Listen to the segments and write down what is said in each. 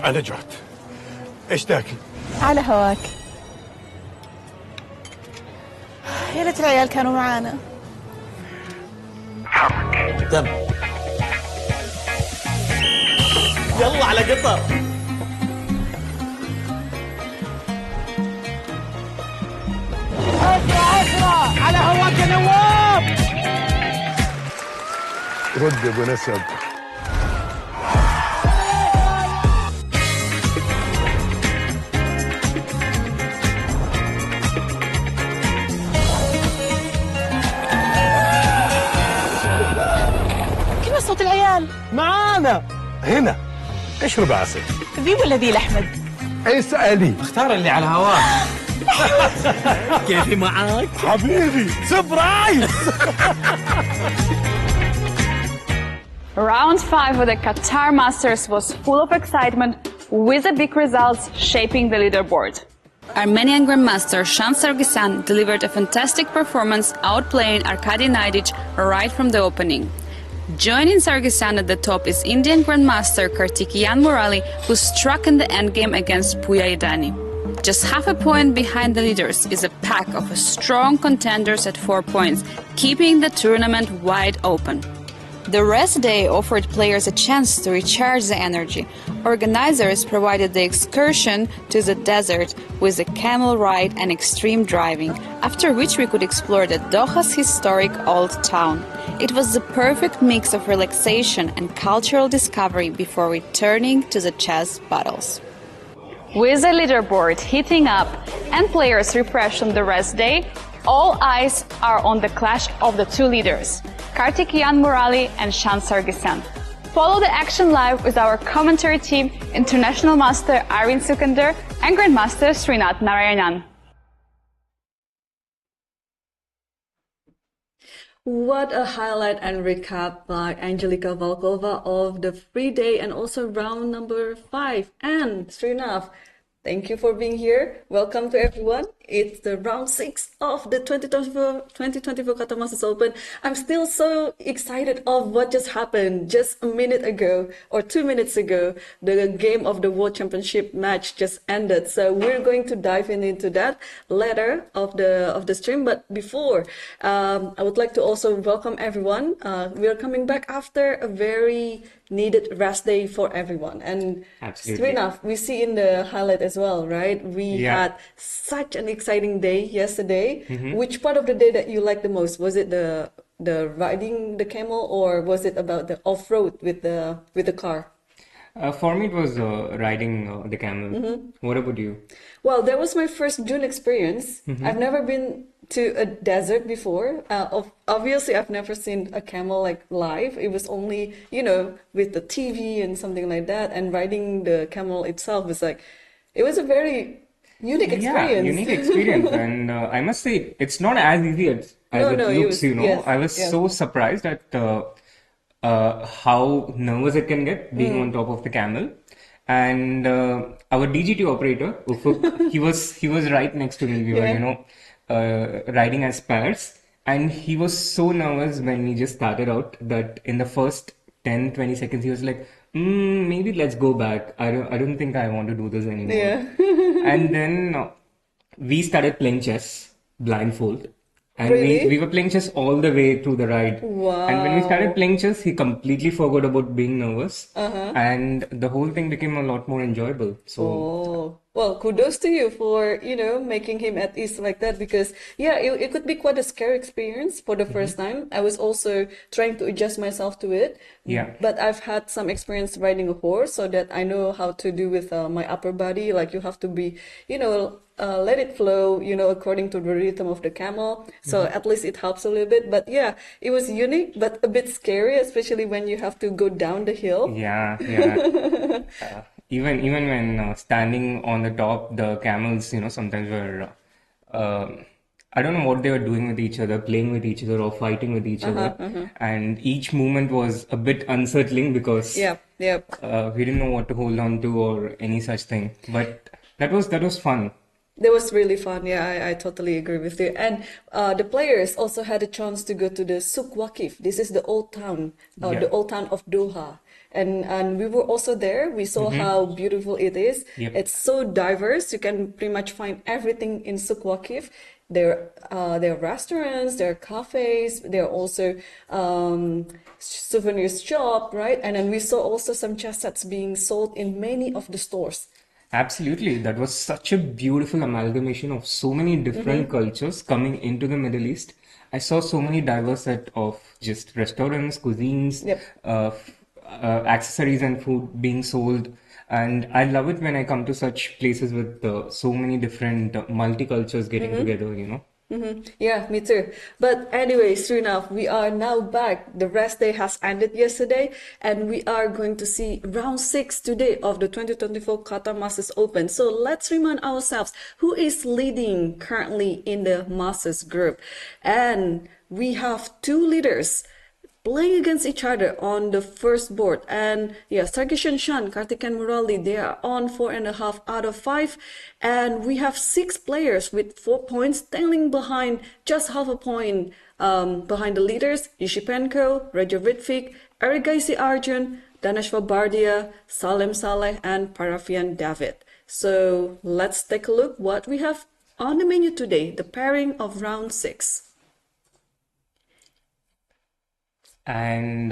أنا جعت. إيش تاكل؟ على هواك. يا ريت العيال كانوا معانا. حرك. تم. يلا على قطر. عشرة على هواك يا نواب. رد أبو نسب. كيف صوت العيال؟ معانا. هنا. اشرب عسل. ذي ولا ذي لأحمد؟ اسألي. اختار اللي على هواك. كيفي معاك؟ حبيبي. سبرايز. Round 5 of the Qatar Masters was full of excitement, with the big results shaping the leaderboard. Armenian Grandmaster Sargsyan delivered a fantastic performance, outplaying Arkady Naiditsch right from the opening. Joining Sargsyan at the top is Indian Grandmaster Kian, who struck in the endgame against Puya. Just half a point behind the leaders is a pack of strong contenders at 4 points, keeping the tournament wide open. The rest day offered players a chance to recharge the energy. Organizers provided the excursion to the desert with a camel ride and extreme driving, after which we could explore the Doha's historic old town. It was the perfect mix of relaxation and cultural discovery before returning to the chess battles. With the leaderboard heating up and players refreshed on the rest day, all eyes are on the clash of the two leaders, Kian and Sargsyan. Follow the action live with our commentary team, International Master Irene Sukandar and Grandmaster Srinath Narayanan. What a highlight and recap by Angelika Volkova of the free day and also round number 5. And Srinath, thank you for being here. Welcome to everyone. It's the round 6 of the 2024 Qatar Masters Open. I'm still so excited of what just happened just a minute ago or 2 minutes ago. The game of the World Championship match just ended. So we're going to dive into that later of the stream. But before, I would like to also welcome everyone. We are coming back after a very needed rest day for everyone. And Srinath, we see in the highlight as well, right? We had such an exciting day yesterday. Which part of the day that you liked the most? Was it the riding the camel, or was it about the off-road with the car? For me, it was riding the camel. What about you? Well, that was my first June experience. I've never been to a desert before. Obviously, I've never seen a camel like live. It was only, with the TV and something like that. And riding the camel itself was like, it was a very unique experience. Yeah, unique experience. And I must say, it's not as easy as it looks, Yes, I was so surprised at how nervous it can get being on top of the camel. And our DGT operator, Ufuk, he was right next to me. We were, riding as pairs. And he was so nervous when we just started out that in the first 10-20 seconds, he was like, maybe let's go back. I don't think I want to do this anymore. Yeah. And then we started playing chess blindfold. And Really? we were playing chess all the way through the ride. Wow. And when we started playing chess, he completely forgot about being nervous. And the whole thing became a lot more enjoyable. So, well, kudos to you for, making him at ease like that, because, it could be quite a scary experience for the first time. I was also trying to adjust myself to it. Yeah. But I've had some experience riding a horse, so that I know how to do with my upper body. Like, you have to be, let it flow, according to the rhythm of the camel. So at least it helps a little bit. But yeah, it was unique, but a bit scary, especially when you have to go down the hill. Yeah. Even when standing on the top, the camels, sometimes were, I don't know what they were doing with each other, playing with each other or fighting with each other. And each movement was a bit unsettling because we didn't know what to hold on to or any such thing. But that was fun. That was really fun. Yeah, I totally agree with you. And the players also had a chance to go to the Souk Waqif. This is the old town, Yeah. the old town of Doha. And we were also there. We saw how beautiful it is. Yep. It's so diverse. You can pretty much find everything in Souk Waqif. There are restaurants, there are cafes, there are also souvenirs shop, right? And then we saw also some chess sets being sold in many of the stores. Absolutely. That was such a beautiful amalgamation of so many different cultures coming into the Middle East. I saw so many diverse set of just restaurants, cuisines, Yep. accessories and food being sold. And I love it when I come to such places with so many different multicultures getting together, you know. Yeah, me too. But anyway, Srinath, we are now back. The rest day has ended yesterday, and we are going to see round 6 today of the 2024 Qatar Masters Open. So let's remind ourselves who is leading currently in the Masters group. And we have two leaders playing against each other on the first board. And yeah, Sargsyan, Kartik and Murali, they are on 4.5 out of 5. And we have 6 players with 4 points, trailing behind just half a point behind the leaders: Esipenko, Rithwik, Erigaisi Arjun, Daneshvar Bardia, Salem Saleh, and Paravyan David. So let's take a look what we have on the menu today, the pairing of round 6. And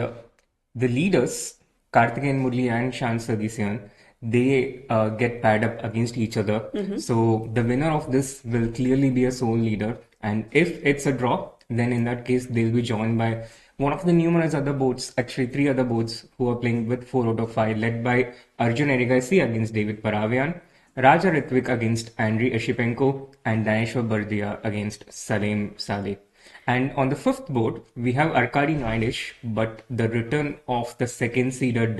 the leaders, Karthikeyan Murli and Shan Sargsyan, they get paired up against each other. So the winner of this will clearly be a sole leader. And if it's a draw, then in that case, they'll be joined by one of the numerous other boards, actually 3 other boards who are playing with 4 out of 5, led by Arjun Erigaisi against David Paravyan, Raja Rithwik against Andriy Esipenko, and Daneshvar Bardia against Salem Saleh. And on the 5th board, we have Arkady Naiditsch, but the return of the second seeded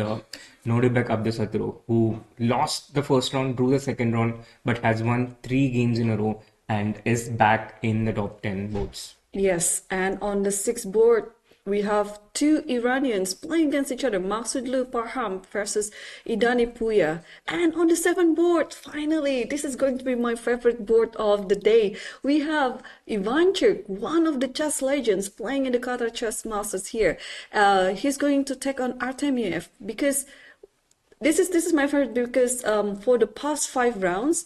Naiditsch Abdusattorov, who lost the first round, drew the second round, but has won 3 games in a row and is back in the top 10 boards. Yes, and on the 6th board, we have 2 Iranians playing against each other, Maksudlu Parham versus Idani Puya. And on the 7th board, finally, this is going to be my favorite board of the day. We have Ivanchuk, one of the chess legends, playing in the Qatar Chess Masters here. He's going to take on Artemiev, because this is my favorite, because for the past 5 rounds,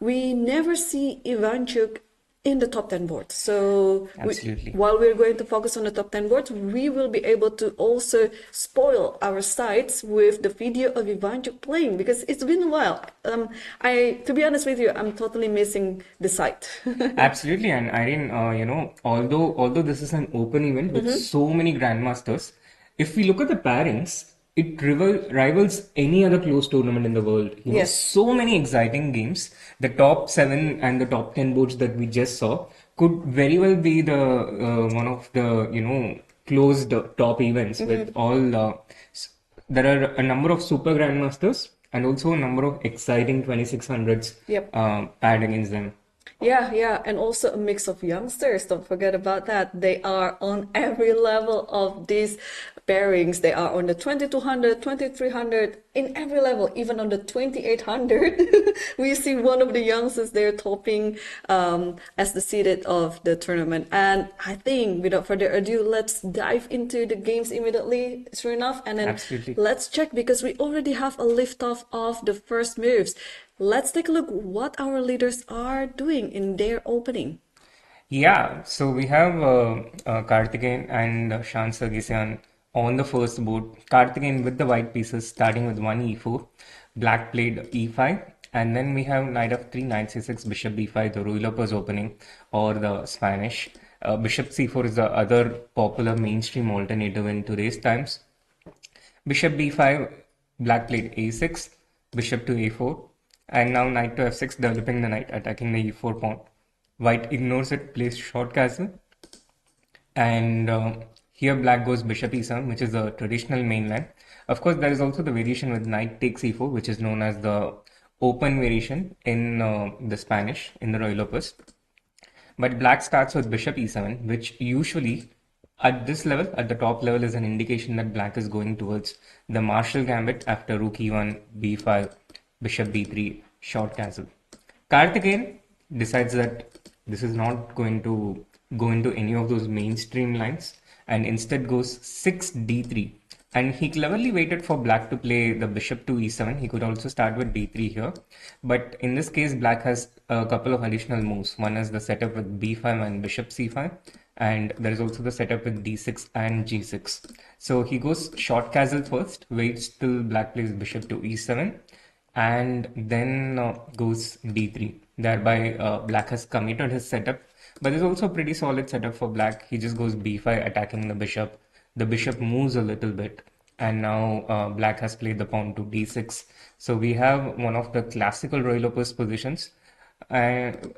we never see Ivanchuk in the top 10 board. So Absolutely. while we're going to focus on the top 10 board, we will be able to also spoil our sights with the video of Ivanchuk playing, because it's been a while. To be honest with you, I'm totally missing the sight. Absolutely, and Irene, although this is an open event with so many grandmasters, if we look at the pairings, it rivals any other closed tournament in the world. You know, Yes. so many exciting games. The top 7 and the top 10 boards that we just saw could very well be the one of the closed top events with all. There are a number of super grandmasters and also a number of exciting 2600s Yep. paired against them. Yeah, and also a mix of youngsters. Don't forget about that. They are on every level of these pairings. They are on the 2200, 2300, in every level, even on the 2800. We see one of the youngsters there topping as the seeded of the tournament. And I think, without further ado, let's dive into the games immediately, Srinath, and then Absolutely. let's check, because we already have a liftoff of the first moves. Let's take a look what our leaders are doing in their opening. Yeah, so we have Karthikeyan and Shan Sargsyan on the first board. Karthikeyan with the white pieces starting with 1 e4, black played e5, and then we have knight f3, knight c6, bishop b5, the Ruilopa's opening, or the Spanish. Bishop c4 is the other popular mainstream alternative in today's times. Bishop b5, black played a6, bishop to a4, and now knight to f6, developing the knight, attacking the e4 pawn. White ignores it, plays short castle, and here black goes bishop e7, which is the traditional mainline. Of course, there is also the variation with knight takes e4, which is known as the open variation in the Spanish, in the Ruilopas. But black starts with bishop e7, which usually at this level, at the top level, is an indication that black is going towards the Marshall Gambit after rook e1, b5, bishop b3, short castle. Karthikeyan decides that this is not going to go into any of those mainstream lines and instead goes 6d3. And he cleverly waited for black to play the bishop to e7. He could also start with d3 here. But in this case, black has a couple of additional moves. One is the setup with b5 and bishop c5. And there is also the setup with d6 and g6. So he goes short castle first, waits till black plays bishop to e7, and then goes d3. Thereby, black has committed his setup. But there's also a pretty solid setup for black. He just goes b5, attacking the bishop. The bishop moves a little bit, and now black has played the pawn to d6. So we have one of the classical Royal Opus positions, and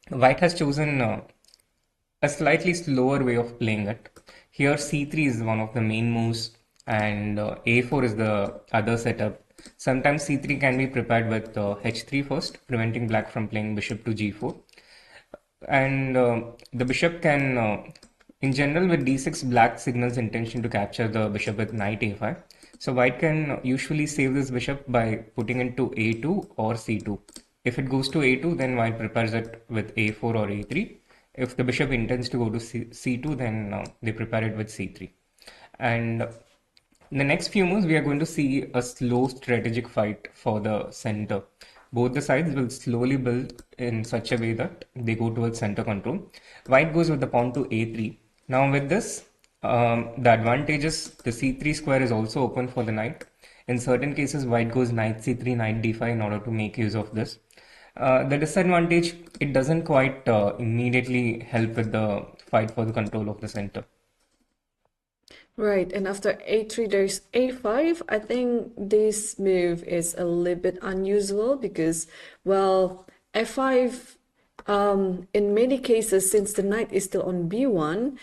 white has chosen a slightly slower way of playing it. Here c3 is one of the main moves, and a4 is the other setup. Sometimes c3 can be prepared with h3 first, preventing black from playing bishop to g4. And the bishop can, in general, with d6, black signals intention to capture the bishop with knight a5. So white can usually save this bishop by putting it to a2 or c2. If it goes to a2, then white prepares it with a4 or a3. If the bishop intends to go to c2, then they prepare it with c3. And in the next few moves, we are going to see a slow strategic fight for the center. Both the sides will slowly build in such a way that they go towards center control. White goes with the pawn to a3. Now with this, the advantage is the c3 square is also open for the knight. In certain cases, white goes knight c3, knight d5 in order to make use of this. The disadvantage, it doesn't quite immediately help with the fight for the control of the center. Right, and after a3 there's a5. I think this move is a little bit unusual because, well, f5, in many cases, since the knight is still on b1,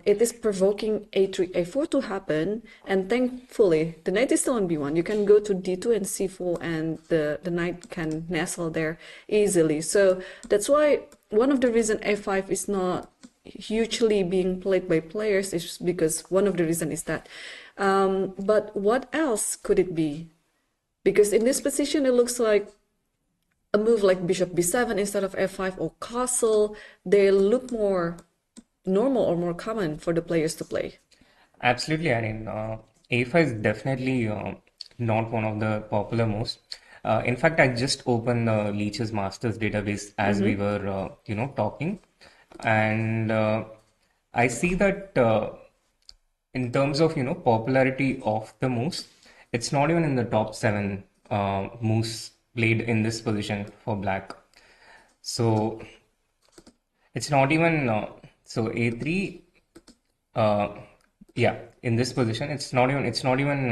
it is provoking a3, a4 to happen, and thankfully the knight is still on b1. You can go to d2 and c4, and the knight can nestle there easily. So that's why one of the reasons f5 is not hugely being played by players is because one of the reasons is that. But what else could it be? Because in this position, it looks like a move like bishop b7 instead of f5 or castle, they look more normal or more common for the players to play. Absolutely, Irene. a5 is definitely not one of the popular moves. In fact, I just opened the Leach's Masters database as we were, talking. And I see that in terms of, popularity of the moves, it's not even in the top 7 moves played in this position for black. So it's not even, so a3, in this position, it's not even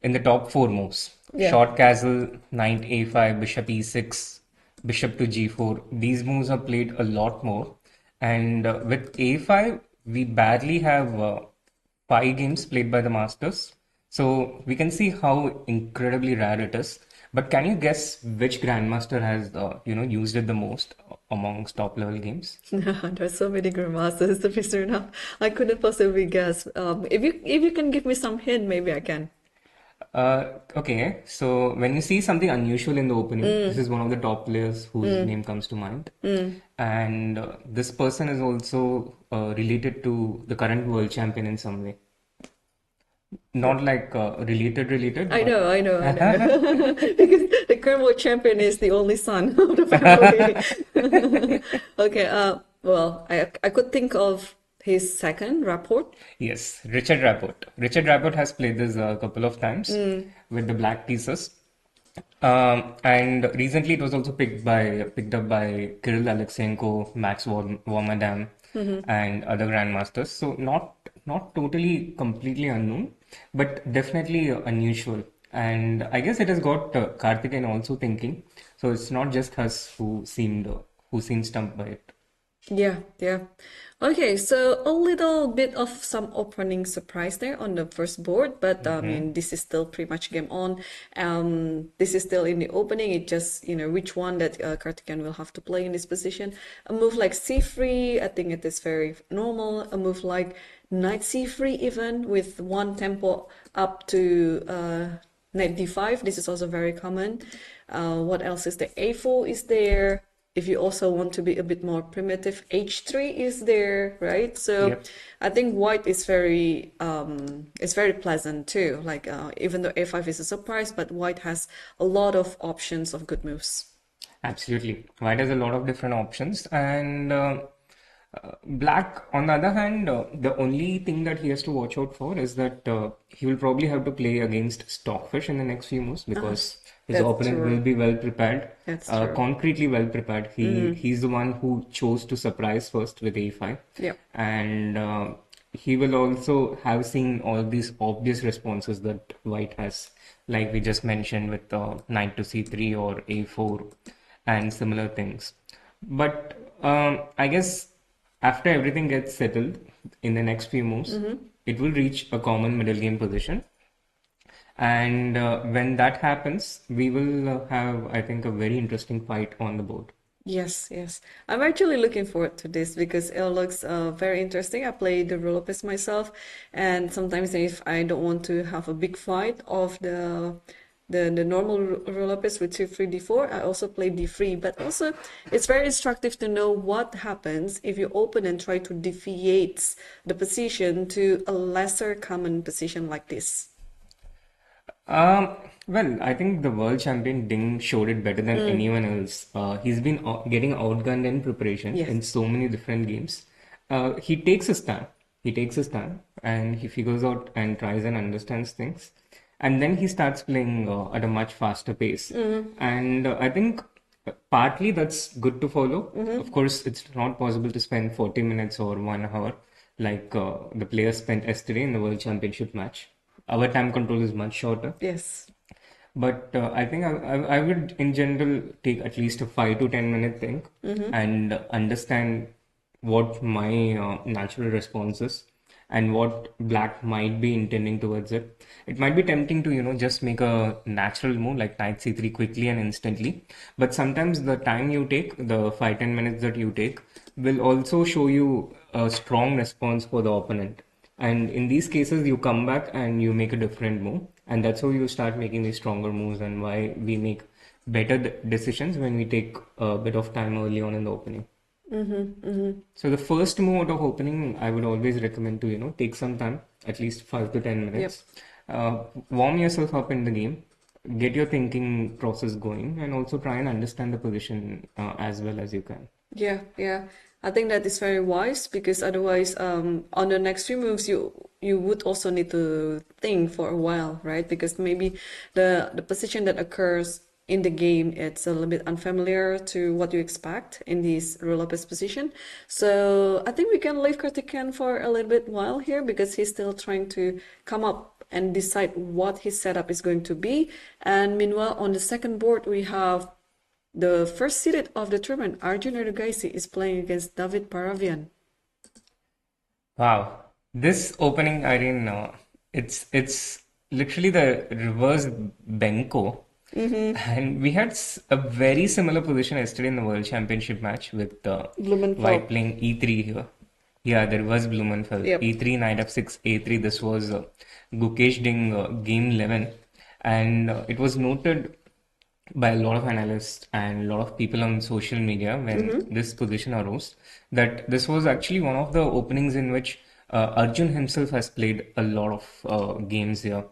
in the top 4 moves. Yeah. Short castle, knight a5, bishop e6, bishop to g4. These moves are played a lot more. And with a5, we barely have 5 games played by the masters. So we can see how incredibly rare it is. But can you guess which grandmaster has, used it the most amongst top level games? There's so many grandmasters to be Srinath. I couldn't possibly guess. If you can give me some hint, maybe I can. Okay, so when you see something unusual in the opening, this is one of the top players whose name comes to mind. And this person is also related to the current world champion in some way. Not like related. I know. Because the current world champion is the only son of the family. Okay, well, I could think of his second, Rapport. Yes, Richard Rapport. Richard Rapport has played this a couple of times with the black pieces. And recently it was also picked up by Kirill Alexeyenko, Max Wormadam, and other grandmasters. So not totally completely unknown, but definitely unusual. And I guess it has got Karthikeyan also thinking. So it's not just us who seemed stumped by it. Yeah. Okay, so a little bit of some opening surprise there on the first board, but I mean, this is still pretty much game on. This is still in the opening. It just, which one that Karthikeyan will have to play in this position. A move like c3, I think it is very normal. A move like knight c3 even with one tempo up to Knight d5, this is also very common. What else is there? a4 is there. If you also want to be a bit more primitive, h3 is there, right? So Yep. I think white is it's very pleasant too. Like even though a5 is a surprise, but white has a lot of options of good moves. Absolutely. White has a lot of different options, and black, on the other hand, the only thing that he has to watch out for is that he will probably have to play against Stockfish in the next few moves because his That's opponent true. will be well prepared, That's true. concretely well prepared. He's the one who chose to surprise first with a5, Yep. and he will also have seen all these obvious responses that White has, like we just mentioned with knight to c3 or a4 and similar things. But I guess after everything gets settled in the next few moves, it will reach a common middle game position. And when that happens, we will have, I think, a very interesting fight on the board. Yes, yes. I'm actually looking forward to this because it looks very interesting. I play the roller piece myself, and sometimes if I don't want to have a big fight of the normal roller piece with 2 3 d4, I also play d3. But also, it's very instructive to know what happens if you open and try to deviate the position to a lesser common position like this. Well, I think the world champion Ding showed it better than anyone else. He's been getting outgunned in preparation Yes. in so many different games. He takes his time. He takes his time and he figures out and tries and understands things. And then he starts playing at a much faster pace. And I think partly that's good to follow. Of course, it's not possible to spend 40 minutes or 1 hour like the players spent yesterday in the world championship match. Our time control is much shorter. Yes. But I think I would, in general, take at least a 5 to 10 minute think and understand what my natural response is and what black might be intending towards it. It might be tempting to, just make a natural move like knight c3 quickly and instantly. But sometimes the time you take, the 5 to 10 minutes that you take, will also show you a strong response for the opponent. And in these cases, you come back and you make a different move. And that's how you start making these stronger moves and why we make better decisions when we take a bit of time early on in the opening. So the first move out of opening, I would always recommend to, take some time, at least 5 to 10 minutes. Warm yourself up in the game, get your thinking process going, and also try and understand the position as well as you can. Yeah, yeah. I think that is very wise because otherwise, on the next few moves, you would also need to think for a while, right? Because maybe the position that occurs in the game, it's a little bit unfamiliar to what you expect in this roll-up position. So I think we can leave Karthikeyan for a little bit while here because he's still trying to come up and decide what his setup is going to be. And meanwhile, on the second board, we have the first seeded of the tournament, Arjun Erigaisi, is playing against David Paravyan. Wow, this opening, Irene, it's literally the reverse Benko. And we had a very similar position yesterday in the World Championship match with Blumenfeld. White playing e3 here. Yeah, there was Blumenfeld. Yep. E3, knight f6, a3. This was Gukesh Ding game 11. And it was noted by a lot of analysts and a lot of people on social media when this position arose that this was actually one of the openings in which Arjun himself has played a lot of games here.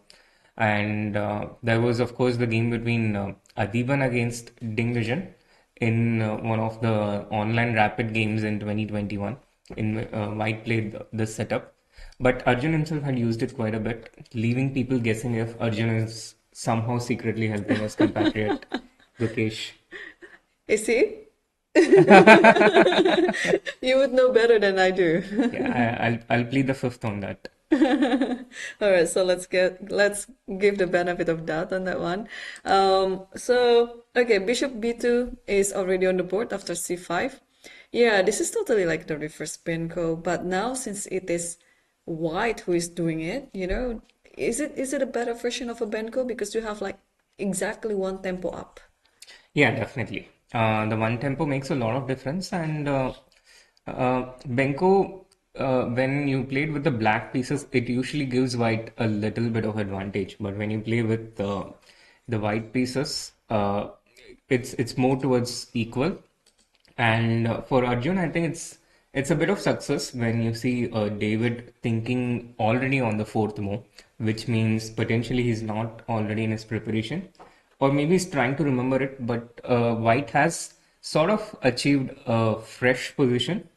And there was, of course, the game between Adiban against Ding Vision in one of the online rapid games in 2021. White played this setup. But Arjun himself had used it quite a bit, leaving people guessing if Arjun is somehow secretly helping his compatriot Gukesh. Is he? You would know better than I do. Yeah, I'll plead the fifth on that. All right, so let's give the benefit of doubt on that one. Okay, Bishop B2 is already on the board after C5. Yeah, this is totally like the reverse Benko, but now since it is White who is doing it, is it a better version of a Benko because you have like exactly one tempo up? Yeah, definitely. The one tempo makes a lot of difference, and Benko when you played with the black pieces, it usually gives white a little bit of advantage. But when you play with the white pieces, it's more towards equal. And for Arjun, I think it's a bit of success when you see David thinking already on the fourth move, which means potentially he's not already in his preparation, or maybe he's trying to remember it. But White has sort of achieved a fresh position,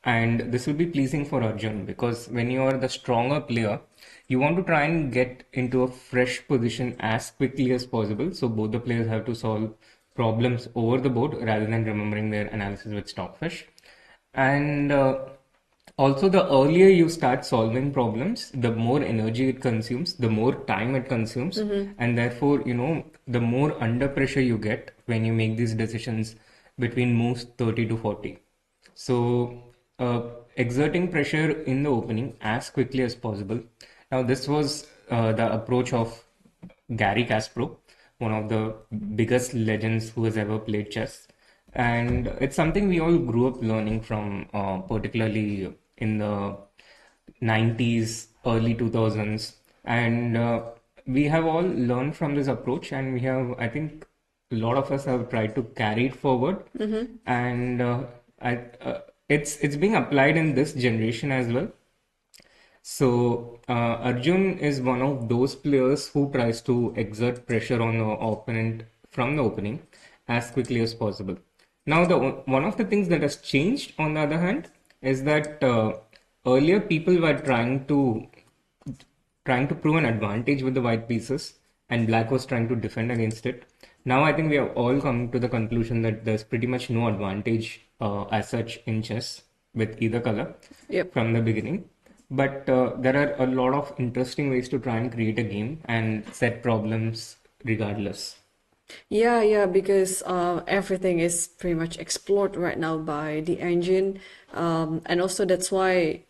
and this will be pleasing for Arjun because when you are the stronger player, you want to try and get into a fresh position as quickly as possible. So both the players have to solve problems over the board rather than remembering their analysis with Stockfish. And also, the earlier you start solving problems, the more energy it consumes, the more time it consumes, and therefore, the more under pressure you get when you make these decisions between moves 30 to 40. So, exerting pressure in the opening as quickly as possible. Now, this was the approach of Gary Kasparov, one of the biggest legends who has ever played chess. And it's something we all grew up learning from, particularly in the 90s, early 2000s. And we have all learned from this approach, and we have, I think, a lot of us have tried to carry it forward. And it's being applied in this generation as well. So Arjun is one of those players who tries to exert pressure on the opponent from the opening as quickly as possible. Now, one of the things that has changed, on the other hand, is that earlier people were trying to prove an advantage with the white pieces, and black was trying to defend against it. Now, I think we have all come to the conclusion that there's pretty much no advantage as such in chess with either color from the beginning. But there are a lot of interesting ways to try and create a game and set problems regardless. Yeah, because everything is pretty much explored right now by the engine. And also that's why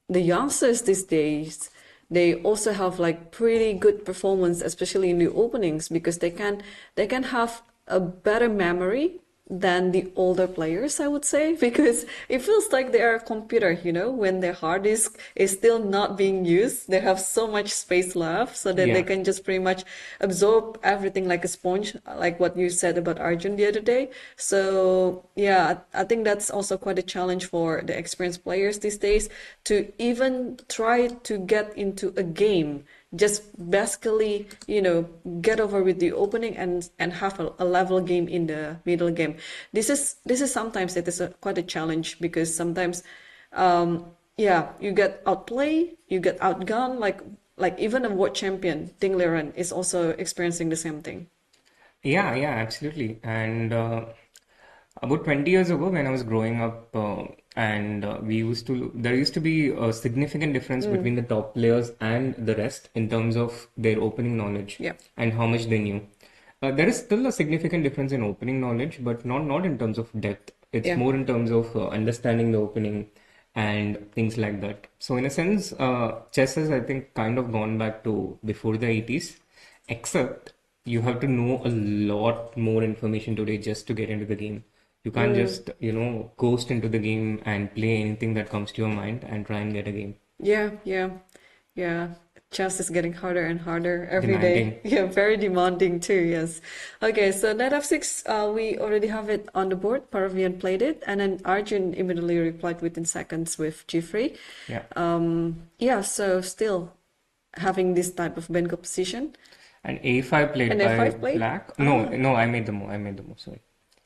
the youngsters these days, they also have like pretty good performance, especially in the openings, because they can have a better memory than the older players, I would say, because it feels like they are a computer, when their hard disk is still not being used. They have so much space left so that they can just pretty much absorb everything like a sponge, like what you said about Arjun the other day. So yeah, I think that's also quite a challenge for the experienced players these days to even try to get into a game. Just basically, get over with the opening and have a level game in the middle game. This is sometimes it is quite a challenge because sometimes, you get outplayed, you get outgunned. Like even a world champion, Ding Liren, is also experiencing the same thing. Yeah, absolutely. And about 20 years ago, when I was growing up, there used to be a significant difference between the top players and the rest in terms of their opening knowledge and how much they knew. There is still a significant difference in opening knowledge, but not in terms of depth. It's more in terms of understanding the opening and things like that. So in a sense, chess has, I think, kind of gone back to before the 80s, except you have to know a lot more information today just to get into the game. You can't just, coast into the game and play anything that comes to your mind and try and get a game. Yeah. Chess is getting harder and harder every day. Yeah, very demanding too, yes. Okay, so knight f6, we already have it on the board. Paravyan played it, and then Arjun immediately replied within seconds with g3. So still having this type of Benko position. And a5 played and by a5 played? black. No, I made the move, sorry.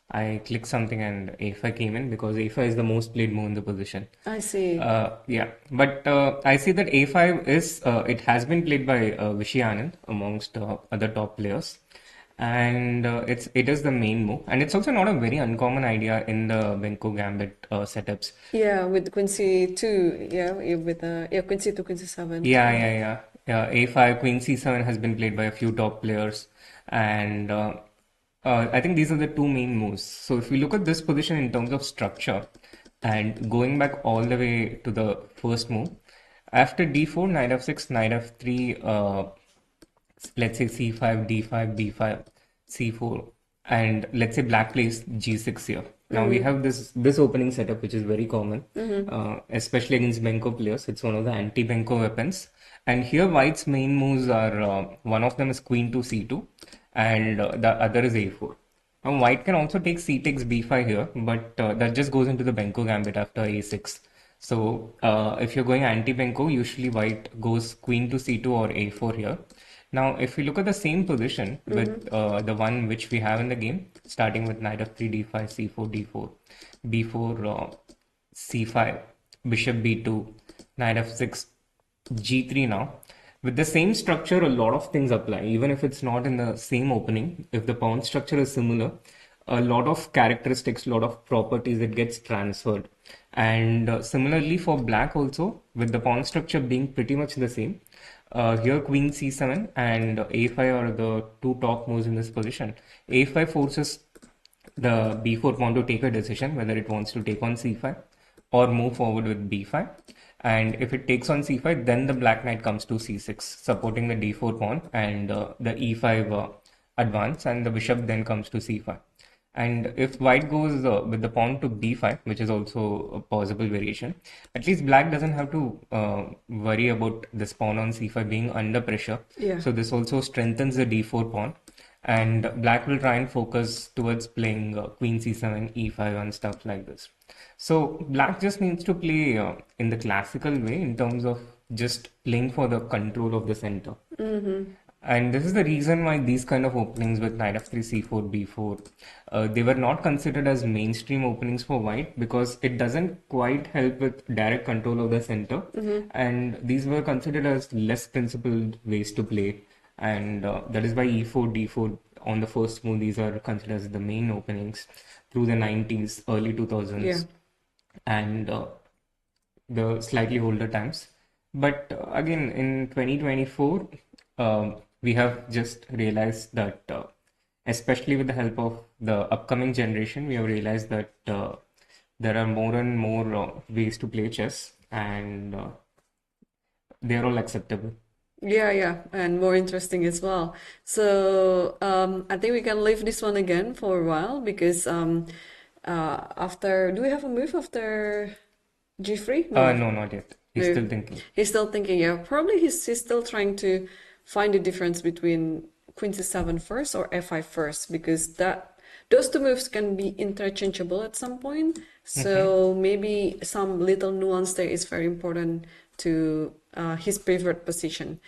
I clicked something and a5 came in because a5 is the most played move in the position. I see. But I see that a5 is, it has been played by Vishy Anand amongst other top players. And it is the main move. And it's also not a very uncommon idea in the Benko Gambit setups. Yeah, with Queen c2, with Queen c2, Queen c7. Yeah. a5, Queen c7 has been played by a few top players. And I think these are the two main moves. So if we look at this position in terms of structure and going back all the way to the first move, after d4, knight f6, knight f3, let's say c5, d5, b5, c4, and let's say black plays g6 here. Now we have this opening setup, which is very common, especially against Benko players. It's one of the anti-Benko weapons. And here white's main moves are, one of them is queen to c2, and the other is a4. Now white can also take c takes b5 here, but that just goes into the Benko gambit after a6. So if you're going anti-Benko, usually white goes queen to c2 or a4 here. Now, if we look at the same position with the one which we have in the game, starting with knight f3, d5, c4, d4, b4, c5, bishop b2, knight f6, g3 now. With the same structure, a lot of things apply. Even if it's not in the same opening, if the pawn structure is similar, a lot of characteristics, a lot of properties, it gets transferred. And similarly for black also, with the pawn structure being pretty much the same, here queen c7 and a5 are the two top moves in this position. a5 forces the b4 pawn to take a decision whether it wants to take on c5 or move forward with b5. And if it takes on c5, then the black knight comes to c6, supporting the d4 pawn and the e5 advance, and the bishop then comes to c5. And if white goes with the pawn to b5, which is also a possible variation, at least black doesn't have to worry about this pawn on c5 being under pressure. Yeah. So this also strengthens the d4 pawn, and black will try and focus towards playing queen c7, e5 and stuff like this. So black just needs to play in the classical way in terms of just playing for the control of the center. And this is the reason why these kind of openings with knight f3, c4, b4, they were not considered as mainstream openings for white because it doesn't quite help with direct control of the center. And these were considered as less principled ways to play. And that is why e4, d4 on the first move, these are considered as the main openings through the 90s, early 2000s, and the slightly older times. But again, in 2024, we have just realized that, especially with the help of the upcoming generation, we have realized that there are more and more ways to play chess, and they are all acceptable. Yeah, and more interesting as well. So I think we can leave this one again for a while because after, do we have a move after g3? No, not yet. He's No. still thinking. He's still thinking, yeah. Probably he's still trying to find the difference between queen c7 first or f5 first, because those two moves can be interchangeable at some point. So maybe some little nuance there is very important to his preferred position.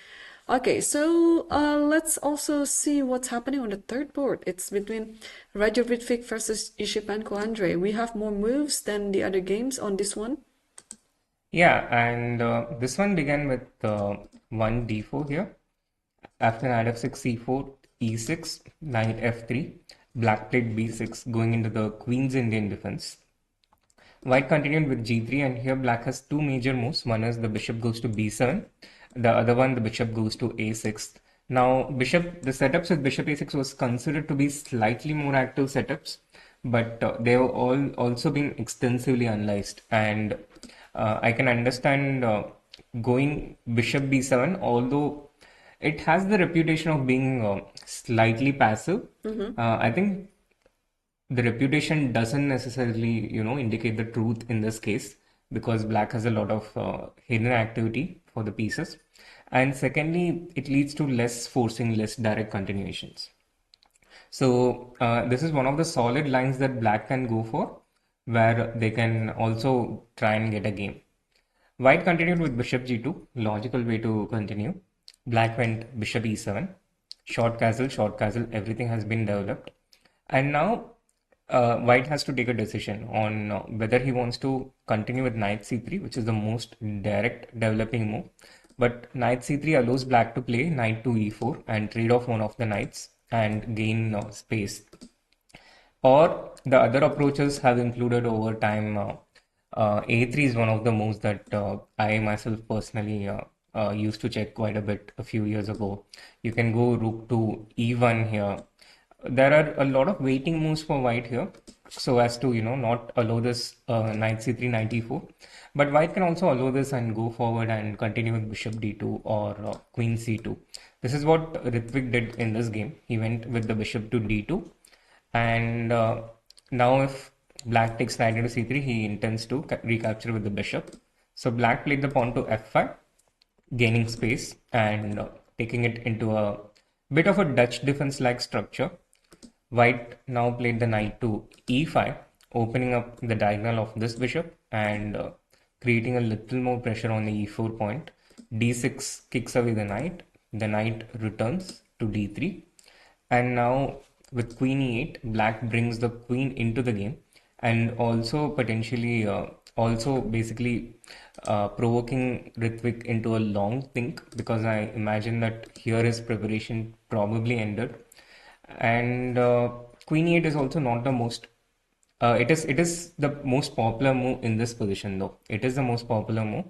Okay, so let's also see what's happening on the third board. It's between Roger Rithwik versus Esipenko Andre. We have more moves than the other games on this one. Yeah, and this one began with 1 d4 here. After knight f6, c4, e6, knight f3, black played b6, going into the queen's Indian defense. White continued with g3, and here black has two major moves. One is the bishop goes to b7, the other one, the bishop goes to a6. Now, the setups with bishop a6 was considered to be slightly more active setups, but they have all also been extensively analyzed, and I can understand going bishop b7, although it has the reputation of being slightly passive. I think the reputation doesn't necessarily, indicate the truth in this case, because black has a lot of hidden activity for the pieces. And secondly, it leads to less forcing, less direct continuations. So this is one of the solid lines that black can go for, where they can also try and get a game. White continued with bishop g2, logical way to continue. Black went bishop e7, short castle, everything has been developed. And now white has to take a decision on whether he wants to continue with knight c3, which is the most direct developing move. But knight c3 allows black to play knight to e4 and trade off one of the knights and gain space. Or the other approaches have included over time, a3 is one of the moves that I myself personally used to check quite a bit a few years ago. You can go rook to e1 here. There are a lot of waiting moves for white here, so as to not allow this knight c3, knight e4. But white can also allow this and go forward and continue with bishop d2 or queen c2. This is what Rithwik did in this game. He went with the bishop to d2, And now if black takes knight into c3, he intends to recapture with the bishop. So black played the pawn to f5, gaining space and taking it into a bit of a Dutch defense-like structure. White now played the knight to e5, opening up the diagonal of this bishop and creating a little more pressure on the e4 point. d6 kicks away the knight returns to d3, and now with queen e8, black brings the queen into the game and also potentially also basically provoking Rithwik into a long think, because I imagine that here his preparation probably ended. And queen e8 is also not the most it is the most popular move in this position, though. It is the most popular move.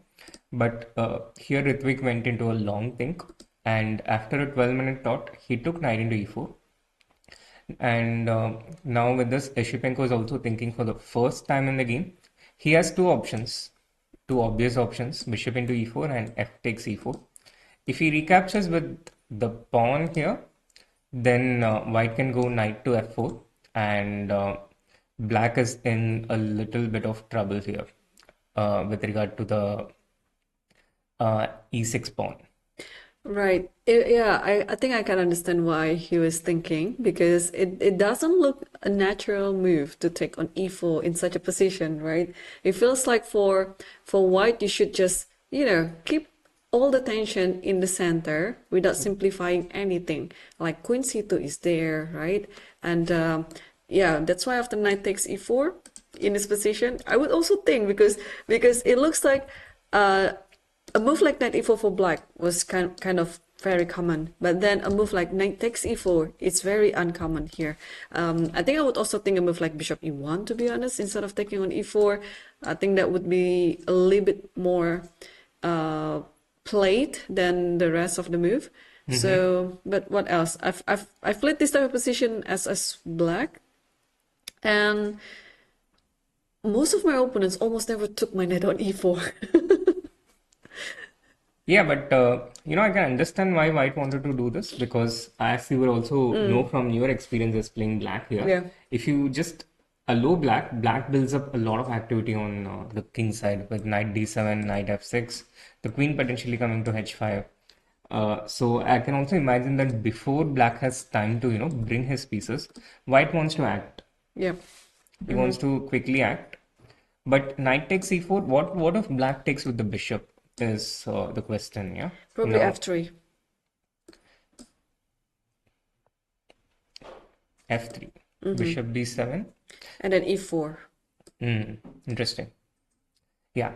But here Rithwik went into a long think, and after a 12-minute thought, he took knight into e4. And now with this, Esipenko is also thinking for the first time in the game. He has two options, two obvious options, bishop into e4 and f takes e4. If he recaptures with the pawn here, then white can go knight to f4, and black is in a little bit of trouble here with regard to the e6 pawn. Right. Yeah, I think I can understand why he was thinking, because it doesn't look a natural move to take on e4 in such a position, right? It feels like for white, you should just, keep all the tension in the center without simplifying anything. Like queen c2 is there, right? And yeah, that's why after knight takes e4 in this position, I would also think, because it looks like a move like knight e4 for black was kind of very common, but then a move like knight takes e4, it's very uncommon here. I think I would also think a move like bishop e1, to be honest, instead of taking on e4. I think that would be a little bit more played than the rest of the move. So, but what else? I've played this type of position as black, and most of my opponents almost never took my knight on e4. Yeah, but I can understand why white wanted to do this, because as you will also know from your experiences playing black here, if you just allow black builds up a lot of activity on the king side with knight d7, knight f6, the queen potentially coming to h5. So I can also imagine that before black has time to bring his pieces, white wants to act. Yeah, he wants to quickly act. But knight takes e4. What if black takes with the bishop? Is the question, yeah? Probably f3. F3. Bishop d7. And then e4. Interesting. Yeah.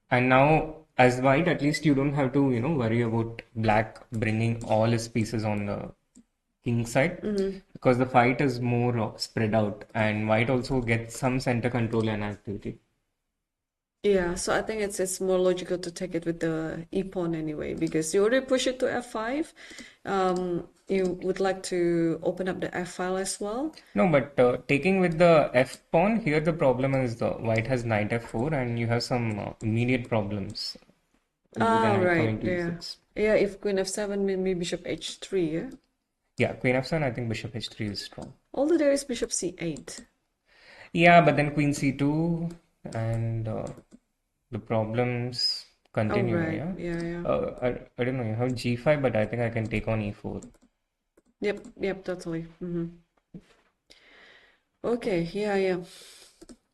And now, as white, at least you don't have to, worry about black bringing all his pieces on the king side, because the fight is more spread out, and white also gets some center control and activity. Yeah, so I think it's more logical to take it with the e-pawn anyway, because you already push it to f5. You would like to open up the f file as well. No, but taking with the f pawn here, the problem is the white has knight f4, and you have some immediate problems. Right. Yeah. Yeah, if queen f7, maybe bishop h3, yeah? Yeah, queen f7, I think bishop h3 is strong. Although there is bishop c8. Yeah, but then queen c2, and the problems continue. Right. Yeah. I don't know, you have g5, but I think I can take on e4. Yep, totally. Okay, yeah.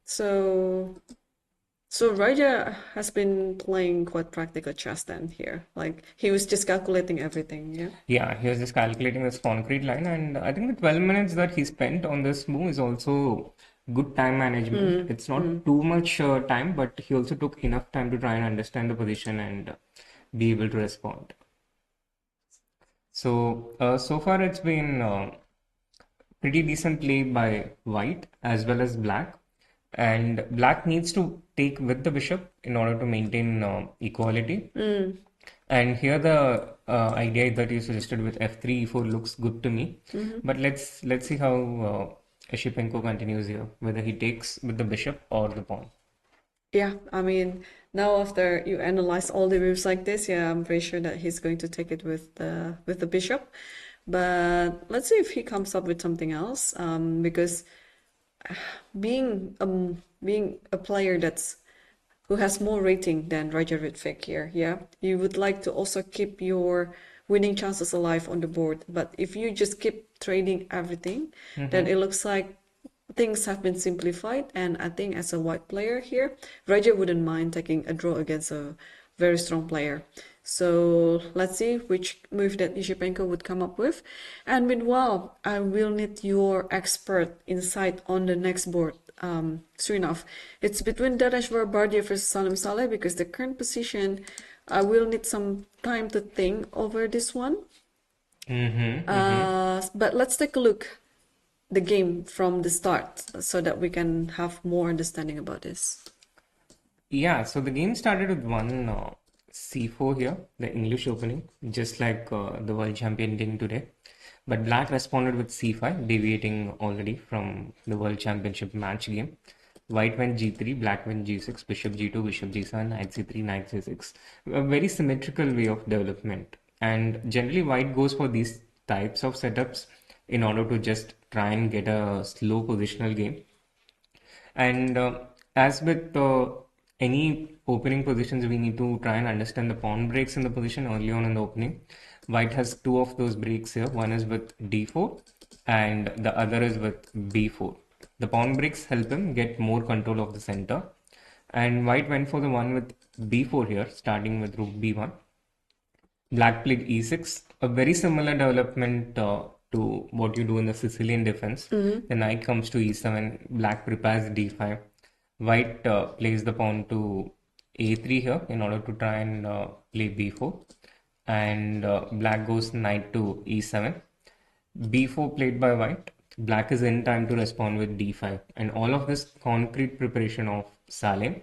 So Raja has been playing quite practical chess then here. Like he was just calculating everything, yeah? Yeah, he was just calculating this concrete line, and I think the 12 minutes that he spent on this move is also good time management. It's not too much time, but he also took enough time to try and understand the position and be able to respond. So, so far it's been pretty decent play by white as well as black. And black needs to take with the bishop in order to maintain equality. And here the idea that you suggested with f3, e4 looks good to me. But let's see how Esipenko continues here, whether he takes with the bishop or the pawn. Yeah, I mean, now after you analyze all the moves like this, yeah, I'm pretty sure that he's going to take it with the bishop. But let's see if he comes up with something else. Because being a player who has more rating than Roger Rithwik here, yeah, you would like to also keep your winning chances alive on the board. But if you just keep trading everything, then it looks like things have been simplified. And I think as a white player here, Roger wouldn't mind taking a draw against a very strong player. So let's see which move that Esipenko would come up with. And meanwhile, I will need your expert insight on the next board. Srinath, it's between Daneshvar Bardia versus Salem because the current position, I will need some time to think over this one. But let's take a look the game from the start so that we can have more understanding about this. Yeah, so the game started with one C4 here, the English opening, just like the world champion did today. But Black responded with C5, deviating already from the world championship match game. White went G3, Black went G6, Bishop G2, Bishop G7, Knight C3, Knight C6. A very symmetrical way of development. And generally, White goes for these types of setups in order to just try and get a slow positional game. And as with any opening positions, we need to try and understand the pawn breaks in the position early on in the opening. White has two of those breaks here. One is with D4 and the other is with B4. The pawn breaks help him get more control of the center. And White went for the one with B4 here, starting with Rook B1. Black played E6, a very similar development to what you do in the Sicilian defense. The knight comes to E7, Black prepares D5. White plays the pawn to A3 here in order to try and play B4. And Black goes knight to E7. B4 played by White. Black is in time to respond with D5. And all of this concrete preparation of Salem.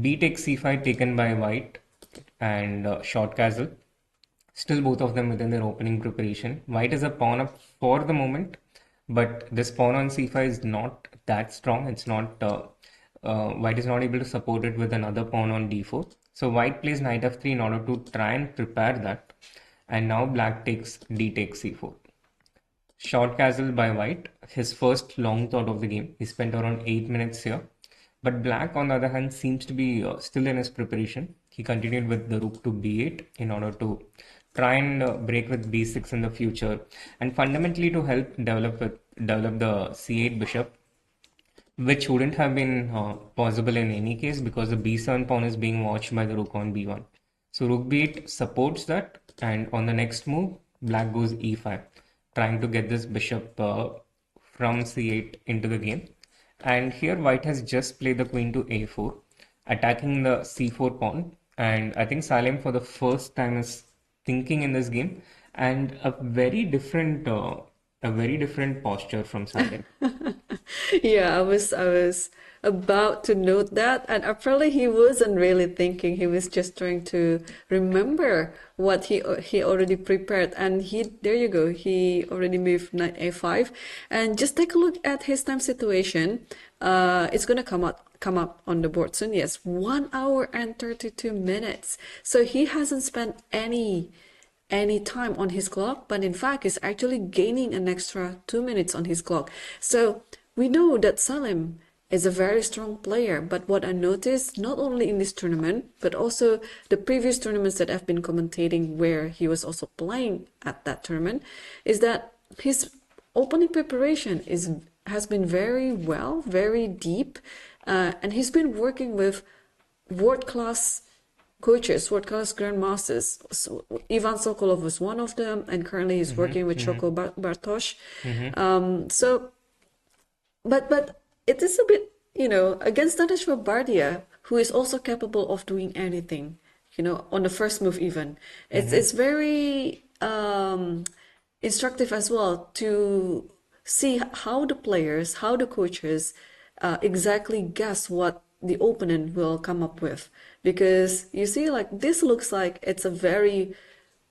B takes C5 taken by White and short castle. Still both of them within their opening preparation. White is a pawn up for the moment, but this pawn on C5 is not that strong. It's not, White is not able to support it with another pawn on D4. So White plays knight F3 in order to try and prepare that. And now Black takes D takes C4. Short castle by White, his first long thought of the game. He spent around 8 minutes here. But Black, on the other hand, seems to be still in his preparation. He continued with the rook to B8 in order to try and break with B6 in the future. And fundamentally to help develop the C8 bishop, which wouldn't have been possible in any case because the B7 pawn is being watched by the rook on B1. So rook B8 supports that, and on the next move, Black goes E5, trying to get this bishop from C8 into the game. And here White has just played the queen to A4, attacking the C4 pawn. And I think Salem for the first time is thinking in this game, and a very different posture from Salem. Yeah, I was about to note that, and apparently he wasn't really thinking. He was just trying to remember what he already prepared, and there you go. He already moved knight A5, and just take a look at his time situation. It's gonna come up on the board soon. Yes, 1 hour and 32 minutes. So he hasn't spent any time on his clock, but in fact is actually gaining an extra 2 minutes on his clock. So we know that Salem is a very strong player, but what I noticed not only in this tournament but also the previous tournaments that I've been commentating where he was also playing at that tournament is that his opening preparation has been very deep, and he's been working with world-class coaches, world-class grandmasters. So Ivan Sokolov was one of them, and currently he's working with Shoko Bartosz. But it is a bit, against Daneshvar Bardia, who is also capable of doing anything, on the first move even. It's very instructive as well to see how the coaches exactly guess what the opponent will come up with. Because you see, like, this looks like it's a very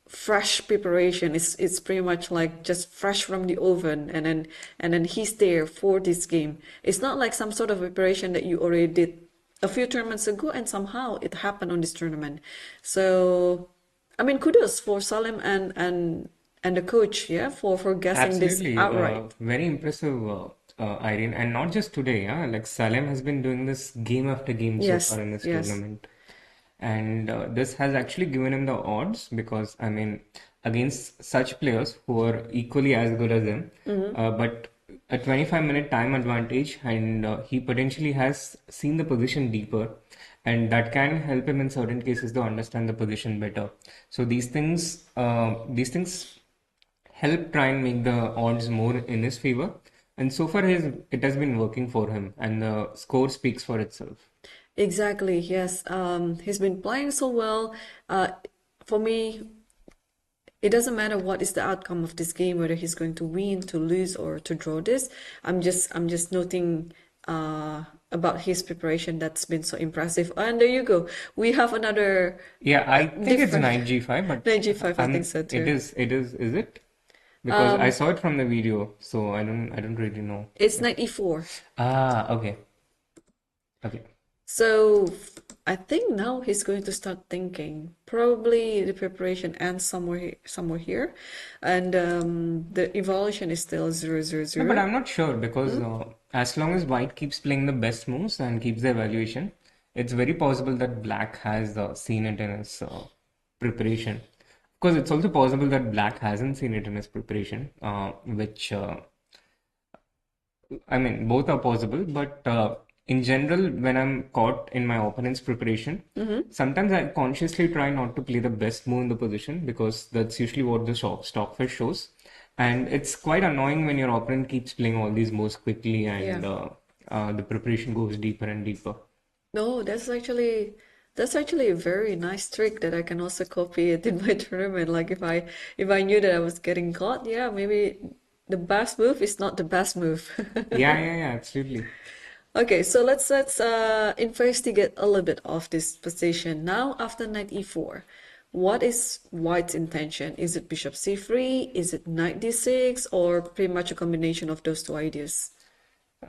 fresh preparation. It's pretty much like just fresh from the oven, and then he's there for this game. It's not like some sort of preparation that you already did a few tournaments ago and somehow it happened on this tournament. So I mean, kudos for Salem and and the coach, yeah, for guessing this Absolutely, outright. very impressive, Irene. And not just today, yeah. Like Salem has been doing this game after game so Yes, far in this yes. tournament. And this has actually given him the odds because, I mean, against such players who are equally as good as him, but a 25-minute time advantage, and he potentially has seen the position deeper, and that can help him in certain cases to understand the position better. So these things help try and make the odds more in his favor. And so far, it has been working for him, and the score speaks for itself. Exactly, yes. He's been playing so well. For me, it doesn't matter what is the outcome of this game, whether he's going to win, to lose, or to draw this. I'm just noting about his preparation that's been so impressive. And there you go. We have another Yeah, I think it's different knight g5, but knight g5. I think so it too. is it? Because I saw it from the video, so I don't really know. It's knight e4. Ah, okay. Okay. So I think now he's going to start thinking. Probably the preparation ends somewhere here, and the evaluation is still 0-0-0. No, but I'm not sure because as long as white keeps playing the best moves and keeps the evaluation, it's very possible that black has seen it in his preparation. Of course, it's also possible that black hasn't seen it in his preparation, which I mean, both are possible, but in general, when I'm caught in my opponent's preparation, sometimes I consciously try not to play the best move in the position because that's usually what the stockfish shows. And it's quite annoying when your opponent keeps playing all these moves quickly and the preparation goes deeper and deeper. No, that's actually a very nice trick that I can also copy it in my tournament. Like if I knew that I was getting caught, yeah, maybe the best move is not the best move. Yeah, absolutely. Okay, so let's investigate a little bit of this position. Now, after knight e4, what is white's intention? Is it bishop c3? Is it knight d6? Or pretty much a combination of those two ideas?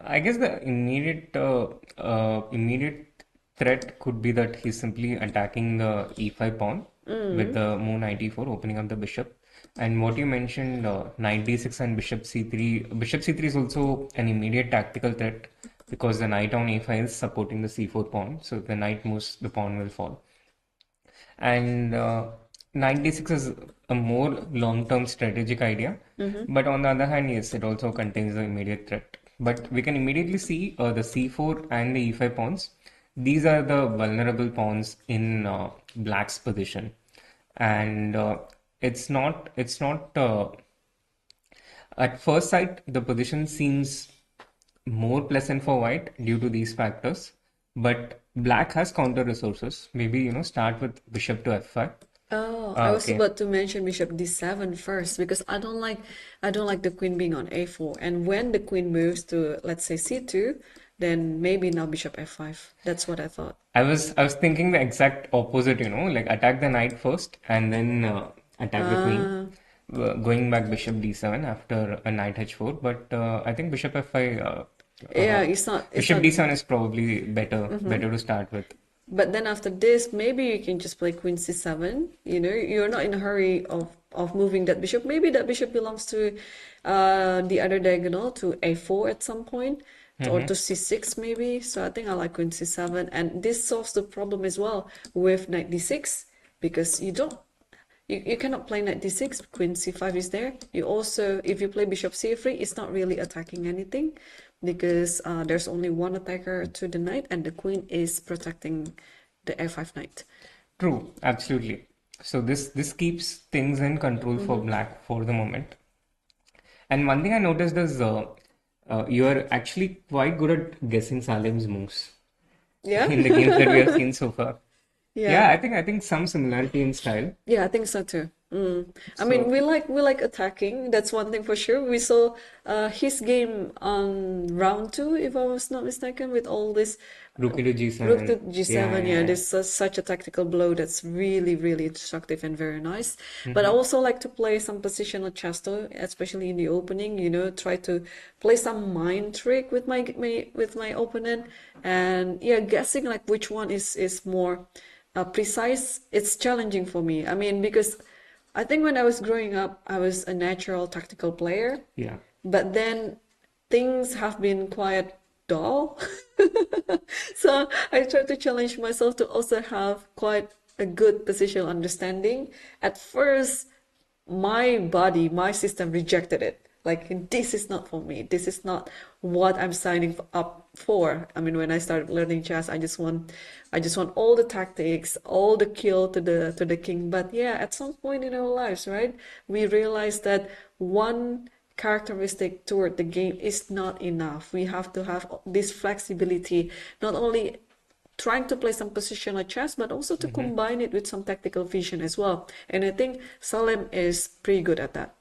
I guess the immediate threat could be that he's simply attacking the e5 pawn with the move knight e4, opening up the bishop. And what you mentioned, knight d6 and bishop c3. Bishop c3 is also an immediate tactical threat because the knight on a5 is supporting the c4 pawn. So if the knight moves, the pawn will fall. And knight d6 is a more long-term strategic idea. But on the other hand, yes, it also contains the immediate threat. But we can immediately see the c4 and the e5 pawns. These are the vulnerable pawns in black's position. And it's not at first sight, the position seems more pleasant for white due to these factors, but black has counter resources. Maybe, start with bishop to f5. Oh, I was Okay. about to mention bishop d7 first because I don't like the queen being on a4. And when the queen moves to, let's say, c2, then maybe now bishop f5. That's what I thought. I was thinking the exact opposite, like attack the knight first and then attack the queen, going back bishop d7 after a knight h4. But I think bishop f5, Yeah, it's not bishop d7 is probably better to start with. But then after this, maybe you can just play queen c7. You're not in a hurry of moving that bishop. Maybe that bishop belongs to the other diagonal, to a4 at some point, or to c6 maybe. So I think I like queen c7, and this solves the problem as well with knight d6 because you cannot play knight d6. Queen c5 is there. You also, if you play bishop c3, it's not really attacking anything because there's only one attacker to the knight and the queen is protecting the f5 knight. True, absolutely. So this keeps things in control for black for the moment. And one thing I noticed is you are actually quite good at guessing Salem's moves Yeah? in the games that we have seen so far. Yeah. Yeah, I think some similarity in style. Yeah, I think so too. I mean, we like attacking. That's one thing for sure. We saw his game on round 2, if I was not mistaken, with all this Rook to g7. rook to g7. Yeah, Yeah. this is such a tactical blow that's really, really instructive and very nice. But I also like to play some positional chess too, especially in the opening. Try to play some mind trick with my opponent, and yeah, guessing like which one is more precise. It's challenging for me. I mean, because I think when I was growing up, I was a natural tactical player, Yeah. but then things have been quite dull. So I try to challenge myself to also have quite a good positional understanding. At first, my body, my system rejected it. Like, this is not for me. This is not what I'm signing up for. I mean, when I started learning chess, I just want all the tactics, all the kill to the king. But yeah, at some point in our lives, right, we realize that one characteristic toward the game is not enough. We have to have this flexibility, not only trying to play some positional chess, but also to combine it with some tactical vision as well. And I think Salem is pretty good at that.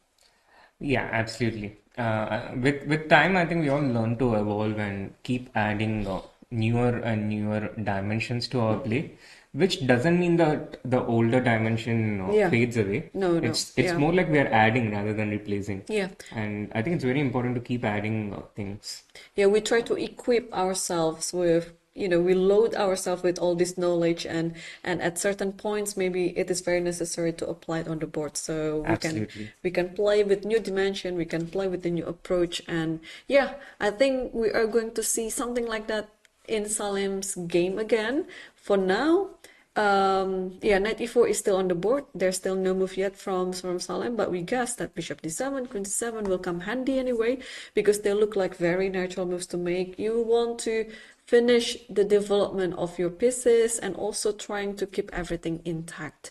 Yeah, absolutely. With time, I think we all learn to evolve and keep adding newer and newer dimensions to our play, which doesn't mean that the older dimension Yeah. fades away. No, It's yeah. more like we are adding rather than replacing. Yeah. And I think it's very important to keep adding things. Yeah, we try to equip ourselves with, we load ourselves with all this knowledge, and at certain points maybe it is very necessary to apply it on the board. So Absolutely. we can play with new dimension, we can play with the new approach, and yeah, I think we are going to see something like that in Salem's game again. For now, yeah, knight e4 is still on the board. There's still no move yet from Salem, but we guess that bishop d7, queen d7 will come handy anyway, because they look like very natural moves to make. You want to finish the development of your pieces and also trying to keep everything intact.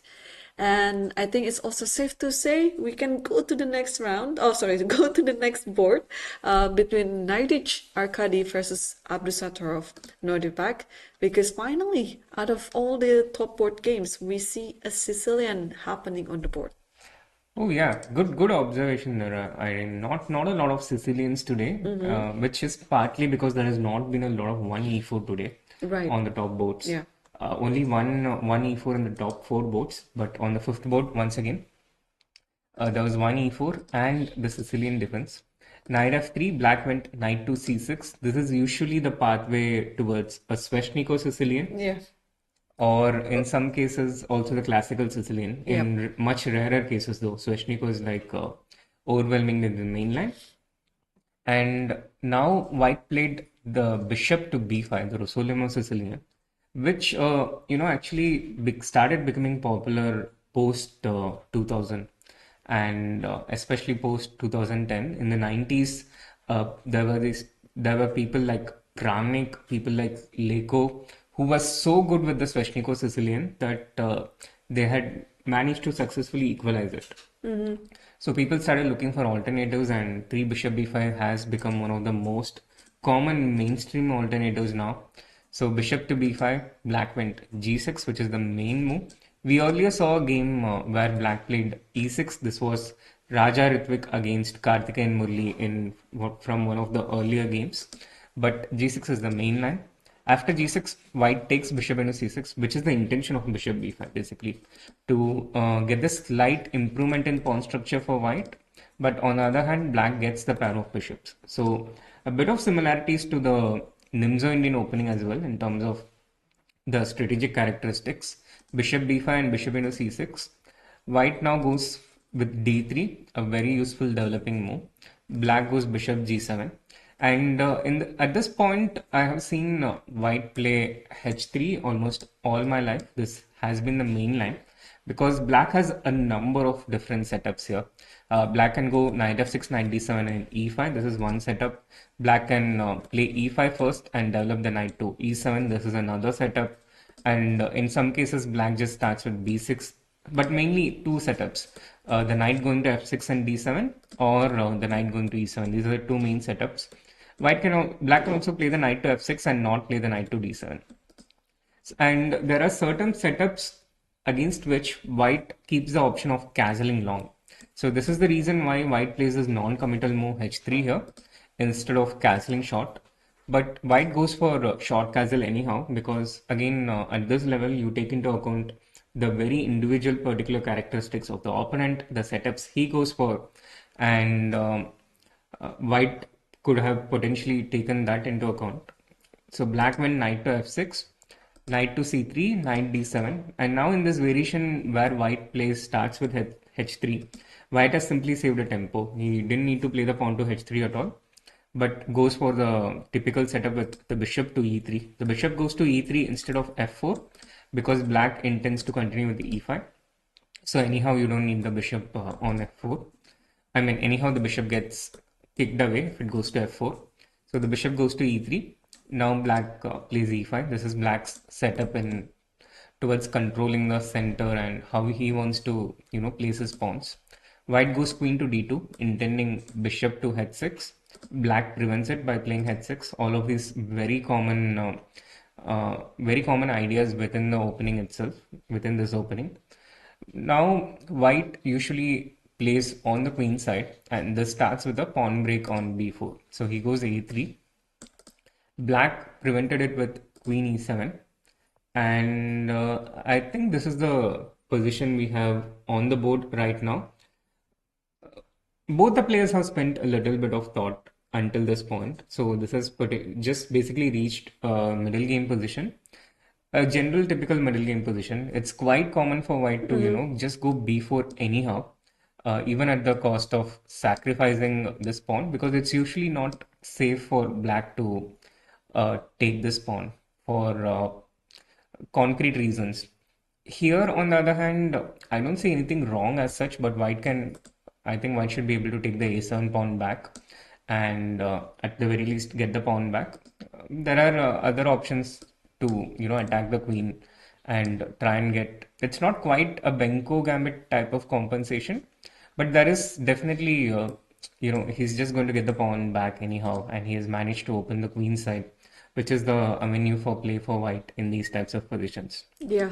And I think it's also safe to say we can go to the next round. Oh, sorry, go to the next board between Naiditsch Arkady versus Abdusattorov Nordivak, because finally, out of all the top board games, we see a Sicilian happening on the board. Oh yeah, good observation there, Irene. Not a lot of Sicilians today, which is partly because there has not been a lot of 1e4 today Right. on the top boards. Yeah. Only one e4 in the top 4 boards, but on the 5th board, once again, there was 1e4 and the Sicilian defense. Knight f3, black went knight to c6. This is usually the pathway towards a Sveshnikov Sicilian, Yeah. or in some cases also the classical Sicilian. In much rarer cases though, Sveshnikov is like overwhelming in the main line. And now white played the bishop to b5, the Rossolimo Sicilian, which actually started becoming popular post 2000, and especially post 2010. In the 90s, there were people like Kramnik, people like Leko, who was so good with the Sveshnikov Sicilian that they had managed to successfully equalize it. So people started looking for alternatives, and 3 bishop b5 has become one of the most common mainstream alternatives now. So bishop to b5, black went g6, which is the main move. We earlier saw a game where black played e6. This was Raja Rithwik against Karthikeyan Murli from one of the earlier games. But g6 is the main line. After g6, white takes bishop into c6, which is the intention of bishop b5, basically, to get the slight improvement in pawn structure for white. But on the other hand, black gets the pair of bishops. So a bit of similarities to the Nimzo Indian opening as well in terms of the strategic characteristics. Bishop b5 and bishop into c6. White now goes with d3, a very useful developing move. Black goes bishop g7. And at this point, I have seen white play h3 almost all my life. This has been the main line, because black has a number of different setups here. Black can go knight f6, knight d7 and e5. This is one setup. Black can play e5 first and develop the knight to e7. This is another setup. And in some cases, black just starts with b6, but mainly two setups. The knight going to f6 and d7, or the knight going to e7. These are the two main setups. Black can also play the knight to f6 and not play the knight to d7. And there are certain setups against which white keeps the option of castling long. So this is the reason why white plays this non-committal move h3 here instead of castling short. But white goes for short castle anyhow, because again at this level you take into account the very individual particular characteristics of the opponent, the setups he goes for, and white could have potentially taken that into account. So black went knight to f6. knight to c3, knight d7. And now in this variation where white plays starts with h3, white has simply saved a tempo. He didn't need to play the pawn to h3 at all, but goes for the typical setup with the bishop to e3. The bishop goes to e3 instead of f4 because black intends to continue with the e5. So anyhow, you don't need the bishop on f4. I mean, anyhow, the bishop gets kicked away if it goes to f4. So the bishop goes to e3. Now black plays e5. This is black's setup in towards controlling the center and how he wants to, place his pawns. White goes queen to d2, intending bishop to h6. Black prevents it by playing h6. All of these very common ideas within the opening itself, within this opening. Now, white usually plays on the queen side, and this starts with a pawn break on b4. So he goes a3. Black prevented it with queen e7. And I think this is the position we have on the board right now. Both the players have spent a little bit of thought until this point. So this has just basically reached a middle game position. A general typical middle game position. It's quite common for white to, just go b4 anyhow, even at the cost of sacrificing this pawn, because it's usually not safe for black to take this pawn for concrete reasons. Here, on the other hand, I don't see anything wrong as such, but I think white should be able to take the a7 pawn back and at the very least get the pawn back. There are other options to, attack the queen and try and get, it's not quite a Benko gambit type of compensation, but there is definitely, he's just going to get the pawn back anyhow, and he has managed to open the queen side, which is the avenue for play for white in these types of positions. Yeah.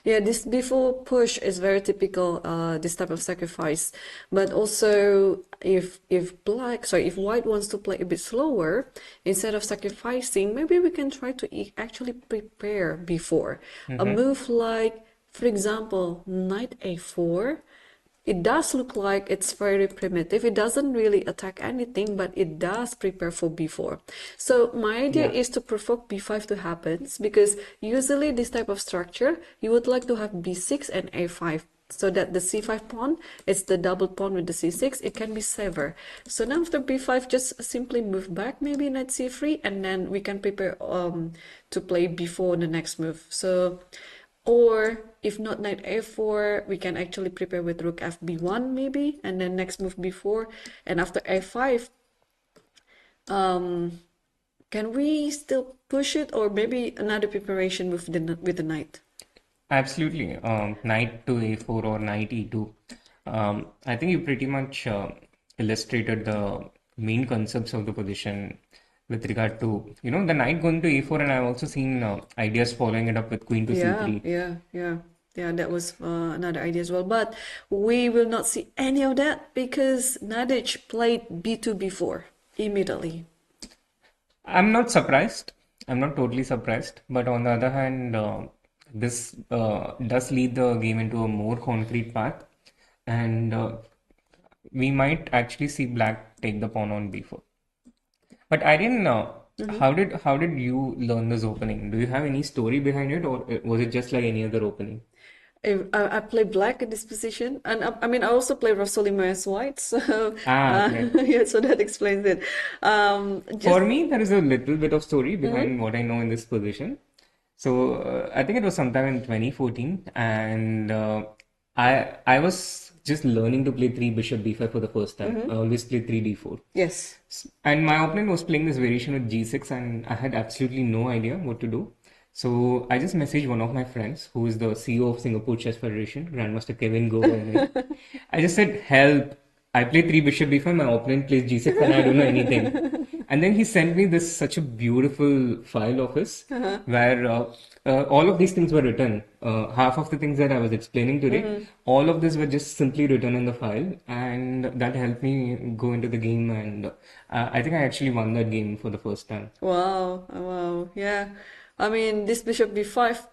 This before push is very typical, this type of sacrifice. But also, if white wants to play a bit slower, instead of sacrificing, maybe we can try to actually prepare before. A move like, for example, knight a4. It does look like it's very primitive. It doesn't really attack anything, but it does prepare for b4. So my idea is to provoke b5 to happen, because usually this type of structure, you would like to have b6 and a5, so that the c5 pawn, it's the double pawn with the c6, it can be severed. So now after b5, just simply move back, maybe knight c3, and then we can prepare to play b4 in the next move. So, or if not knight a4, we can actually prepare with rook fb1 maybe, and then next move b4, and after a5, can we still push it, or maybe another preparation with the knight? Absolutely. Knight to a4 or knight e2. I think you pretty much illustrated the main concepts of the position with regard to, the knight going to a4, and I've also seen ideas following it up with queen to c3. Yeah, that was another idea as well. But we will not see any of that because Naiditsch played b2, b4 immediately. I'm not surprised. I'm not totally surprised. But on the other hand, this does lead the game into a more concrete path. And we might actually see black take the pawn on b4. But Irene, how did you learn this opening? Do you have any story behind it, or was it just like any other opening? I play black in this position, and I also play Rossolimo as white, so okay. so that explains it. For me, there is a little bit of story behind what I know in this position. So I think it was sometime in 2014, and I was just learning to play 3 bishop b5 for the first time. I always play 3 d4. Yes. And my opponent was playing this variation with g6, and I had absolutely no idea what to do. So I just messaged one of my friends, who is the CEO of Singapore Chess Federation, Grandmaster Kevin Go. I just said, help, I play 3 bishop b5, my opponent plays g6, and I don't know anything. And then he sent me such a beautiful file of his, where all of these things were written. Half of the things that I was explaining today, all of this were just simply written in the file, and that helped me go into the game. And I think I actually won that game for the first time. Wow, yeah. I mean, this bishop b5,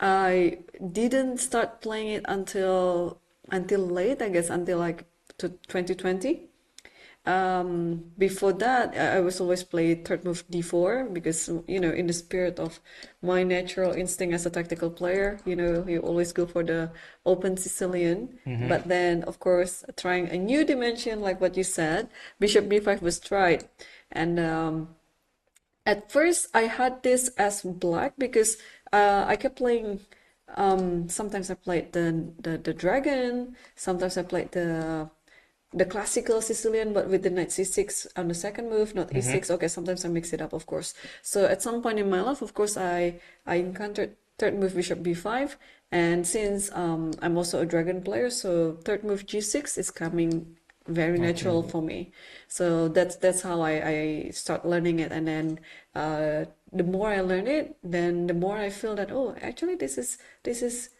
I didn't start playing it until late, I guess, until like to 2020. Before that, I was always play third move d4 because, in the spirit of my natural instinct as a tactical player, you always go for the open Sicilian. But then, of course, trying a new dimension, like what you said, bishop b5 was tried. And at first, I had this as black because I kept playing. Sometimes I played the dragon. Sometimes I played the classical Sicilian, but with the knight c6 on the second move, not e6. Okay, sometimes I mix it up, of course. So at some point in my life, of course, I encountered third move bishop b5, and since I'm also a dragon player, so third move g6 is coming very natural for me. So that's how I start learning it, and then the more I learn it, then the more I feel that, oh, actually this is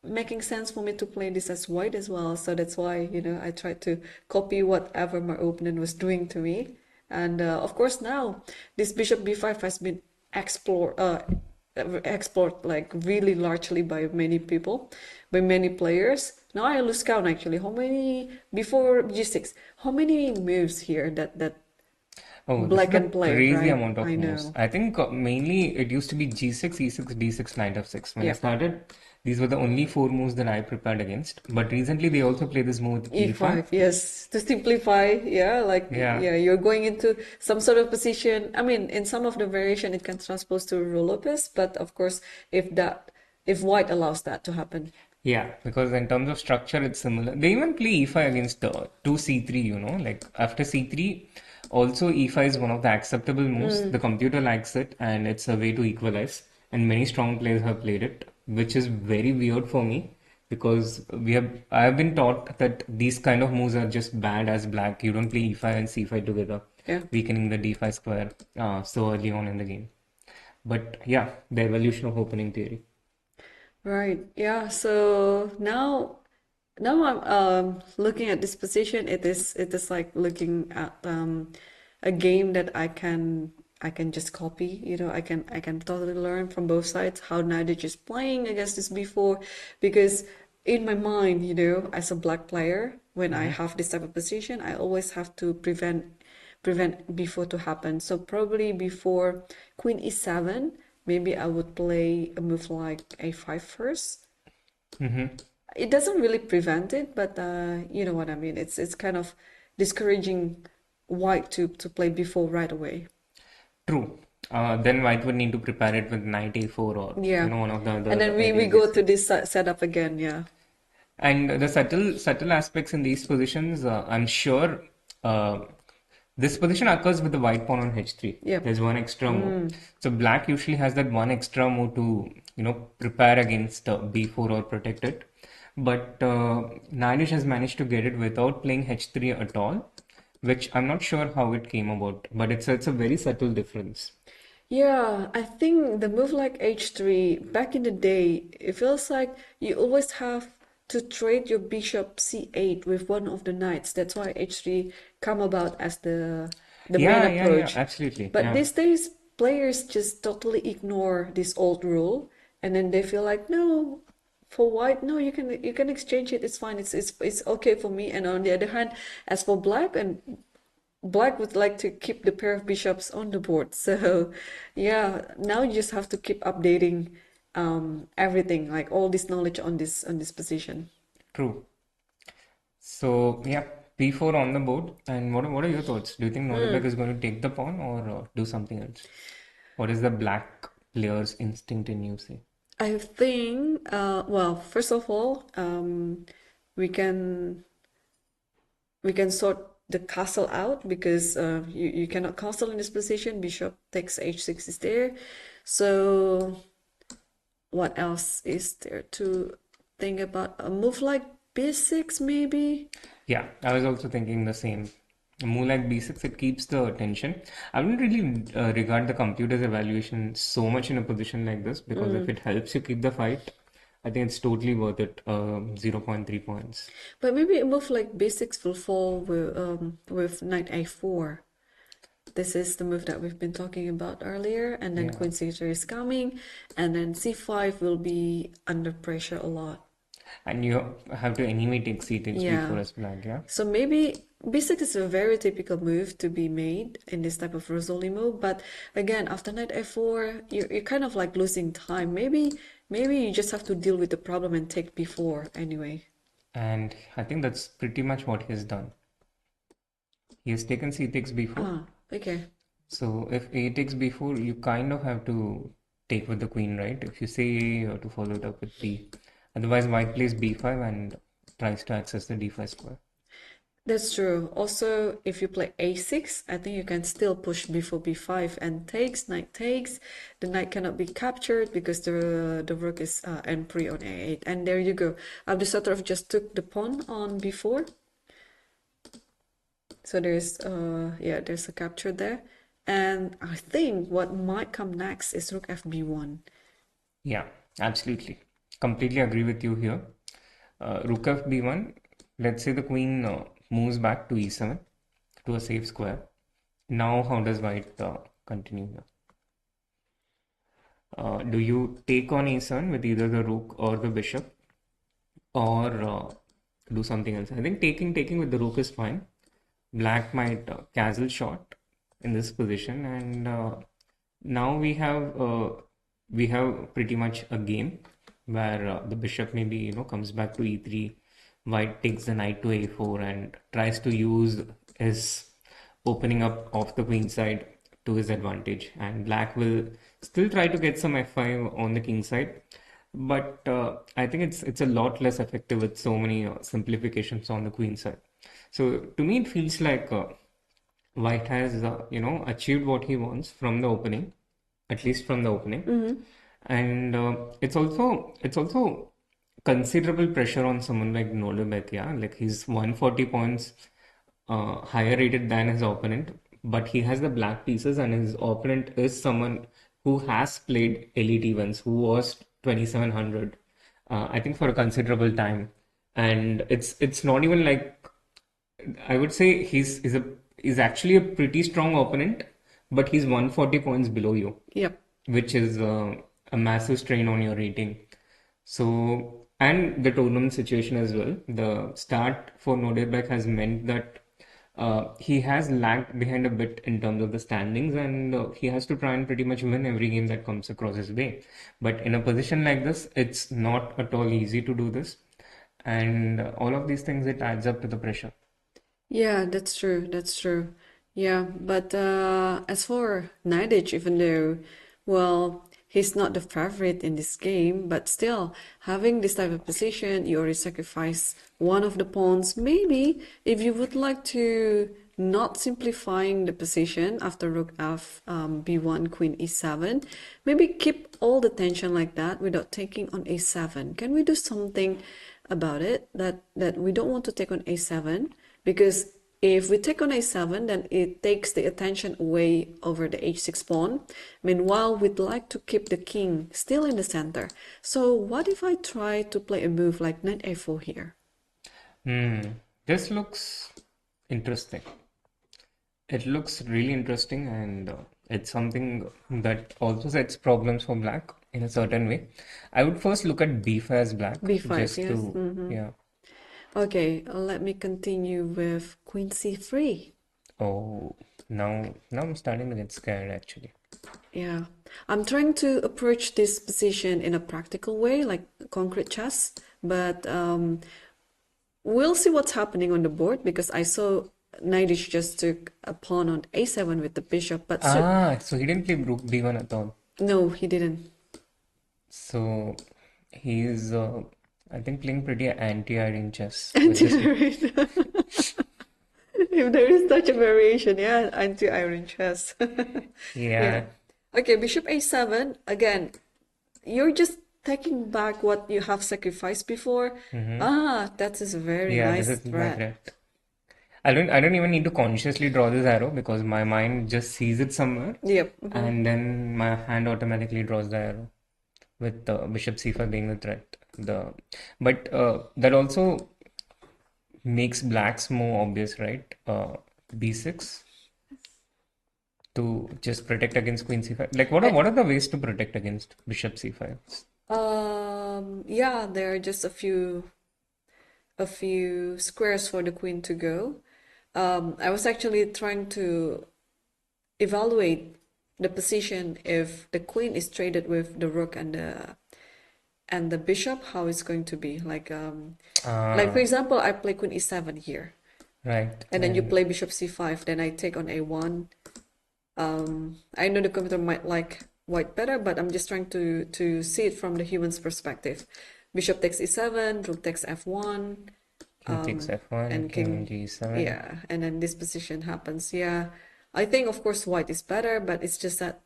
making sense for me to play this as white as well. So that's why, I tried to copy whatever my opponent was doing to me. And of course now this bishop b5 has been explored like really largely by many people, by many players. Now I lose count actually. How many before g6? How many moves here that black this is and a play, crazy right? amount of I moves. know. I think mainly it used to be g6, e6, d6, knight f6. When I Yeah. started, these were the only four moves that I prepared against. But recently they also play this move with E5, yes, to simplify, Yeah. you're going into some sort of position. I mean, in some of the variation, it can transpose to roll piece, but of course, if white allows that to happen. Yeah, because in terms of structure, it's similar. They even play e5 against 2c3, like after c3, also e5 is one of the acceptable moves. The computer likes it, and it's a way to equalize. And many strong players have played it, which is very weird for me because I have been taught that these kind of moves are just bad as black. You don't play e5 and c5 together, Yeah. weakening the d5 square so early on in the game. But yeah, the evolution of opening theory. Right. Yeah. So now I'm looking at this position. It is like looking at a game that I can just copy. I can totally learn from both sides how Naiditsch is playing against this before, because in my mind, as a black player, when I have this type of position, I always have to prevent before to happen. So probably before queen e7, maybe I would play a move like a5 first. It doesn't really prevent it, but you know what I mean. It's kind of discouraging white to play before right away. True. Then white would need to prepare it with knight a4 or Yeah. one of the other And then we early go ways. to this setup again. Yeah. And the subtle aspects in these positions, I'm sure this position occurs with the white pawn on h3. Yep. There's one extra move. So black usually has that one extra move to prepare against b4 or protect it. But Naiditsch has managed to get it without playing h3 at all, which I'm not sure how it came about, but it's a very subtle difference. Yeah, I think the move like h3, back in the day, it feels like you always have to trade your bishop c8 with one of the knights. That's why h3 come about as the main approach. Absolutely. But Yeah. these days, players just totally ignore this old rule, and then they feel like, no, for white, no, you can exchange it. It's fine. It's okay for me. And on the other hand, as for black, and black would like to keep the pair of bishops on the board. So yeah, now you just have to keep updating everything, like all this knowledge on this position. True. So yeah, p4 on the board. And what are your thoughts? Do you think Novak is going to take the pawn or do something else? What is the black player's instinct in you, say? I think, well, first of all, we can sort the castle out, because you cannot castle in this position. Bishop takes h6 is there. So what else is there to think about? A move like b6 maybe? Yeah, I was also thinking the same. A move like b6, it keeps the tension. I wouldn't really regard the computer's evaluation so much in a position like this, because if it helps you keep the fight, I think it's totally worth it. 0.3 points. But maybe a move like b6 will fall with knight a4. This is the move that we've been talking about earlier, and then queen c3 is coming, and then c5 will be under pressure a lot. And you have to anyway take c takes Yeah. b4 as black, yeah? So maybe b6 is a very typical move to be made in this type of Rosoli move, but again, after knight f4, you're kind of like losing time. Maybe you just have to deal with the problem and take b4 anyway. And I think that's pretty much what he has done. He has taken c takes b4. Ah, okay. So if a takes b4, you kind of have to take with the queen, right? If you say a, you have to follow it up with b. Otherwise, white plays b5 and tries to access the d5 square. That's true. Also, if you play a6, I think you can still push before b5 and takes, knight takes. The knight cannot be captured because the rook is n3 on a8. And there you go. Abdusattorov just took the pawn on b4. So there's a capture there. And I think what might come next is rook fb1. Yeah, absolutely. Completely agree with you here. Rook fb1, let's say the queen moves back to e7 to a safe square. Now how does white continue here? Do you take on e7 with either the rook or the bishop, or do something else? I think taking with the rook is fine. Black might castle shot in this position, and now we have pretty much a game where the bishop maybe comes back to e3. White takes the knight to a4 and tries to use his opening up of the queen side to his advantage, and black will still try to get some f5 on the king side, but I think it's a lot less effective with so many simplifications on the queen side. So to me it feels like white has achieved what he wants from the opening, at least from the opening. And it's also considerable pressure on someone like Nolebeth. Like he's 140 points higher rated than his opponent, but he has the black pieces, and his opponent is someone who has played elite events, who was 2700 I think for a considerable time. And it's not even like, I would say he's actually a pretty strong opponent, but he's 140 points below you. Yep. Which is a massive strain on your rating. So, and the tournament situation as well. The start for Nordebek has meant that he has lagged behind a bit in terms of the standings, and he has to try and pretty much win every game that comes across his way. But in a position like this, it's not at all easy to do this. And all of these things, it adds up to the pressure. Yeah, that's true. That's true. Yeah, but as for Naiditsch, even though, well, he's not the favorite in this game, but still, having this type of position, you already sacrifice one of the pawns. Maybe if you would like to not simplifying the position after rook f b1, queen e7, maybe keep all the tension like that without taking on a7. Can we do something about it that we don't want to take on a7? Because if we take on a7, then it takes the attention away over the h6 pawn. Meanwhile, we'd like to keep the king still in the center. So what if I try to play a move like knight a4 here? This looks interesting. It looks really interesting, and it's something that also sets problems for black in a certain way. I would first look at b5 as black. b5, just yes. to, yeah. Okay, let me continue with queen c3. Oh, now I'm starting to get scared actually. Yeah, I'm trying to approach this position in a practical way, like concrete chess, but we'll see what's happening on the board, because I saw Naiditsch just took a pawn on a7 with the bishop, but So he didn't play rook b1 at all. no, he didn't. So he's I think playing pretty anti-Irene chess. Anti-Irene. If there is such a variation, yeah, anti-Irene chess. Yeah. Okay, bishop a7. Again, you're just taking back what you have sacrificed before. That is a very nice this is my threat. threat. I don't even need to consciously draw this arrow, because my mind just sees it somewhere. Yep. And then my hand automatically draws the arrow, with bishop c5 being the threat. But that also makes black's more obvious, right? b6 to just protect against queen c5. Like, what are the ways to protect against bishop c5? Yeah, there are just a few squares for the queen to go. I was actually trying to evaluate the position if the queen is traded with the rook and the bishop, how it's going to be. Like for example, I play queen e7 here, Right. and then you play bishop c5, then I take on a1. I know the computer might like white better, but I'm just trying to see it from the human's perspective. Bishop takes e7, rook takes f1, King takes f1, and king king, g7. yeah, and then this position happens. Yeah, I think of course white is better, but it's just that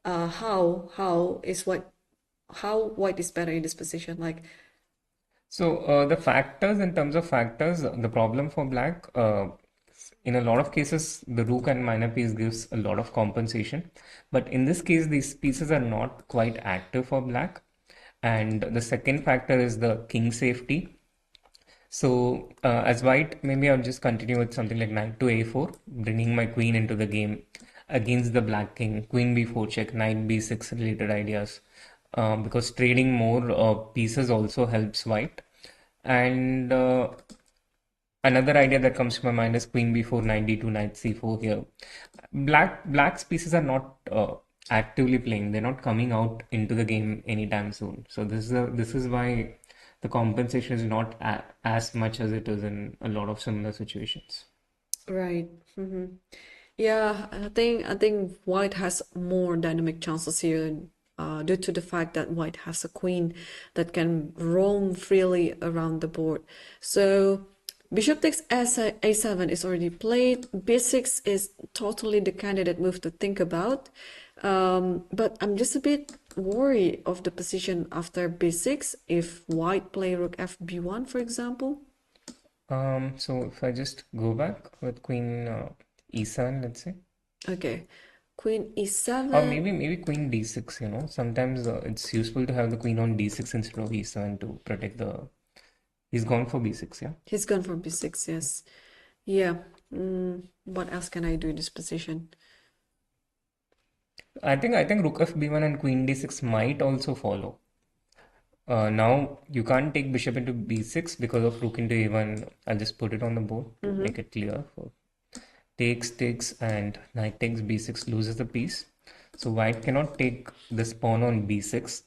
how white is better in this position. Like, So the factors, in terms of factors, the problem for black, in a lot of cases, the rook and minor piece gives a lot of compensation. But in this case, these pieces are not quite active for black. And the second factor is the king safety. So as white, maybe I'll just continue with something like knight to a4, bringing my queen into the game against the black king, queen b4 check, knight b6 related ideas. Because trading more pieces also helps white. And another idea that comes to my mind is queen b4, knight d2, knight c4 here. Black's pieces are not actively playing; they're not coming out into the game anytime soon. So this is why the compensation is not as much as it is in a lot of similar situations. right. Yeah, I think white has more dynamic chances here due to the fact that white has a queen that can roam freely around the board. So bishop takes a7 is already played. b6 is totally the candidate move to think about. But I'm just a bit worried of the position after b6 if white play rook f b1, for example. So if I just go back with queen e7, let's say, Okay, queen or e7. maybe queen d6. Sometimes it's useful to have the queen on d6 instead of e7 to protect the. He's gone for b6, yeah. He's gone for b6, yes. Yeah. What else can I do in this position? I think rook f b1 and queen d6 might also follow. Now you can't take bishop into b6 because of rook into a1. I'll just put it on the board to make it clear. Takes, and knight takes b6 loses the piece. So white cannot take this pawn on b6.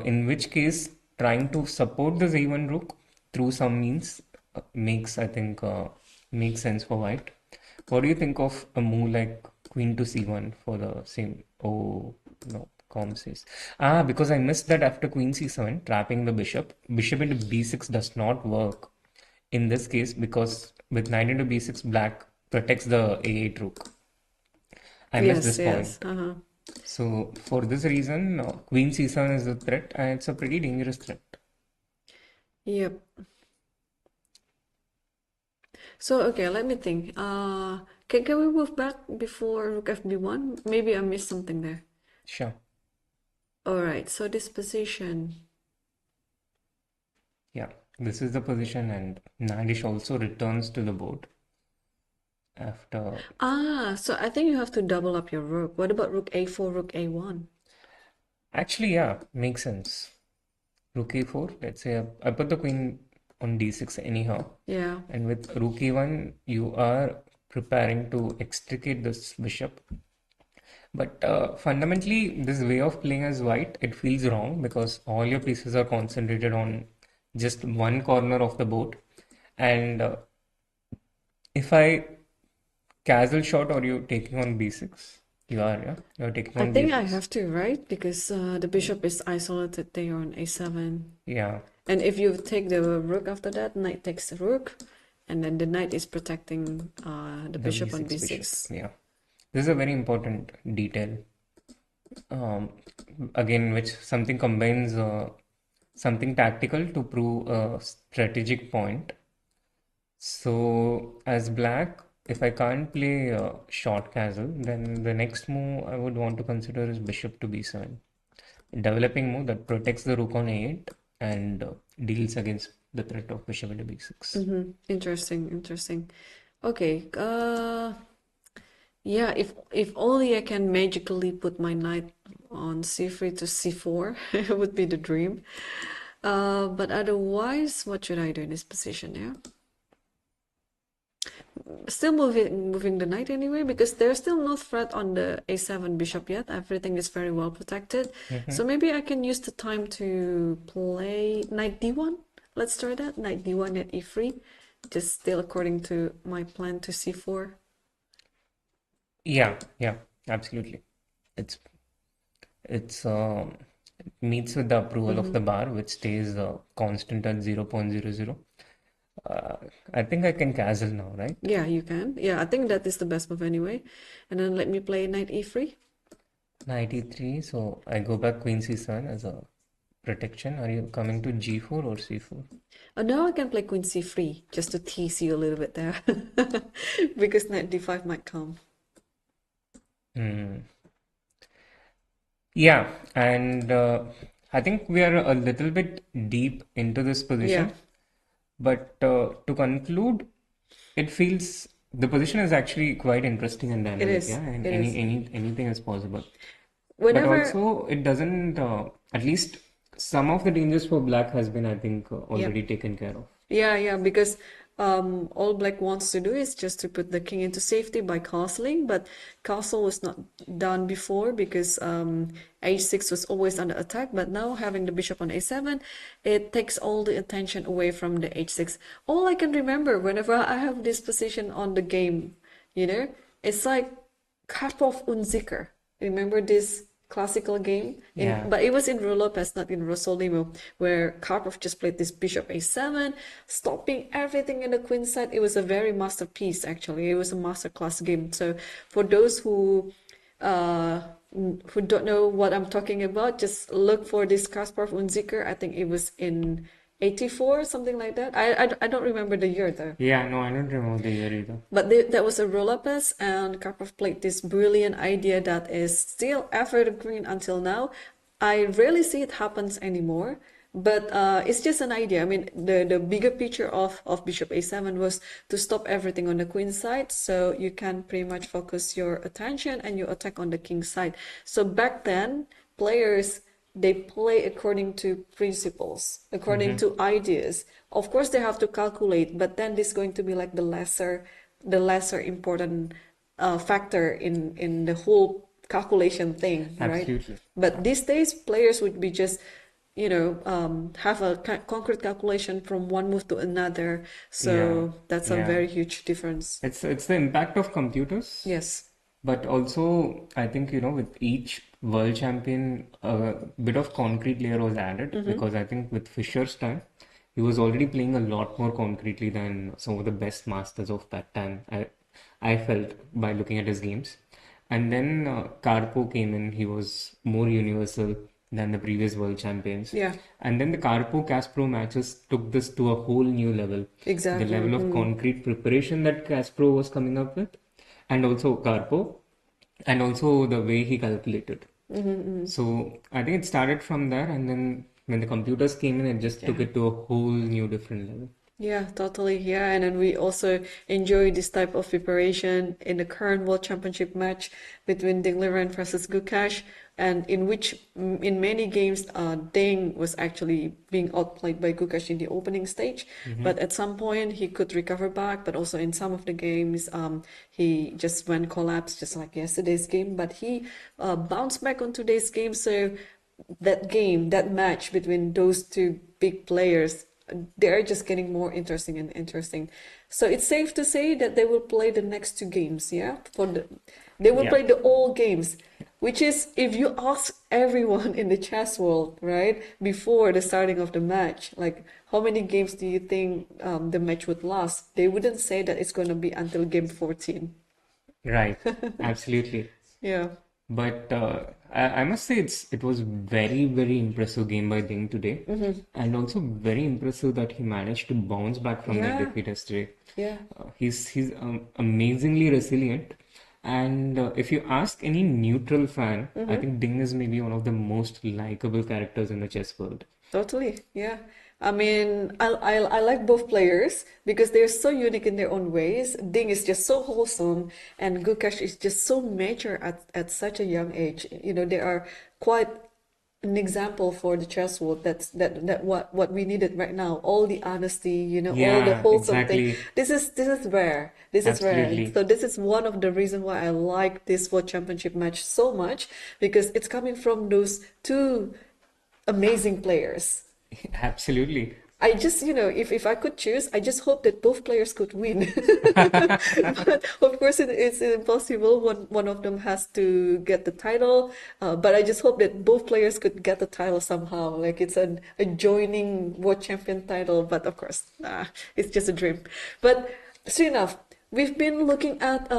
In which case, trying to support this a1 rook through some means makes sense for white. What do you think of a move like queen to c1 for the same? Oh no, com says. Because I missed that after queen c7, trapping the bishop. Bishop into b6 does not work in this case because with knight into b6, black protects the a8 rook. I missed this point. So for this reason, queen c7 is a threat, and it's a pretty dangerous threat. Yep. So, okay, let me think. Can we move back before rook fb1? Maybe I missed something there. Sure. All right, so this position. Yeah, this is the position, and Naiditsch also returns to the board after. So I think you have to double up your rook. What about rook a4, rook a1? Actually, yeah, makes sense. Rook a4, let's say I put the queen on d6 anyhow. Yeah. And with rook a1, you are preparing to extricate this bishop. But fundamentally, this way of playing as white, it feels wrong because all your pieces are concentrated on just one corner of the board. And if I casual shot, or you taking on b6? You are, yeah? You're taking on I think b6. I have to, right? Because the bishop is isolated there on a7. Yeah. And if you take the rook after that, knight takes the rook, and then the knight is protecting the bishop on b6. Bishop. Yeah. This is a very important detail. Again, which something combines something tactical to prove a strategic point. So as black, if I can't play short castle, then the next move I would want to consider is bishop to b7. Developing move that protects the rook on a8 and deals against the threat of bishop into b6. Interesting. Okay. Yeah, if only I can magically put my knight on c3 to c4, it would be the dream. But otherwise, what should I do in this position? Yeah. still moving the knight anyway, because there's still no threat on the a7 bishop yet. Everything is very well protected. So maybe I can use the time to play knight d1. Let's try that. Knight d1 at e3. Just still according to my plan to c4. Yeah, absolutely. It's it meets with the approval of the bar, which stays constant at 0.00. I think I can castle now, right? Yeah, you can. Yeah, I think that is the best move anyway. And then let me play knight e3. Knight e3, so I go back queen c7 as a protection. Are you coming to g4 or c4? Now I can play queen c3 just to tease you a little bit there. Because knight d5 might come. Yeah, and I think we are a little bit deep into this position. Yeah. But to conclude, it feels the position is actually quite interesting and dynamic. is, Yeah, and it is. anything is possible. Whenever, But also, it doesn't. At least some of the dangers for black has been, I think, already taken care of. yeah, because all black wants to do is just to put the king into safety by castling, but castle was not done before because h6 was always under attack. But now having the bishop on a7, it takes all the attention away from the h6. All I can remember whenever I have this position on the game, it's like Karpov Unzicker. Remember this classical game? Yeah. But it was in Rulopes, not in Rosolimo, where Karpov just played this bishop a7, stopping everything in the queen side. It was a very masterpiece, actually. It was a masterclass game. So for those who don't know what I'm talking about, just look for this Kasparov Unzicker. I think it was in 84, something like that. I don't remember the year though. Yeah, no, I don't remember the year either. But that was a Rulopes, and Karpov played this brilliant idea that is still evergreen until now. I rarely see it happens anymore, but it's just an idea. I mean, the bigger picture of bishop a7 was to stop everything on the queen side, so you can pretty much focus your attention and your attack on the king side. So back then, players, they play according to principles, according to ideas. Of course, they have to calculate, but then this is going to be like the lesser important factor in the whole calculation thing, right? Absolutely. But these days, players would be just, have a concrete calculation from one move to another. So that's a very huge difference. It's the impact of computers. Yes. But also, I think, with each world champion, a bit of concrete layer was added because I think with Fischer's time, he was already playing a lot more concretely than some of the best masters of that time. I felt by looking at his games. And then Karpo came in, he was more universal than the previous world champions. Yeah. And then the Karpo-Kasparov matches took this to a whole new level. Exactly. The level of concrete preparation that Kasparov was coming up with, and also Karpo, and also the way he calculated. So I think it started from there, and then when the computers came in, it just took it to a whole new different level. Yeah, totally. Yeah, and then we also enjoy this type of preparation in the current World Championship match between Ding Liren versus Gukash, and in which, in many games, Ding was actually being outplayed by Gukash in the opening stage. But at some point, he could recover back. But also in some of the games, he just went collapse, just like yesterday's game. But he bounced back on today's game. So that match between those two big players, they're just getting more interesting and interesting. So it's safe to say that they will play the next two games, yeah? They will play the all games, which is, if you ask everyone in the chess world, right, before the starting of the match, like, how many games do you think the match would last? They wouldn't say that it's going to be until game 14. Right, absolutely. Yeah. But I must say it was very, very impressive game by Ding today. And also very impressive that he managed to bounce back from that defeat yesterday. Yeah. He's amazingly resilient. And if you ask any neutral fan, I think Ding is maybe one of the most likable characters in the chess world. Totally, yeah. I mean, I like both players because they're so unique in their own ways. Ding is just so wholesome, and Gukash is just so mature at such a young age. They are quite an example for the chess world. That what we needed right now. All the honesty, you know, all the Yeah, wholesome thing. exactly. This is rare. This is rare. Absolutely. So this is one of the reasons why I like this World Championship match so much, because it's coming from those two amazing players. Absolutely. I just, you know, if I could choose, I just hope that both players could win. But of course, it's impossible. One of them has to get the title. But I just hope that both players could get the title somehow. Like it's a joining world champion title. But of course, it's just a dream. But Srinath, we've been looking at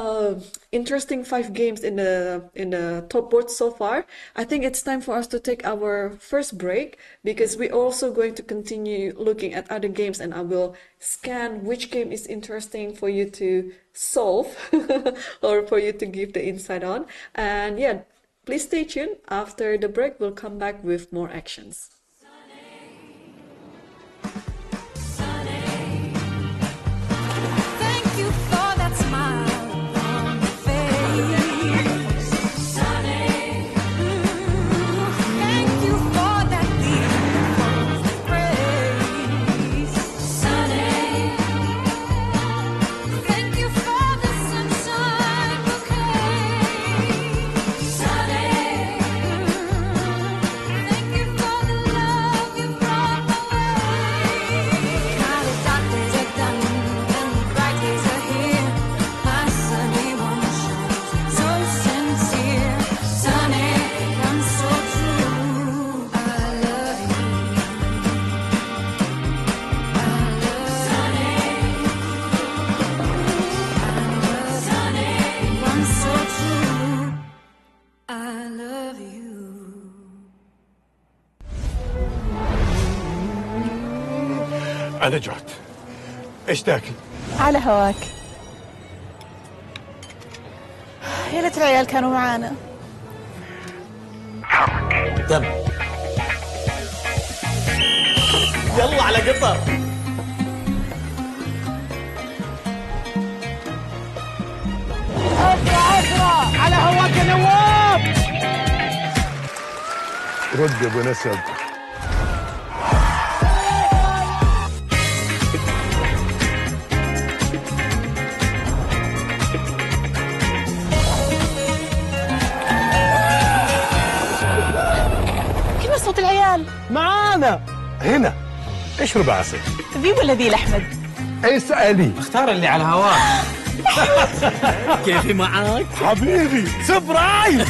interesting 5 games in the top board so far. I think it's time for us to take our first break, because we're also going to continue looking at other games, and I will scan which game is interesting for you to solve or for you to give the insight on. And yeah, please stay tuned. After the break, we'll come back with more actions. أنا جعت. إيش تاكل؟ على هواك. يا ليت العيال كانوا معانا. دم. يلا على قطر. أسرع على هواك يا نواف. رد يا ابو نسب. كيف صوت العيال؟ معانا. هنا اشرب عسل. ذي ولا ذي لأحمد؟ اسألي. اختار اللي على هواك. كيفي معاك؟ حبيبي سبرايز.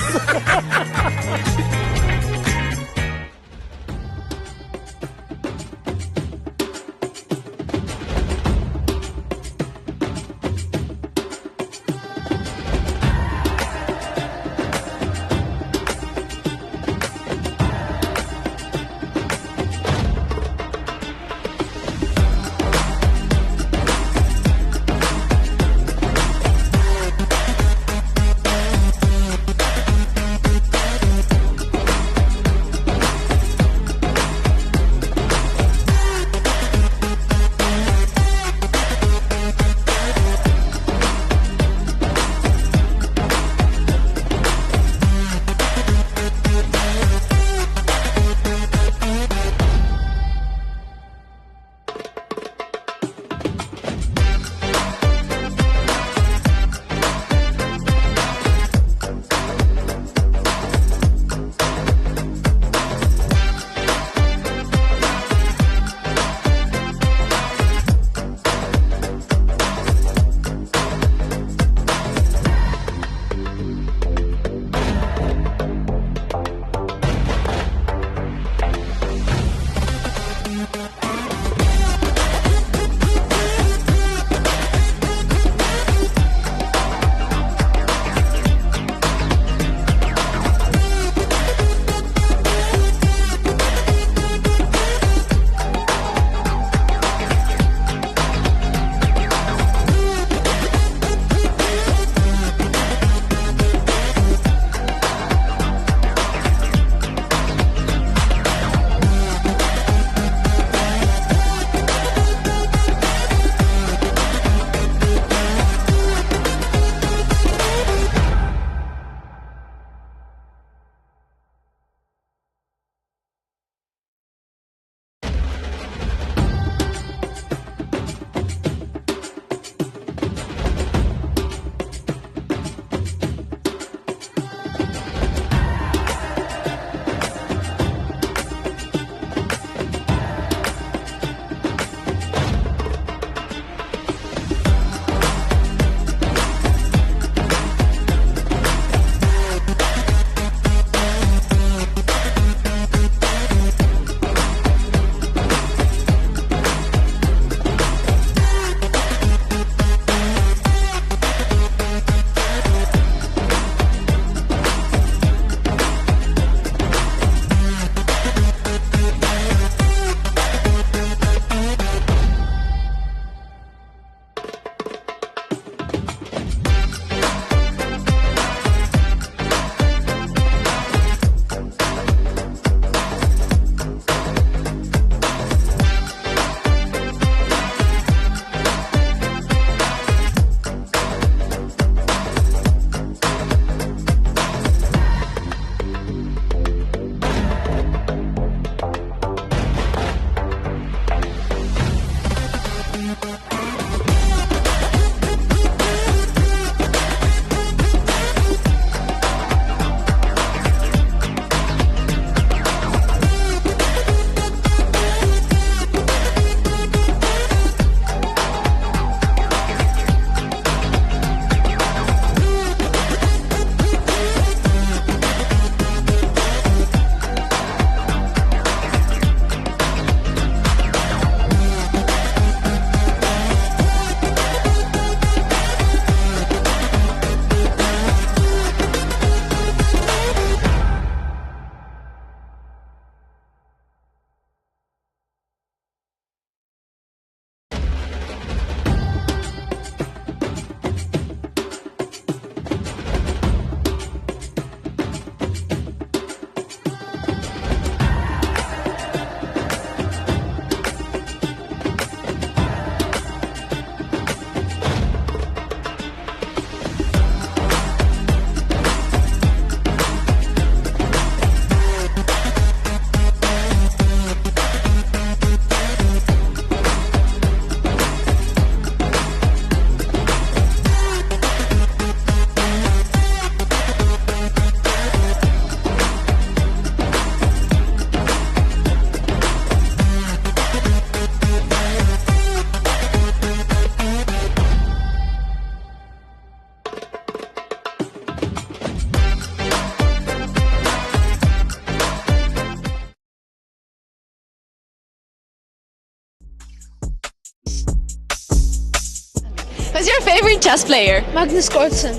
Who's your favorite chess player? Magnus Carlsen.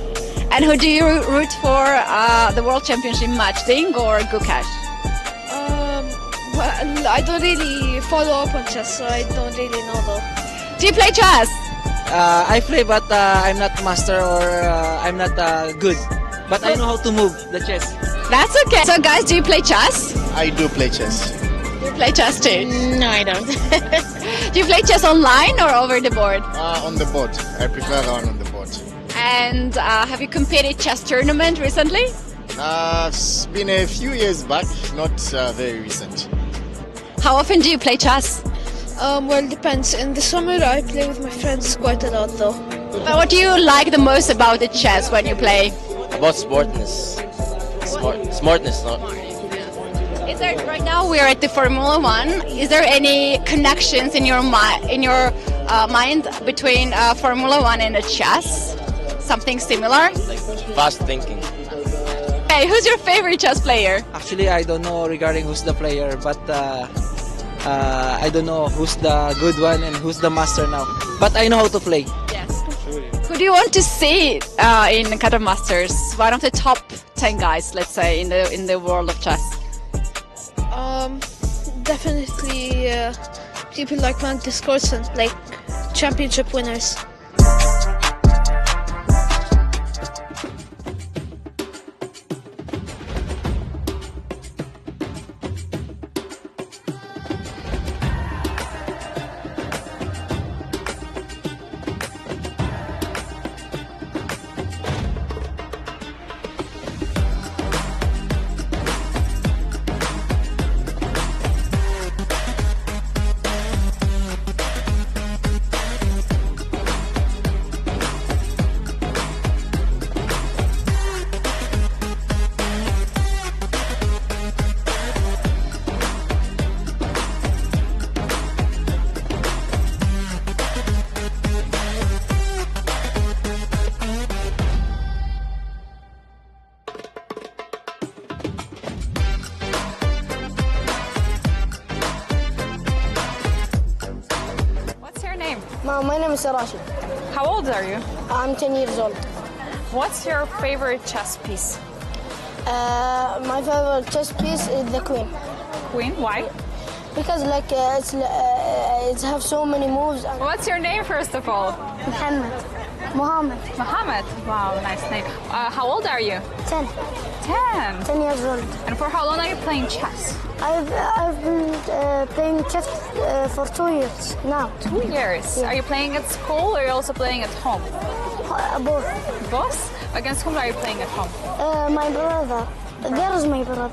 And who do you root for the World Championship match, Ding or Gukash? Well, I don't really follow up on chess, so I don't really know though. Do you play chess? I play, but I'm not master or I'm not good. But I know how to move the chess. That's okay. So guys, do you play chess? I do play chess. You play chess too? No, I don't. Do you play chess online or over the board? On the board. I prefer on the board. And have you competed chess tournament recently? It's been a few years back, not very recent. How often do you play chess? Well, it depends. In the summer, I play with my friends quite a lot though. But what do you like the most about the chess when you play? About smartness. Smartness, no? Is there, right now we're at the Formula One. Is there any connections in your mind between Formula One and the chess? Something similar? Fast thinking. Hey, who's your favorite chess player? Actually, I don't know regarding who's the player, but I don't know who's the good one and who's the master now. But I know how to play. Yes. Who do you want to see in Qatar Masters? One of the top 10 guys, let's say, in the world of chess. Definitely people like Magnus Carlsen, like championship winners. My name is Rashid. How old are you? I'm 10 years old. What's your favorite chess piece? My favorite chess piece is the queen. Queen? Why? Because like it have so many moves. And What's your name, first of all? Mohammed. Mohammed. Wow, nice name. How old are you? 10. 10. 10 years old. And for how long are you playing chess? I've been playing chess for 2 years now. 2 years. Yeah. Are you playing at school or are you also playing at home? Both. Both? Against whom are you playing at home? My brother. There is my brother.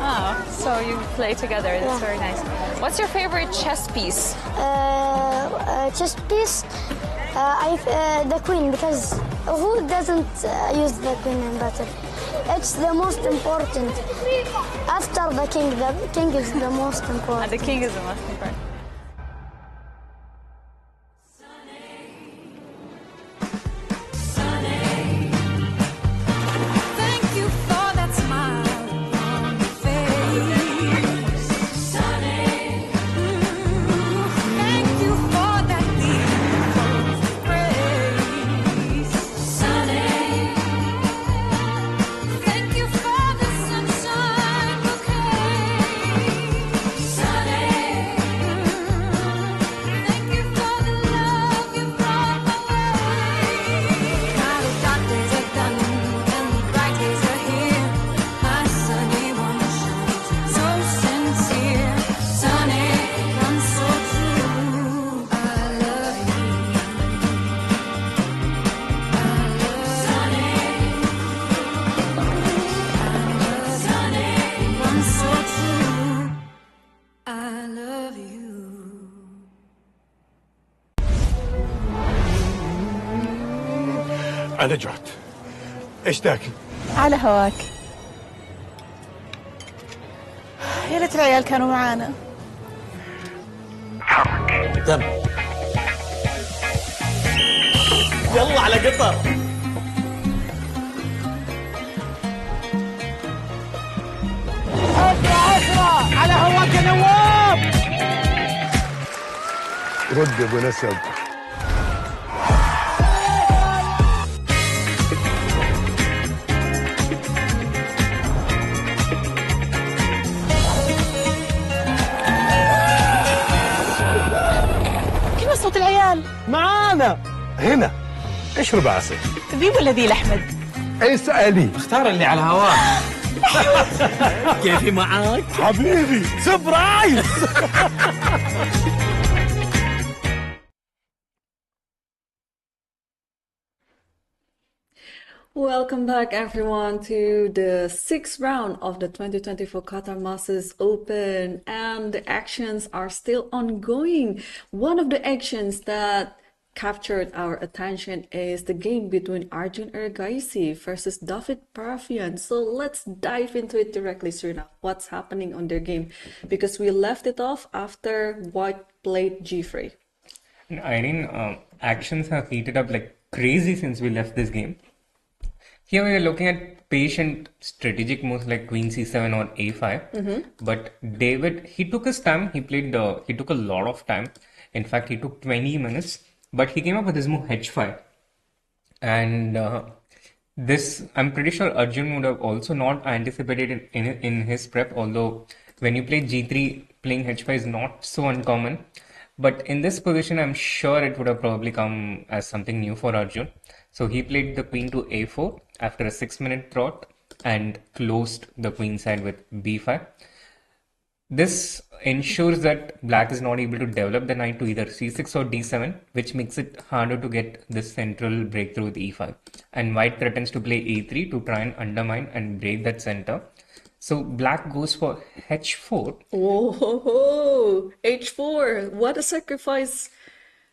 Oh, so you play together. That's very nice. What's your favorite chess piece? chess piece, the queen, because who doesn't use the queen in battle? It's the most important. After the king is the most important. The king is the most important. أنا جعت. إيش تاكل؟ على هواك. يا ليت العيال كانوا معانا. تم. يلا على قطر. عشرة على هواك يا نواب. رد يا ابو نسب. صوت العيال معانا هنا. اشرب عسل. ذي ولا ذي لأحمد؟ اسألي. اختار اللي على هواك. كيفي معاك؟ حبيبي سبرايز. Welcome back everyone to the sixth round of the 2024 Qatar Masters Open, and the actions are still ongoing. One of the actions that captured our attention is the game between Arjun Erigaisi versus David Paravyan. So let's dive into it directly, Srinath. What's happening on their game? Because we left it off after White played G3. Irene, actions have heated up like crazy since we left this game. Here we are looking at patient strategic moves like Queen C7 or A5. But David, he took his time. He took a lot of time. In fact, he took 20 minutes. But he came up with his move H5. And this, I'm pretty sure Arjun would have also not anticipated in his prep. Although when you play G3, playing H5 is not so uncommon. But in this position, I'm sure it would have probably come as something new for Arjun. So he played the queen to A4 after a 6-minute trot and closed the queen side with B5. This ensures that black is not able to develop the knight to either C6 or D7, which makes it harder to get this central breakthrough with E5. And white threatens to play A3 to try and undermine and break that center. So black goes for H4. Oh, H4. What a sacrifice.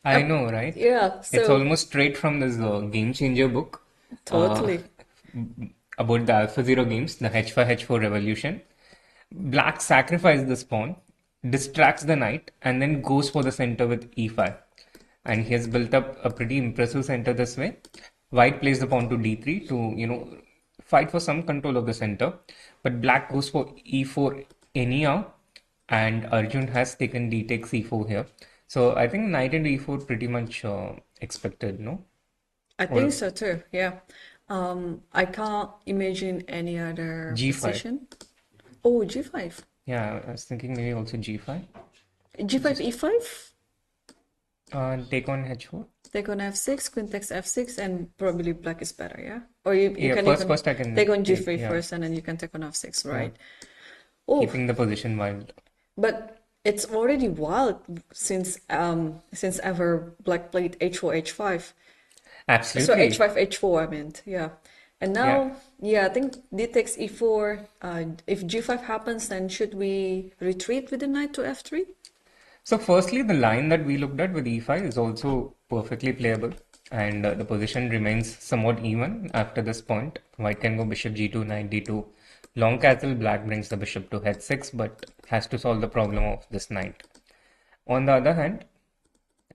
I know, right? Yeah. So it's almost straight from this Game Changer book. Totally. About the AlphaZero games, the H5, H4 revolution. Black sacrifices the pawn, distracts the knight, and then goes for the center with E5. And he has built up a pretty impressive center this way. White plays the pawn to D3 to, fight for some control of the center. But black goes for E4 anyhow. And Arjun has taken D takes E4 here. So I think knight and E4 pretty much expected, no? I think so too, yeah. I can't imagine any other G5. position. Oh, G5. Yeah, I was thinking maybe also G5. G5, E5? Take on H4. Take on F6, queen takes F6, and probably black is better, yeah? Or you can first I can take on G3 first, and then you can take on F6, right? Yeah. Oh. Keeping the position wild. But it's already wild since ever black played H4, H5. Absolutely. So H5, H4, I meant, yeah. And now, I think D takes E4. If G5 happens, then should we retreat with the knight to F3? So firstly, the line that we looked at with e5 is also perfectly playable, and the position remains somewhat even after this point. White can go bishop g2, knight d2. Long castle, black brings the bishop to h6, but has to solve the problem of this knight. On the other hand,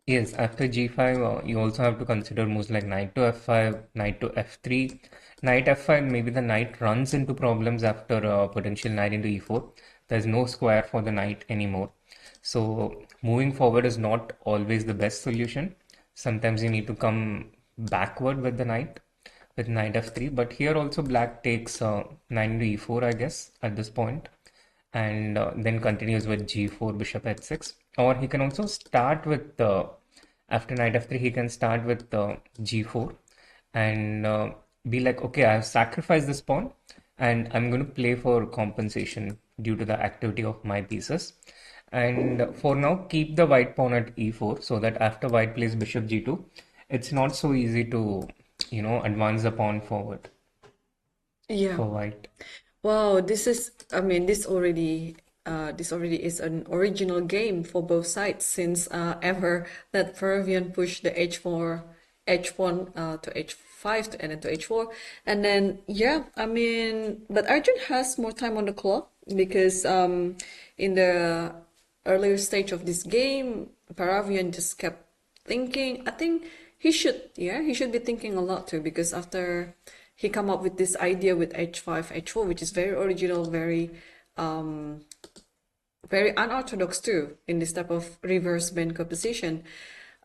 yes, after g5, you also have to consider moves like knight to f5, knight to f3. Knight f5, maybe the knight runs into problems after potential knight into e4. There's no square for the knight anymore. So moving forward is not always the best solution. Sometimes you need to come backward with the knight, with knight f3. But here also black takes knight into e4, I guess, at this point, and then continues with g4, bishop h6. Or he can also start with, after knight f3, he can start with g4 and be like, okay, I've sacrificed this pawn and I'm going to play for compensation due to the activity of my pieces. And for now, keep the white pawn at e4 so that after white plays bishop g2, it's not so easy to, advance the pawn forward for white. Wow, this is, this already is an original game for both sides since ever that Paravyan pushed the h4, h1 to h5 and then to h4. And then, but Arjun has more time on the clock because in the earlier stage of this game, Paravyan just kept thinking. I think he should be thinking a lot too, because after he come up with this idea with h5, h4, which is very original, very unorthodox too in this type of reverse Benko position.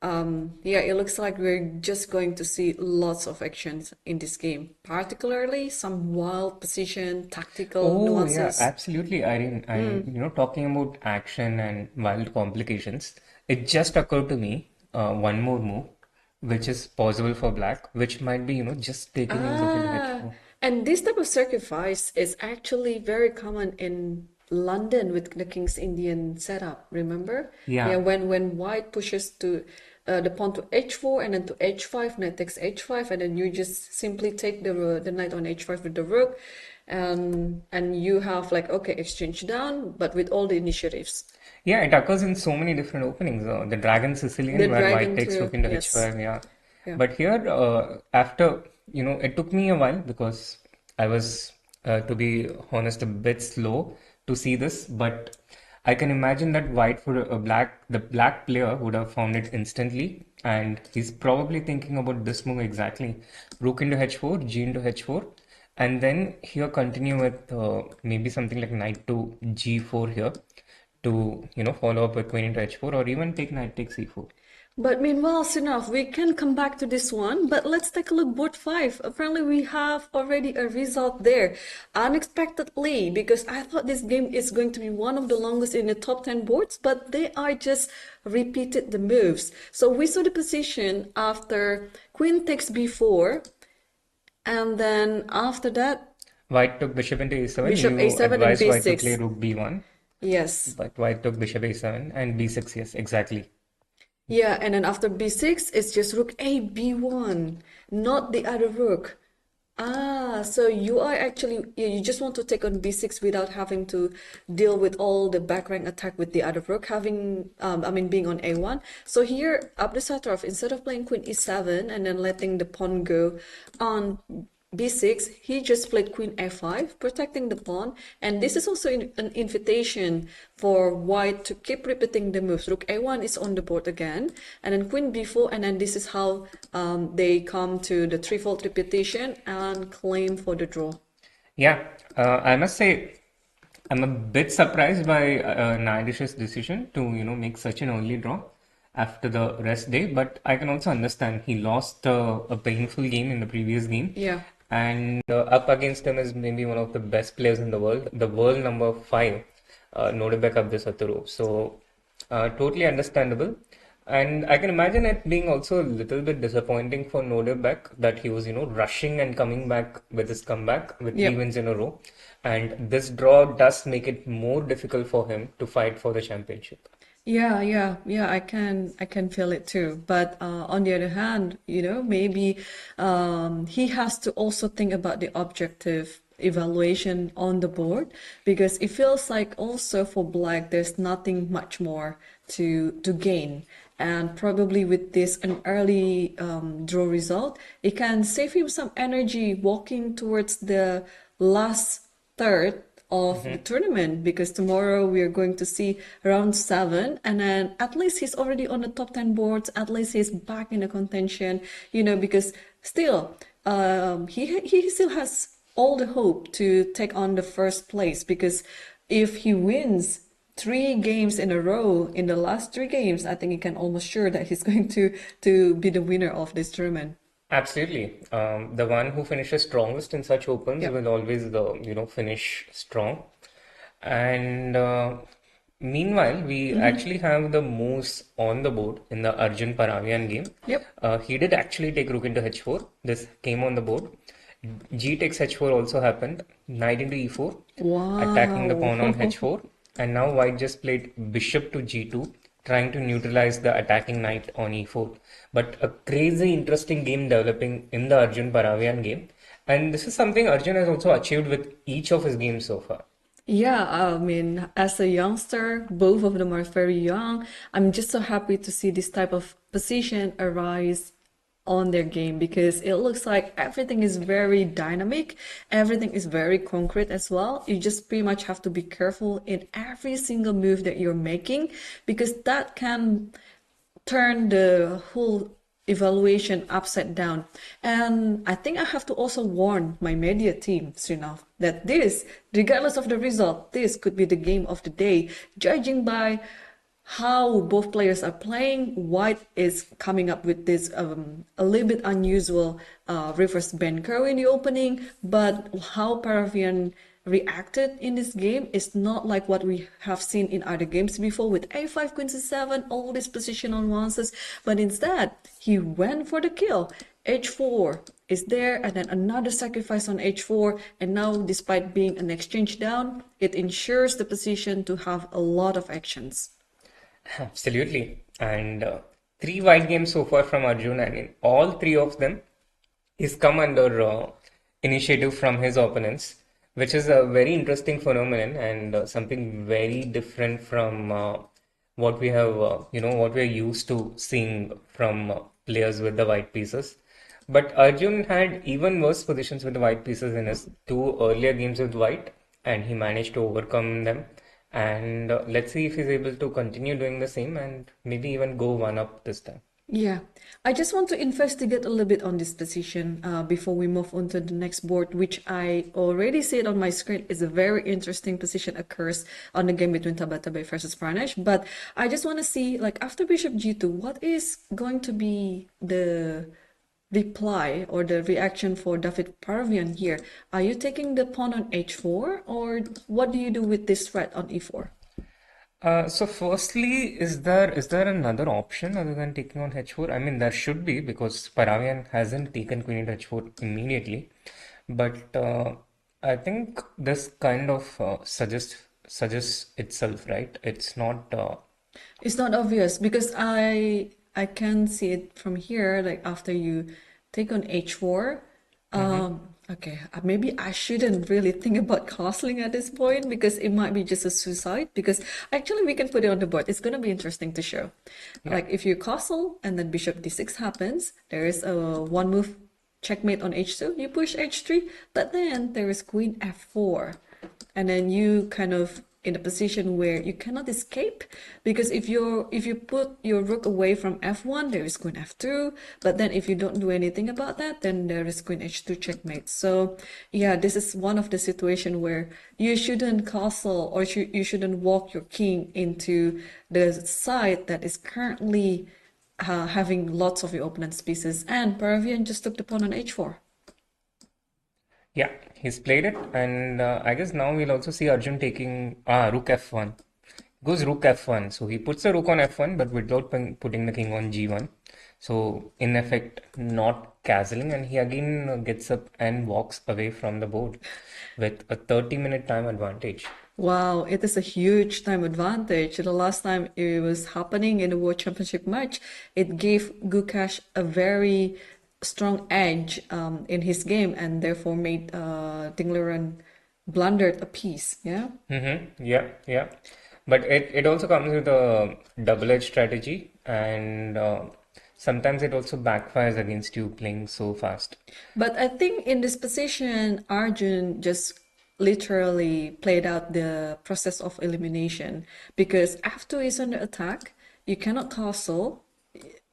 It looks like we're just going to see lots of actions in this game, particularly some wild position, tactical nuances. Yeah, absolutely, Irene. And talking about action and wild complications, it just occurred to me one more move, which is possible for black, which might be, just taking a look at h4. And this type of sacrifice is actually very common in London with the King's Indian setup, remember? Yeah. When white pushes to the pawn to h4 and then to h5, knight takes h5, and then you just simply take the knight on h5 with the rook, and you have like, okay, exchange down, but with all the initiatives. Yeah, it occurs in so many different openings. The Dragon Sicilian, where white takes rook into h5, yeah. But here, after, it took me a while because I was, to be honest, a bit slow to see this, but I can imagine that the black player would have found it instantly, and he's probably thinking about this move exactly. Rook into h4, g into h4, and then here continue with maybe something like knight to g4 here to, follow up with queen into h4, or even take knight takes e4. But meanwhile, Srinath, we can come back to this one, but let's take a look board 5. Apparently we have already a result there, unexpectedly, because I thought this game is going to be one of the longest in the top 10 boards, but they are just repeated the moves. So we saw the position after queen takes b4, and then after that, white took bishop into a7. Bishop a7 and b6. White to play rook b1. Yes. But white took bishop a7 and b6, yes, exactly. Yeah, and then after b6, it's just rook a b1, not the other rook. So you are actually, you just want to take on b6 without having to deal with all the back rank attack with the other rook, being on a1. So here, Abdusattorov, instead of playing queen e7 and then letting the pawn go on b6, he just played queen f5, protecting the pawn, and this is also an invitation for white to keep repeating the moves. Rook a1 is on the board again, and then queen b4, and then this is how they come to the threefold repetition and claim for the draw. Yeah, I must say I'm a bit surprised by Naiditsch's decision to make such an early draw after the rest day, but I can also understand he lost a painful game in the previous game. Yeah. And up against him is maybe one of the best players in the world number 5, Naiditsch Abdusattorov. So totally understandable. And I can imagine it being also a little bit disappointing for Naiditsch that he was, rushing and coming back with his comeback with 3 wins in a row. And this draw does make it more difficult for him to fight for the championship. Yeah, I can feel it too. But on the other hand, maybe he has to also think about the objective evaluation on the board, because it feels like also for black there's nothing much more to gain, and probably with this an early draw result, it can save him some energy walking towards the last third of the tournament, because tomorrow we are going to see round 7, and then at least he's already on the top 10 boards, at least he's back in the contention, because still he still has all the hope to take on the first place, because if he wins 3 games in a row in the last 3 games, I think he can almost sure that he's going to be the winner of this tournament. Absolutely. The one who finishes strongest in such opens will always, finish strong. And meanwhile, we actually have the moves on the board in the Arjun Paravyan game. He did actually take rook into h4. This came on the board. G takes h4 also happened. Knight into e4, attacking the pawn on h4. And now white just played bishop to g2, trying to neutralize the attacking knight on e4. But a crazy interesting game developing in the Arjun Paravyan game. And this is something Arjun has also achieved with each of his games so far. Yeah, I mean, as a youngster, both of them are very young. I'm just so happy to see this type of position arise on their game, because it looks like everything is very dynamic, everything is very concrete as well. You just pretty much have to be careful in every single move that you're making, because that can turn the whole evaluation upside down. And I think I have to also warn my media team, Srinath, that this, regardless of the result, this could be the game of the day, judging by how both players are playing. White is coming up with this a little bit unusual reverse bend curve in the opening, but how Paravyan reacted in this game is not like what we have seen in other games before with a5, queen c7, all this position on nuances, but instead he went for the kill. h4 is there, and then another sacrifice on h4, and now despite being an exchange down, it ensures the position to have a lot of actions. Absolutely. And 3 white games so far from Arjun, and in all 3 of them, he's come under initiative from his opponents, which is a very interesting phenomenon and something very different from what we have, what we're used to seeing from players with the white pieces. But Arjun had even worse positions with the white pieces in his 2 earlier games with white, and he managed to overcome them. And let's see if he's able to continue doing the same and maybe even go 1-up this time. Yeah, I just want to investigate a little bit on this position before we move on to the next board, which I already said on my screen is a very interesting position occurs on the game between Tabatabai versus Pranesh. But I just want to see, like, after Bishop G2, what is going to be the reply or the reaction for David Paravyan here? Are you taking the pawn on h4, or what do you do with this threat on e4? So firstly, is there another option other than taking on h4? I mean, there should be, because Paravyan hasn't taken queen into h4 immediately. But I think this kind of suggests itself, right? It's not obvious, because I can see it from here, like after you take on h4. Okay, maybe I shouldn't really think about castling at this point, because it might be just a suicide, because actually we can put it on the board. It's going to be interesting to show. Yeah. Like if you castle and then bishop d6 happens, there is a 1 move checkmate on h2, you push h3, but then there is queen f4, and then you kind of in a position where you cannot escape, because if you put your rook away from f1, there is queen f2, but then if you don't do anything about that, then there is queen h2 checkmate. So yeah, this is one of the situation where you shouldn't castle, or you shouldn't walk your king into the side that is currently having lots of your opponent's pieces. And Paravyan just took the pawn on h4. Yeah, he's played it, and I guess now we'll also see Arjun taking rook f1. Goes rook f1, so he puts the rook on f1, but without putting the king on g1. So in effect, not castling, and he again gets up and walks away from the board with a 30-minute time advantage. Wow, it is a huge time advantage. The last time it was happening in the World Championship match, it gave Gukash a very strong edge in his game, and therefore made Tingleran blundered a piece. Yeah. Yeah, yeah. But it also comes with a double-edged strategy, and sometimes it also backfires against you playing so fast. But I think in this position, Arjun just literally played out the process of elimination, because F2 is under attack. You cannot tussle.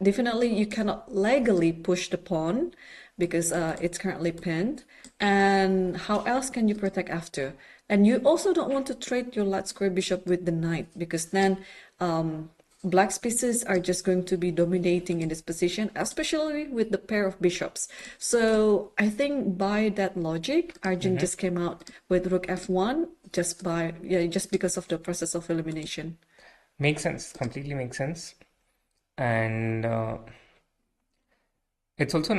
Definitely, you cannot legally push the pawn because it's currently pinned. And how else can you protect F2? And you also don't want to trade your light square bishop with the knight, because then black's pieces are just going to be dominating in this position, especially with the pair of bishops. So I think by that logic, Arjun just came out with rook f1 just because of the process of elimination. Makes sense. Completely makes sense. And it's also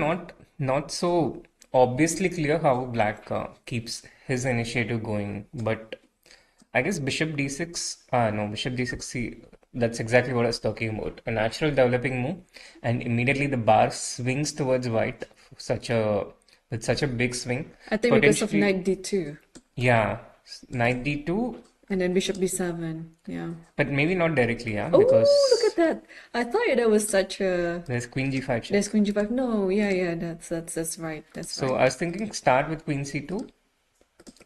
not so obviously clear how black keeps his initiative going. But I guess bishop d6, no, bishop d6, see, that's exactly what I was talking about. A natural developing move, and immediately the bar swings towards white, with such a big swing. I think because of knight d2. Yeah, knight d2. And then bishop b7, yeah. But maybe not directly, yeah. Oh, because look at that! I thought that was such a. There's queen g5 check. There's queen g5. No, yeah, that's right. So I was thinking start with queen c2,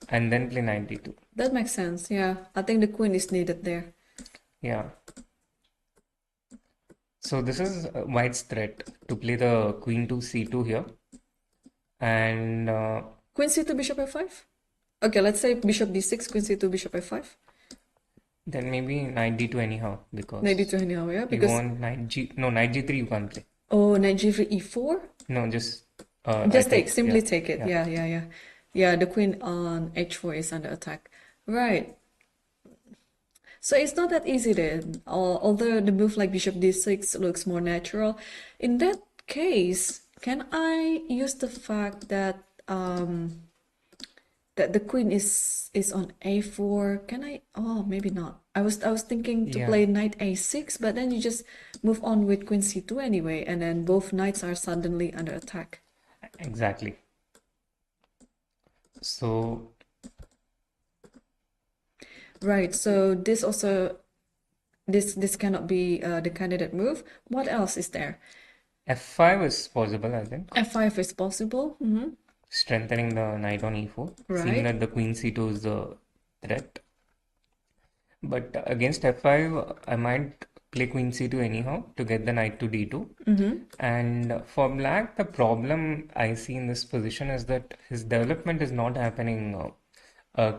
and then play knight d2. That makes sense. Yeah, I think the queen is needed there. Yeah. So this is white's threat to play the queen to c2 here, and queen c2 bishop f5. Okay, let's say bishop d6, queen c2, bishop f5. Then maybe knight d2 anyhow, because knight d2 anyhow, yeah. Because you want knight g3 you can't play. Oh, knight g3 e4. No, just simply take it. Yeah. The queen on h4 is under attack, right? So it's not that easy then. Although the move like bishop d6 looks more natural, in that case, can I use the fact that that the queen is on a4? Can I? Oh, maybe not. I was thinking to play knight a6, but then you just move on with queen c2 anyway, and then both knights are suddenly under attack. Exactly. So. Right, so this also, this cannot be the candidate move. What else is there? f5 is possible, I think. f5 is possible. Strengthening the knight on e4, right. Seeing that the queen c2 is the threat. But against f5, I might play queen c2 anyhow to get the knight to d2. And for black, the problem I see in this position is that his development is not happening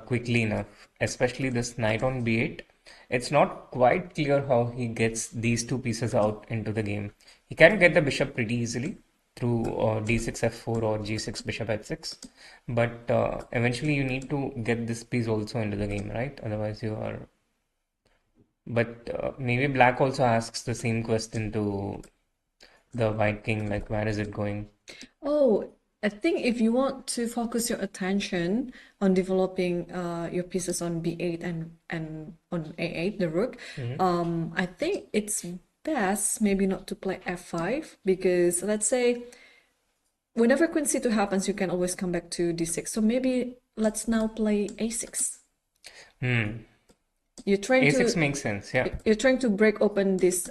quickly enough, especially this knight on b8. It's not quite clear how he gets these two pieces out into the game. He can get the bishop pretty easily through d6 f4 or g6 bishop h6, but eventually you need to get this piece also into the game, right? Otherwise you are. But maybe black also asks the same question to the white king, like where is it going? Oh, I think if you want to focus your attention on developing your pieces on b8 and on a8, the rook, I think it's best maybe not to play f5, because let's say whenever queen c2 happens, you can always come back to d6. So maybe let's now play a6. You're trying a6 to makes sense, yeah. You're trying to break open this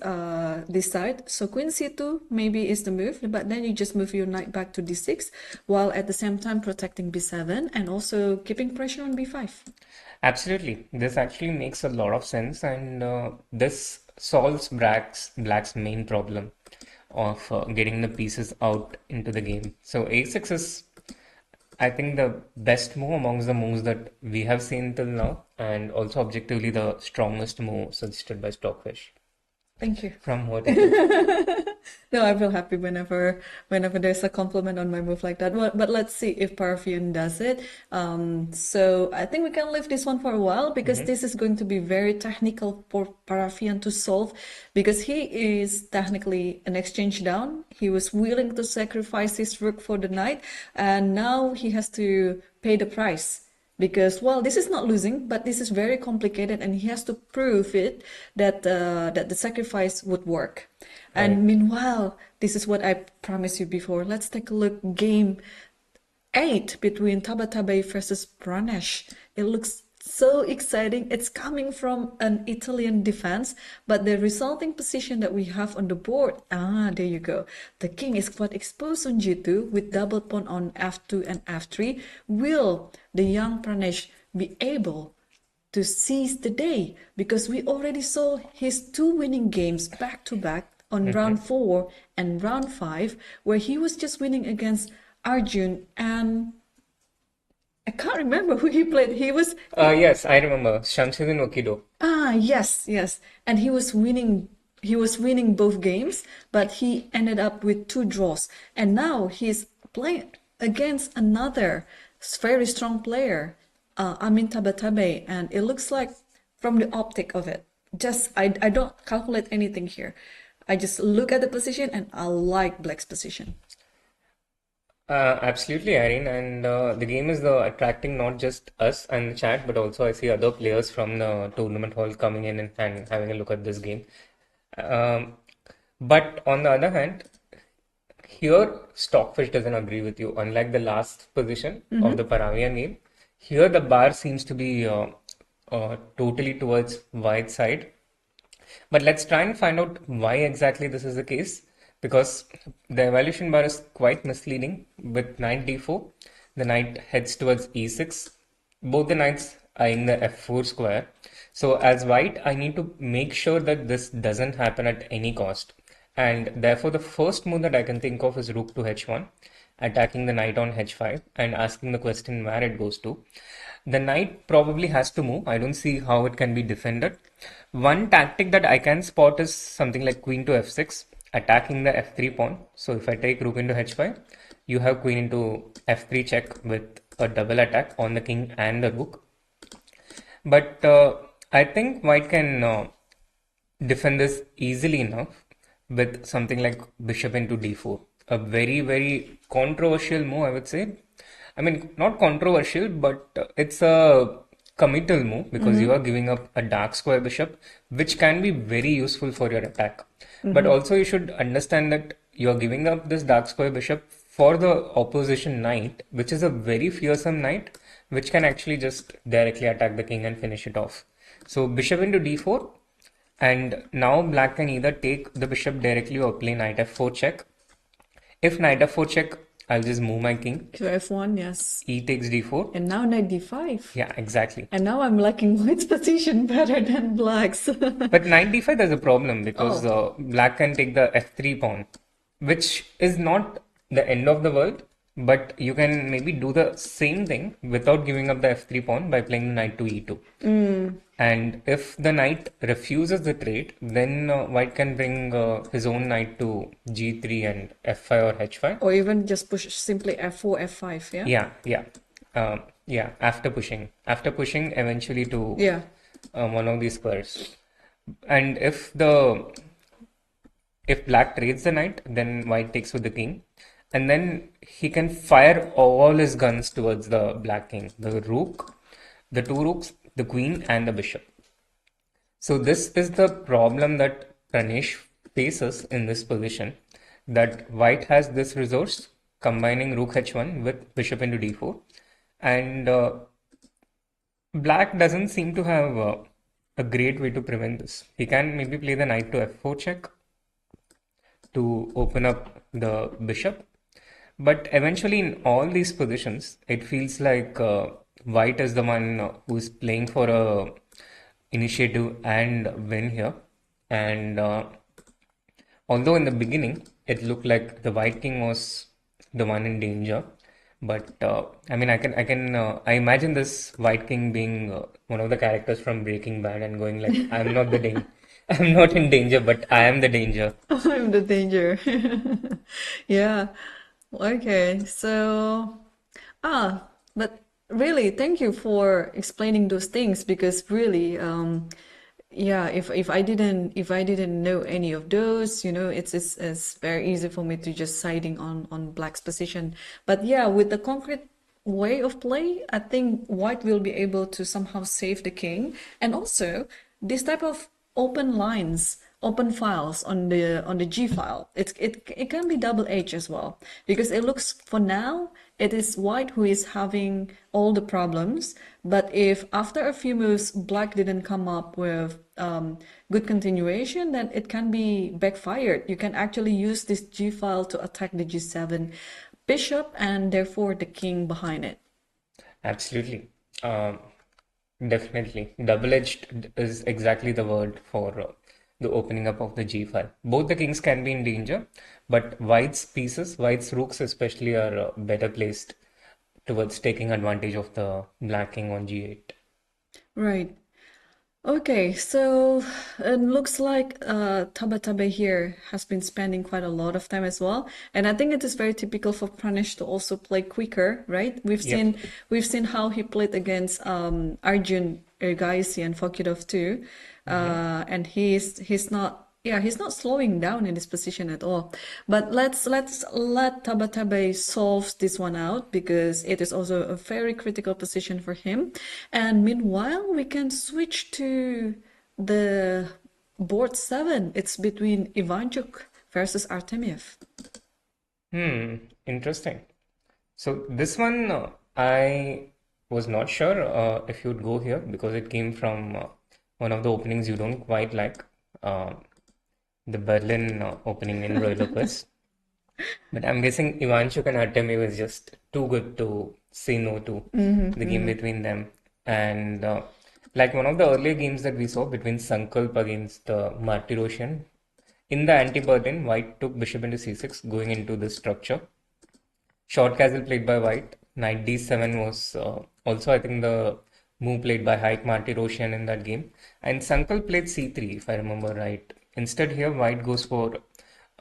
this side. So queen c2 maybe is the move, but then you just move your knight back to d6 while at the same time protecting b7 and also keeping pressure on b5. Absolutely. This actually makes a lot of sense, and this solves black's main problem of getting the pieces out into the game. So a6 is, I think, the best move amongst the moves that we have seen till now, and also objectively the strongest move suggested by Stockfish. Thank you. From what? No, I feel happy whenever there's a compliment on my move like that. But let's see if Paravyan does it. So I think we can leave this one for a while, because this is going to be very technical for Paravyan to solve, because he is technically an exchange down. He was willing to sacrifice his rook for the knight, and now he has to pay the price, because, well, this is not losing, but this is very complicated, and he has to prove it that that the sacrifice would work. And meanwhile, this is what I promised you before. Let's take a look. Game 8 between Tabatabai versus Pranesh. It looks so exciting. It's coming from an Italian defense, but the resulting position that we have on the board, there you go. The king is quite exposed on G2 with double pawn on F2 and F3. Will the young Pranesh be able to seize the day? Because we already saw his 2 winning games back to back on round 4 and round 5, where he was just winning against Arjun, and I can't remember who he played. He was Yes, I remember. Shamsuddin Okido. Yes. And he was winning both games, but he ended up with 2 draws. And now he's playing against another very strong player, Amin Tabatabai, and it looks like, from the optic of it, I don't calculate anything here. I just look at the position and I like Black's position. Absolutely, Irene, and the game is attracting not just us and the chat, but also I see other players from the tournament hall coming in and having a look at this game. But on the other hand, here Stockfish doesn't agree with you. Unlike the last position of the Paravyan game, here the bar seems to be totally towards white side. But let's try and find out why exactly this is the case. Because the evaluation bar is quite misleading. With knight d4, the knight heads towards e6. Both the knights eyeing the f4 square. So as white, I need to make sure that this doesn't happen at any cost. And therefore, the first move that I can think of is rook to h1, attacking the knight on h5 and asking the question where it goes to. The knight probably has to move. I don't see how it can be defended. One tactic that I can spot is something like queen to f6. Attacking the f3 pawn. So if I take rook into h5, you have queen into f3 check with a double attack on the king and the rook. But I think white can defend this easily enough with something like bishop into d4. A very, very controversial move, I would say. I mean, not controversial, but it's a committal move because you are giving up a dark square bishop, which can be very useful for your attack. But also you should understand that you are giving up this dark square bishop for the opposition knight, which is a very fearsome knight, which can actually just directly attack the king and finish it off. So bishop into d4, and now black can either take the bishop directly or play knight f4 check. If knight f4 check, I'll just move my king. To f1, yes. E takes d4. And now knight d5. Yeah, exactly. And now I'm liking white's position better than black's. But knight d5, there's a problem because black can take the f3 pawn, which is not the end of the world, but you can maybe do the same thing without giving up the f3 pawn by playing the knight to e2. And if the knight refuses the trade, then white can bring his own knight to g3 and f5 or h5. Or even just push simply f4, f5, yeah? Yeah, after pushing eventually to one of these squares. And if black trades the knight, then white takes with the king. And then he can fire all his guns towards the black king. The rook, the 2 rooks, the queen and the bishop. So this is the problem that Pranesh faces in this position. That white has this resource combining rook h1 with bishop into d4. And black doesn't seem to have a great way to prevent this. He can maybe play the knight to f4 check to open up the bishop. But eventually in all these positions, it feels like white is the one who is playing for a initiative and win here. And although in the beginning, it looked like the white king was the one in danger. But I mean, I imagine this white king being one of the characters from Breaking Bad and going like, I'm not in danger, but I am the danger. I'm the danger. Yeah. Okay. So, but really, thank you for explaining those things, because really, yeah, if I didn't know any of those, you know, it's very easy for me to just siding on black's position. But yeah, with the concrete way of play, I think white will be able to somehow save the king. And also this type of open lines, open files on the G file, it can be double-edged as well, because it looks, for now it is white who is having all the problems, but if after a few moves black didn't come up with good continuation, then it can be backfired. You can actually use this G file to attack the G7 bishop and therefore the king behind it. Absolutely. Definitely. Double-edged is exactly the word for the opening up of the G file. Both the kings can be in danger, but white's pieces, white's rooks especially, are better placed towards taking advantage of the black king on G8. Right. Okay, so it looks like Tabatabai here has been spending quite a lot of time as well, and I think it is very typical for Pranesh to also play quicker, right? We've seen how he played against Arjun, Erigaisi, and Fokidov too, and he's not slowing down in this position at all. But let's let Tabatabai solve this one out, because it is also a very critical position for him. And meanwhile, we can switch to the board 7. It's between Ivanchuk versus Artemiev. Interesting. So this one, I was not sure if you'd go here, because it came from one of the openings you don't quite like. The Berlin opening in Royal Opus. But I'm guessing Ivanchuk and Artemiev is just too good to say no to the game between them. And like one of the earlier games that we saw between Sankalp against Martyrosian, in the anti-Berlin, white took bishop into c6, going into this structure. Short castle played by white. Knight d7 was also, I think, the move played by Haik Martyrosian in that game. And Sankalp played c3, if I remember right. Instead here, white goes for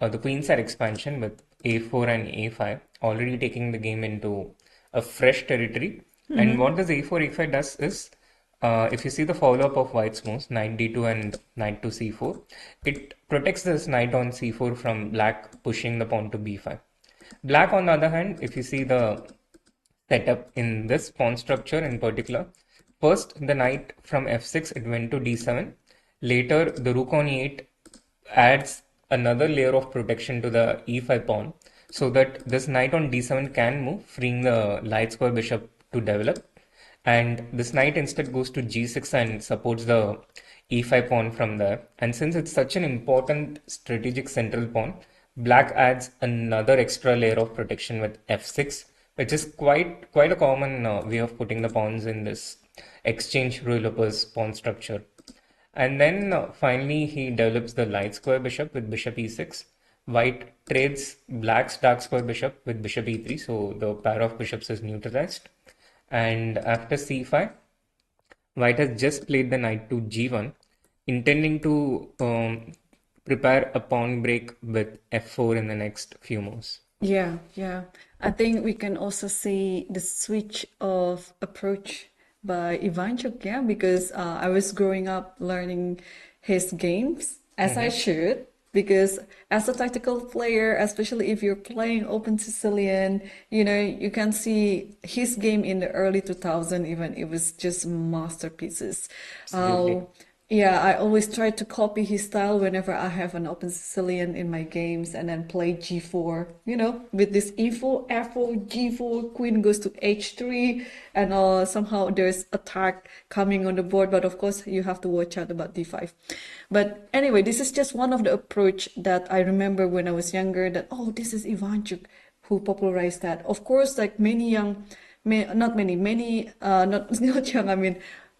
the queenside expansion with a4 and a5, already taking the game into a fresh territory. And what does a4, a5 does is, if you see the follow-up of white's moves, knight d2 and knight to c4, it protects this knight on c4 from black pushing the pawn to b5. Black, on the other hand, if you see the setup in this pawn structure in particular, first the knight from f6, it went to d7. Later, the rook on e8 adds another layer of protection to the e5 pawn, so that this knight on d7 can move, freeing the light square bishop to develop. And this knight instead goes to g6 and supports the e5 pawn from there. And since it's such an important strategic central pawn, black adds another extra layer of protection with f6, which is quite a common way of putting the pawns in this exchange Royal Opus pawn structure. And then finally he develops the light square bishop with bishop e6. White trades black's dark square bishop with bishop e3, so the pair of bishops is neutralized. And after c5, white has just played the knight to g1, intending to prepare a pawn break with f4 in the next few moves. Yeah. I think we can also see the switch of approach by Ivanchuk, because I was growing up learning his games, as I should, because as a tactical player, especially if you're playing Open Sicilian, you can see his game in the early 2000s, even it was just masterpieces. I always try to copy his style whenever I have an Open Sicilian in my games, and then play g4, with this e4, f4, g4, queen goes to h3, and somehow there's attack coming on the board, but of course you have to watch out about d5. But anyway, this is just one of the approach that I remember when I was younger, that, this is Ivanchuk who popularized that. Of course, like many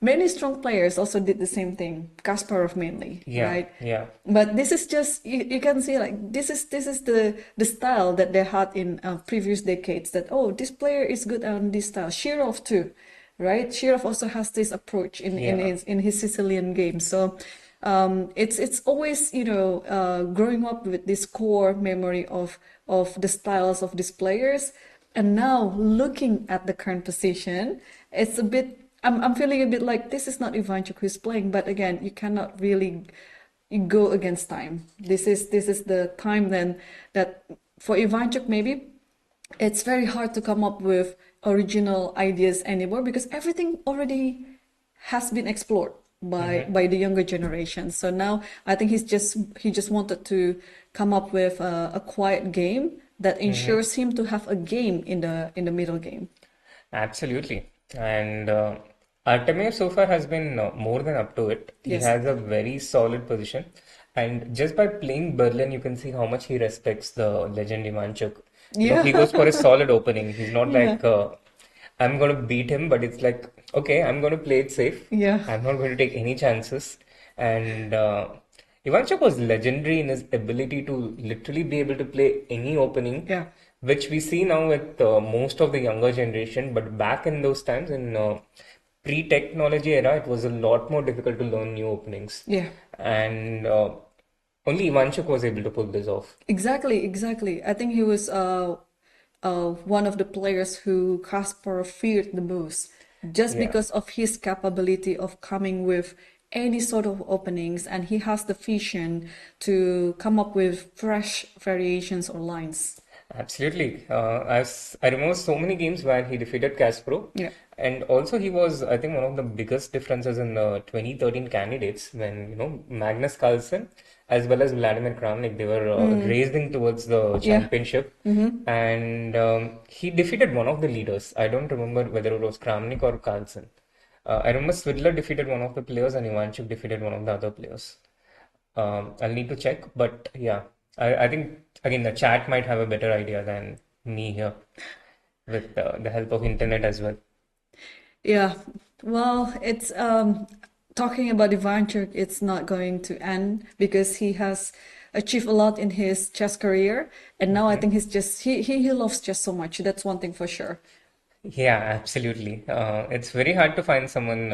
many strong players also did the same thing. Kasparov mainly, right? Yeah. But this is just, you can see, like, this is the style that they had in previous decades, that, this player is good on this style. Shirov too, right? Shirov also has this approach in his Sicilian game. So it's always, growing up with this core memory of the styles of these players. And now looking at the current position, it's a bit, I'm feeling a bit like this is not Ivanchuk who's playing, but again, you cannot really go against time. This is the time then that for Ivanchuk maybe it's very hard to come up with original ideas anymore because everything already has been explored by the younger generation. So now I think he just wanted to come up with a quiet game that ensures him to have a game in the middle game. Absolutely. And Artemiev so far has been more than up to it. He Yes. has a very solid position. And just by playing Berlin, you can see how much he respects the legend Ivanchuk. He goes for a solid opening. He's not like, I'm going to beat him, but it's like, okay, I'm going to play it safe. Yeah. I'm not going to take any chances. And Ivanchuk was legendary in his ability to literally be able to play any opening, which we see now with most of the younger generation. But back in those times, in pre-technology era, it was a lot more difficult to learn new openings. Yeah. And only Ivanchuk was able to pull this off. Exactly. I think he was one of the players who Kasparov feared the most, just because of his capability of coming with any sort of openings, and he has the vision to come up with fresh variations or lines. Absolutely. As I remember so many games where he defeated Kasparov. Yeah. And also he was, I think, one of the biggest differences in the 2013 candidates when, Magnus Carlsen as well as Vladimir Kramnik, they were racing towards the championship. And he defeated one of the leaders. I don't remember whether it was Kramnik or Carlsen. I remember Swidler defeated one of the players and Ivanchuk defeated one of the other players. I'll need to check, but yeah, I think, again, the chat might have a better idea than me here with the help of internet as well. Yeah, well, it's talking about Ivanchuk, it's not going to end because he has achieved a lot in his chess career, and now I think he loves chess so much. That's one thing for sure. Yeah, absolutely. It's very hard to find someone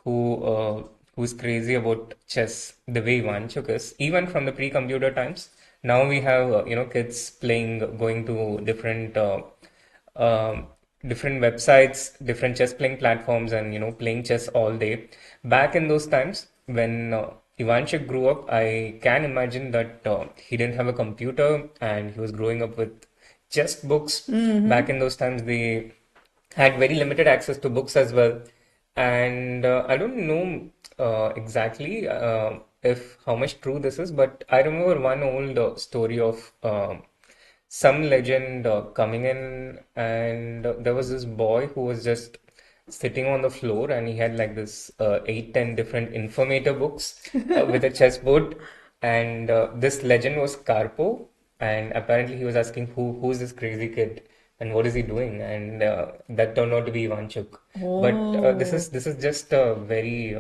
who's crazy about chess the way Ivanchuk is, even from the pre-computer times. Now we have kids going to different websites, different chess playing platforms, and playing chess all day. Back in those times when Ivanchuk grew up, I can imagine that he didn't have a computer and he was growing up with chess books. Back in those times, they had very limited access to books as well. And I don't know exactly how much true this is, but I remember one old story of some legend coming in, and there was this boy who was just sitting on the floor, and he had like this 8-10 different informator books with a chessboard, and this legend was Karpo, and apparently he was asking who's this crazy kid and what is he doing, and that turned out to be Ivanchuk. But this is just a very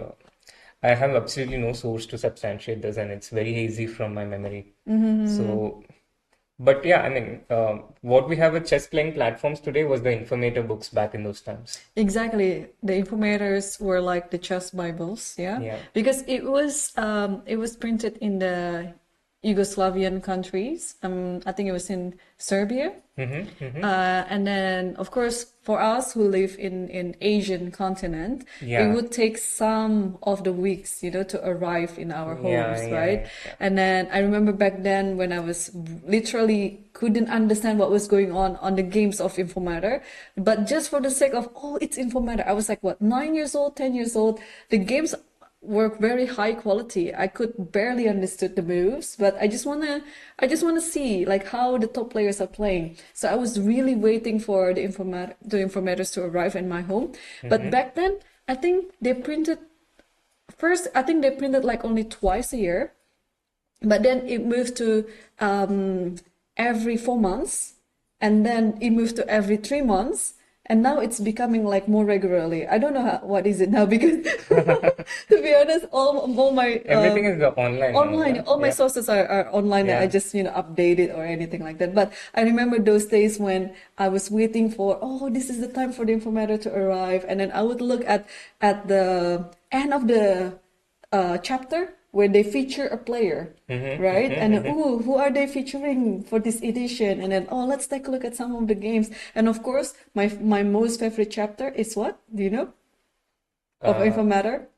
I have absolutely no source to substantiate this, and it's very hazy from my memory. So. But yeah, I mean, what we have with chess playing platforms today was the informator books back in those times. Exactly. The informators were like the chess Bibles, yeah? Because it was printed in the Yugoslavian countries. I think it was in Serbia. And then, of course, for us who live in Asian continent, it would take some of the weeks, to arrive in our homes, right? And then I remember back then when I was literally couldn't understand what was going on the games of Informator, but just for the sake of, it's Informator, I was like, 9 years old, 10 years old. The games were very high quality. I could barely understood the moves, but I just wanna see like how the top players are playing. So I was really waiting for the informators to arrive in my home. But back then, I think they printed like only twice a year, but then it moved to every 4 months, and then it moved to every 3 months. And now it's becoming like more regularly. I don't know what is it now because to be honest, all my everything is online. Online, all my sources are online. I just update it or anything like that. But I remember those days when I was waiting for this is the time for the informator to arrive, and then I would look at the end of the chapter where they feature a player, right? And who are they featuring for this edition? And then, let's take a look at some of the games. And of course, my most favorite chapter is what? Do you know? Of Informator?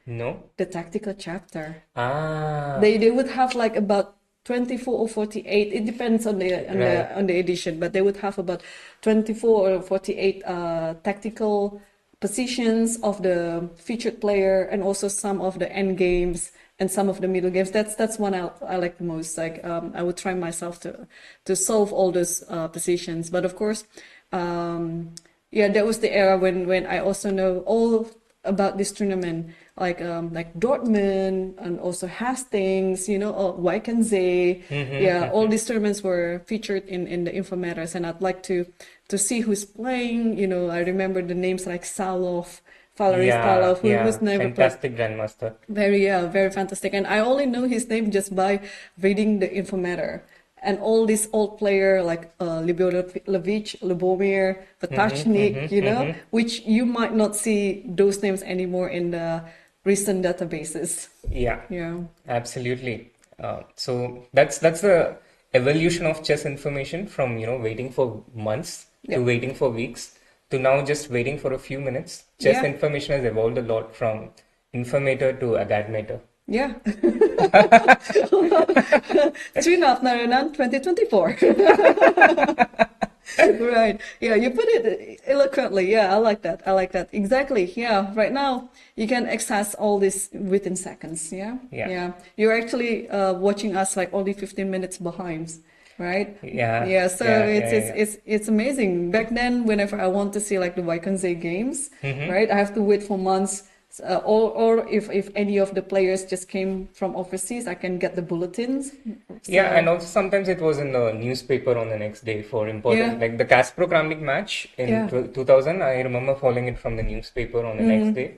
No. The tactical chapter. Ah. They would have like about 24 or 48. It depends on the edition, but they would have about 24 or 48 tactical positions of the featured player, and also some of the end games and some of the middle games. That's one I like the most. Like I would try myself to solve all those positions. But of course, that was the era when I also know all about this tournament, like Dortmund and also Hastings, Weikense. All these tournaments were featured in the info matters, and I'd like to see who's playing. I remember the names like Valery Stalov, who's never fantastic grandmaster. Very fantastic. And I only know his name just by reading the info matter. And all these old players like Ljubovic, Lubomir, Patachnik, which you might not see those names anymore in the recent databases. Yeah, absolutely. So that's the evolution of chess information from waiting for months to waiting for weeks to now just waiting for a few minutes. Chess information has evolved a lot from informator to agadmator. Yeah. Srinath Narayanan 2024. Right. Yeah, you put it eloquently. Yeah, I like that. Exactly. Yeah. Right now, you can access all this within seconds. Yeah. You're actually watching us like only 15 minutes behind. Right? So it's amazing. Back then, whenever I want to see like the Weikense games, right, I have to wait for months. Or if any of the players just came from overseas, I can get the bulletins. And also sometimes it was in the newspaper on the next day for important, like the Kasparov Kramnik match in 2000. I remember following it from the newspaper on the next day.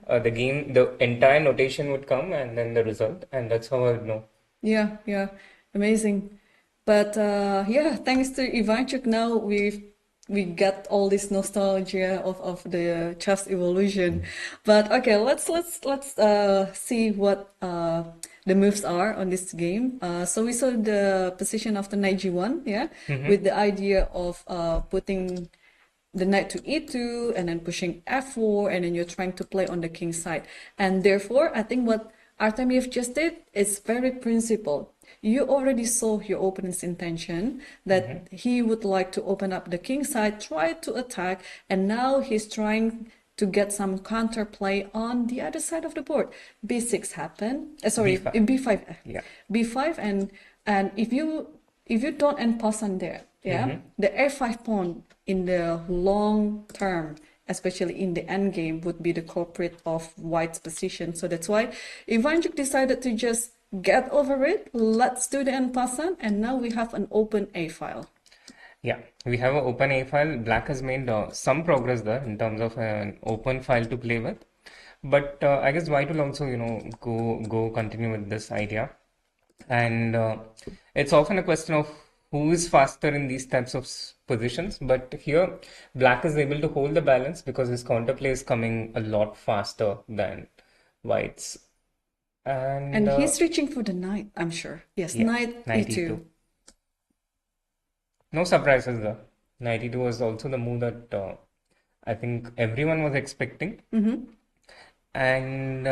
The game, the entire notation would come, and then the result, and that's how I would know. Yeah, amazing. But thanks to Ivanchuk, now we get all this nostalgia of the chess evolution. But okay, let's see what the moves are on this game. So we saw the position of the knight g1, with the idea of putting the knight to e2 and then pushing f4, and then you're trying to play on the king side. And therefore, I think what Artemiev just did is very principled. You already saw your opponent's intention that he would like to open up the king side, try to attack, and now he's trying to get some counterplay on the other side of the board. B6 happened. B5. B5, and if you don't end pass on there, the a5 pawn in the long term, especially in the end game, would be the culprit of white's position. So that's why Ivanchuk decided to just get over it. Let's do the en passant, and now we have an open A file. Yeah, we have an open A file. Black has made some progress there in terms of an open file to play with, but I guess white will also go continue with this idea, and it's often a question of who is faster in these types of positions. But here, black is able to hold the balance because his counterplay is coming a lot faster than white's. And he's reaching for the knight, I'm sure. Yes, knight e2. No surprises there. Knight e2 was also the move that I think everyone was expecting. And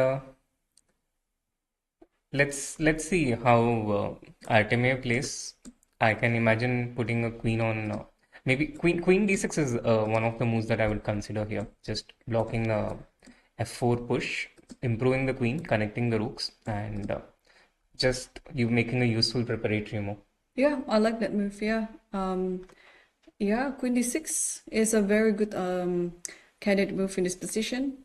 let's see how Artemiev plays. I can imagine putting a queen on. Maybe queen d6 is one of the moves that I would consider here. Just blocking the f4 push, improving the queen, connecting the rooks, and just you making a useful preparatory move. Yeah, I like that move. Queen d6 is a very good candidate move in this position.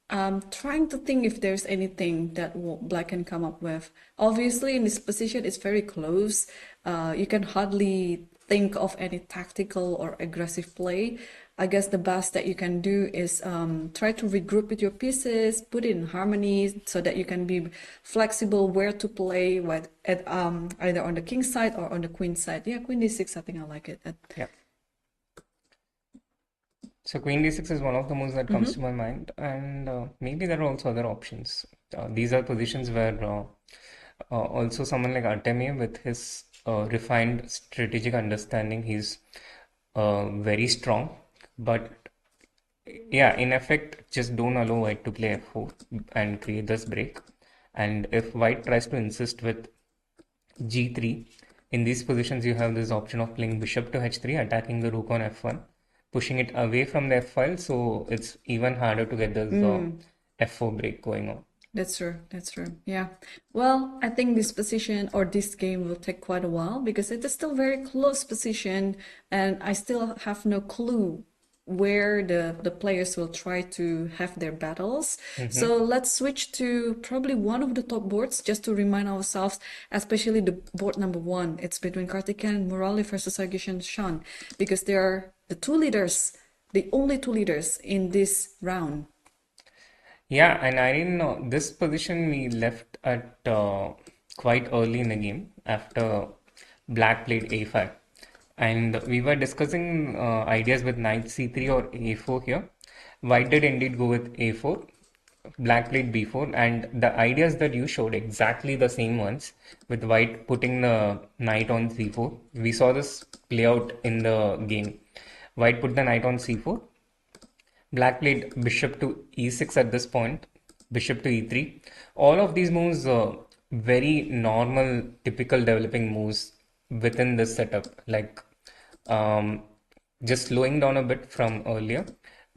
I'm trying to think if there's anything that black can come up with. Obviously, in this position, it's very close. You can hardly think of any tactical or aggressive play. I guess the best that you can do is try to regroup with your pieces, put it in harmony so that you can be flexible where to play, either on the king side or on the queen side. Yeah, queen d6, I think I like it. So queen d6 is one of the moves that comes to my mind, and maybe there are also other options. These are positions where also someone like Artemiev, with his refined strategic understanding, he's very strong. But yeah, in effect, just don't allow white to play f4 and create this break. And if white tries to insist with g3. In these positions, you have this option of playing bishop to h3, attacking the rook on f1, pushing it away from the f-file, so it's even harder to get this f4 break going on. That's true. That's true. Yeah. Well, I think this position or this game will take quite a while because it is still very close position, and I still have no clue where the players will try to have their battles. So let's switch to probably one of the top boards just to remind ourselves, especially the board number 1. It's between Karthikeyan and Murali versus Sargsyan Shan, because they are the two leaders, the only two leaders in this round. Yeah, and I didn't know this position we left at quite early in the game after black played a5. And we were discussing ideas with knight c3 or a4 here. White did indeed go with a4. Black played b4, and the ideas that you showed exactly the same ones, with white putting the knight on c4. We saw this play out in the game. White put the knight on c4. Black played bishop to e6 at this point, bishop to e3. All of these moves are very normal, typical developing moves within this setup, like just slowing down a bit from earlier.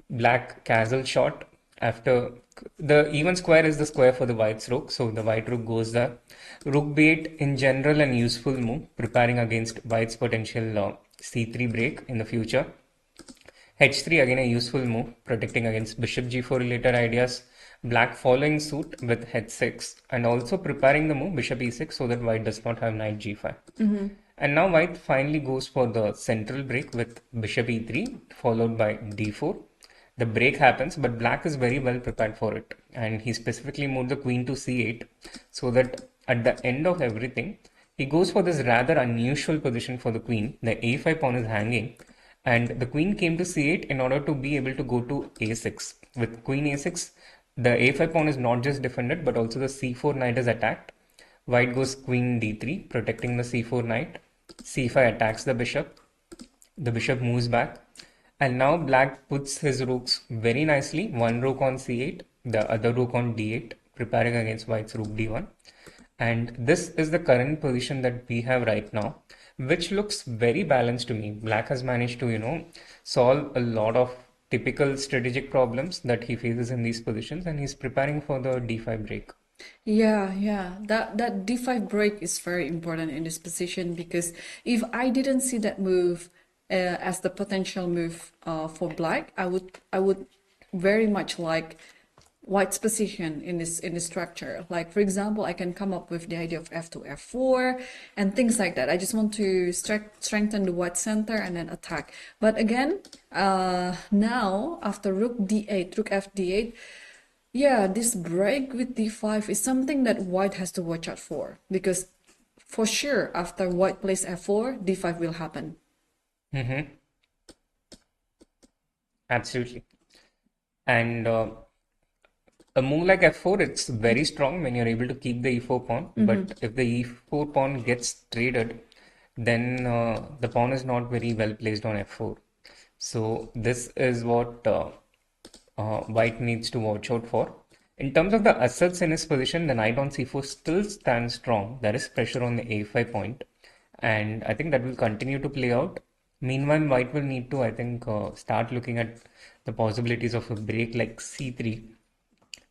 Black castle shot after the even square is the square for the white's rook, so the white rook goes there. Rook b8 in general an useful move, preparing against white's potential c3 break in the future. h3 again a useful move, protecting against bishop g4 related ideas. Black following suit with h6 and also preparing the move bishop e6 so that white does not have knight g5. And now white finally goes for the central break with bishop e3 followed by d4. The break happens, but black is very well prepared for it, and he specifically moved the queen to c8 so that at the end of everything he goes for this rather unusual position for the queen. The a5 pawn is hanging and the queen came to c8 in order to be able to go to a6. With queen a6, the a5 pawn is not just defended but also the c4 knight is attacked. White goes queen d3, protecting the c4 knight. c5 attacks the bishop moves back, and now black puts his rooks very nicely, one rook on c8, the other rook on d8, preparing against white's rook d1. And this is the current position that we have right now, which looks very balanced to me. Black has managed to, solve a lot of typical strategic problems that he faces in these positions, and he's preparing for the d5 break. Yeah. That d5 break is very important in this position, because if I didn't see that move as the potential move for black, I would very much like white's position in this structure. Like, for example, I can come up with the idea of f2, f4 and things like that. I just want to strengthen the white center and then attack. But again, now after rook d8, rook f d8, yeah, this break with d5 is something that white has to watch out for, because for sure after white plays f4, d5 will happen. Absolutely. And a move like f4, it's very strong when you're able to keep the e4 pawn. But if the e4 pawn gets traded, then the pawn is not very well placed on f4. So this is what white needs to watch out for. In terms of the assets in his position, the knight on c4 still stands strong. There is pressure on the a5 point, and I think that will continue to play out. Meanwhile, white will need to, I think, start looking at the possibilities of a break like c3,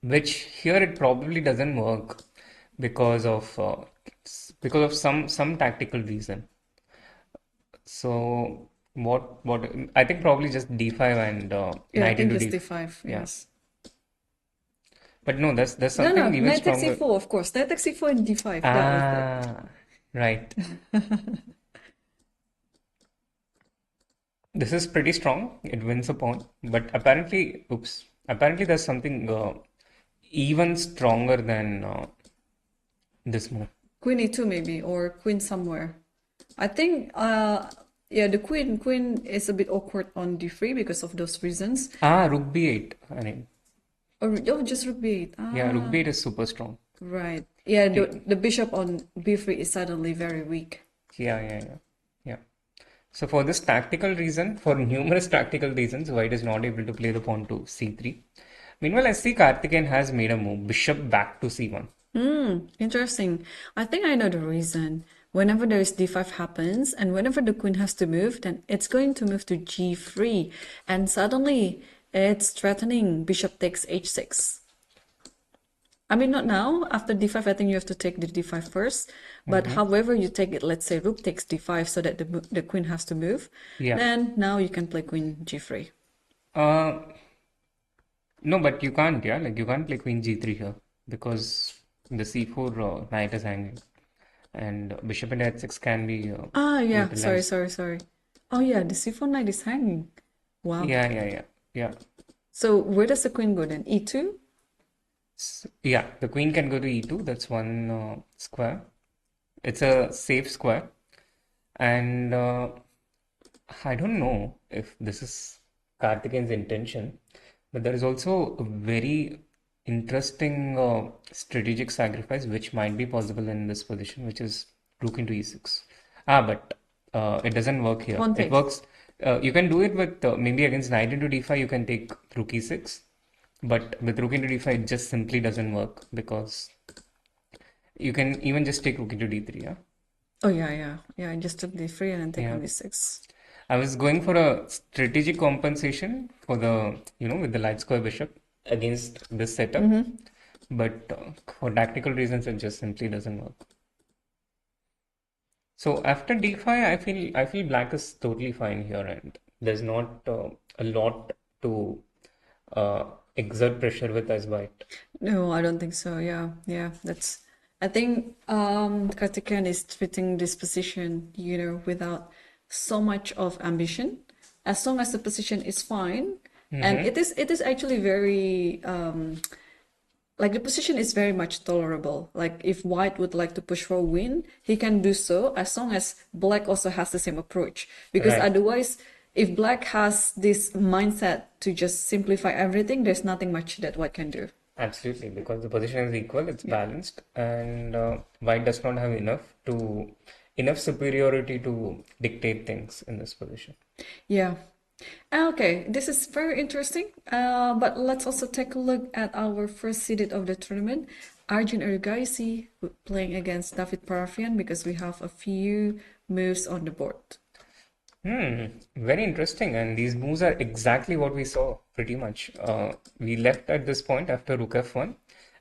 which here it probably doesn't work because of some tactical reason. So what I think probably just d5 and knight into d5. Yes. But no, there's something even knight stronger. takes c4, of course. Knight takes c4 and d5. Right. This is pretty strong. It wins a pawn, but apparently there's something even stronger than this move. Queen e2 maybe, or queen somewhere. I think the queen is a bit awkward on d3 because of those reasons. Rook b8. I mean. Oh, just rook b8. Yeah, rook b8 is super strong. Right. Yeah, the bishop on b3 is suddenly very weak. Yeah. So for this tactical reason, for numerous tactical reasons, white is not able to play the pawn to c3. Meanwhile, I see Karthikeyan has made a move, bishop back to c1. Interesting. I think I know the reason. Whenever there is d5 happens, and whenever the queen has to move, then it's going to move to g3, and suddenly it's threatening bishop takes h6. I mean, not now. After d5, I think you have to take the d5 first. But however you take it, let's say rook takes d5 so that the queen has to move. Yeah. Then now you can play queen g3. No, but you can't, yeah. Like you can't play queen g3 here because the c4 knight is hanging, and bishop into h6 can be Yeah. utilized. Sorry. Oh yeah, the c4 knight is hanging. Wow. Yeah. So where does the queen go then? e2? Yeah, the queen can go to e2. That's one square. It's a safe square, and I don't know if this is Karthikeyan's intention, but there is also a very interesting strategic sacrifice which might be possible in this position, which is rook into e6. But it doesn't work here. One It takes. works. You can do it with maybe against knight into d5. You can take rook e6, but with rook into d5, it just simply doesn't work because you can even just take rook into d3. Yeah. Oh yeah. I just took d3 and then take on Yeah. d6. I was going for a strategic compensation for the, with the light square bishop against this setup, but for tactical reasons, it just simply doesn't work. So after d5, I feel black is totally fine here, and there's not a lot to exert pressure with as white. No, I don't think so. Yeah. I think Karthikeyan is treating this position, without so much of ambition. As long as the position is fine, and it is actually very like the position is very much tolerable. Like if white would like to push for a win, he can do so as long as black also has the same approach. Because Right. otherwise, if black has this mindset to just simplify everything, there's nothing much that white can do. Absolutely, because the position is equal, it's balanced, and white does not have enough superiority to dictate things in this position. Yeah. Okay, this is very interesting. But let's also take a look at our first seeded of the tournament, Arjun Erigaisi playing against David Paravyan, because we have a few moves on the board. Very interesting, and these moves are exactly what we saw pretty much. We left at this point after rook f1,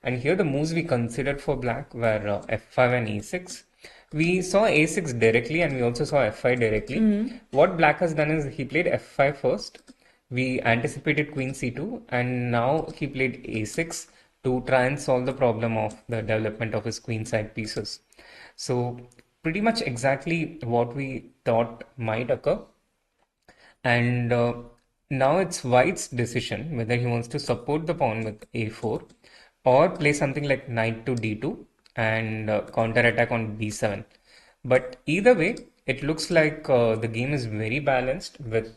and here the moves we considered for black were f5 and e6. We saw a6 directly, and we also saw f5 directly. What black has done is he played f5 first. We anticipated queen c2, and now he played a6 to try and solve the problem of the development of his queen side pieces. So pretty much exactly what we thought might occur. And now it's white's decision whether he wants to support the pawn with a4 or play something like knight to d2 and counter-attack on b7. But either way, it looks like the game is very balanced with,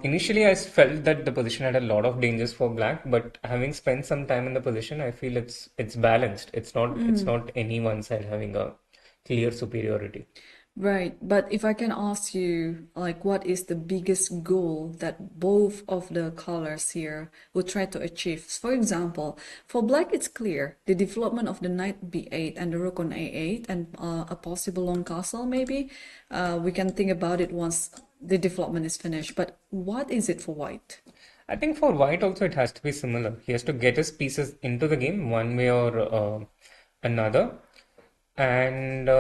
initially I felt that the position had a lot of dangers for black, but having spent some time in the position, I feel it's balanced. It's not any one side having a clear superiority. Right, but if I can ask you, like, what is the biggest goal that both of the colors here would try to achieve? For example, for black, it's clear the development of the knight b8 and the rook on a8 and a possible long castle, maybe. We can think about it once the development is finished. But what is it for white? I think for white also it has to be similar. He has to get his pieces into the game one way or another. And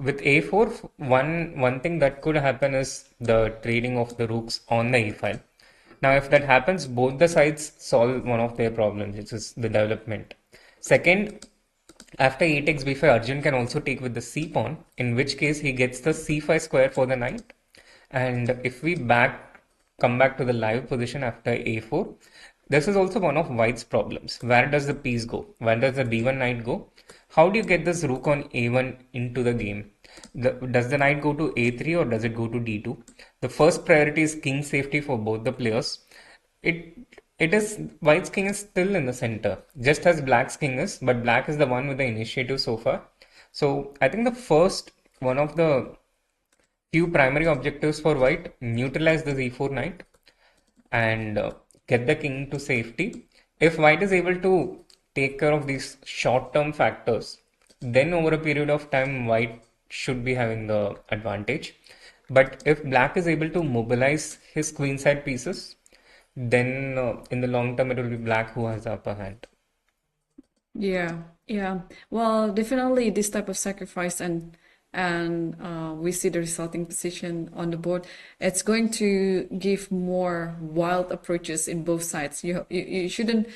with a4, one thing that could happen is the trading of the rooks on the e file. Now, if that happens, both the sides solve one of their problems, which is the development. Second, after e takes b5, Arjun can also take with the c pawn, in which case he gets the c5 square for the knight. And if we come back to the live position after a4, this is also one of white's problems. Where does the piece go? Where does the d1 knight go? How do you get this rook on a1 into the game? Does the knight go to a3 or does it go to d2? The first priority is king safety for both the players. It is white's king is still in the center, just as black's king is, but black is the one with the initiative so far. So I think the first one of the few primary objectives for white, neutralize the e4 knight and get the king to safety. If white is able to take care of these short-term factors, then over a period of time, white should be having the advantage. But if black is able to mobilize his queenside pieces, then in the long term, it will be black who has the upper hand. Yeah, yeah. Well, definitely this type of sacrifice and we see the resulting position on the board. It's going to give more wild approaches in both sides. You shouldn't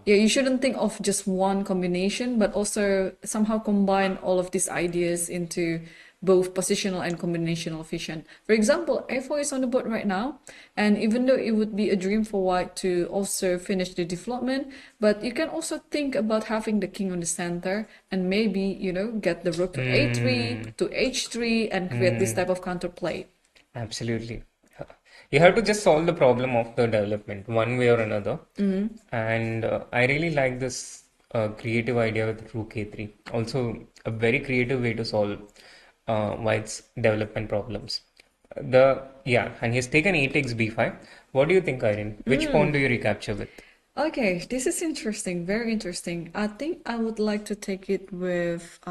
you shouldn't think of just one combination, but also somehow combine all of these ideas into both positional and combinational vision. For example, f4 is on the board right now, and even though it would be a dream for white to also finish the development, but you can also think about having the king on the center and maybe, get the rook to a3, to h3 and create this type of counterplay. Absolutely. You have to just solve the problem of the development one way or another. And I really like this creative idea with rook a3. Also, a very creative way to solve white's development problems. And he's taken a takes b5. What do you think, Irene? Which pawn do you recapture with? Okay, this is interesting, very interesting. I think I would like to take it with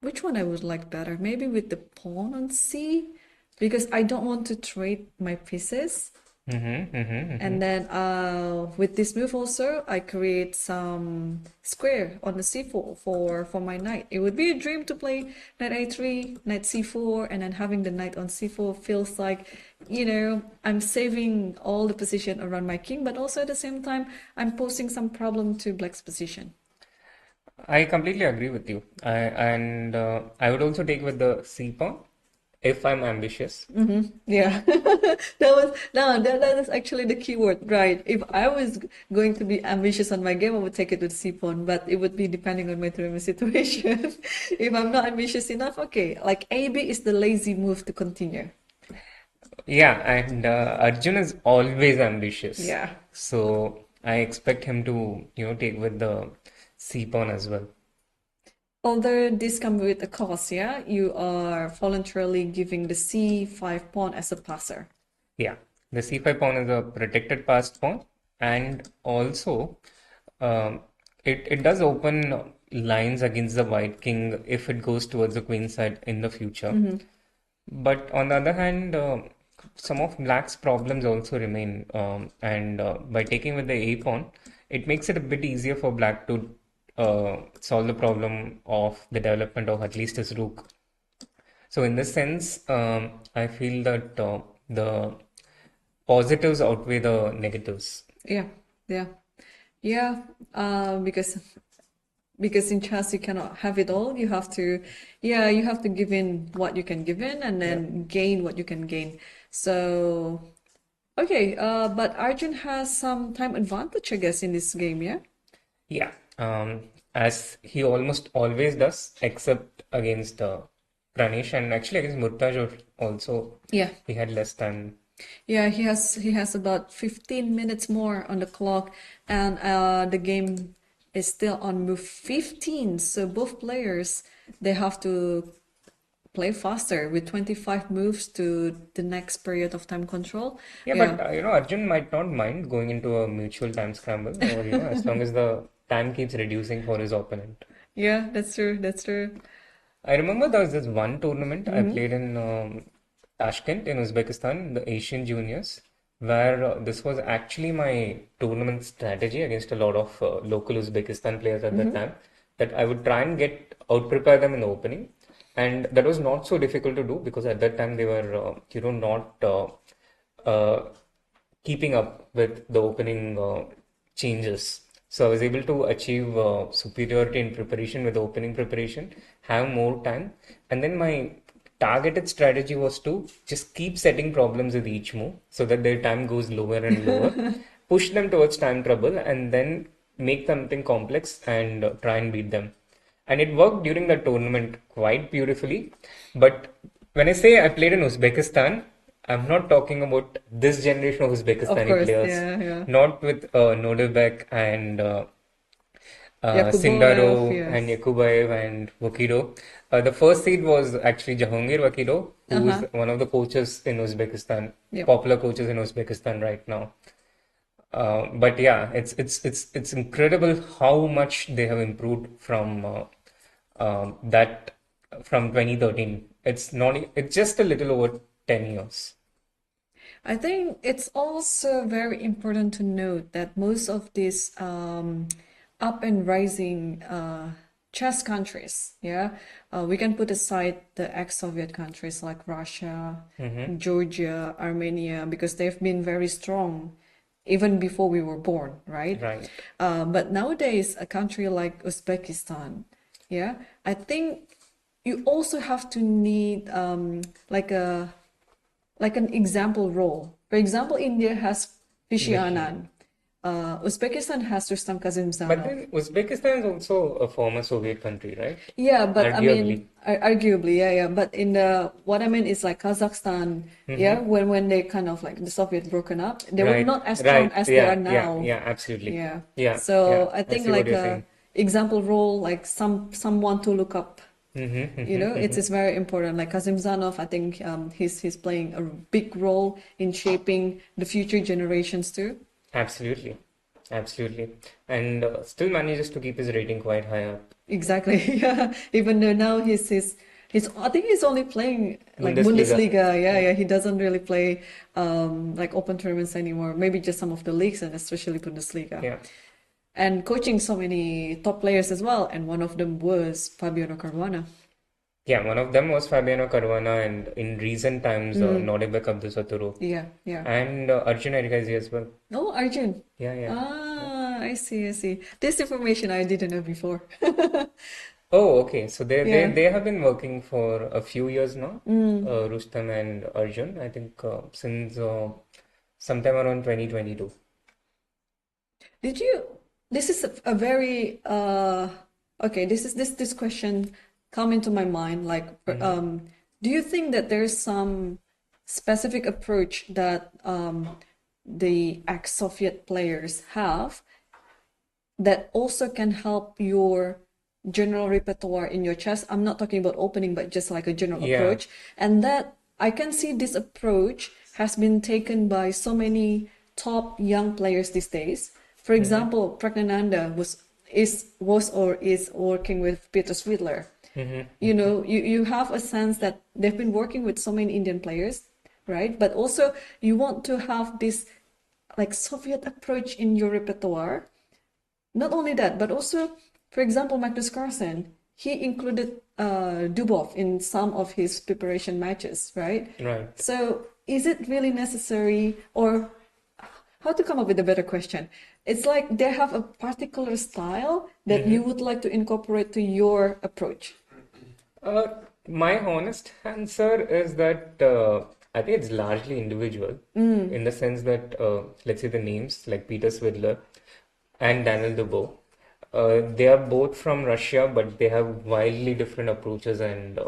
which one I would like better? Maybe with the pawn on c, because I don't want to trade my pieces. And then with this move also, I create some square on the c4 for my knight. It would be a dream to play knight a3, knight c4, and then having the knight on c4 feels like, I'm saving all the position around my king, but also at the same time, I'm posing some problem to black's position. I completely agree with you. I would also take with the c pawn. If I'm ambitious. Yeah, that is actually the keyword, right? If I was going to be ambitious on my game, I would take it with c-pawn, but it would be depending on my tournament situation. If I'm not ambitious enough, okay, like AB is the lazy move to continue. Yeah, and Arjun is always ambitious. Yeah. So I expect him to, take with the c-pawn as well. Although this comes with a cost, yeah? You are voluntarily giving the c5 pawn as a passer. Yeah, the c5 pawn is a protected passed pawn, and also it does open lines against the white king if it goes towards the queen side in the future. But on the other hand, some of black's problems also remain, and by taking with the a pawn, it makes it a bit easier for black to solve the problem of the development of at least his rook. So in this sense, I feel that the positives outweigh the negatives. Because in chess you cannot have it all. You have to give in what you can give in and then gain what you can gain. So okay, but Arjun has some time advantage, I guess, in this game, yeah? Yeah. As he almost always does, except against Pranesh and actually against Murtaj also. Yeah. He had less time. Yeah, he has about 15 minutes more on the clock, and the game is still on move 15. So both players, they have to play faster with 25 moves to the next period of time control. Yeah. But Arjun might not mind going into a mutual time scramble, or as long as the time keeps reducing for his opponent. Yeah, that's true. I remember there was this one tournament I played in Tashkent in Uzbekistan, the Asian Juniors, where this was actually my tournament strategy against a lot of local Uzbekistan players at that time, that I would try and out-prepare them in the opening. And that was not so difficult to do because at that time they were, not keeping up with the opening changes. So I was able to achieve superiority in preparation with opening preparation, have more time, and then my targeted strategy was to just keep setting problems with each move so that their time goes lower and lower, push them towards time trouble, and then make something complex and try and beat them. And it worked during the tournament quite beautifully. But when I say I played in Uzbekistan, I'm not talking about this generation of Uzbekistani players. Not with Nodebek and Sindarov and Yakubayev and Vakido. The first seed was actually Jahangir Vakido, who is one of the coaches in Uzbekistan, popular coaches in Uzbekistan right now. But yeah, it's incredible how much they have improved from that from 2013. It's just a little over 10 years. I think it's also very important to note that most of these up and rising chess countries, we can put aside the ex-Soviet countries like Russia, Georgia, Armenia, because they've been very strong even before we were born, right? Right. But nowadays, a country like Uzbekistan, I think you also have to need like an example role. For example, India has Vishy. Uzbekistan has Rustam Kazimzadov. But then Uzbekistan is also a former Soviet country, right? Yeah, but Arguably. I mean, arguably, yeah. But in what I mean is like Kazakhstan, when they kind of like the Soviet broken up, they were not as strong as they are now. Yeah, absolutely. Yeah. So I think like a example role, like someone to look up. It's very important. Like Kazimzadov, I think he's playing a big role in shaping the future generations too. Absolutely, and still manages to keep his rating quite high up. Exactly, yeah. Even though now he's I think he's only playing like Bundesliga. Yeah. He doesn't really play like open tournaments anymore. Maybe just some of the leagues and especially Bundesliga. Yeah. And coaching so many top players as well. And one of them was Fabiano Caruana. Yeah, one of them was Fabiano Caruana, and in recent times, Naiditsch Abdusattorov. Yeah. And Arjun Erigaisi as well. Oh, Arjun. Yeah. Ah, I see. This information I didn't know before. Oh, okay. So they have been working for a few years now, Rustam and Arjun. I think since sometime around 2022. This is a very okay. This question come into my mind. Like, do you think that there's some specific approach that the ex-Soviet players have that also can help your general repertoire in your chess? I'm not talking about opening, but just like a general approach. And that I can see this approach has been taken by so many top young players these days. For example, Pragnananda is working with Peter Svidler. You have a sense that they've been working with so many Indian players, right? But also you want to have this like Soviet approach in your repertoire. Not only that, but also, for example, Magnus Carlsen, he included Dubov in some of his preparation matches, right? Right. So is it really necessary, or how to come up with a better question? It's like they have a particular style that you would like to incorporate to your approach. My honest answer is that I think it's largely individual in the sense that let's say the names like Peter Svidler and Daniel Dubov, they are both from Russia, but they have wildly different approaches and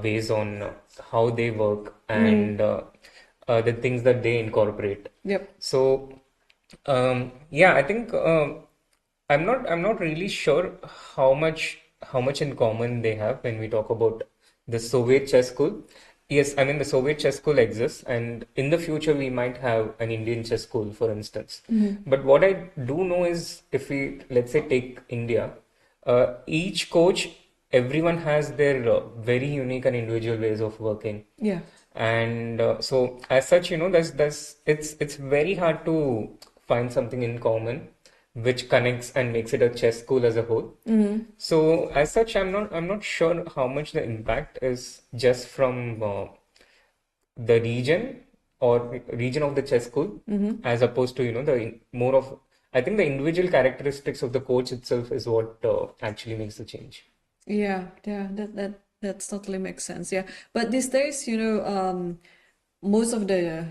ways on how they work and the things that they incorporate. Yep. So I think I'm not really sure how much in common they have when we talk about the Soviet chess school. Yes, I mean the Soviet chess school exists, and in the future we might have an Indian chess school, for instance. But what I do know is, if we let's say take India, each coach, everyone has their very unique and individual ways of working. Yeah. And so as such, it's very hard to find something in common which connects and makes it a chess school as a whole. So as such, I'm not sure how much the impact is just from the region of the chess school, as opposed to the more of, I think the individual characteristics of the coach itself is what actually makes the change. Yeah, that totally makes sense. Yeah, but these days, most of the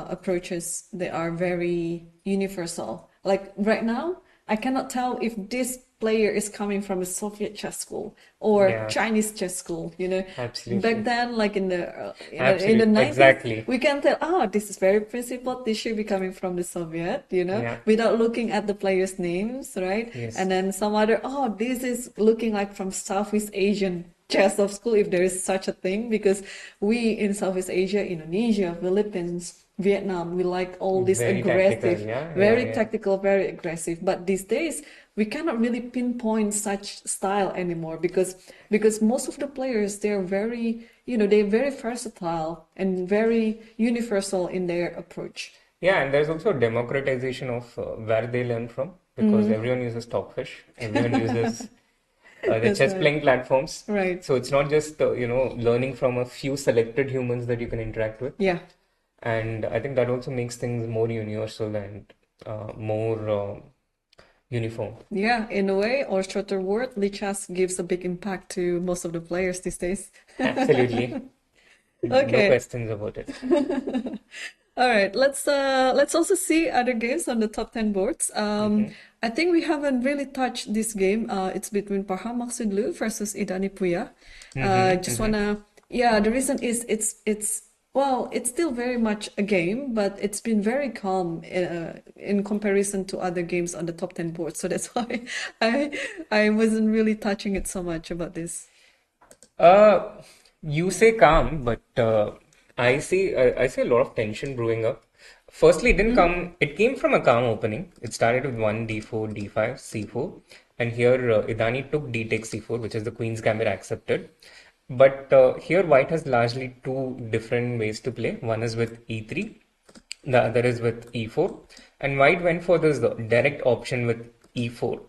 approaches, they are very universal. Like right now, I cannot tell if this player is coming from a Soviet chess school or Chinese chess school. Absolutely. Back then, like in the 90s, we can tell, this is very principled. This should be coming from the Soviet. Without looking at the players' names, right? Yes. And then some other, this is looking like from Southeast Asian chess of school, if there is such a thing, because we in Southeast Asia, Indonesia, Philippines, Vietnam, we like all this Very aggressive, tactical, yeah, very yeah. tactical, very aggressive. But these days, we cannot really pinpoint such style anymore because most of the players, they're very, they're very versatile and very universal in their approach. Yeah, and there's also democratization of where they learn from, because everyone uses Stockfish, everyone uses the That's chess right. playing platforms. Right. So it's not just learning from a few selected humans that you can interact with. Yeah. And I think that also makes things more universal and more uniform. Yeah, in a way, or shorter word, Lichess gives a big impact to most of the players these days. Absolutely. No Okay. questions about it. All right, let's also see other games on the top 10 boards. I think we haven't really touched this game. It's between Parham Maksudlu versus Idani Puya. The reason is it's still very much a game, but it's been very calm in comparison to other games on the top 10 board. So that's why I wasn't really touching it so much about this. You say calm, but I see a lot of tension brewing up. Firstly, it didn't come. It came from a calm opening. It started with 1 d4, d5, c4, and here Idani took d takes c4, which is the queen's gambit accepted. But here White has largely two different ways to play. One is with e3, the other is with e4, and White went for this direct option with e4.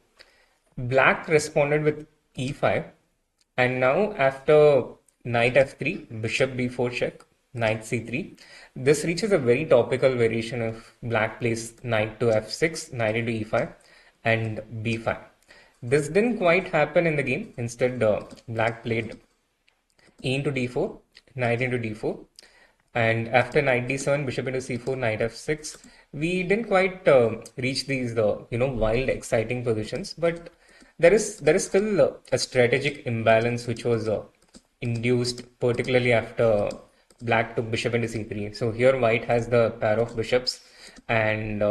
Black responded with e5, and now after knight f3, bishop b4 check, knight c3. This reaches a very topical variation of black plays knight to f6, knight into e5, and b5. This didn't quite happen in the game. Instead, black played e into d4, knight into d4, and after knight d7, bishop into c4, knight f6. We didn't quite reach these wild, exciting positions, but there is still a strategic imbalance which was induced, particularly after black took bishop into c3. So here White has the pair of bishops, and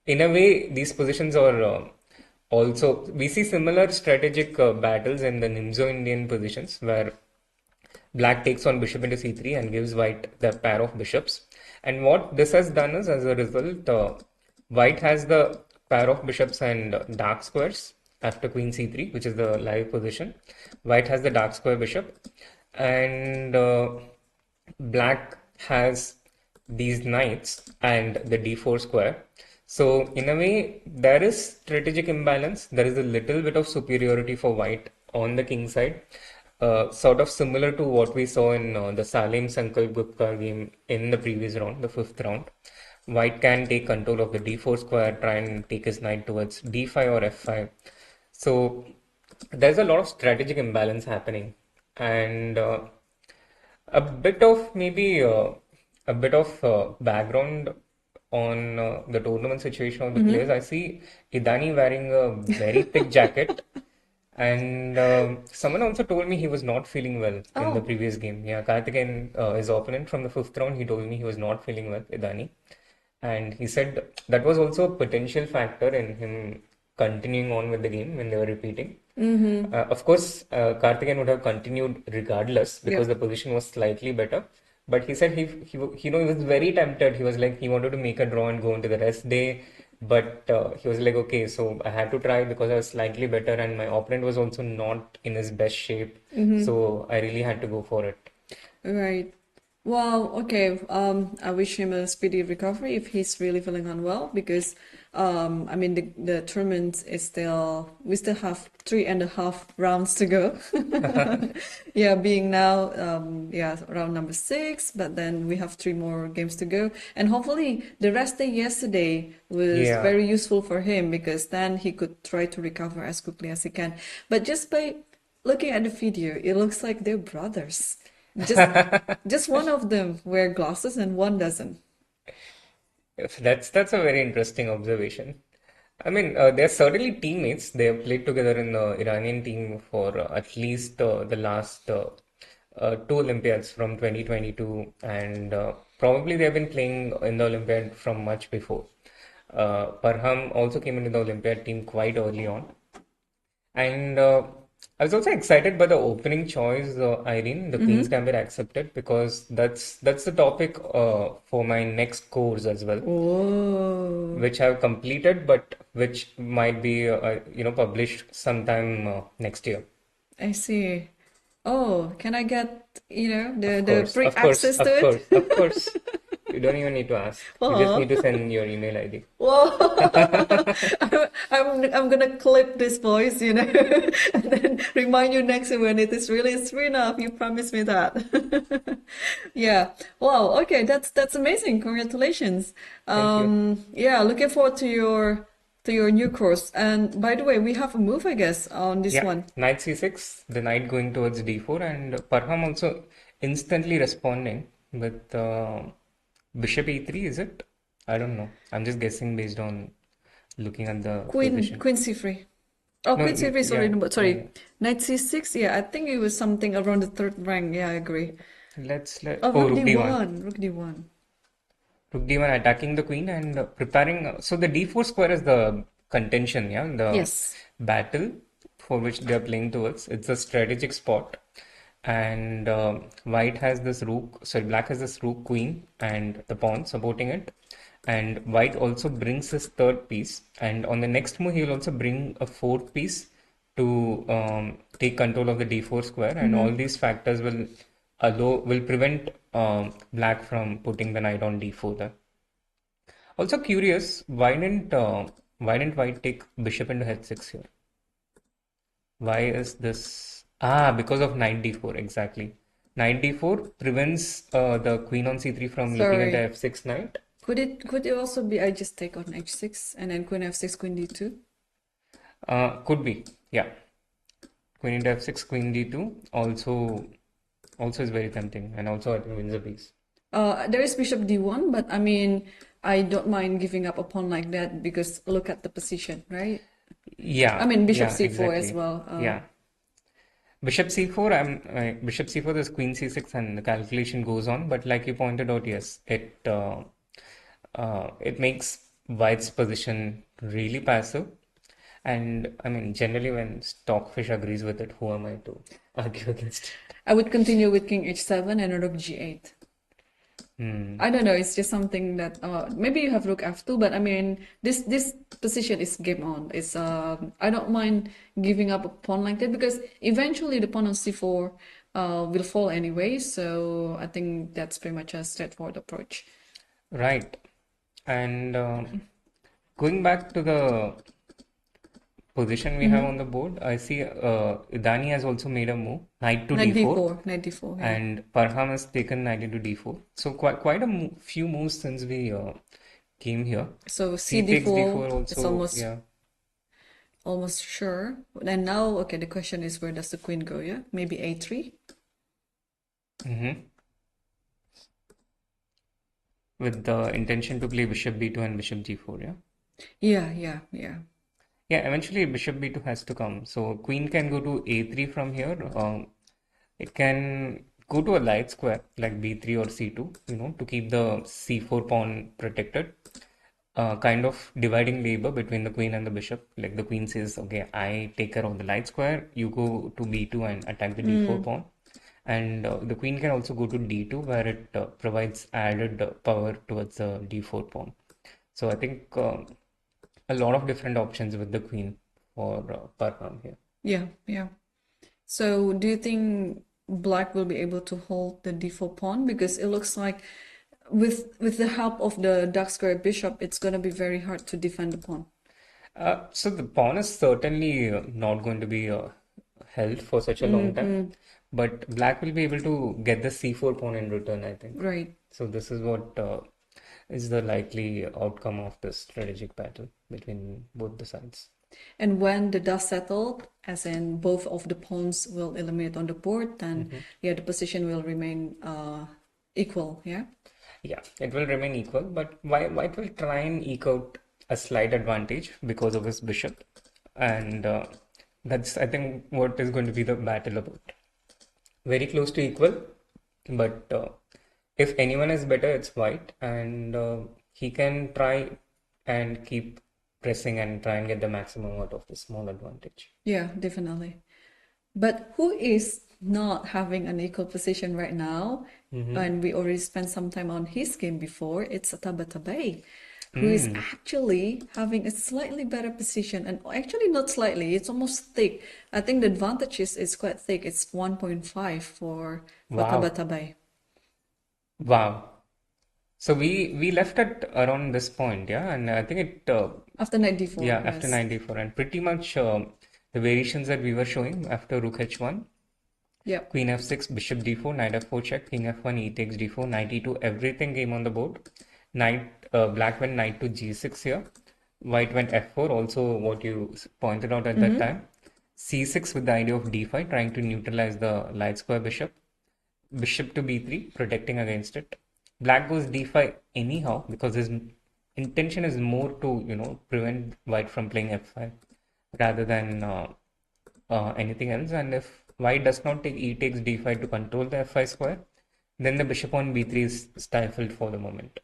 in a way these positions are also, we see similar strategic battles in the Nimzo-Indian positions where black takes on bishop into c3 and gives White the pair of bishops. And what this has done is, as a result, White has the pair of bishops and dark squares after queen c3, which is the live position. White has the dark square bishop, and black has these knights and the d4 square. So in a way, there is strategic imbalance. There is a little bit of superiority for White on the king side, sort of similar to what we saw in the Salem Sankalp Gupta game in the previous round, the 5th round. White can take control of the d4 square, try and take his knight towards d5 or f5. So there's a lot of strategic imbalance happening, and a bit of background on the tournament situation of the players. I see Idani wearing a very thick jacket, and someone also told me he was not feeling well in the previous game. Yeah, Karthikeyan, his opponent from the 5th round, he told me he was not feeling well, Idani, and he said that was also a potential factor in him continuing on with the game when they were repeating. Of course, Karthikeyan would have continued regardless because the position was slightly better. But he said he was very tempted. He was like, he wanted to make a draw and go into the rest day. But he was like, okay, so I had to try because I was slightly better and my opponent was also not in his best shape. So I really had to go for it. Right. Well, okay. I wish him a speedy recovery if he's really feeling unwell, because I mean the tournament is we still have 3.5 rounds to go. Yeah, being now round number 6, but then we have 3 more games to go, and hopefully the rest day yesterday was very useful for him, because then he could try to recover as quickly as he can. But just by looking at the video, it looks like they're brothers. Just one of them wear glasses and one doesn't. That's a very interesting observation. I mean, they're certainly teammates. They have played together in the Iranian team for at least the last 2 Olympiads from 2022, and probably they have been playing in the Olympiad from much before. Parham also came into the Olympiad team quite early on, and I was also excited by the opening choice, Irene, the Queen's Gambit accepted, because that's the topic for my next course as well, Oh, which I've completed, but which might be published sometime next year. I see. Oh, can I get, Of the course, free of course, access to of it? course, of course. You don't even need to ask. You just need to Oh. send your email ID. Whoa. I'm gonna clip this voice, and then remind you next when it is released. Enough, you promised me that. Yeah. Wow. Okay, that's amazing. Congratulations. Thank you. Yeah, looking forward to your new course. And by the way, we have a move, I guess, on this Yeah, one. knight c6, the knight going towards d4, and Parham also instantly responding with bishop e3, is it? I don't know. I'm just guessing based on looking at the position. Queen c3. Oh, No, Queen c3, sorry, yeah, no, yeah. sorry. Knight c6, yeah, I think it was something around the third rank. Yeah, I agree. Oh, Rook rook d1. d1, Rook d1. Rook d1 attacking the queen and preparing. So the d4 square is the contention, yeah, the Yes. battle for which they are playing towards. It's a strategic spot. And white has this rook, sorry, black has this rook queen and the pawn supporting it. And white also brings his third piece. And on the next move, he will also bring a fourth piece to take control of the d4 square. And all these factors will prevent black from putting the knight on d4 there. Also curious, why didn't white take bishop into h6 here? Why is this? Because of knight d4, exactly. Knight d4 prevents the queen on c3 from looking at the Sorry. f6 knight. Could it also be I just take on h6 and then queen f6, queen d2? Could be, yeah. Queen into f6, queen d2 also is very tempting, and also I think wins a piece. There is bishop d1, but I mean, I don't mind giving up a pawn like that because look at the position, right? Yeah, I mean, bishop yeah, c4 as exactly. well. Yeah. Bishop c4, bishop c4, there's queen c6, and the calculation goes on. But like you pointed out, yes, it makes white's position really passive. And I mean, generally, when Stockfish agrees with it, who am I to argue against it? I would continue with king h7 and rook g8. I don't know, it's just something that maybe you have rook f2, but I mean this position is game on. It's I don't mind giving up a pawn like that because eventually the pawn on c4 will fall anyway, so I think that's pretty much a straightforward approach. Right. And going back to the position we have on the board, I see Dani has also made a move, knight to d4. Knight d4, yeah. And Parham has taken knight into d4. So quite a few moves since we came here. So He takes d4 c4, it's also, almost sure. And now, okay, the question is where does the queen go, yeah? Maybe a3? With the intention to play bishop b2 and bishop g4, yeah? Yeah. Yeah, eventually bishop b2 has to come. So queen can go to a3 from here. It can go to a light square like b3 or c2, to keep the c4 pawn protected. Kind of dividing labor between the queen and the bishop. Like the queen says, okay, I take care of the light square. You go to b2 and attack the d4 pawn. And the queen can also go to d2 where it provides added power towards the d4 pawn. So I think a lot of different options with the queen for Parham here. Yeah. So do you think black will be able to hold the d4 pawn? Because it looks like with the help of the dark square bishop, it's going to be very hard to defend the pawn. So the pawn is certainly not going to be held for such a long time. But black will be able to get the c4 pawn in return, I think. Right. So this is what is the likely outcome of this strategic battle between both the sides. And when the dust settled, as in both of the pawns will eliminate on the board, then the position will remain equal, yeah? Yeah, it will remain equal, but white will try and eke out a slight advantage because of his bishop. And that's, I think, what is going to be the battle about. Very close to equal, but if anyone is better, it's white, and he can try and keep pressing and try and get the maximum out of this small advantage. Yeah, definitely. But who is not having an equal position right now, and we already spent some time on his game before, it's Tabatabai, who is actually having a slightly better position, and actually not slightly, it's almost thick. I think the advantage is quite thick. It's 1.5 for Tabatabai. Wow. So we left at around this point, yeah, and I think it After knight d4. yeah, yes. after knight d4, and pretty much the variations that we were showing after rook h1, Yep. queen f6, bishop d4, knight f4 check, king f1, e takes d4, knight e2, everything came on the board. Black went knight to g6 here, white went f4, also what you pointed out at that time, c6 with the idea of d5, trying to neutralize the light square bishop, bishop to b3, protecting against it. Black goes d5 anyhow because his intention is more to, prevent white from playing f5 rather than anything else. And if white does not take e takes d5 to control the f5 square, then the bishop on b3 is stifled for the moment.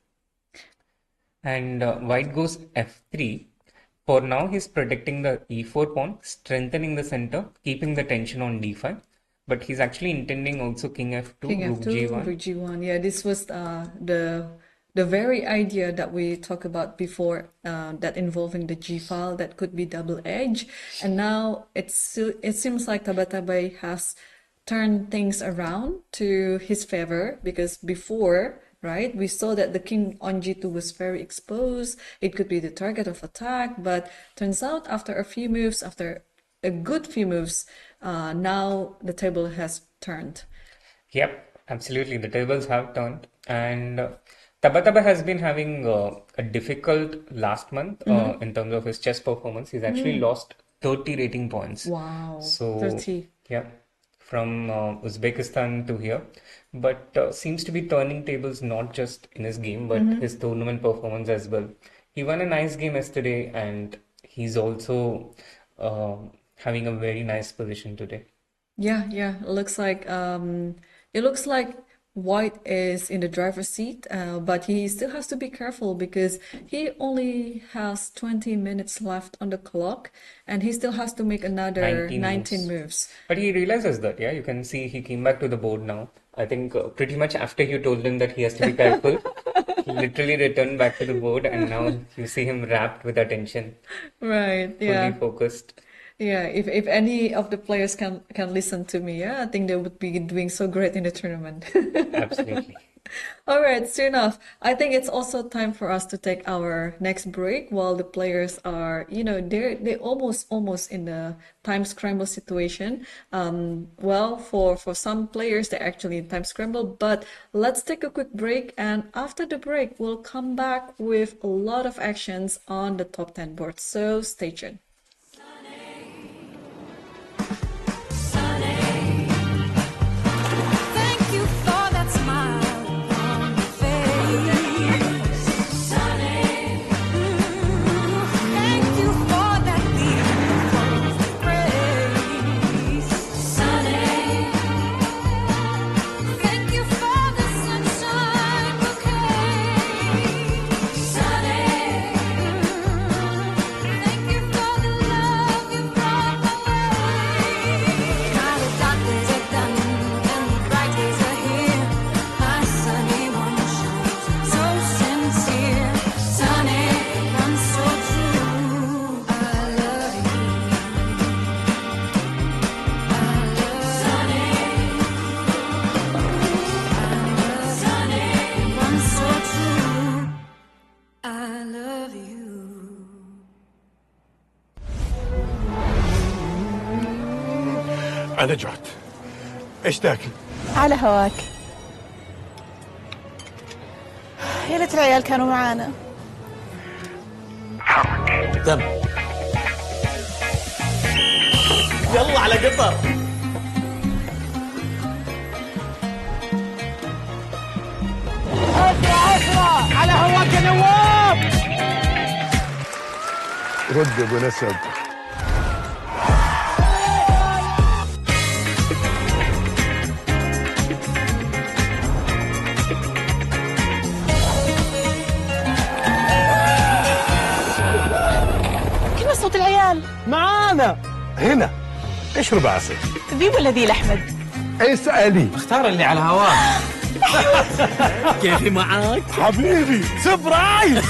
And white goes f3. For now, he's protecting the e4 pawn, strengthening the center, keeping the tension on d5. But he's actually intending also king f2, King rook f2, g1. rook g1. Yeah, this was the very idea that we talked about before, that involving the g file that could be double edge. And now it seems like Tabatabai has turned things around to his favor, because before, right, we saw that the king on g2 was very exposed. It could be the target of attack, but turns out after a few moves, after a good few moves, now the table has turned. Yep, absolutely. The tables have turned. And Tabatabai has been having a difficult last month in terms of his chess performance. He's actually lost 30 rating points. Wow, So, 30. yeah, from Uzbekistan to here. But seems to be turning tables not just in his game, but his tournament performance as well. He won a nice game yesterday, and he's also having a very nice position today. Yeah. It looks like white is in the driver's seat, but he still has to be careful because he only has 20 minutes left on the clock, and he still has to make another 19 moves. But he realizes that, yeah, you can see he came back to the board now. I think pretty much after you told him that he has to be careful, he literally returned back to the board, and now you see him wrapped with attention, Right, yeah. fully focused. Yeah, if any of the players can listen to me, yeah, I think they would be doing so great in the tournament. Absolutely. All right, soon enough. I think it's also time for us to take our next break while the players are, they're almost in the time scramble situation. Well, for some players, they're actually in time scramble, but let's take a quick break, and after the break, we'll come back with a lot of actions on the top 10 board. So stay tuned. أنا جعت. إيش تاكل؟ على هواك. يا ليت العيال كانوا معانا. تم. يلا على قطر. أسرع على هواك يا نواب. رد يا أبو نسب. صوت العيال معانا هنا. اشرب عسل. ذي ولا ذي لأحمد؟ اسألي. اختار اللي على هواك. كيفي معاك؟ حبيبي سبرايز.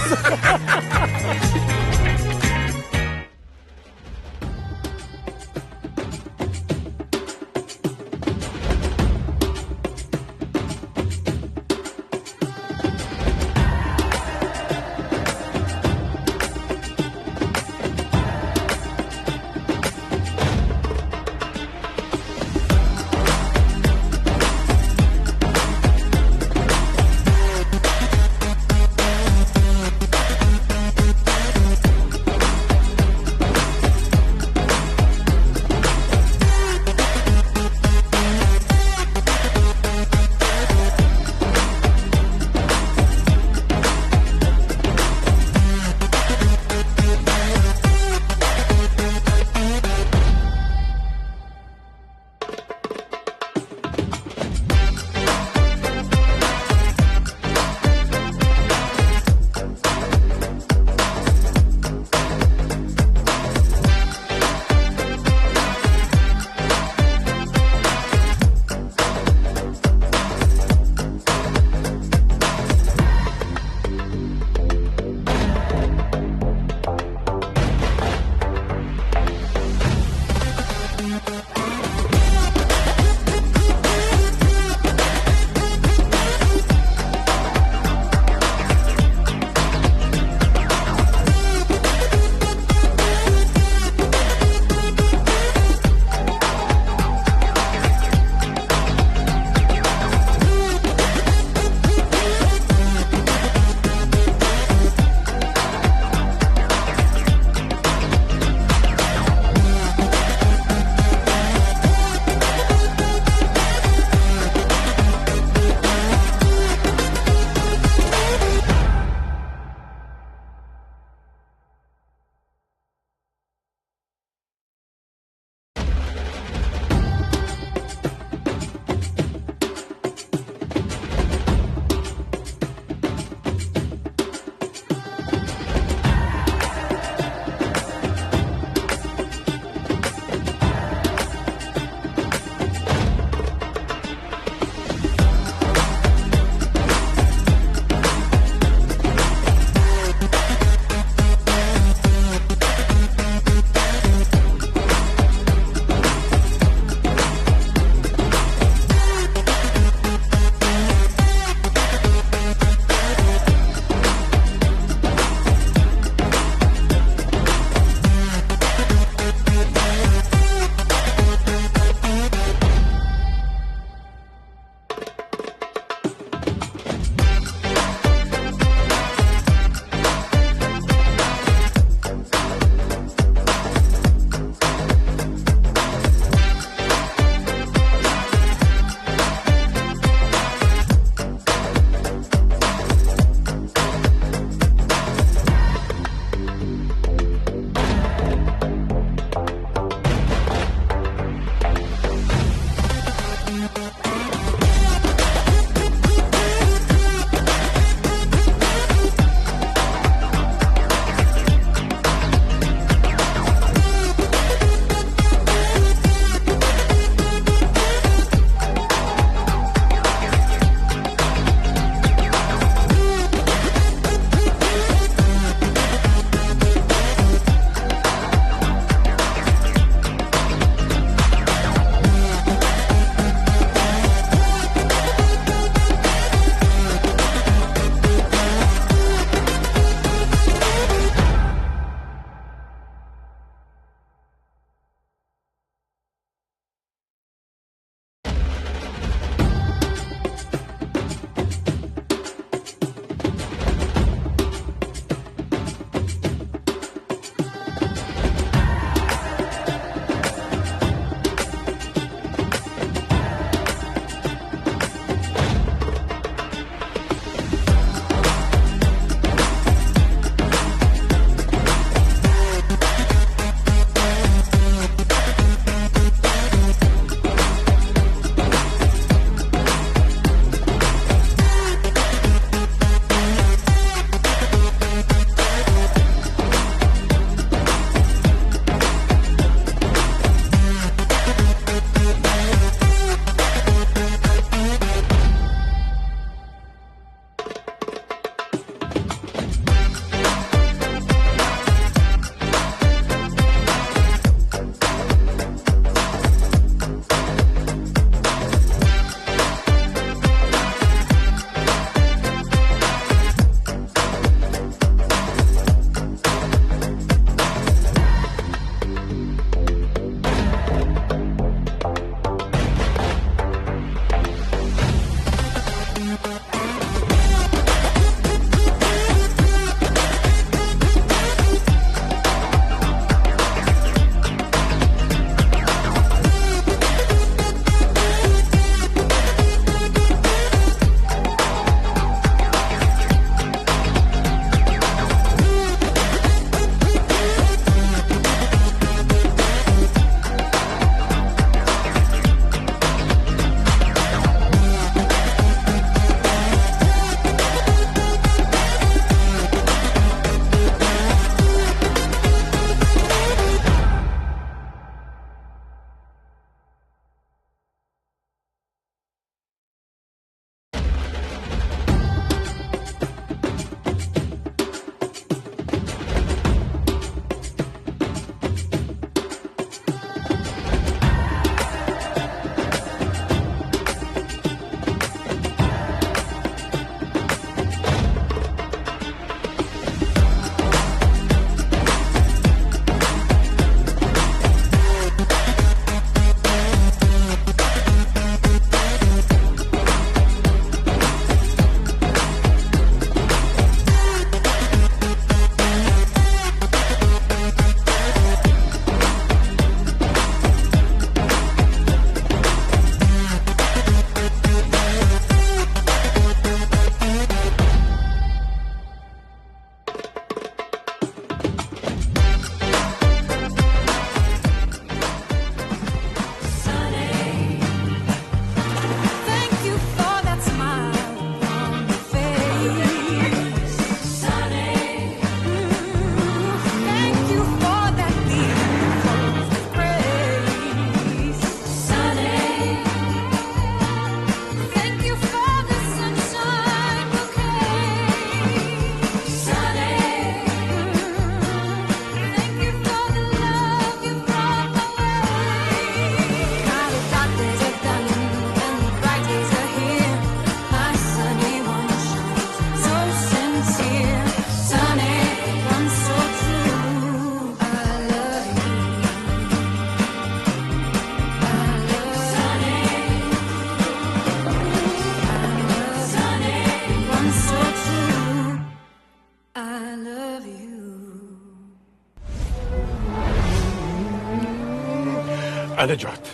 على جهد.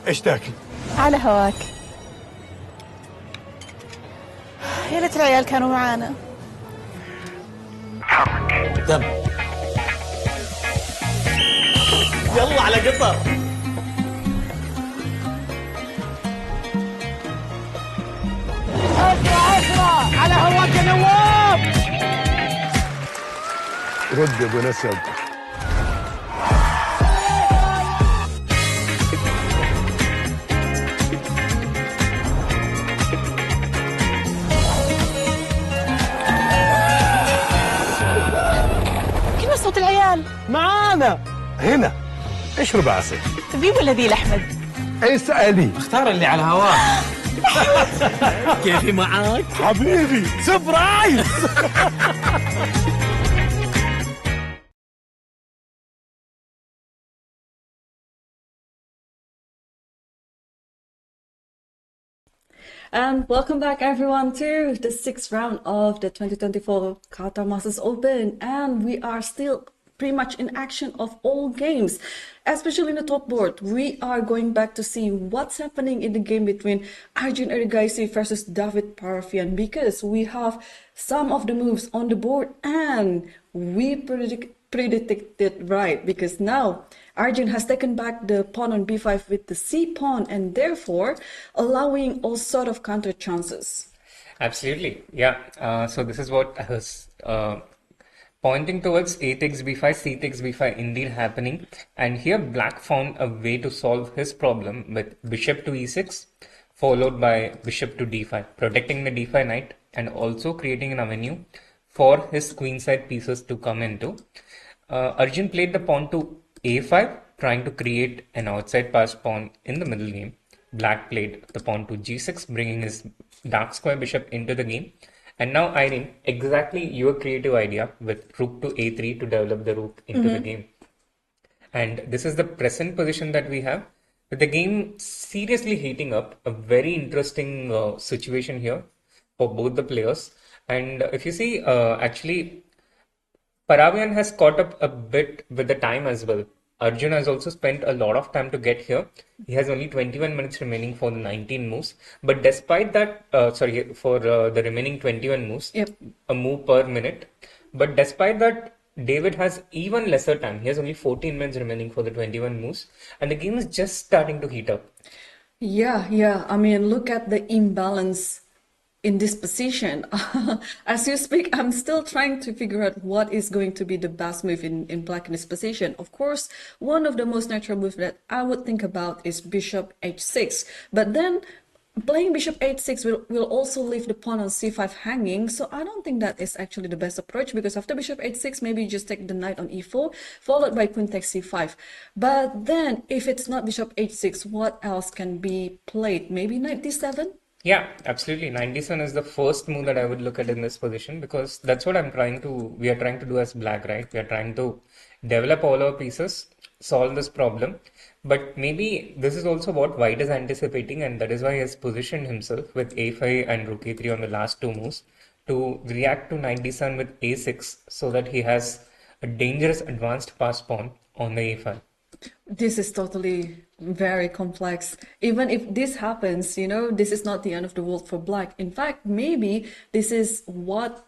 ايش تاكل؟ على هواك. يا ليت العيال كانوا معانا. دم. يلا على قطر. اسرع على هواك يا نواف. رد يا ابو نسب. كيف صوت العيال؟ معانا هنا. اشرب عسل. ذي ولا ذي لأحمد؟ اسألي. اختار اللي على هواه. كيفي معاك؟ حبيبي سبرايز. And welcome back everyone to the sixth round of the 2024 Qatar Masters Open, and we are still pretty much in action of all games, especially in the top board. We are going back to see what's happening in the game between Irene Erigaisi versus David Paravyan, because we have some of the moves on the board and we predicted right, because now Arjun has taken back the pawn on b5 with the c pawn, and therefore allowing all sort of counter chances. Absolutely, yeah. So this is what I was pointing towards. A takes b5, c takes b5 indeed happening, and here black found a way to solve his problem with bishop to e6 followed by bishop to d5, protecting the d5 knight and also creating an avenue for his queenside pieces to come into. Arjun played the pawn to a5, trying to create an outside passed pawn in the middle game. Black played the pawn to g6, bringing his dark square bishop into the game. And now Irene, exactly your creative idea with rook to a3 to develop the rook into the game. And this is the present position that we have, with the game seriously heating up. A very interesting situation here for both the players. And if you see, actually, Paravyan has caught up a bit with the time as well. Arjun has also spent a lot of time to get here. He has only 21 minutes remaining for the 19 moves. But despite that, for the remaining 21 moves, a move per minute. But despite that, David has even lesser time. He has only 14 minutes remaining for the 21 moves. And the game is just starting to heat up. Yeah. I mean, look at the imbalance in this position. As you speak, I'm still trying to figure out what is going to be the best move in black in this position. Of course, one of the most natural moves that I would think about is bishop h6. But then playing bishop h6 will also leave the pawn on c5 hanging. So I don't think that is actually the best approach, because after bishop h6, maybe you just take the knight on e4, followed by queen takes c5. But then if it's not bishop h6, what else can be played? Maybe knight d7? Yeah, absolutely. Knight d7 is the first move that I would look at in this position, because that's what we are trying to do as black, right? We are trying to develop all our pieces, solve this problem. But maybe this is also what white is anticipating, and that is why he has positioned himself with a5 and rook a3 on the last two moves to react to knight d7 with a6, so that he has a dangerous advanced pass pawn on the a5. This is totally very complex. Even if this happens, this is not the end of the world for black. In fact, maybe this is what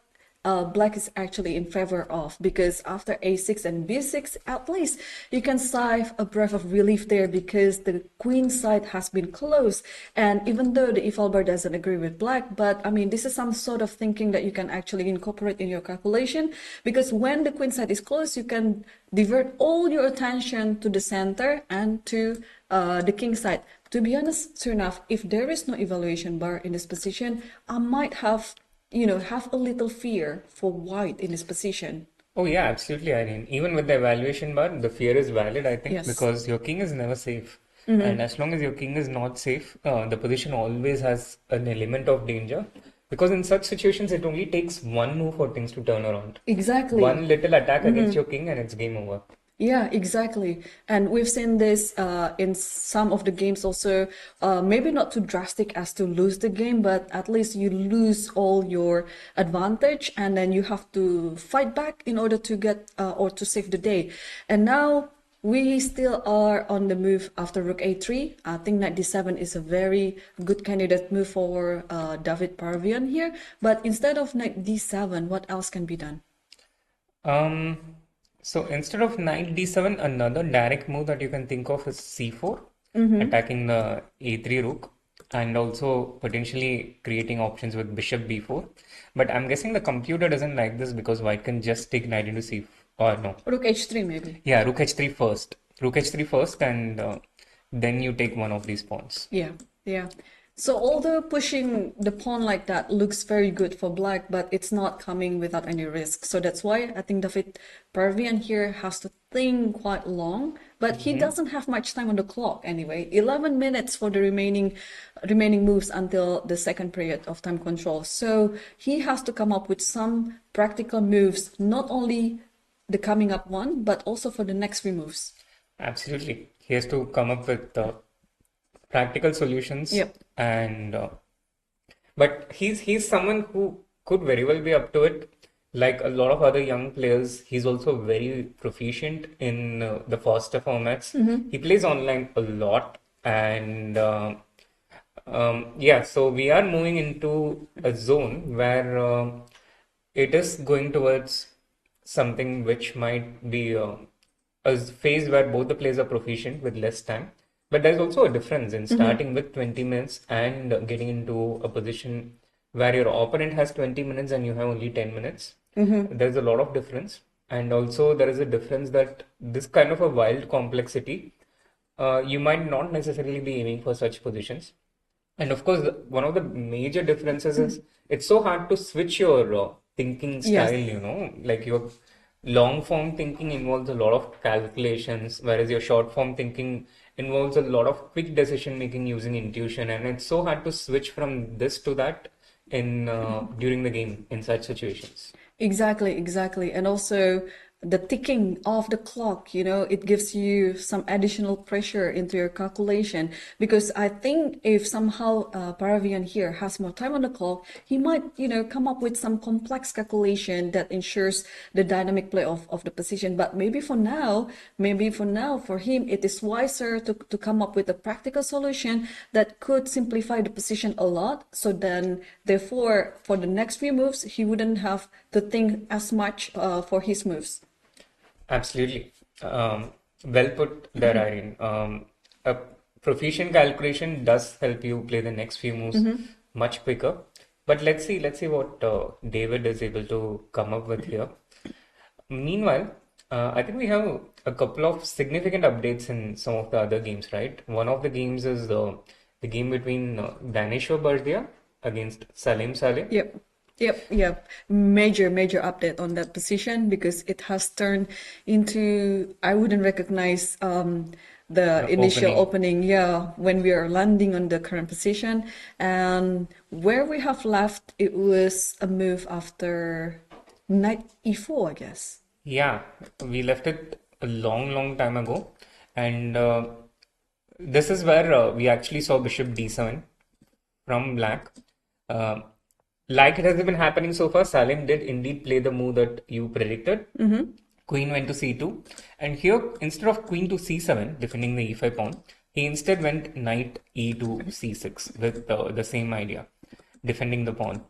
black is actually in favor of, because after a6 and b6, at least you can sigh a breath of relief there, because the queen side has been closed. And even though the e-file bar doesn't agree with black, but I mean, this is some sort of thinking that you can actually incorporate in your calculation, because when the queen side is closed, you can divert all your attention to the center and to the king side. To be honest, Srinath, if there is no evaluation bar in this position, I might have a little fear for white in this position. Oh yeah, absolutely, Irene. Even with the evaluation bar, the fear is valid, I think, Yes. because your king is never safe. And as long as your king is not safe, the position always has an element of danger. Because in such situations, it only takes one move for things to turn around. Exactly. One little attack against your king and it's game over. Yeah, exactly. And we've seen this in some of the games also, maybe not too drastic as to lose the game, but at least you lose all your advantage and then you have to fight back in order to get or to save the day. And now we still are on the move after rook a3. I think knight d7 is a very good candidate move for David Paravyan here. But instead of knight d7, what else can be done? So instead of knight d7, another direct move that you can think of is c4, attacking the a3 rook, and also potentially creating options with bishop b4. But I'm guessing the computer doesn't like this because white can just take knight into c4. Or no. Rook h3 maybe. Yeah, rook h3 first. Rook h3 first, and then you take one of these pawns. Yeah, yeah. So although pushing the pawn like that looks very good for black, but it's not coming without any risk. So that's why I think David Paravyan here has to think quite long, but he doesn't have much time on the clock anyway. 11 minutes for the remaining moves until the second period of time control. So he has to come up with some practical moves, not only the coming up one, but also for the next few moves. Absolutely. He has to come up with practical solutions. Yep. And but he's someone who could very well be up to it. Like a lot of other young players, he's also very proficient in the faster formats. He plays online a lot, and yeah, so we are moving into a zone where it is going towards something which might be a phase where both the players are proficient with less time. But there's also a difference in starting with 20 minutes and getting into a position where your opponent has 20 minutes and you have only 10 minutes. There's a lot of difference. And also there is a difference that this kind of a wild complexity, you might not necessarily be aiming for such positions. And of course, one of the major differences is it's so hard to switch your thinking style, you know, like your long form thinking involves a lot of calculations, whereas your short form thinking involves a lot of quick decision making using intuition, and it's so hard to switch from this to that in during the game in such situations. Exactly. And also the ticking of the clock, you know, it gives you some additional pressure into your calculation, because I think if somehow Paravyan here has more time on the clock, he might, you know, come up with some complex calculation that ensures the dynamic play of the position. But maybe for now, for him, it is wiser to come up with a practical solution that could simplify the position a lot. So then, therefore, for the next few moves, he wouldn't have to think as much for his moves. Absolutely. Well put there, Irene. A proficient calculation does help you play the next few moves much quicker. But let's see what David is able to come up with here. Meanwhile, I think we have a couple of significant updates in some of the other games, right? One of the games is the game between Daneshvar against Salem. Yep. Major update on that position, because it has turned into, I wouldn't recognize the initial opening, when we are landing on the current position. And where we have left, it was a move after knight e4, I guess. Yeah, we left it a long time ago. And this is where we actually saw bishop d7 from black. Like it has been happening so far, Salem did indeed play the move that you predicted. Queen went to c2. And here, instead of queen to c7, defending the e5 pawn, he instead went knight e to c6 with the same idea, defending the pawn.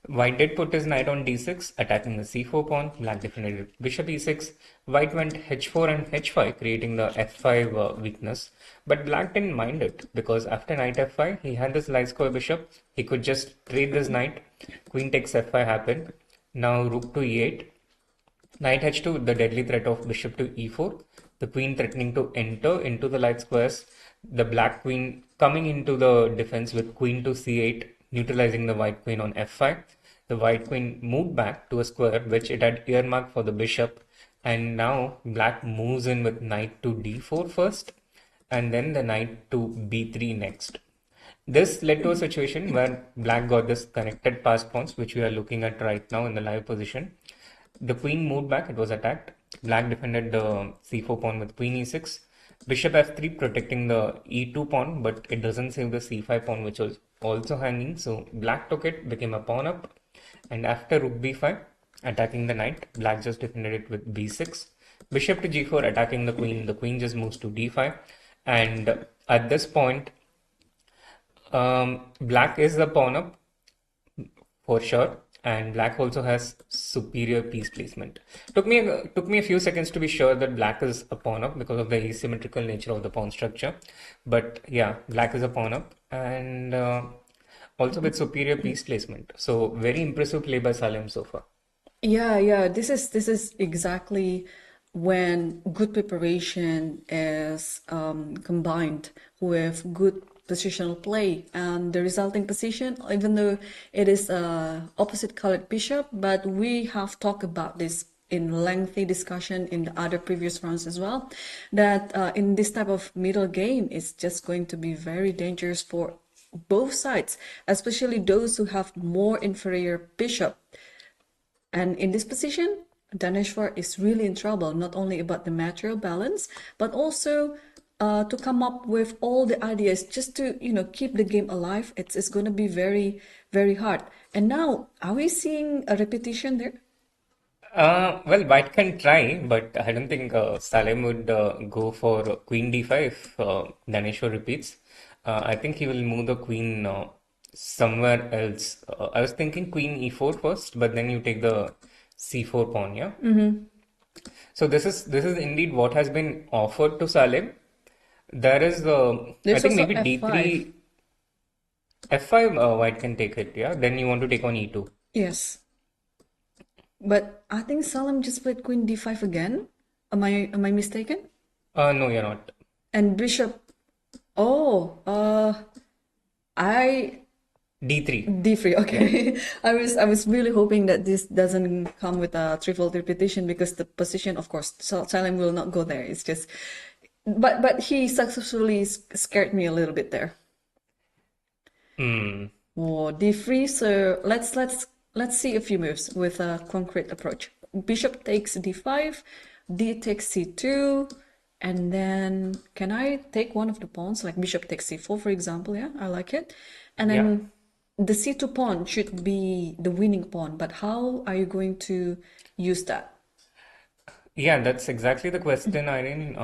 White did put his knight on d6, attacking the c4 pawn. Black defended with bishop e6. White went h4 and h5, creating the f5 weakness. But black didn't mind it, because after knight f5, he had this light square bishop. He could just trade this knight. Queen takes f5 happened. Now rook to e8. Knight h2, the deadly threat of bishop to e4. The queen threatening to enter into the light squares. The black queen coming into the defense with queen to c8, neutralizing the white queen on f5. The white queen moved back to a square which it had earmarked for the bishop, and now black moves in with knight to d4 first, and then the knight to b3 next. This led to a situation where black got this connected passed pawns, which we are looking at right now in the live position. The queen moved back, it was attacked. Black defended the c4 pawn with queen e6. Bishop f3 protecting the e2 pawn, but it doesn't save the c5 pawn, which was also hanging. So black took it, became a pawn up. And after rook b5, attacking the knight, black just defended it with b6. Bishop to g4, attacking the queen. The queen just moves to d5. And at this point, black is the pawn up for sure. And black also has superior piece placement. Took me a few seconds to be sure that black is a pawn up because of the asymmetrical nature of the pawn structure. But yeah, black is a pawn up, and also with superior piece placement. So very impressive play by Salem so far. Yeah. This is exactly when good preparation is combined with good positional play, and the resulting position, even though it is opposite colored bishop, but we have talked about this in lengthy discussion in the other previous rounds as well, that in this type of middle game, it's just going to be very dangerous for both sides, especially those who have more inferior bishop. And in this position, Daneshvar is really in trouble, not only about the material balance, but also to come up with all the ideas just to, keep the game alive. It's going to be very, very hard. And now, are we seeing a repetition there? Well, white can try, but I don't think Salem would go for queen d5 if Daneshvar repeats. I think he will move the queen somewhere else. I was thinking queen e4 first, but then you take the c4 pawn, yeah? Mm-hmm. So this is indeed what has been offered to Salem. There is, I think maybe d3, f5, white can take it, yeah? Then you want to take on e2. Yes. But I think Salem just played queen d5 again. Am I mistaken? No, you're not. And bishop. D3. Okay. I was really hoping that this doesn't come with a threefold repetition, because the position, of course, Salem will not go there. It's just, but he successfully scared me a little bit there. Oh, d3. So let's see a few moves with a concrete approach. Bishop takes d5, d takes c2, and then can I take one of the pawns, like bishop takes c4, for example? Yeah, I like it. And then the c2 pawn should be the winning pawn, but how are you going to use that? Yeah, that's exactly the question, Irene.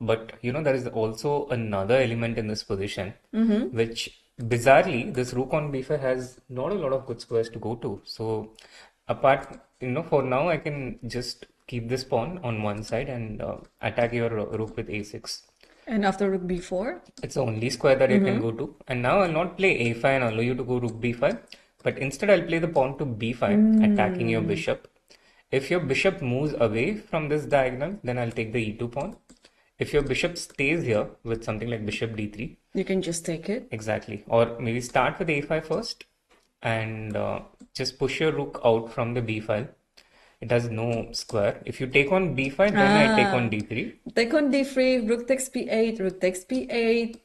But there is also another element in this position, which bizarrely, this rook on b5 has not a lot of good squares to go to. So apart, for now, I can just keep this pawn on one side and attack your rook with a6. And after rook b4? It's the only square that you can go to. And now I'll not play a5 and allow you to go rook b5, but instead I'll play the pawn to b5, attacking your bishop. If your bishop moves away from this diagonal, then I'll take the e2 pawn. If your bishop stays here with something like bishop d3, you can just take it. Exactly. Or maybe start with a5 first and just push your rook out from the b file. It has no square. If you take on b5, then I take on d3. Take on d3, rook takes b8, rook takes b8,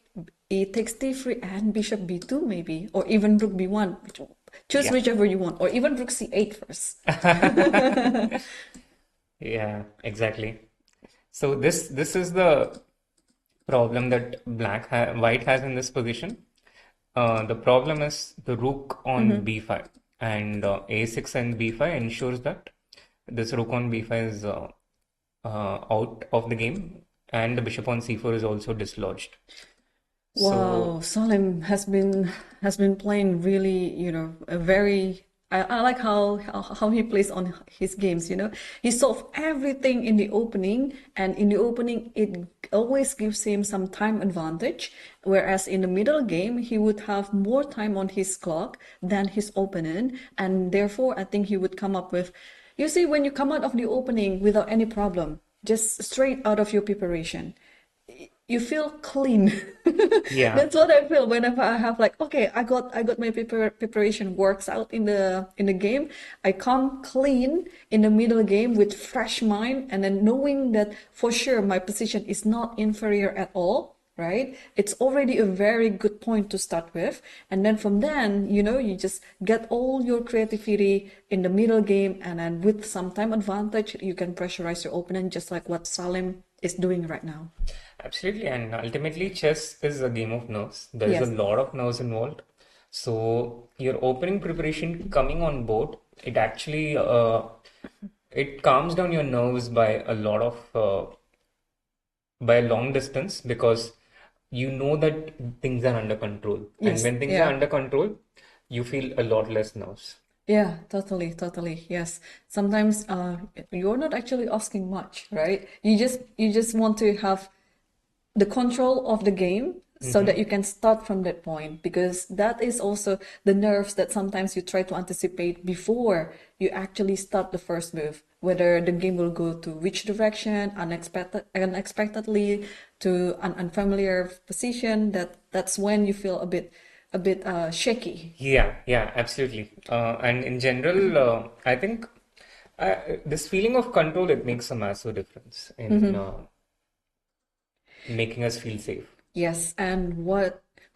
e takes d3, and bishop b2 maybe, or even rook b1. Choose whichever you want, or even rook c8 first. Yeah, exactly. So this is the problem that white has in this position. The problem is the rook on b5, and a6 and b5 ensures that this rook on b5 is out of the game, and the bishop on c4 is also dislodged. Wow, Salem has been playing really, a very. I like how he plays on his games. He solved everything in the opening, and in the opening it always gives him some time advantage. Whereas in the middle game he would have more time on his clock than his opponent, and therefore I think he would come up with. You see, when you come out of the opening without any problem, just straight out of your preparation, you feel clean. Yeah, that's what I feel whenever I have okay, I got my preparation works out in the game. I come clean in the middle game with fresh mind, and then knowing that for sure my position is not inferior at all. Right? It's already a very good point to start with. And then from then, you just get all your creativity in the middle game, and then with some time advantage, you can pressurize your opponent, just like what Salem is doing right now. Absolutely. And ultimately, chess is a game of nerves. There's a lot of nerves involved. So your opening preparation coming on board, it actually it calms down your nerves by a lot of by a long distance because you know that things are under control. Yes, And when things yeah. are under control, you feel a lot less nerves. Yeah, totally. Yes. Sometimes you're not actually asking much, right? You just want to have the control of the game so that you can start from that point, because that is also the nerves that sometimes you try to anticipate before you actually start the first move, whether the game will go to which direction, unexpectedly to an unfamiliar position. That's when you feel a bit shaky. Yeah, absolutely. And in general, I think this feeling of control, it makes a massive difference in making us feel safe. Yes, and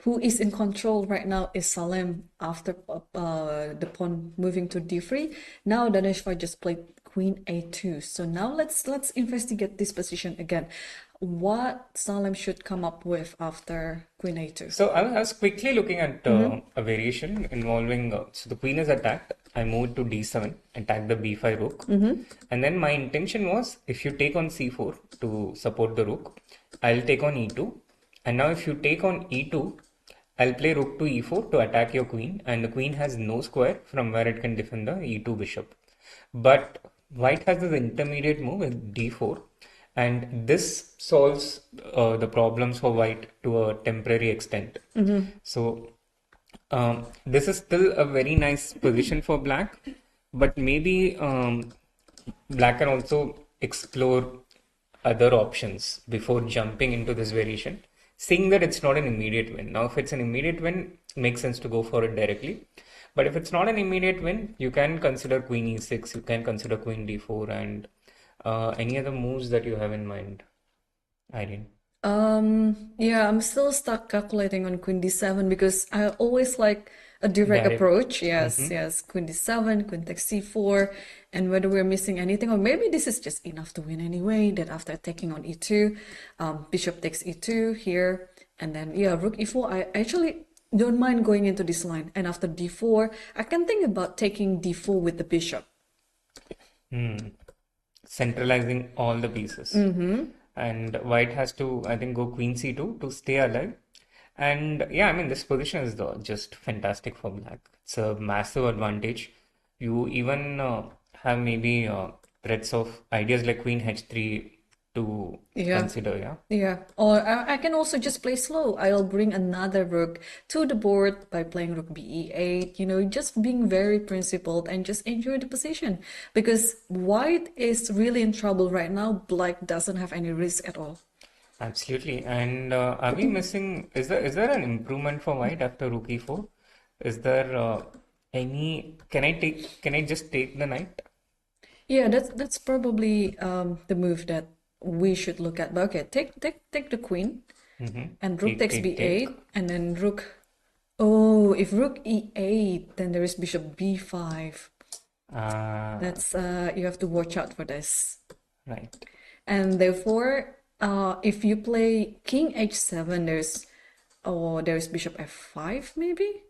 who is in control right now is Salem after the pawn moving to d3. Now Daneshvar just played queen a2. So now let's investigate this position again. What Salem should come up with after queen a2. So I was quickly looking at a variation involving, so the queen is attacked. I moved to d7, attack the b5 rook. And then my intention was, if you take on c4 to support the rook, I'll take on e2. And now if you take on e2, I'll play rook to e4 to attack your queen. And the queen has no square from where it can defend the e2 bishop. But white has this intermediate move with d4. And this solves the problems for white to a temporary extent. So this is still a very nice position for black, but maybe black can also explore other options before jumping into this variation, seeing that it's not an immediate win. Now, if it's an immediate win, it makes sense to go for it directly. But if it's not an immediate win, you can consider queen e6, you can consider queen d4, and any other moves that you have in mind, Irene? Yeah, I'm still stuck calculating on queen d7 because I always like a direct approach. Yes, queen d7, queen takes c4, and whether we're missing anything, or maybe this is just enough to win anyway, that after taking on e2, bishop takes e2 here, and then, yeah, rook e4. I actually don't mind going into this line, and after d4, I can think about taking d4 with the bishop. Centralizing all the pieces. And white has to, I think, go queen c2 to stay alive. And yeah, I mean, this position is just fantastic for black. It's a massive advantage. You even have maybe threats of ideas like queen h3 to consider, Yeah, or I can also just play slow. I'll bring another rook to the board by playing rook be8, just being very principled and just enjoy the position. Because white is really in trouble right now. Black doesn't have any risk at all. Absolutely. And are we missing, is there an improvement for white after rook e4? Is there can I just take the knight? Yeah, that's probably the move that we should look at. But okay, take the queen, and rook takes b8, and then rook. Oh, if rook e8, then there is bishop b5. That's you have to watch out for this. Right. And therefore, if you play king h7, there's bishop f5 maybe.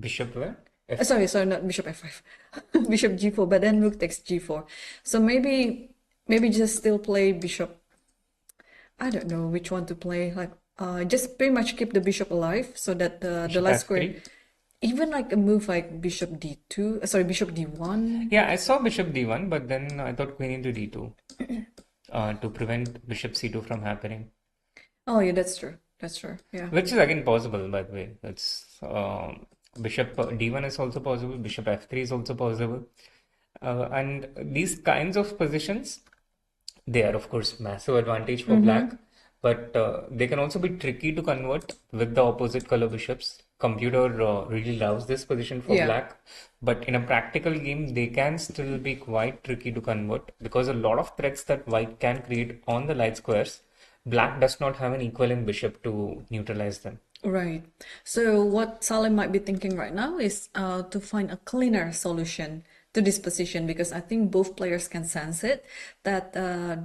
Bishop where? Sorry, not bishop f5, bishop g4. But then rook takes g4. So maybe just still play bishop. I don't know which one to play. Like just pretty much keep the bishop alive so that the last square. Even like a move like bishop d2. Sorry, bishop d1. Yeah, I saw bishop d1, but then I thought queen into d2 to prevent bishop c2 from happening. Oh yeah, that's true. Yeah. Which is again possible, by the way. It's bishop d1 is also possible. Bishop f3 is also possible. And these kinds of positions, they are of course massive advantage for black, but they can also be tricky to convert with the opposite color bishops. Computer really loves this position for black, but in a practical game they can still be quite tricky to convert because a lot of threats that white can create on the light squares, black does not have an equivalent bishop to neutralize them. Right. So what Salem might be thinking right now is to find a cleaner solution to this position, because I think both players can sense it, that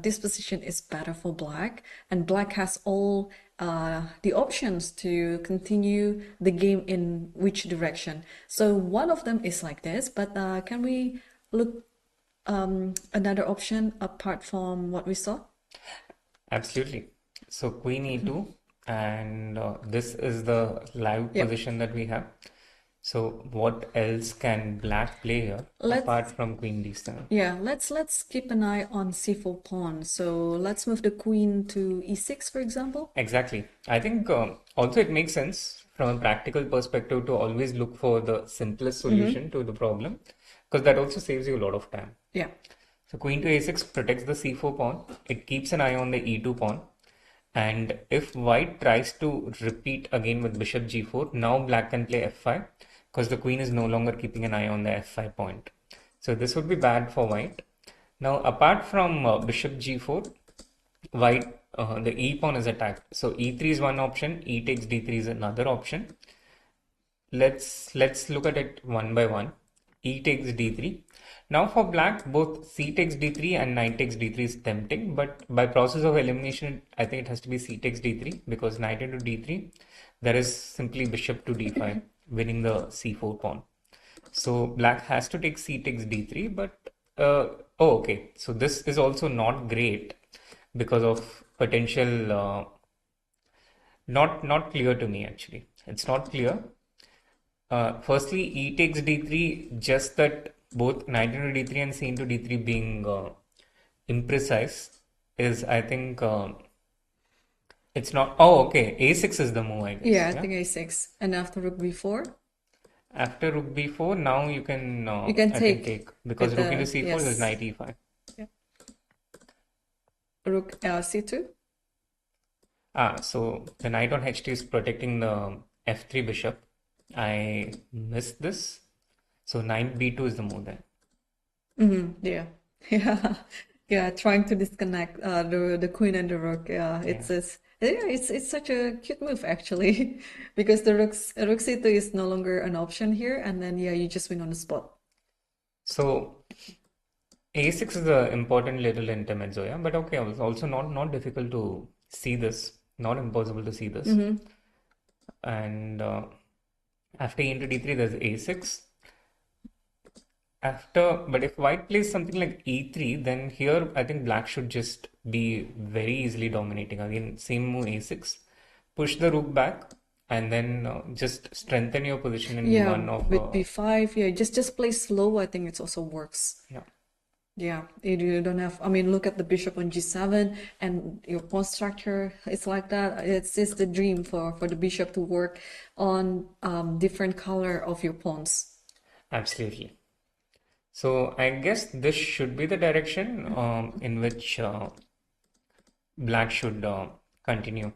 this position is better for black, and black has all the options to continue the game in which direction. So one of them is like this, but can we look another option apart from what we saw? Absolutely. So queen e2, and this is the live position that we have. So what else can black play here apart from queen d7? Yeah, let's keep an eye on c4 pawn. So let's move the queen to e6, for example. Exactly. I think also it makes sense from a practical perspective to always look for the simplest solution to the problem, because that also saves you a lot of time. Yeah. So queen to a6 protects the c4 pawn. It keeps an eye on the e2 pawn. And if white tries to repeat again with bishop g4, now black can play f5, because the queen is no longer keeping an eye on the f5 point. So this would be bad for white. Now, apart from bishop g4, white, the e pawn is attacked. So e3 is one option, e takes d3 is another option. Let's look at it one by one. E takes d3. Now for black, both c takes d3 and knight takes d3 is tempting, but by process of elimination, I think it has to be c takes d3, because knight into d3, there is simply bishop to d5, winning the c4 pawn. So black has to take c takes d3, but okay. So this is also not great because of potential, not clear to me actually. It's not clear. Firstly, e takes d3, just that both knight into d3 and c into d3 being imprecise is, I think, it's not. Oh, okay. A6 is the move, I guess. Yeah, I think a6. And after rook b4? After rook b4, now you can take because rook into c4 is knight e5. Yeah. Rook c2? So the knight on h2 is protecting the f3 bishop. I missed this. So knight b2 is the move then. Yeah. Yeah, trying to disconnect the queen and the rook. It's such a cute move actually, because the rook c2 is no longer an option here, and then you just win on the spot. So a6 is the important little intermezzo, yeah. But okay, it was also not difficult to see this, not impossible to see this. And after e into d3, there's a6. But if white plays something like e3, then here I think black should just be very easily dominating. Again, same move a6, push the rook back, and then just strengthen your position in one of with b5. Yeah, just play slow. I think it also works. Yeah, you don't have. I mean, look at the bishop on g7 and your pawn structure. It's like that. It's the dream for the bishop to work on different color of your pawns. Absolutely. So I guess this should be the direction in which black should continue.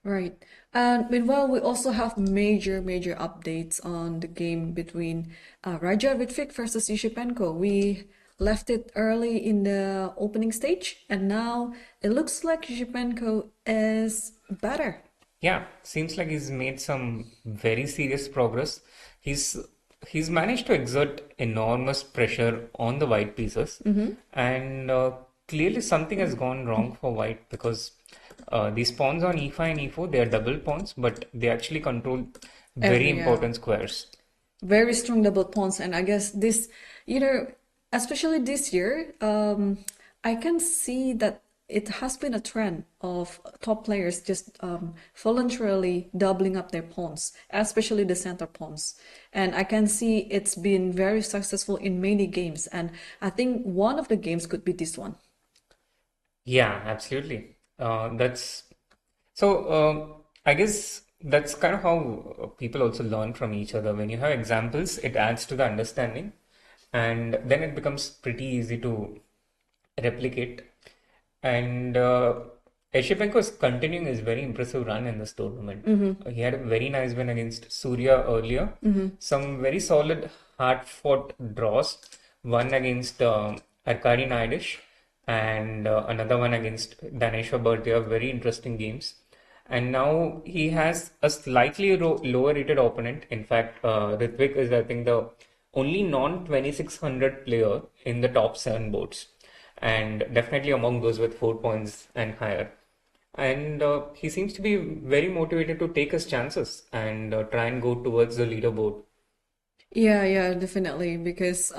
Right. And meanwhile, we also have major updates on the game between Raja Rithwik versus Esipenko. We left it early in the opening stage, and now it looks like Esipenko is better. Yeah, seems like he's made some very serious progress. He's managed to exert enormous pressure on the white pieces, and clearly something has gone wrong for white, because these pawns on e5 and e4, they are double pawns, but they actually control very important squares. Very strong double pawns, and I guess this, especially this year, I can see that it has been a trend of top players just voluntarily doubling up their pawns, especially the center pawns. And I can see it's been very successful in many games. And I think one of the games could be this one. Yeah, absolutely. I guess that's kind of how people also learn from each other. When you have examples, it adds to the understanding, and then it becomes pretty easy to replicate. And Esipenko is continuing his very impressive run in this tournament. He had a very nice win against Surya earlier. Some very solid, hard-fought draws. One against Arkady Naiditsch, and another one against Daneshvar. They are very interesting games. And now he has a slightly lower-rated opponent. In fact, Rithwik is, I think, the only non-2600 player in the top 7 boards, and definitely among those with 4 points and higher. And he seems to be very motivated to take his chances and try and go towards the leaderboard. Yeah, definitely. Because,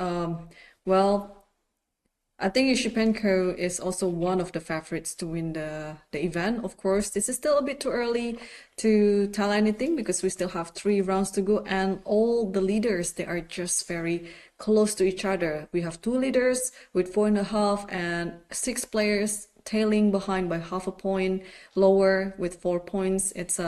I think Esipenko is also one of the favorites to win the event. Of course, this is still a bit too early to tell anything because we still have 3 rounds to go, and all the leaders, they are just very close to each other. We have 2 leaders with 4.5 and 6 players tailing behind by half a point, lower with 4 points. It's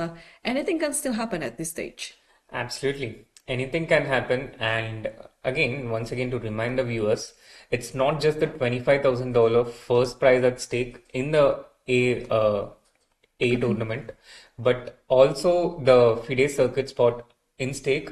anything can still happen at this stage. Absolutely. Anything can happen. And again, once again, to remind the viewers, it's not just the $25,000 first prize at stake in the A tournament, but also the FIDE circuit spot in stake.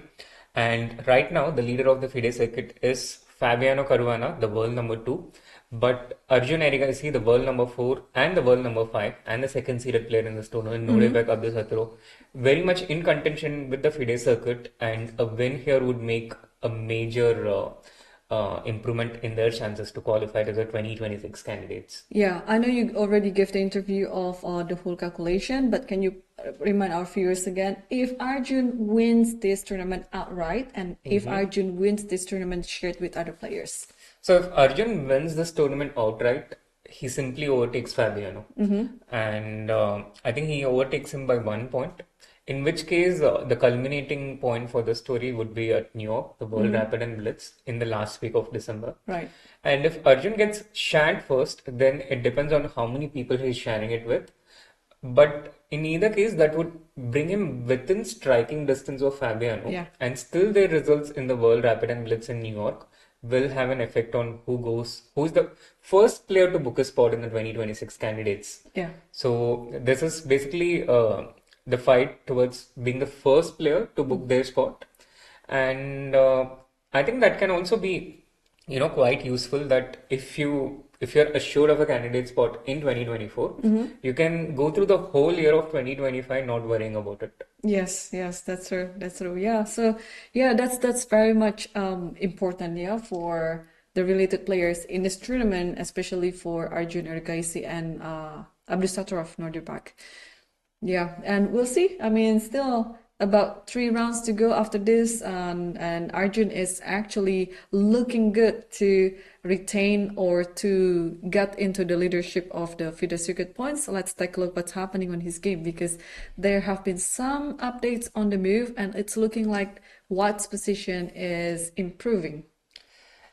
And right now, the leader of the FIDE circuit is Fabiano Caruana, the world number 2. But Arjun Erigaisi, the world number 4 and the world number 5, and the second seeded player in this tournament, Nordebek Abdusattorov, very much in contention with the FIDE circuit, and a win here would make a major improvement in their chances to qualify to the 2026 candidates. Yeah, I know you already gave the interview of the whole calculation, but can you remind our viewers again, if Arjun wins this tournament outright, and if Arjun wins this tournament shared with other players? So if Arjun wins this tournament outright, he simply overtakes Fabiano. And I think he overtakes him by 1 point. In which case, the culminating point for the story would be at New York, the World Rapid and Blitz, in the last week of December. Right. And if Arjun gets shared first, then it depends on how many people he's sharing it with. But in either case, that would bring him within striking distance of Fabiano. Yeah. And still their results in the World Rapid and Blitz in New York will have an effect on who's the first player to book a spot in the 2026 candidates. Yeah. So this is basically the fight towards being the first player to book their spot. And I think that can also be, quite useful, that if you're assured of a candidate spot in 2024, you can go through the whole year of 2025 not worrying about it. Yes, that's true. Yeah, so yeah, that's very much important, for the related players in this tournament, especially for Arjun Erigaisi and Abdusattorov Nordebek. Yeah, and we'll see. I mean, still about 3 rounds to go after this, and Arjun is actually looking good to retain or to get into the leadership of the FIDE circuit points. So let's take a look what's happening on his game, because there have been some updates on the move, and it's looking like White's position is improving.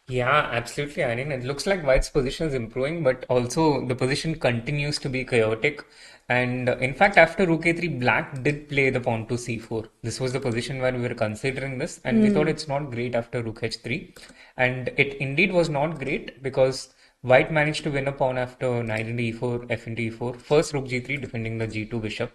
Yeah, absolutely, Irene. It looks like White's position is improving, but also the position continues to be chaotic. And in fact, after Rook A3, Black did play the pawn to C4. This was the position where we were considering this, and we thought it's not great after Rook H3. And it indeed was not great, because White managed to win a pawn after knight into E4, F into E4. First Rook G3, defending the G2 bishop,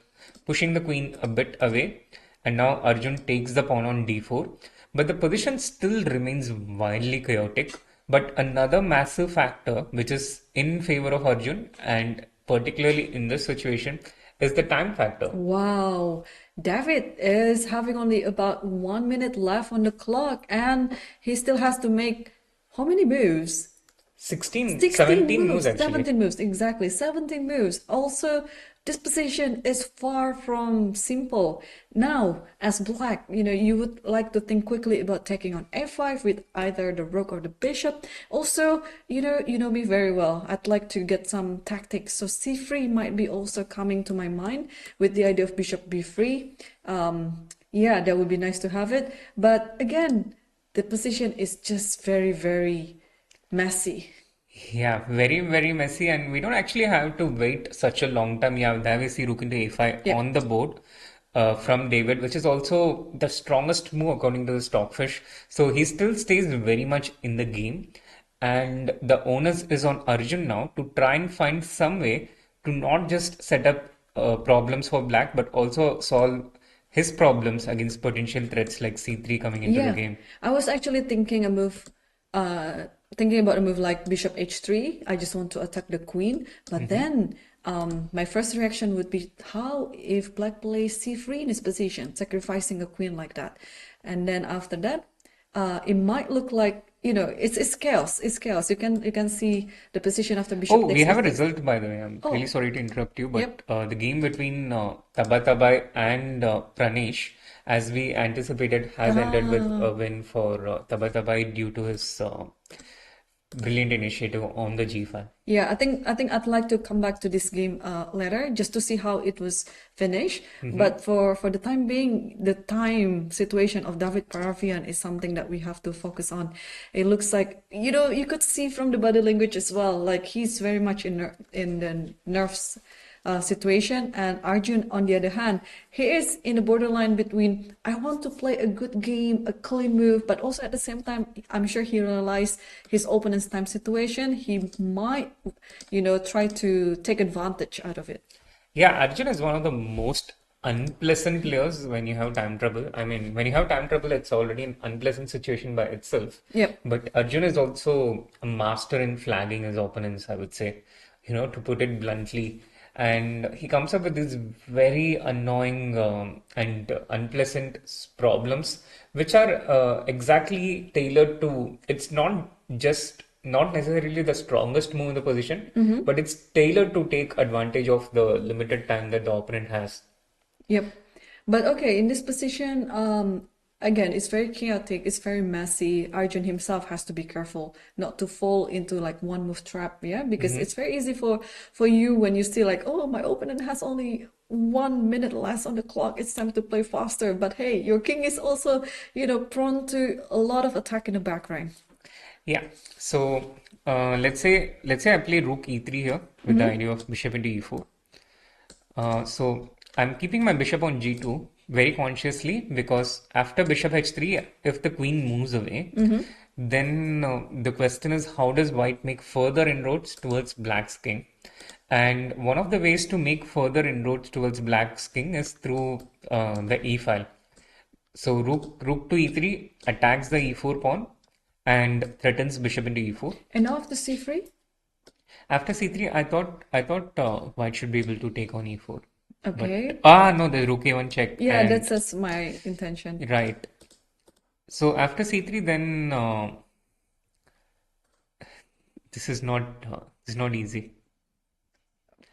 pushing the queen a bit away. And now Arjun takes the pawn on D4. But the position still remains wildly chaotic. But another massive factor, which is in favor of Arjun, and particularly in this situation, is the time factor. Wow, David is having only about 1 minute left on the clock, and he still has to make how many moves? 17 moves, actually. 17 moves, exactly, 17 moves. Also, this position is far from simple. Now, as Black, you would like to think quickly about taking on F5 with either the rook or the bishop. Also, you know me very well. I'd like to get some tactics. So C3 might be also coming to my mind with the idea of bishop B3. Yeah, that would be nice to have it. But again, the position is just very, very messy. Yeah, very, very messy, and we don't actually have to wait such a long time. There we see rook into A5 on the board from David, which is also the strongest move according to the Stockfish. So he still stays very much in the game, and the onus is on Arjun now to try and find some way to not just set up problems for Black, but also solve his problems against potential threats like C3 coming into the game. I was actually thinking about a move like bishop h3. I just want to attack the queen, but then my first reaction would be, how if Black plays c3 in his position, sacrificing a queen like that? And then after that, it might look like, it's chaos. It's chaos. You can see the position after bishop. Oh, we have a result, by the way. I'm really sorry to interrupt you, but the game between Tabatabai and Pranesh, as we anticipated, has ended with a win for Tabatabai due to his brilliant initiative on the g file. Yeah, I think I'd like to come back to this game later just to see how it was finished. But for the time being, the time situation of David Paravyan is something that we have to focus on. It looks like, you could see from the body language as well, like he's very much in the nerves situation. And Arjun, on the other hand, he is in the borderline between I want to play a good game, a clean move, but also at the same time, I'm sure he realized his opponent's time situation. He might, try to take advantage out of it. Yeah, Arjun is one of the most unpleasant players when you have time trouble. I mean, when you have time trouble, it's already an unpleasant situation by itself. Yep. But Arjun is also a master in flagging his opponents, I would say, to put it bluntly. And he comes up with these very annoying and unpleasant problems, which are exactly tailored to, it's not necessarily the strongest move in the position, but it's tailored to take advantage of the limited time that the opponent has. Yep. But okay, in this position, again, it's very chaotic, it's very messy. Arjun himself has to be careful not to fall into like one move trap, yeah? Because it's very easy for you when you see like, oh, my opponent has only 1 minute less on the clock, it's time to play faster. But hey, your king is also, prone to a lot of attack in the back rank. Yeah. So let's say I play rook e3 here with the idea of bishop into e4. So I'm keeping my bishop on g2 very consciously, because after bishop h3, if the queen moves away, then the question is, how does white make further inroads towards black's king? And one of the ways to make further inroads towards black's king is through the e file. So rook to e3 attacks the e4 pawn and threatens bishop into e4. And now after c3? After c3, I thought white should be able to take on e4. Okay. But, no, the rook a1 check. Yeah, that's my intention. Right. So after c3, then this is not easy.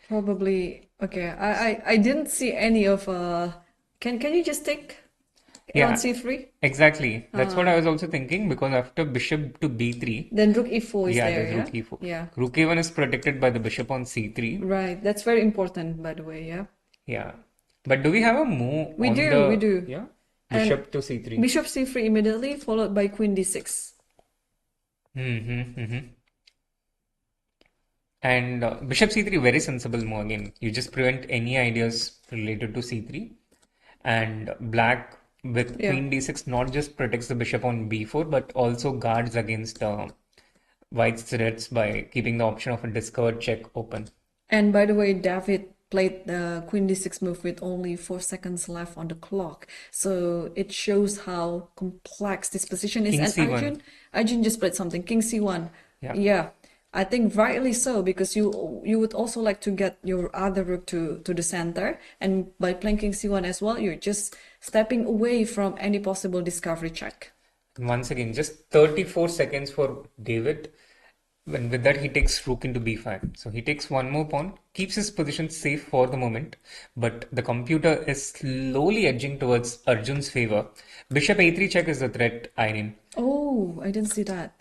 Probably. Okay. I didn't see any of. Can you just take on c3? Exactly. That's what I was also thinking, because after bishop to b3, then rook e4 is there. There's rook e4. Yeah. Rook a1 is protected by the bishop on c3. Right. That's very important, by the way. Yeah. Yeah. But do we have a move? We do. Yeah. Bishop to c3. Bishop c3 immediately, followed by queen d6. And bishop c3, very sensible move again. You just prevent any ideas related to c3. And black with queen d6 not just protects the bishop on b4, but also guards against white's threats by keeping the option of a discovered check open. And by the way, David played the queen d6 move with only 4 seconds left on the clock. So it shows how complex this position is. King and c1. Arjun just played something. King c1. Yeah. I think rightly so, because you would also like to get your other rook to the center. And by playing king c1 as well, you're just stepping away from any possible discovery check. Once again, just 34 seconds for David. When with that, he takes rook into b5. So he takes one more pawn, keeps his position safe for the moment, but the computer is slowly edging towards Arjun's favor. Bishop a3 check is the threat, Irene. Oh, I didn't see that.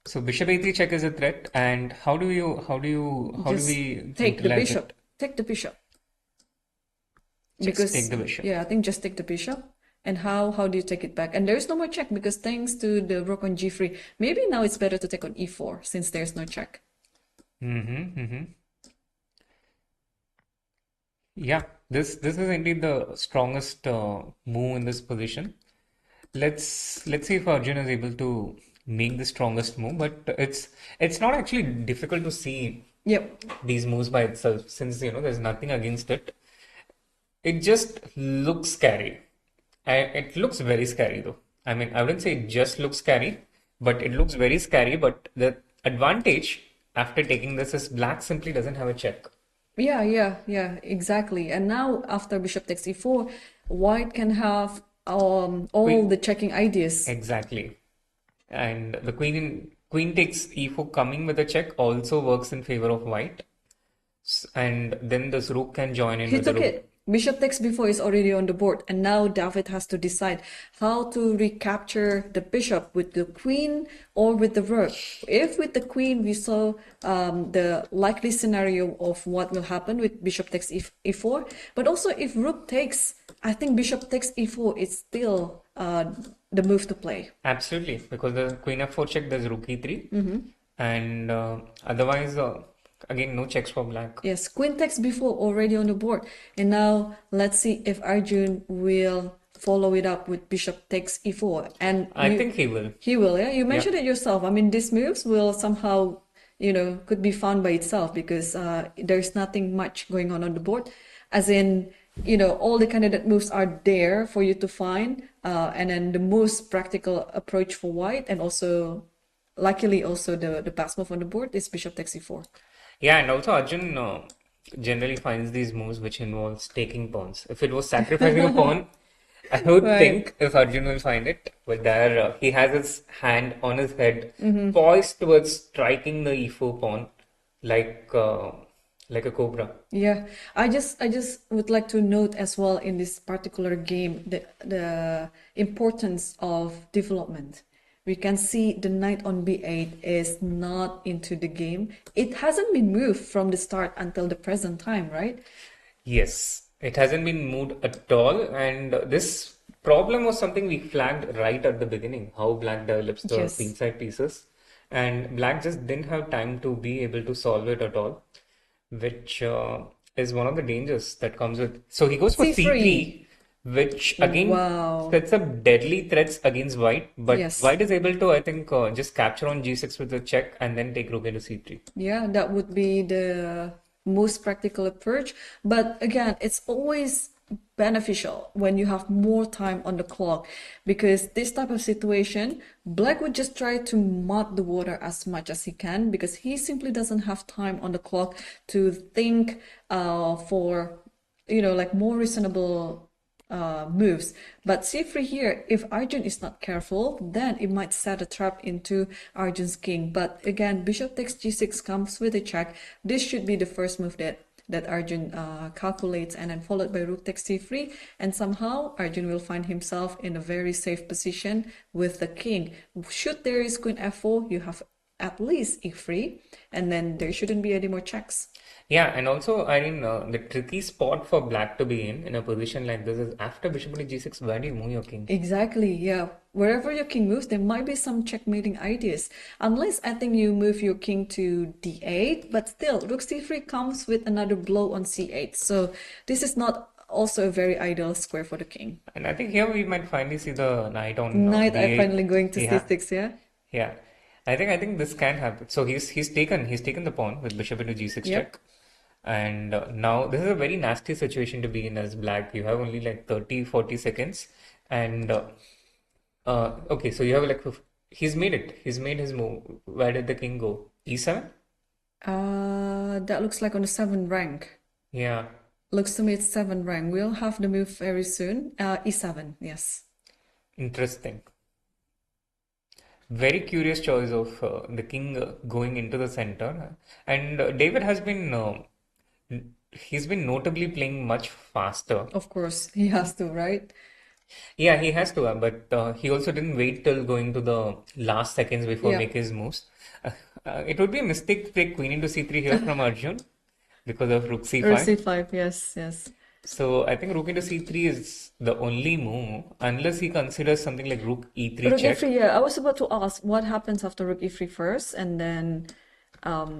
So bishop a3 check is a threat, and how do we take the bishop? it? Take the bishop. Just take the bishop. Yeah, I think just take the bishop. And how do you take it back? And there is no more check, because thanks to the rook on g3, maybe now it's better to take on e4 since there's no check. Yeah, this is indeed the strongest move in this position. Let's see if Arjun is able to make the strongest move, but it's not actually difficult to see these moves by itself, since there's nothing against it. It just looks scary. It looks very scary though. I mean, I wouldn't say it just looks scary, but it looks very scary. But the advantage after taking this is black simply doesn't have a check. Yeah, exactly. And now after bishop takes e4, white can have all the checking ideas. Exactly. And the queen takes e4 coming with a check also works in favor of white. And then this rook can join in with the rook. Bishop takes b4 is already on the board, and now David has to decide how to recapture the bishop with the queen or with the rook. If with the queen, we saw the likely scenario of what will happen with bishop takes e4, but also if rook takes, I think bishop takes e4 is still the move to play. Absolutely, because the queen f4 check, there's rook e3, and otherwise, again, no checks for black. Yes, queen takes b4 already on the board, and now let's see if Arjun will follow it up with bishop takes e4. And I think he will. He will, yeah. You mentioned it yourself. I mean, these moves will somehow, could be found by itself because there's nothing much going on the board. As in, all the candidate moves are there for you to find, and then the most practical approach for white, and also, luckily, also the best move on the board is bishop takes e4. Yeah, and also Arjun generally finds these moves which involves taking pawns. If it was sacrificing a pawn, I would think if Arjun will find it, but there he has his hand on his head, poised towards striking the e4 pawn like a cobra. Yeah, I just would like to note as well in this particular game the importance of development. We can see the knight on b8 is not into the game. It hasn't been moved from the start until the present time, right? Yes, it hasn't been moved at all. And this problem was something we flagged right at the beginning, how black develops the queenside pieces. And black just didn't have time to be able to solve it at all, which is one of the dangers that comes with. So he goes for c3. Which again sets up deadly threats against white, but white is able to, I think, just capture on g6 with a check and then take rook into c3. Yeah, that would be the most practical approach. But again, it's always beneficial when you have more time on the clock, because this type of situation, black would just try to mud the water as much as he can, because he simply doesn't have time on the clock to think for, like more reasonable moves. But c3 here, if Arjun is not careful, then it might set a trap into Arjun's king. But again, bishop takes g6 comes with a check. This should be the first move that Arjun calculates, and then followed by rook takes c3, and somehow Arjun will find himself in a very safe position with the king. Should there is queen f4, you have at least e3, and then there shouldn't be any more checks. Yeah, and also, the tricky spot for black to be in a position like this is after bishop to g6, where do you move your king? Exactly, yeah. Wherever your king moves, there might be some checkmating ideas. Unless I think you move your king to d8, but still, rook c3 comes with another blow on c8. So this is not also a very ideal square for the king. And I think here we might finally see the knight on Knight d8. finally going to c6, yeah? Yeah. I think this can happen. So he's taken the pawn with bishop into g6 check. And now this is a very nasty situation to be in as black. You have only like 30-40 seconds, and okay, so you have like he's made his move. Where did the king go? e7? That looks like on the 7th rank. Yeah, looks to me it's 7th rank. We'll have the move very soon. E7, yes. Interesting. Very curious choice of the king going into the center, and David has been. He's been notably playing much faster. Of course, he has to, right? Yeah, he has to, but he also didn't wait till going to the last seconds before make his moves. It would be a mistake to take queen into c3 here from Arjun because of rook c5. Rook c5, yes. So I think rook into c3 is the only move, unless he considers something like rook e3 rook check. e3, yeah. I was about to ask what happens after rook e3 first, and then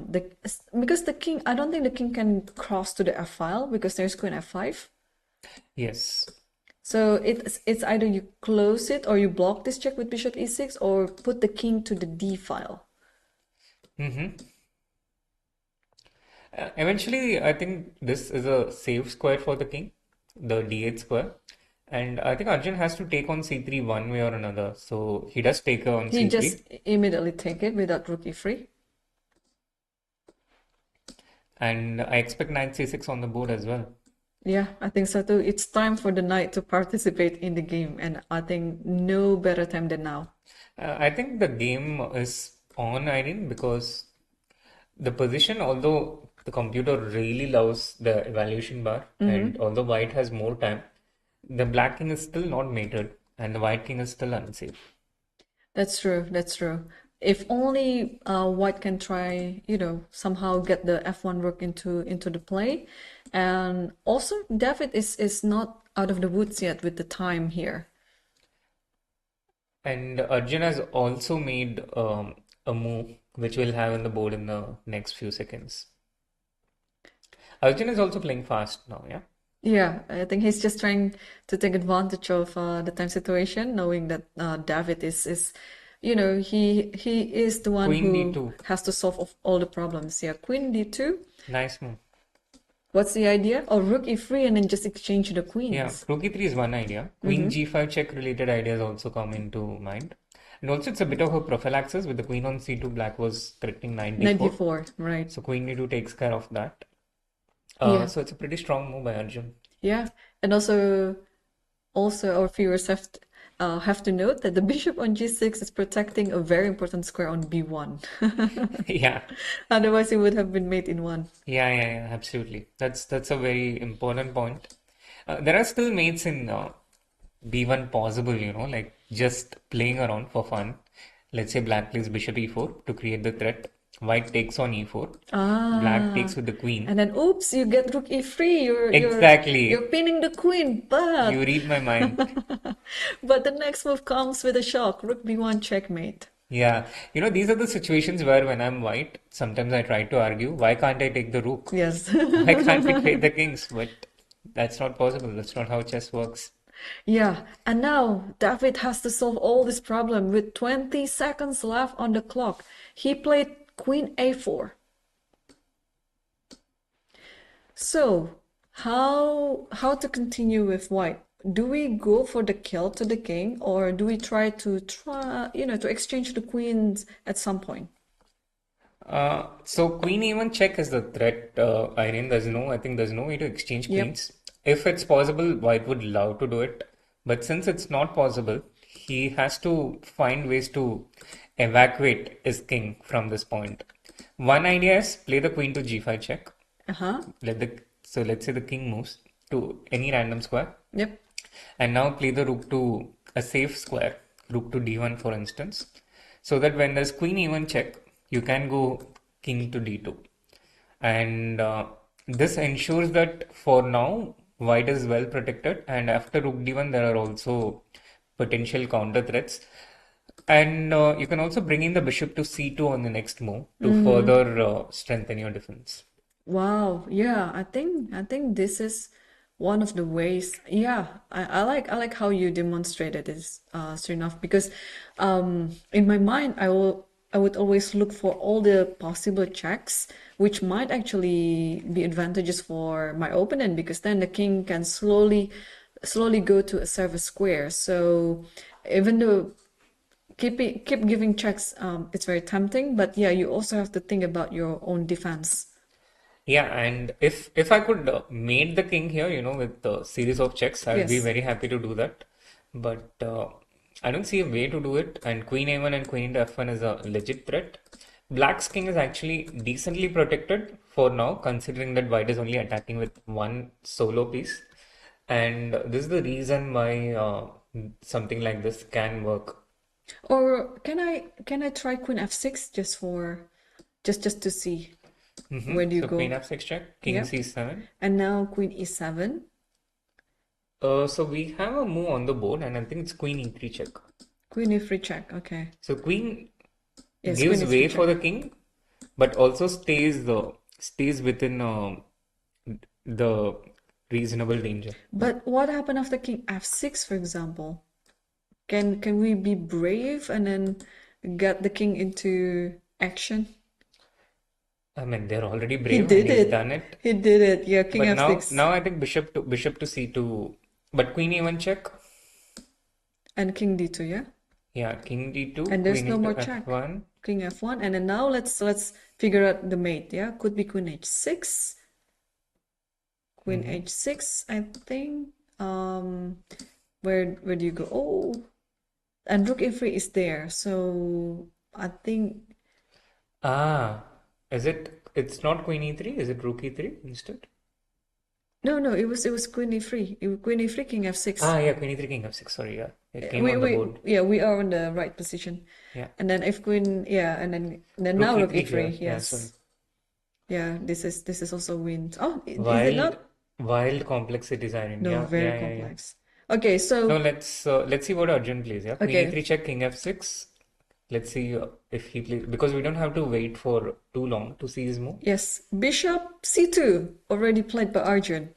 because the king, I don't think the king can cross to the f file because there's queen f5. Yes. So it's either you close it or you block this check with bishop e6, or put the king to the d file. Eventually, I think this is a safe square for the king, the d8 square. And I think Arjun has to take on c3 one way or another. So he does take on c3. He just immediately take it without rook e3. And I expect knight c6 on the board as well. Yeah, I think so too. It's time for the knight to participate in the game, and I think no better time than now. I think the game is on, Irene, because the position, although the computer really loves the evaluation bar, and although white has more time, the black king is still not mated, and the white king is still unsafe. That's true. That's true. If only White can try, somehow get the f1 rook into the play, and also David is not out of the woods yet with the time here. And Arjun has also made a move which we'll have on the board in the next few seconds. Arjun is also playing fast now, yeah? Yeah, I think he's just trying to take advantage of the time situation, knowing that David is he is the one Queen who D2. has to solve all the problems. Yeah, Queen D2. Nice move. What's the idea? Or Rook E3 and then just exchange the queens. Yeah, Rook E3 is one idea. Queen G5 check related ideas also come into mind. And also it's a bit of a prophylaxis with the queen on C2, black was threatening knight D4. Knight D4, right. So queen D2 takes care of that. Yeah. So it's a pretty strong move by Arjun. Yeah, and also our viewers have to note that the bishop on G6 is protecting a very important square on B1. Yeah. Otherwise, it would have been mate in one. Yeah, absolutely. That's a very important point. There are still mates in B1 possible, like just playing around for fun. Let's say black plays bishop E4 to create the threat. White takes on E4. Black takes with the queen. And then, oops, you get Rook E3. Exactly. You're pinning the queen, but... You read my mind. But the next move comes with a shock. Rook B1 checkmate. Yeah. These are the situations where when I'm white, sometimes I try to argue, why can't I take the rook? Yes. Why can't we play the kings? But that's not possible. That's not how chess works. Yeah, and now David has to solve all this problem with 20 seconds left on the clock. He played Queen A4. So, how to continue with white? Do we go for the kill to the king, or do we try to exchange the queens at some point? So queen A1 check is the threat, Irene. I think there's no way to exchange queens. If it's possible, white would love to do it. But since it's not possible, he has to find ways to evacuate his king from this point. One idea is play the queen to G5 check. So let's say the king moves to any random square. Yep. And now play the rook to a safe square, rook to D1 for instance. So that when there's queen E1 check, you can go king to D2. And this ensures that for now, white is well protected, and after rook d1 there are also potential counter threats, and you can also bring in the bishop to c2 on the next move to further strengthen your defense. Wow, yeah, I think this is one of the ways. Yeah, I like how you demonstrated this, Srinath, because in my mind I would always look for all the possible checks, which might actually be advantageous for my opponent, because then the king can slowly go to a service square. So even though keep giving checks, it's very tempting, but yeah, you also have to think about your own defense. Yeah, and if I could mate the king here, with a series of checks, I'd be very happy to do that. But I don't see a way to do it, and queen a1 and queen into f1 is a legit threat. Black's king is actually decently protected for now, considering that white is only attacking with one solo piece. And this is the reason why something like this can work. Or can I try queen f6 just to see where do you go? Queen f6 check, king c7. And now queen e7. So we have a move on the board, and I think it's queen e3 check. Queen e3 check, okay. So queen gives way for the king, but also stays within the reasonable danger. But what happened after king f6, for example? Can we be brave and then get the king into action? I mean, they're already brave. He's done it. He did it. Yeah, king but f6. Now I think bishop to c2, but queen a1 check. And king d2, yeah. Yeah, king d2. And there's no more f1. check. King f1, and then now let's figure out the mate. Yeah, could be queen h6. Queen h6, I think. Where do you go? Oh, and rook e3 is there. So I think. Is it it's not queen e3. Is it rook e3 instead? No, it was queen e3. Queen e3, king f6. Ah, yeah, queen e3, king f6. Sorry, yeah. It came on the board. Yeah, we are on the right position. Yeah. And then if queen, yeah, and then now rook e3. Yes. Yeah, this is also wins. Oh, is it not? Wild complexity design. No, Yeah, very complex. Okay, so now let's see what Arjun plays. Yeah, okay. queen e3 check, king f6. Let's see if he plays, because we don't have to wait for too long to see his move. Yes, bishop c2 already played by Arjun.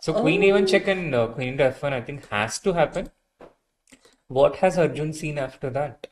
So queen a1 check and queen into f1 I think has to happen. What has Arjun seen after that?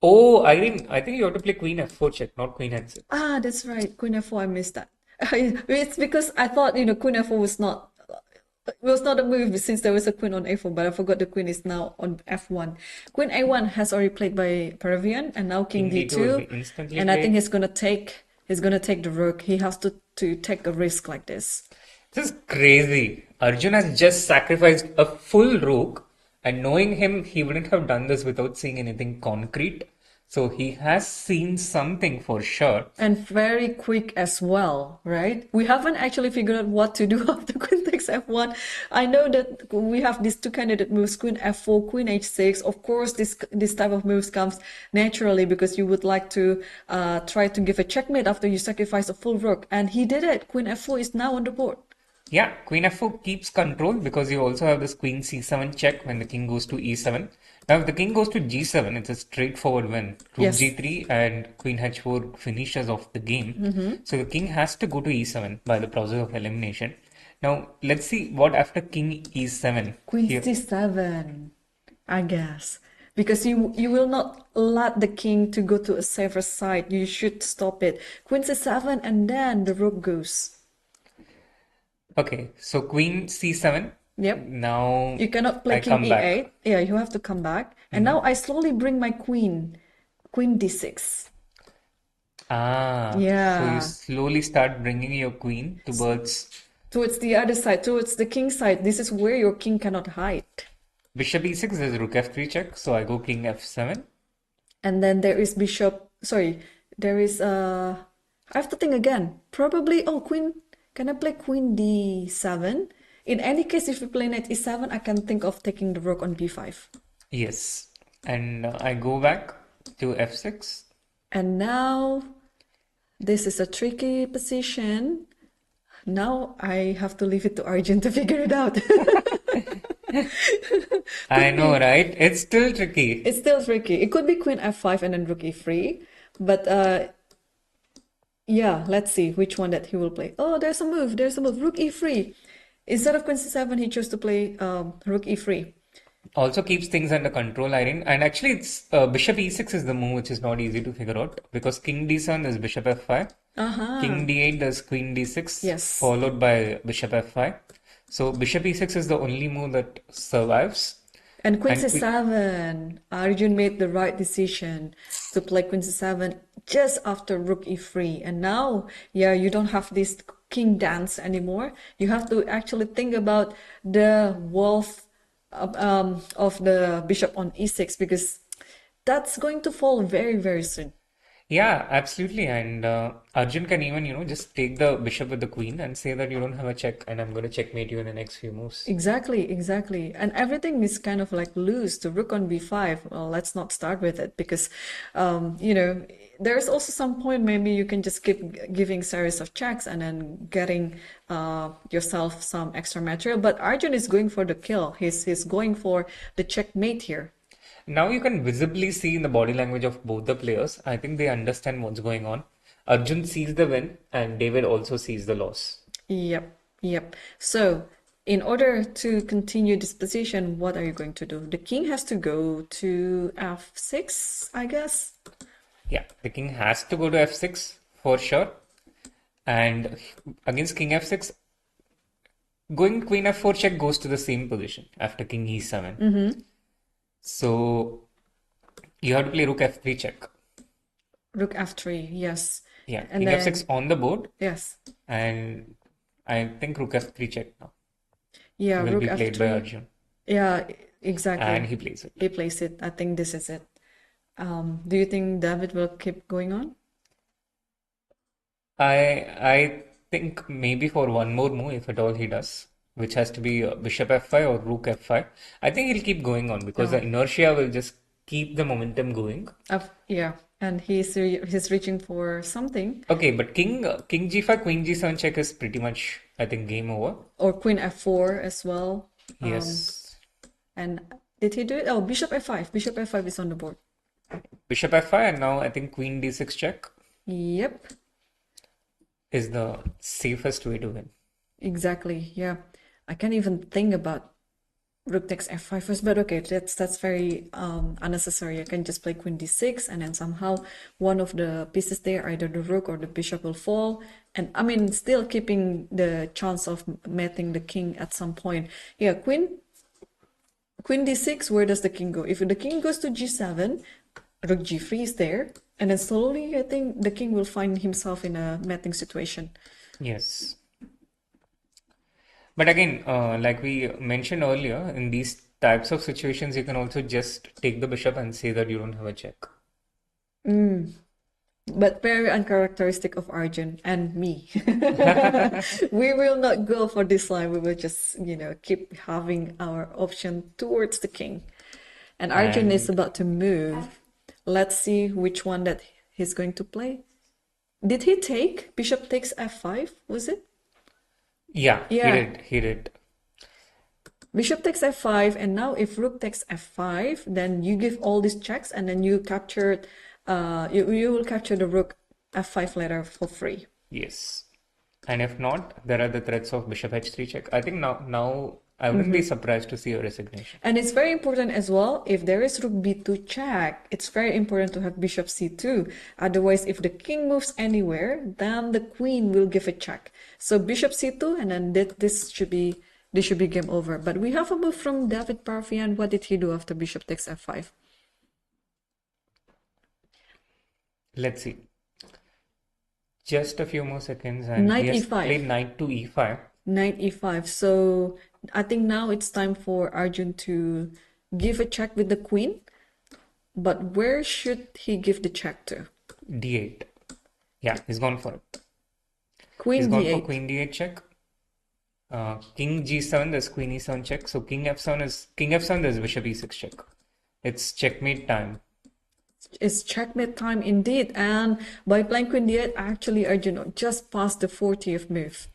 Oh, Irene, I think you have to play queen f4 check, not queen h6. Ah, that's right. Queen f4, I missed that. It's because I thought, queen f4 was not a move since there was a queen on a4, but I forgot the queen is now on f1. Queen a1 has already played by Paravyan, and now king d2. And I think he's gonna take the rook. He has to take a risk like this. This is crazy. Arjun has just sacrificed a full rook, and knowing him, he wouldn't have done this without seeing anything concrete. So he has seen something for sure. And very quick as well, right? We haven't actually figured out what to do after queen takes f1. I know that we have these two candidate moves, queen f4, queen h6. Of course, this type of moves comes naturally because you would like to try to give a checkmate after you sacrifice a full rook. And he did it. Queen f4 is now on the board. Yeah, queen f4 keeps control because you also have this queen c7 check when the king goes to e7. Now, if the king goes to g7, it's a straightforward win. Rook g3 and queen h4 finishes off the game. So the king has to go to e7 by the process of elimination. Now, let's see what after king e7. Queen c7, I guess. Because you will not let the king to go to a safer side. You should stop it. Queen c7 and then the rook goes. Okay, so queen c7. Yep. Now you cannot play king e8. Yeah, you have to come back. And now I slowly bring my queen d6. Ah. Yeah. So you slowly start bringing your queen towards the other side, towards the king side. This is where your king cannot hide. Bishop e6 is rook f3 check. So I go king f7. And then there is I have to think again. Probably, queen. Can I play queen d7? In any case, if you play knight e7, I can think of taking the rook on b5. Yes. And I go back to f6. And now, this is a tricky position. Now, I have to leave it to Arjun to figure it out. I know, right? It's still tricky. It's still tricky. It could be queen f5 and then rook e3. But yeah, let's see which one that he will play. Oh, there's a move. Rook e3. Instead of queen c7, he chose to play rook e3. Also keeps things under control, Irene. And actually, it's bishop e6 is the move which is not easy to figure out because king d7 is bishop f5. King d8 does queen d6. Yes. Followed by bishop f5. So bishop e6 is the only move that survives. And queen c7. Arjun made the right decision to play queen c7 just after rook e3. And now, yeah, you don't have this king dance anymore. You have to actually think about the wealth of the bishop on e6 because that's going to fall very, very soon. Yeah, absolutely. And Arjun can even, just take the bishop with the queen and say that you don't have a check and I'm going to checkmate you in the next few moves. Exactly. And everything is kind of like loose. The rook on b5, well, let's not start with it because, there's also some point maybe you can just keep giving series of checks and then getting yourself some extra material. But Arjun is going for the kill. He's going for the checkmate here. Now you can visibly see in the body language of both the players. I think they understand what's going on. Arjun sees the win and David also sees the loss. Yep. So in order to continue this position, what are you going to do? The king has to go to f6, I guess. Yeah, the king has to go to f6 for sure. And against king f6, going queen f4 check goes to the same position after king e7. So you have to play rook f3 check. Rook f3, yes. Yeah, and king f6 on the board. Yes. And I think rook f3 check now. Yeah, will rook be played f3. by Arjun. Yeah, exactly. And he plays it. He plays it. I think this is it. Do you think David will keep going on? I think maybe for one more move, if at all he does, which has to be bishop f5 or rook f5. I think he'll keep going on because the inertia will just keep the momentum going. Yeah, and he's reaching for something. Okay, but king g5, queen g7 check is pretty much, I think, game over. Or queen f4 as well. Yes. And did he do it? Oh, bishop f5. Bishop f5 is on the board. Bishop f5, and now I think queen d6 check Yep, is the safest way to win. exactly. Yeah, I can't even think about rook takes f5 first, but okay, that's very unnecessary. I can just play queen d6, and then somehow one of the pieces there, either the rook or the bishop, will fall. And I mean, still keeping the chance of mating the king at some point. Yeah, queen d6, where does the king go? If the king goes to g7, rook g3 is there, and then slowly I think the king will find himself in a mating situation. Yes. But again, like we mentioned earlier, in these types of situations, you can also just take the bishop and say that you don't have a check. But very uncharacteristic of Arjun and me. We will not go for this line. We will just, keep having our option towards the king. And Arjun is about to move. Let's see which one that he's going to play. Did he take? Bishop takes f5, was it? Yeah, Yeah. he did. Bishop takes f5, and now if rook takes f5, then you give all these checks, and then you capture, you will capture the rook f5 later for free. Yes. And if not, there are the threats of bishop h3 check. I think now I wouldn't be surprised to see a resignation. And it's very important as well, if there is rook b2 check, it's very important to have bishop c2. Otherwise, if the king moves anywhere, then the queen will give a check. So bishop c2, and then this should be game over. But we have a move from David Paravyan. What did he do after bishop takes f5? Let's see. Just a few more seconds, and Knight he has e5. played knight to e5. Knight e5. So I think now it's time for Arjun to give a check with the queen. But where should he give the check to? d8. Yeah, he's gone for it. Queen He's gone d8. for queen d8 check. King g7, there's queen e7 check. So king f7, there's bishop e6 check. It's checkmate time. It's checkmate time indeed. And by playing queen d8, actually Arjun just passed the 40th move.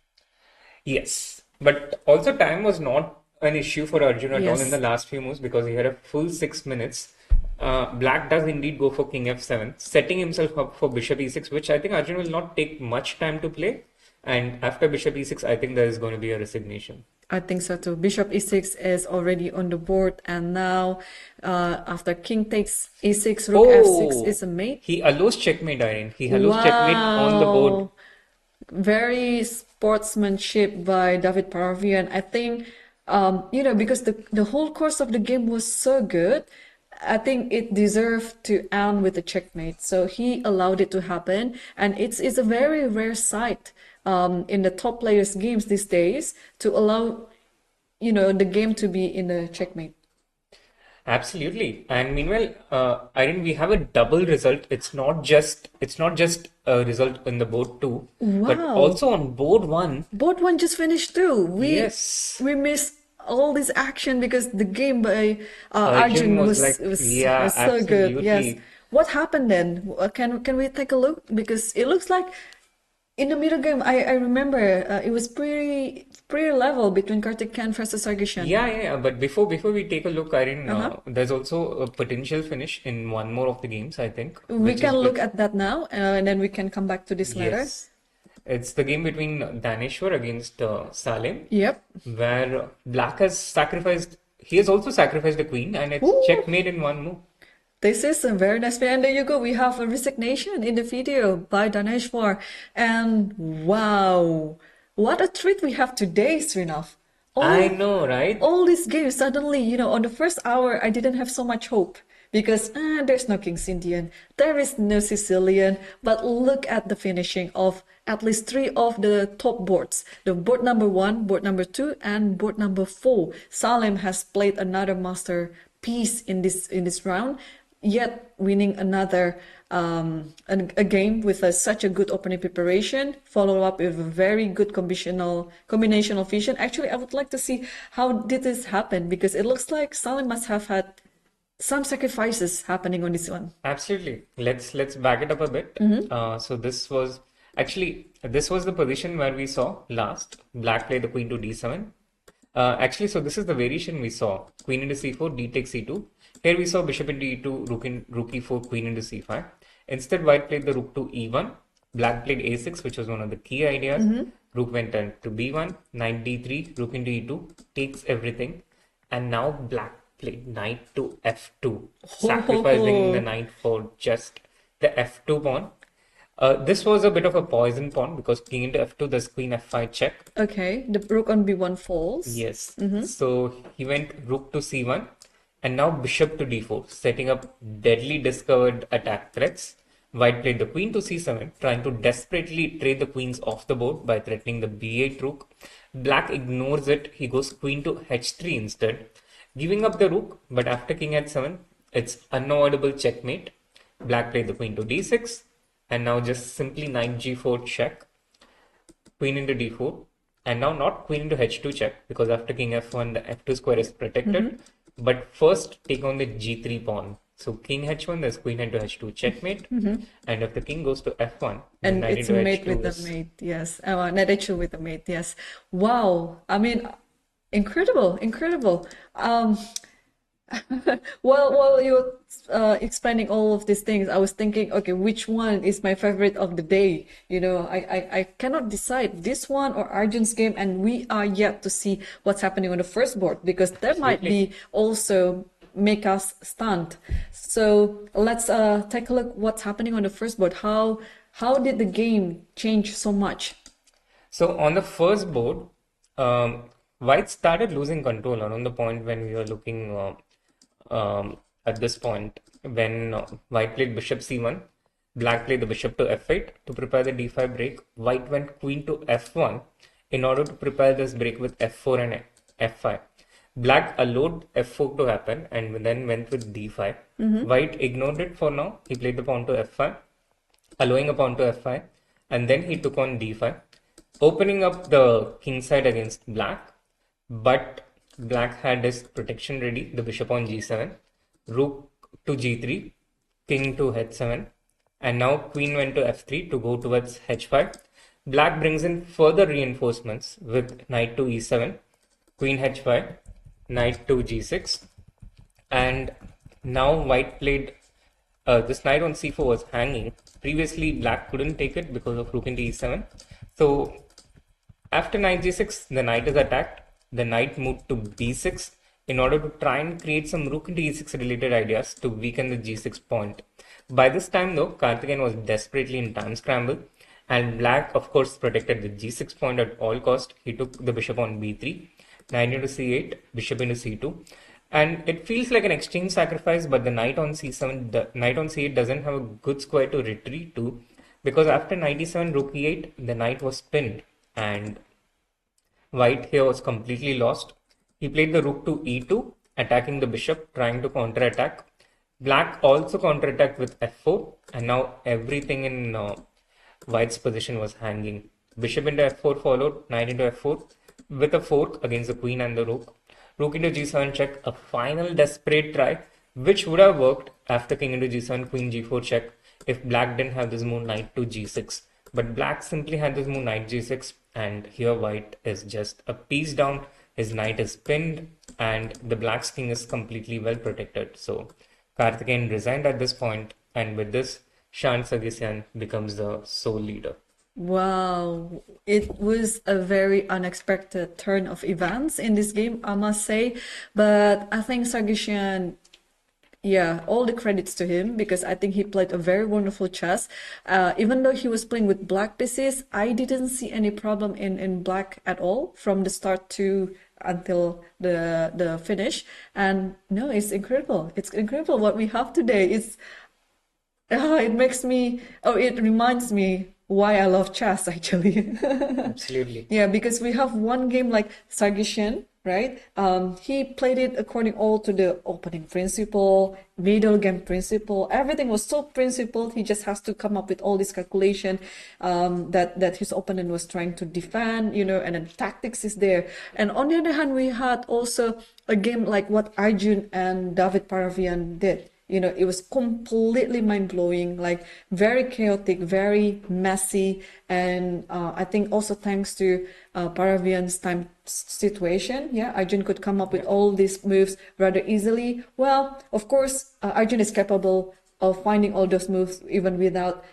Yes, but also time was not an issue for Arjun at all Yes. in the last few moves because he had a full 6 minutes. Black does indeed go for king f7, setting himself up for bishop e6, which I think Arjun will not take much time to play. And after bishop e6, I think there is going to be a resignation. I think so too. Bishop e6 is already on the board, and now after king takes e6, rook f6 is a mate. He allows checkmate, Irene. He allows checkmate on the board. Very sportsmanship by David Paravyan. I think, because the whole course of the game was so good, I think it deserved to end with a checkmate. So he allowed it to happen, and it's a very rare sight in the top players' games these days to allow, the game to be in a checkmate. Absolutely. And meanwhile, Irene, we have a double result. It's not just a result in the board 2, but Wow. also on board 1. Board 1 just finished too. Yes. We missed all this action because the game by Arjun Arjun was was, like, was, yeah, was so good. absolutely. Yes. What happened then? Can we take a look? Because it looks like in the middle game, I remember it was pretty level between Kian versus Sargsyan. Yeah. But before we take a look, Irene, Uh-huh. there's also a potential finish in one more of the games, I think. We which can is look at that now, and then we can come back to this later. Yes. It's the game between Daneshvar against Salem, Yep. where Black has sacrificed. He has also sacrificed the queen, and it's Ooh. checkmate in one move. This is a very nice play. And there you go. We have a resignation in the video by Daneshvar. And wow, what a treat we have today, Srinath. I know, right? All these games suddenly, on the first hour, I didn't have so much hope because there's no King's Indian, there is no Sicilian. But look at the finishing of at least 3 of the top boards. The board number 1, board number 2, and board number 4. Salem has played another masterpiece in this round. yet winning another a game with such a good opening preparation, follow up with a very good combination of vision. Actually, I would like to see how did this happen, because it looks like Salem must have had some sacrifices happening on this one. Absolutely. Let's back it up a bit. So this was the position where we saw last Black play the queen to d7. So this is the variation we saw: queen into c4, d takes c2. Here we saw bishop into e2, rook e4, queen into c5. Instead, White played the rook to e1. Black played a6, which was one of the key ideas. Rook went on to b1, knight d3, rook into e2, takes everything, and now Black played knight to f2, sacrificing the knight for just the f2 pawn. This was a bit of a poison pawn because king into f2, there's queen f5 check. Okay, the rook on b1 falls. Yes. So he went rook to c1 and now bishop to d4, setting up deadly discovered attack threats. White played the queen to c7, trying to desperately trade the queens off the board by threatening the b8 rook. Black ignores it. He goes queen to h3 instead, giving up the rook, but after king h7, it's unavoidable checkmate. Black played the queen to d6, and now just simply knight g4 check, queen into d4, and now not queen into h2 check, because after king f1, the f2 square is protected. But first take on the g3 pawn. So king h1, there's queen into h2 checkmate, and if the king goes to f1, and it's a mate with the mate, yes. Naiditsch with the mate, yes. Wow, I mean, incredible. While you were explaining all of these things, I was thinking, okay, which one is my favorite of the day? You know, I cannot decide this one or Arjun's game, and we are yet to see what's happening on the first board, because that might be also make us stunned. So let's take a look what's happening on the first board. How did the game change so much? So on the first board, White started losing control around the point when we were looking at this point, when White played bishop c1, Black played the bishop to f8 to prepare the d5 break. White went queen to f1 in order to prepare this break with f4 and f5. Black allowed f4 to happen and then went with d5. White ignored it for now. He played the pawn to f5, allowing a pawn to f5, and then he took on d5, opening up the king side against Black. But Black had his protection ready, the bishop on g7, rook to g3, king to h7, and now queen went to f3 to go towards h5. Black brings in further reinforcements with knight to e7, queen h5, knight to g6, and now White played this knight on c4 was hanging. Previously Black couldn't take it because of rook into e7. So after knight g6, the knight is attacked. The knight moved to b6 in order to try and create some rook into e6 related ideas to weaken the g6 point. By this time though, Karthikeyan was desperately in time scramble, and Black of course protected the g6 point at all cost. He took the bishop on b3, knight into c8, bishop into c2, and it feels like an exchange sacrifice, but the knight on c7, the knight on c8 doesn't have a good square to retreat to, because after knight e7, rook e8, the knight was pinned, and White here was completely lost. He played the rook to e2, attacking the bishop, trying to counterattack. Black also counterattacked with f4, and now everything in White's position was hanging. Bishop into f4 followed, knight into f4, with a fork against the queen and the rook. Rook into g7 check, a final desperate try, which would have worked after king into g7, queen g4 check, if Black didn't have this move knight to g6. But Black simply had this move knight g6, and here White is just a piece down. His knight is pinned, and the Black's king is completely well protected. So Karthikeyan resigned at this point, and with this, Sargsyan becomes the sole leader. Wow, it was a very unexpected turn of events in this game, I must say. But I think Sargsyan, yeah, all the credits to him, because I think he played a very wonderful chess. Even though he was playing with black pieces, I didn't see any problem in Black at all from the start to until the finish. And no, it's incredible. It's incredible what we have today. It reminds me why I love chess, actually. Absolutely. Yeah, because we have one game like Sargsyan right? He played it according all to the opening principle, middle game principle. Everything was so principled. He just has to come up with all this calculation that his opponent was trying to defend, and then tactics is there. And on the other hand, we had also a game like what Arjun and David Paravyan did. It was completely mind-blowing, like very chaotic, very messy. And I think also thanks to Paravyan's time situation, Arjun could come up with all these moves rather easily. Well, of course, Arjun is capable of finding all those moves even without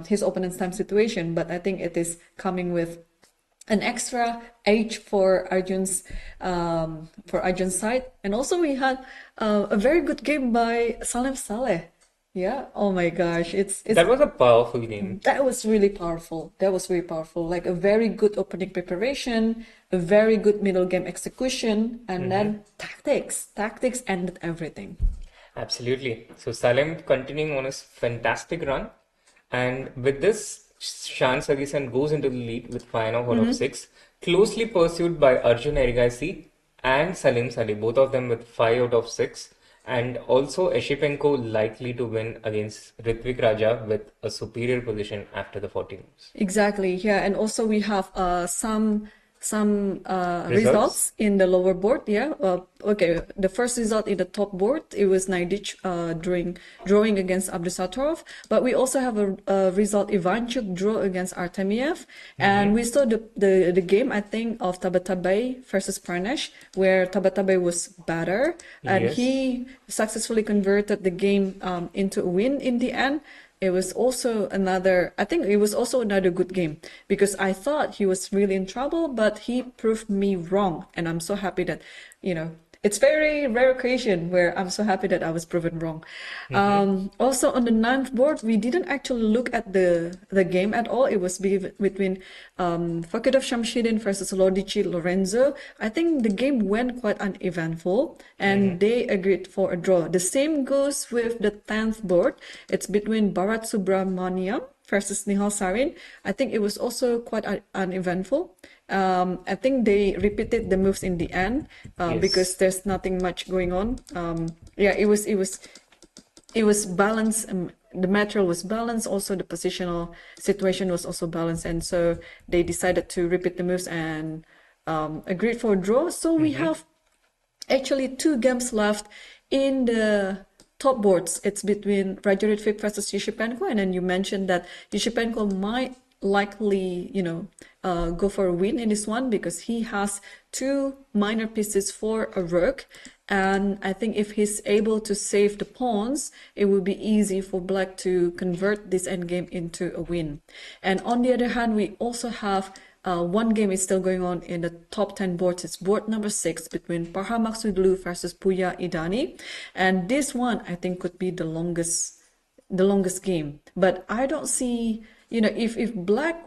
his opponent's time situation. But I think it is coming with an extra edge for Arjun's side. And also we had a very good game by Salem Saleh. Yeah. Oh my gosh. That was a powerful game. That was really powerful. Like a very good opening preparation, a very good middle game execution, and then tactics ended everything. Absolutely. So Salem continuing on his fantastic run, and with this, Sargsyan goes into the lead with 5 out of 6, closely pursued by Arjun Erigaisi and Salim Saleh, both of them with 5 out of 6, and also Esipenko likely to win against Rithwik Raja with a superior position after the 40 moves. Exactly, yeah, and also we have some results in the lower board. Okay, the first result in the top board, it was Naiditsch drawing against Abdusattorov, but we also have a result Ivanchuk draw against Artemiev, and we saw the game, I think, of Tabatabai versus Pranesh, where Tabatabai was better, and he successfully converted the game into a win in the end. It was also another good game, because I thought he was really in trouble, but he proved me wrong. And I'm so happy that, it's very rare occasion where I'm so happy that I was proven wrong. Also on the 9th board, we didn't actually look at the game at all. It was between Fakidov Shamshidin versus Lodici Lorenzo. I think the game went quite uneventful, and they agreed for a draw. The same goes with the 10th board. It's between Bharat Subramaniam versus Nihal Sarin. I think it was also quite uneventful. I think they repeated the moves in the end because there's nothing much going on. It was balanced. The material was balanced. Also, the positional situation was also balanced, and so they decided to repeat the moves and agreed for a draw. So we have actually 2 games left in the top boards. It's between Rithwik versus Esipenko, and then you mentioned that Esipenko might likely, go for a win in this one because he has 2 minor pieces for a rook, and I think if he's able to save the pawns, it will be easy for black to convert this endgame into a win. And on the other hand, we also have one game is still going on in the top 10 boards. It's board number 6 between Parha Maksudlu versus Puya Idani, and this one I think could be the longest game. But I don't see, if black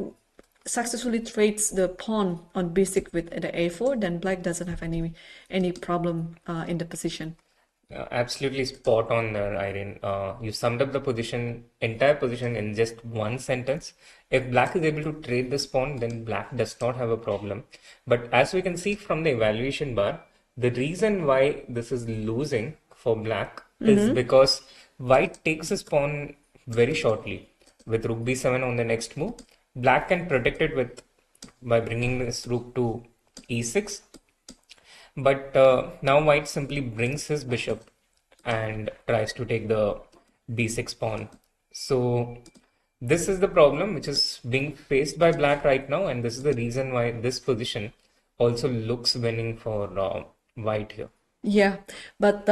successfully trades the pawn on b6 with the a4, then black doesn't have any problem in the position. Absolutely spot on there, Irene. You summed up the entire position in just one sentence. If black is able to trade this pawn, then black does not have a problem. But as we can see from the evaluation bar, the reason why this is losing for black is because white takes this pawn very shortly. With rook b7 on the next move, black can protect it by bringing this rook to e6. But now white simply brings his bishop and tries to take the b6 pawn. So this is the problem which is being faced by black right now, and this is the reason why this position also looks winning for white here. Yeah, but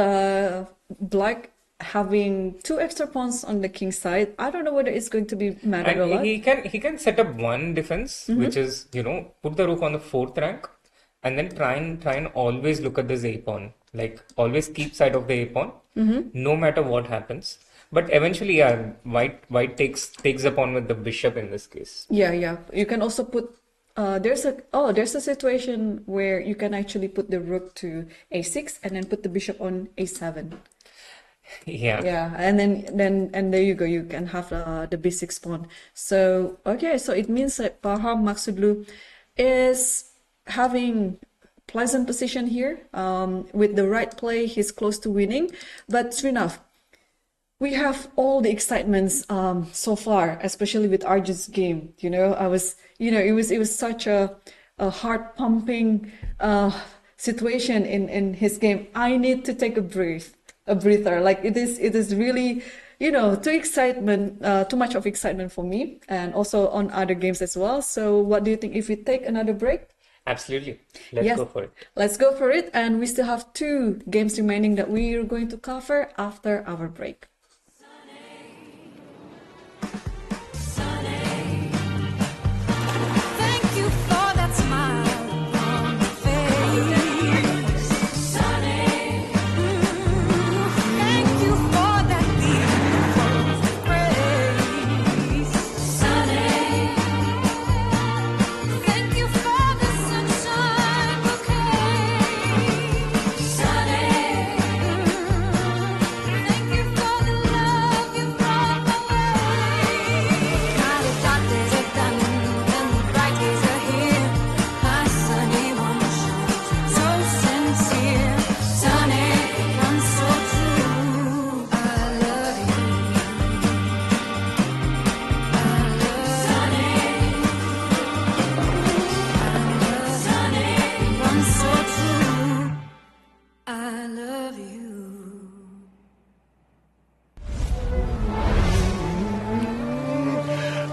black having 2 extra pawns on the king side, I don't know whether it's going to be matter a lot. He can set up one defense, which is, put the rook on the 4th rank, and then try and always look at this a pawn. Like always keep sight of the a pawn, no matter what happens. But eventually, white takes the pawn with the bishop in this case. Yeah. You can also put. There's a situation where you can actually put the rook to a6 and then put the bishop on a7. Yeah, and then there you go. You can have the b6 pawn. So okay, so it means that Parham Maksudlu is having pleasant position here. With the right play, he's close to winning. But Srinath, we have all the excitements so far, especially with Arjun's game. It was such a heart pumping situation in his game. I need to take a breather. Like it is really, too much of excitement for me, and also on other games as well. So what do you think if we take another break? Absolutely. Let's go for it. Let's go for it. And we still have 2 games remaining that we are going to cover after our break.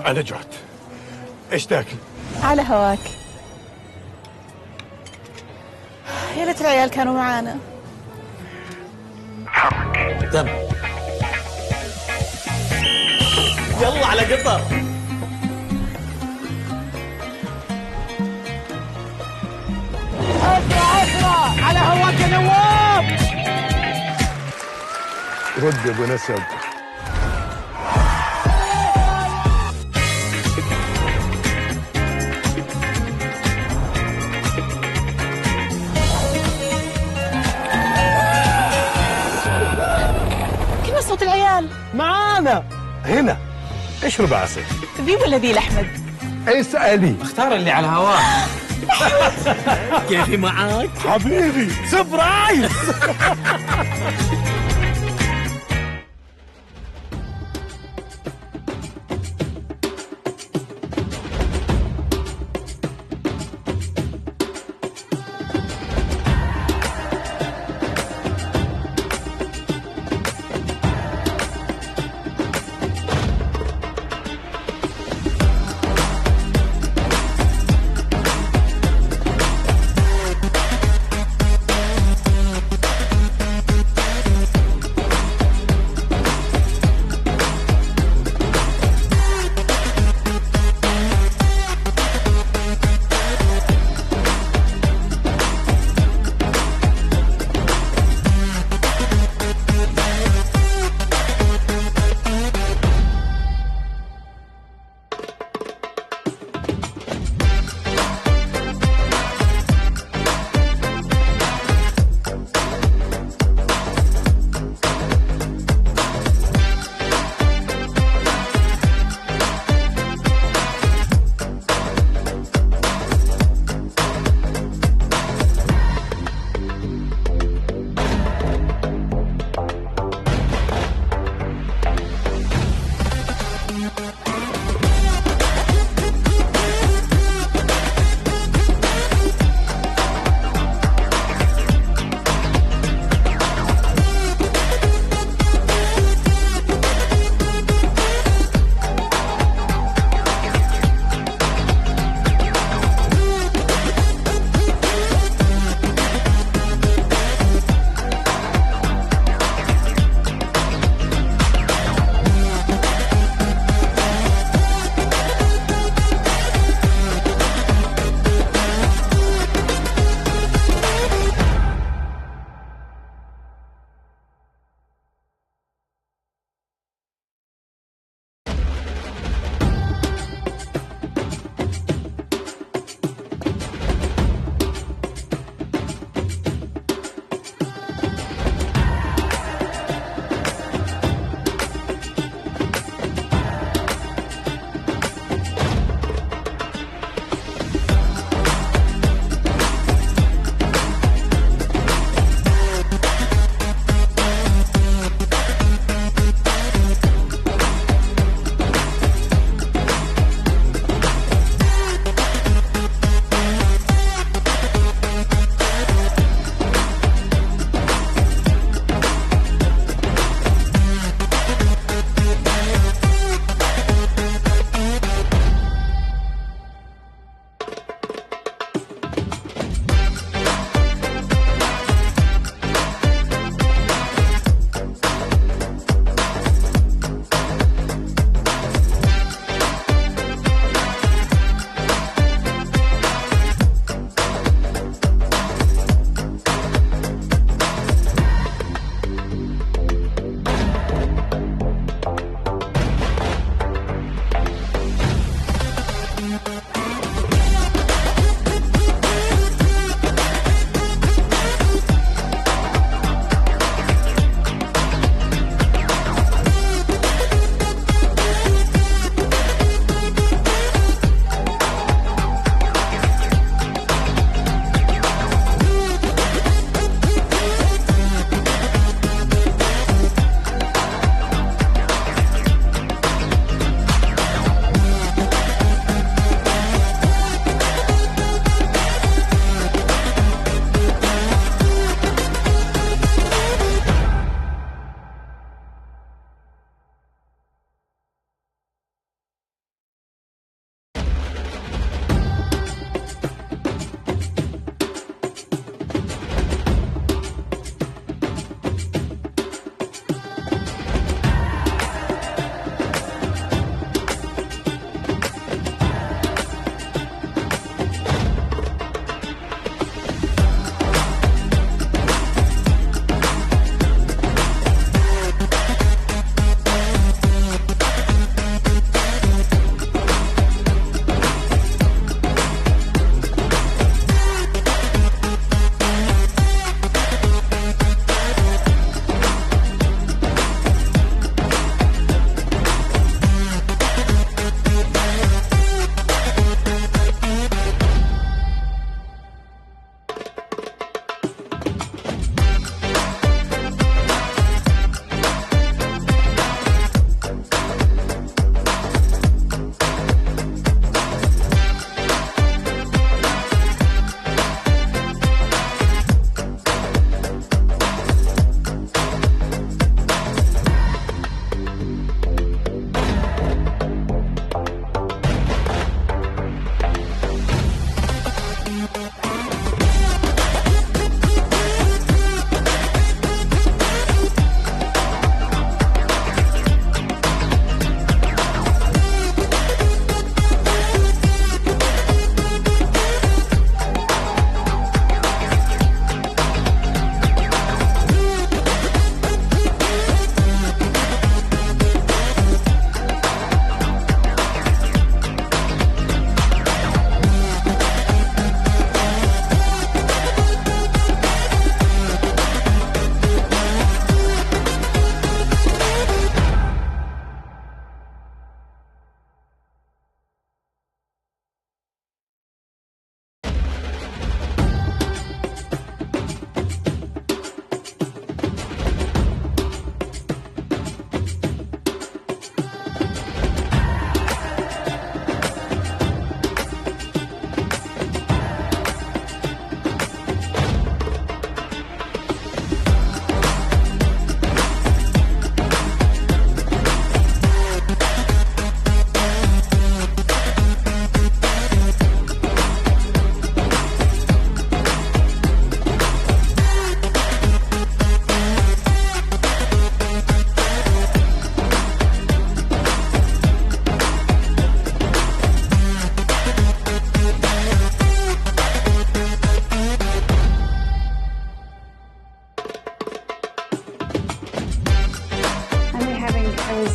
أنا جعت. إيش تاكل؟ على هواك. يا ليت العيال كانوا معانا. تم. يلا على قطر. أسرع على هواك يا نواب. رد يا أبو نسب. صوت العيال معانا هنا. اشرب عسل. ذي ولا ذي لأحمد؟ اسألي. اختار اللي على هواك. كيفي معاك؟ حبيبي سبرايز.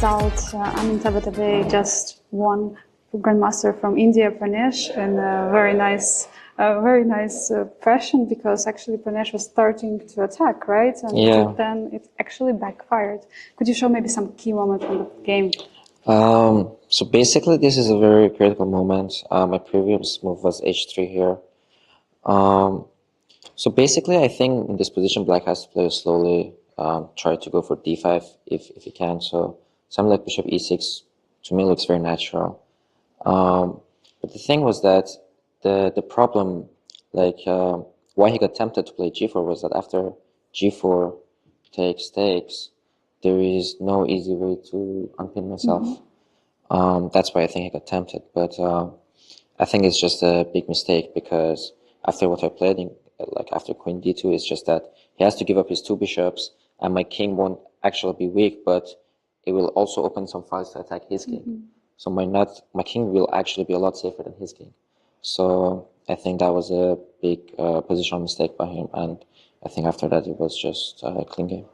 result. Tabatabai just won Grandmaster from India, Pranesh, in a very nice fashion, because actually Pranesh was starting to attack, right? And then it actually backfired. Could you show maybe some key moments from the game? So basically, this is a very critical moment. My previous move was h3 here. So basically, I think in this position, Black has to play slowly, try to go for d5 if he can. So something like bishop e6 to me looks very natural. But the thing was that the problem, why he got tempted to play g4 was that after g4 takes, there is no easy way to unpin myself. That's why I think he got tempted. But I think it's just a big mistake, because after what I played, after queen d2, it's just that he has to give up his two bishops, and my king won't actually be weak, but it will also open some files to attack his king. So my king will actually be a lot safer than his king. So I think that was a big positional mistake by him, and I think after that it was just a clean game.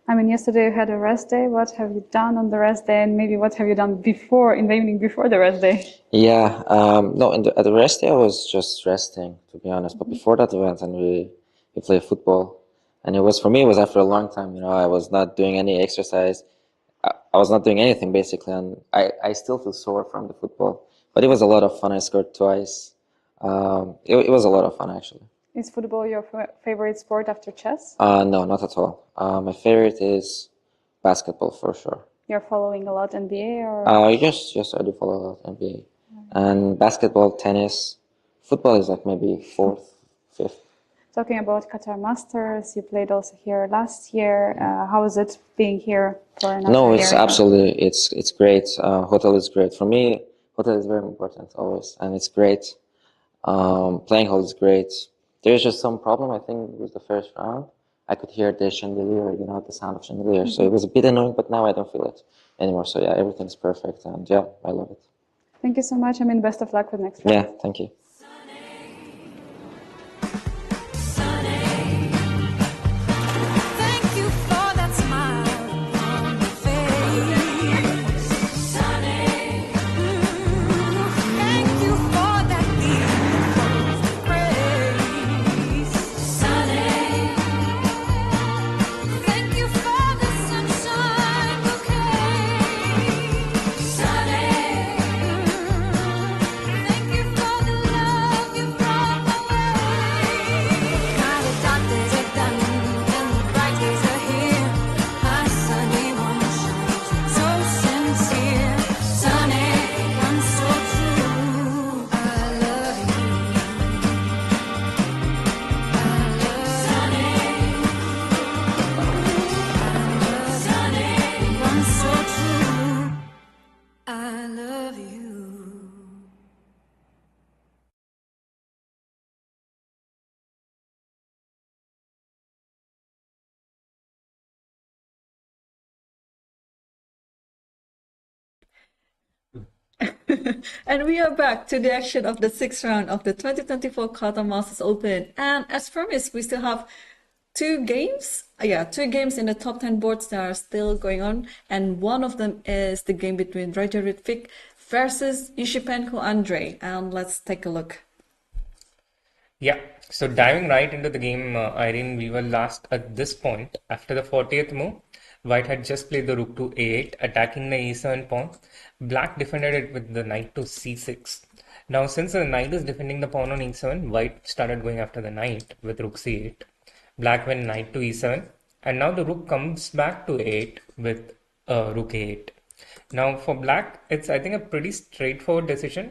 Yesterday you had a rest day. What have you done on the rest day, and maybe what have you done in the evening before the rest day? Yeah, no, at the rest day I was just resting, to be honest. But before that event, and we played football, and for me it was after a long time. I was not doing any exercise. I was not doing anything basically, and I still feel sore from the football. But it was a lot of fun. I scored twice. It was a lot of fun, actually. Is football your favorite sport after chess? No, not at all. My favorite is basketball, for sure. You're following a lot NBA, or? Yes, I do follow a lot NBA. And basketball, tennis, football is like maybe fourth, fifth. Talking about Qatar Masters, you played also here last year. How is it being here for another year? No, it's absolutely, it's great. Hotel is great. For me, hotel is very important always, and it's great. Playing hall is great. There's just some problem, I think, with the first round. I could hear the chandelier, the sound of chandelier. So it was a bit annoying, but now I don't feel it anymore. So yeah, everything's perfect, and yeah, I love it. Thank you so much. Best of luck with next round. Yeah, thank you. And we are back to the action of the sixth round of the 2024 Qatar Masters Open. And as promised, we still have two games in the top 10 boards that are still going on. And one of them is the game between Rithwik versus Esipenko Andre. And let's take a look. Yeah, so diving right into the game, Irene, we were last at this point. After the 40th move, White had just played the rook to a8, attacking the e7 pawn. Black defended it with the knight to c6. Now, since the knight is defending the pawn on e7, White started going after the knight with rook c8. Black went knight to e7, and now the rook comes back to a8 with rook a8. Now, for Black, it's, I think, a pretty straightforward decision.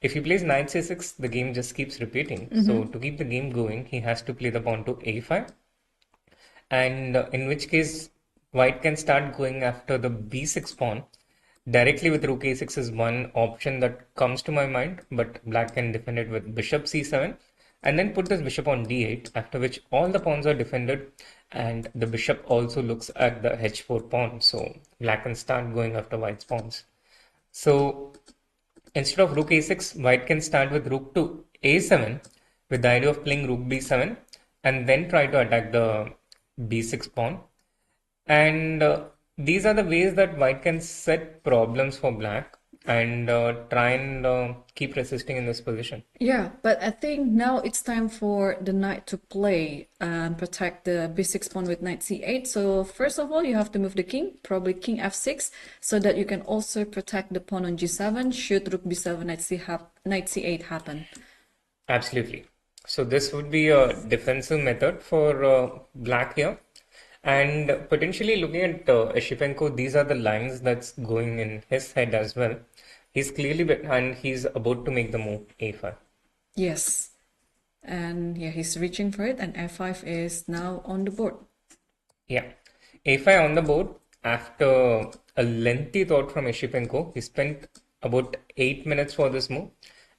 If he plays knight c6, the game just keeps repeating. So, to keep the game going, he has to play the pawn to a5. And in which case, White can start going after the b6 pawn. Directly with rook a6 is one option that comes to my mind, but Black can defend it with bishop c7 and then put this bishop on d8, after which all the pawns are defended and the bishop also looks at the h4 pawn. So Black can start going after White's pawns. So instead of rook a6, White can start with rook to a7 with the idea of playing rook b7 and then try to attack the b6 pawn. And these are the ways that white can set problems for black and try and keep resisting in this position. Yeah, but I think now it's time for the knight to play and protect the b6 pawn with knight c8. So first of all, you have to move the king, probably king f6, so that you can also protect the pawn on g7 should rook b7, knight c8 happen. Absolutely. So this would be a defensive method for black here. And potentially looking at Esipenko, these are the lines that's going in his head as well. He's clearly and he's about to make the move a5. Yes. And yeah, he's reaching for it, and f5 is now on the board. Yeah. a5 on the board. After a lengthy thought from Esipenko, he spent about 8 minutes for this move.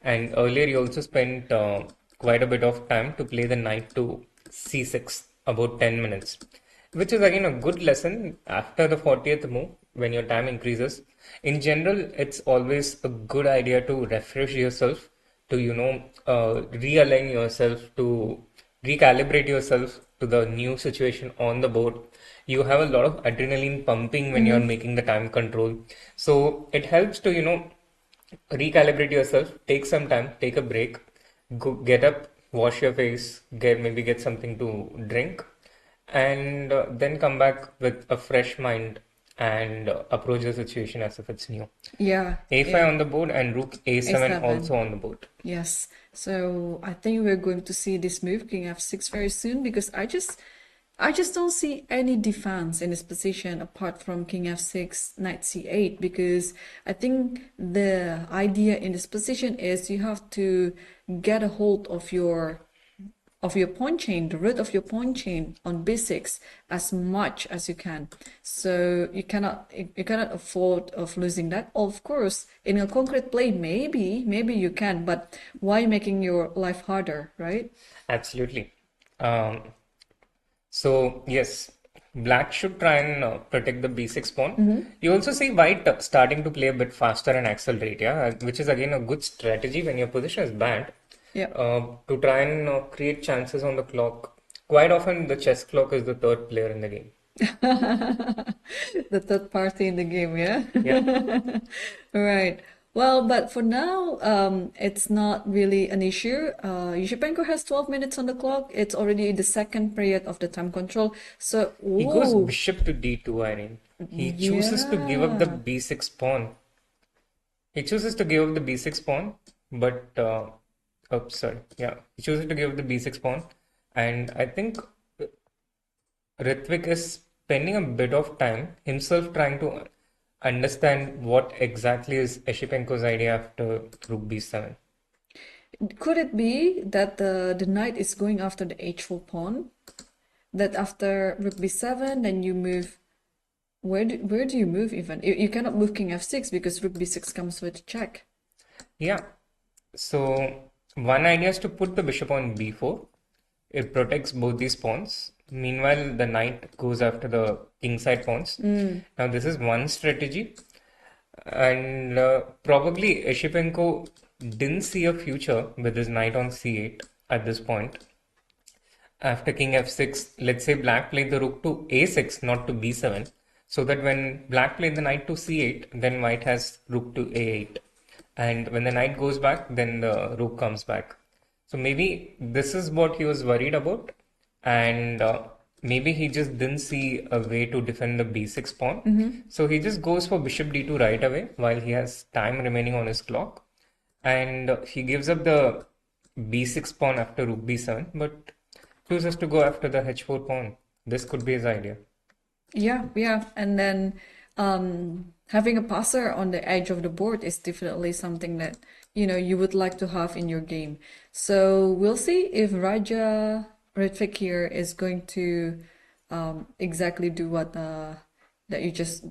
And earlier he also spent quite a bit of time to play the knight to c6, about 10 minutes. Which is again a good lesson after the 40th move when your time increases. In general, it's always a good idea to refresh yourself, to, realign yourself, to recalibrate yourself to the new situation on the board. You have a lot of adrenaline pumping when you're making the time control. So it helps to, recalibrate yourself, take some time, take a break, go, get up, wash your face, maybe get something to drink. And then come back with a fresh mind and approach the situation as if it's new. Yeah. a5 on the board and rook a7 also on the board. Yes. So I think we're going to see this move, king f6, very soon, because I just don't see any defense in this position apart from king f6, knight c8, because I think the idea in this position is you have to get a hold of your pawn chain, the root of your pawn chain on b6 as much as you can. So you cannot afford of losing that. Of course, in a concrete play, maybe you can, but why making your life harder, right? Absolutely. So yes, black should try and protect the b6 pawn. You also see white starting to play a bit faster and accelerate, which is again a good strategy when your position is bad. Yeah. To try and create chances on the clock. Quite often the chess clock is the third player in the game. The third party in the game, yeah? Yeah. Right. Well, but for now, it's not really an issue. Esipenko has 12 minutes on the clock. It's already the second period of the time control. So, he goes bishop to d2, Irene. He chooses to give up the b6 pawn. He chooses to give up the b6 pawn, but... he chooses to give up the b6 pawn, and I think Rithwik is spending a bit of time himself trying to understand what exactly is Esipenko's idea after rook b7. Could it be that the knight is going after the h4 pawn? That after rook b7, then you move... Where do you move even? You cannot move king f6 because rook b6 comes with check. Yeah. So... one idea is to put the bishop on b4. It protects both these pawns. Meanwhile, the knight goes after the kingside pawns. Now, this is one strategy. And probably Esipenko didn't see a future with his knight on c8 at this point. After king f6, let's say black played the rook to a6, not to b7. So that when black played the knight to c8, then white has rook to a8. And when the knight goes back, then the rook comes back. So maybe this is what he was worried about. And maybe he just didn't see a way to defend the b6 pawn. So he just goes for bishop d2 right away while he has time remaining on his clock. And he gives up the b6 pawn after rook b7, but chooses to go after the h4 pawn. This could be his idea. Yeah. And then... having a passer on the edge of the board is definitely something that you would like to have in your game. So we'll see if Raja Rithwik here is going to exactly do what that you just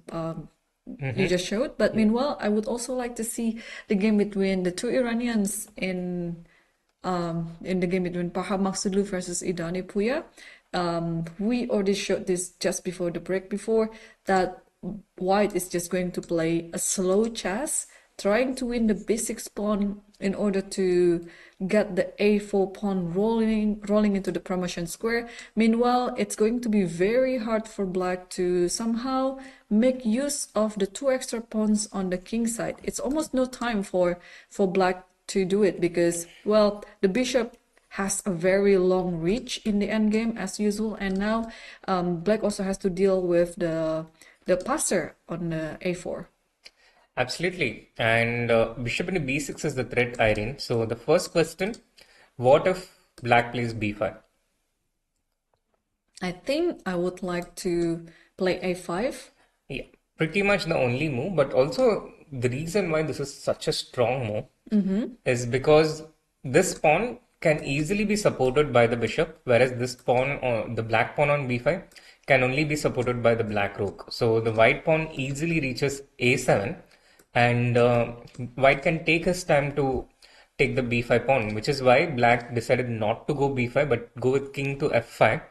showed. But meanwhile, I would also like to see the game between the two Iranians in the game between Parham Maksudlu versus Idani Puya. We already showed this just before the break before that white is just going to play a slow chess trying to win the b6 pawn in order to get the a4 pawn rolling into the promotion square. Meanwhile, it's going to be very hard for black to somehow make use of the 2 extra pawns on the king side. It's almost no time for black to do it because, well, the bishop has a very long reach in the endgame as usual, and now black also has to deal with the passer on the a4. Absolutely. And bishop into b6 is the threat, Irene. So the first question, what if black plays b5? I think I would like to play a5. Yeah, pretty much the only move, but also the reason why this is such a strong move is because this pawn can easily be supported by the bishop, whereas this pawn, or the black pawn on b5, can only be supported by the black rook. So the white pawn easily reaches a7, and white can take his time to take the b5 pawn, which is why black decided not to go b5 but go with king to f5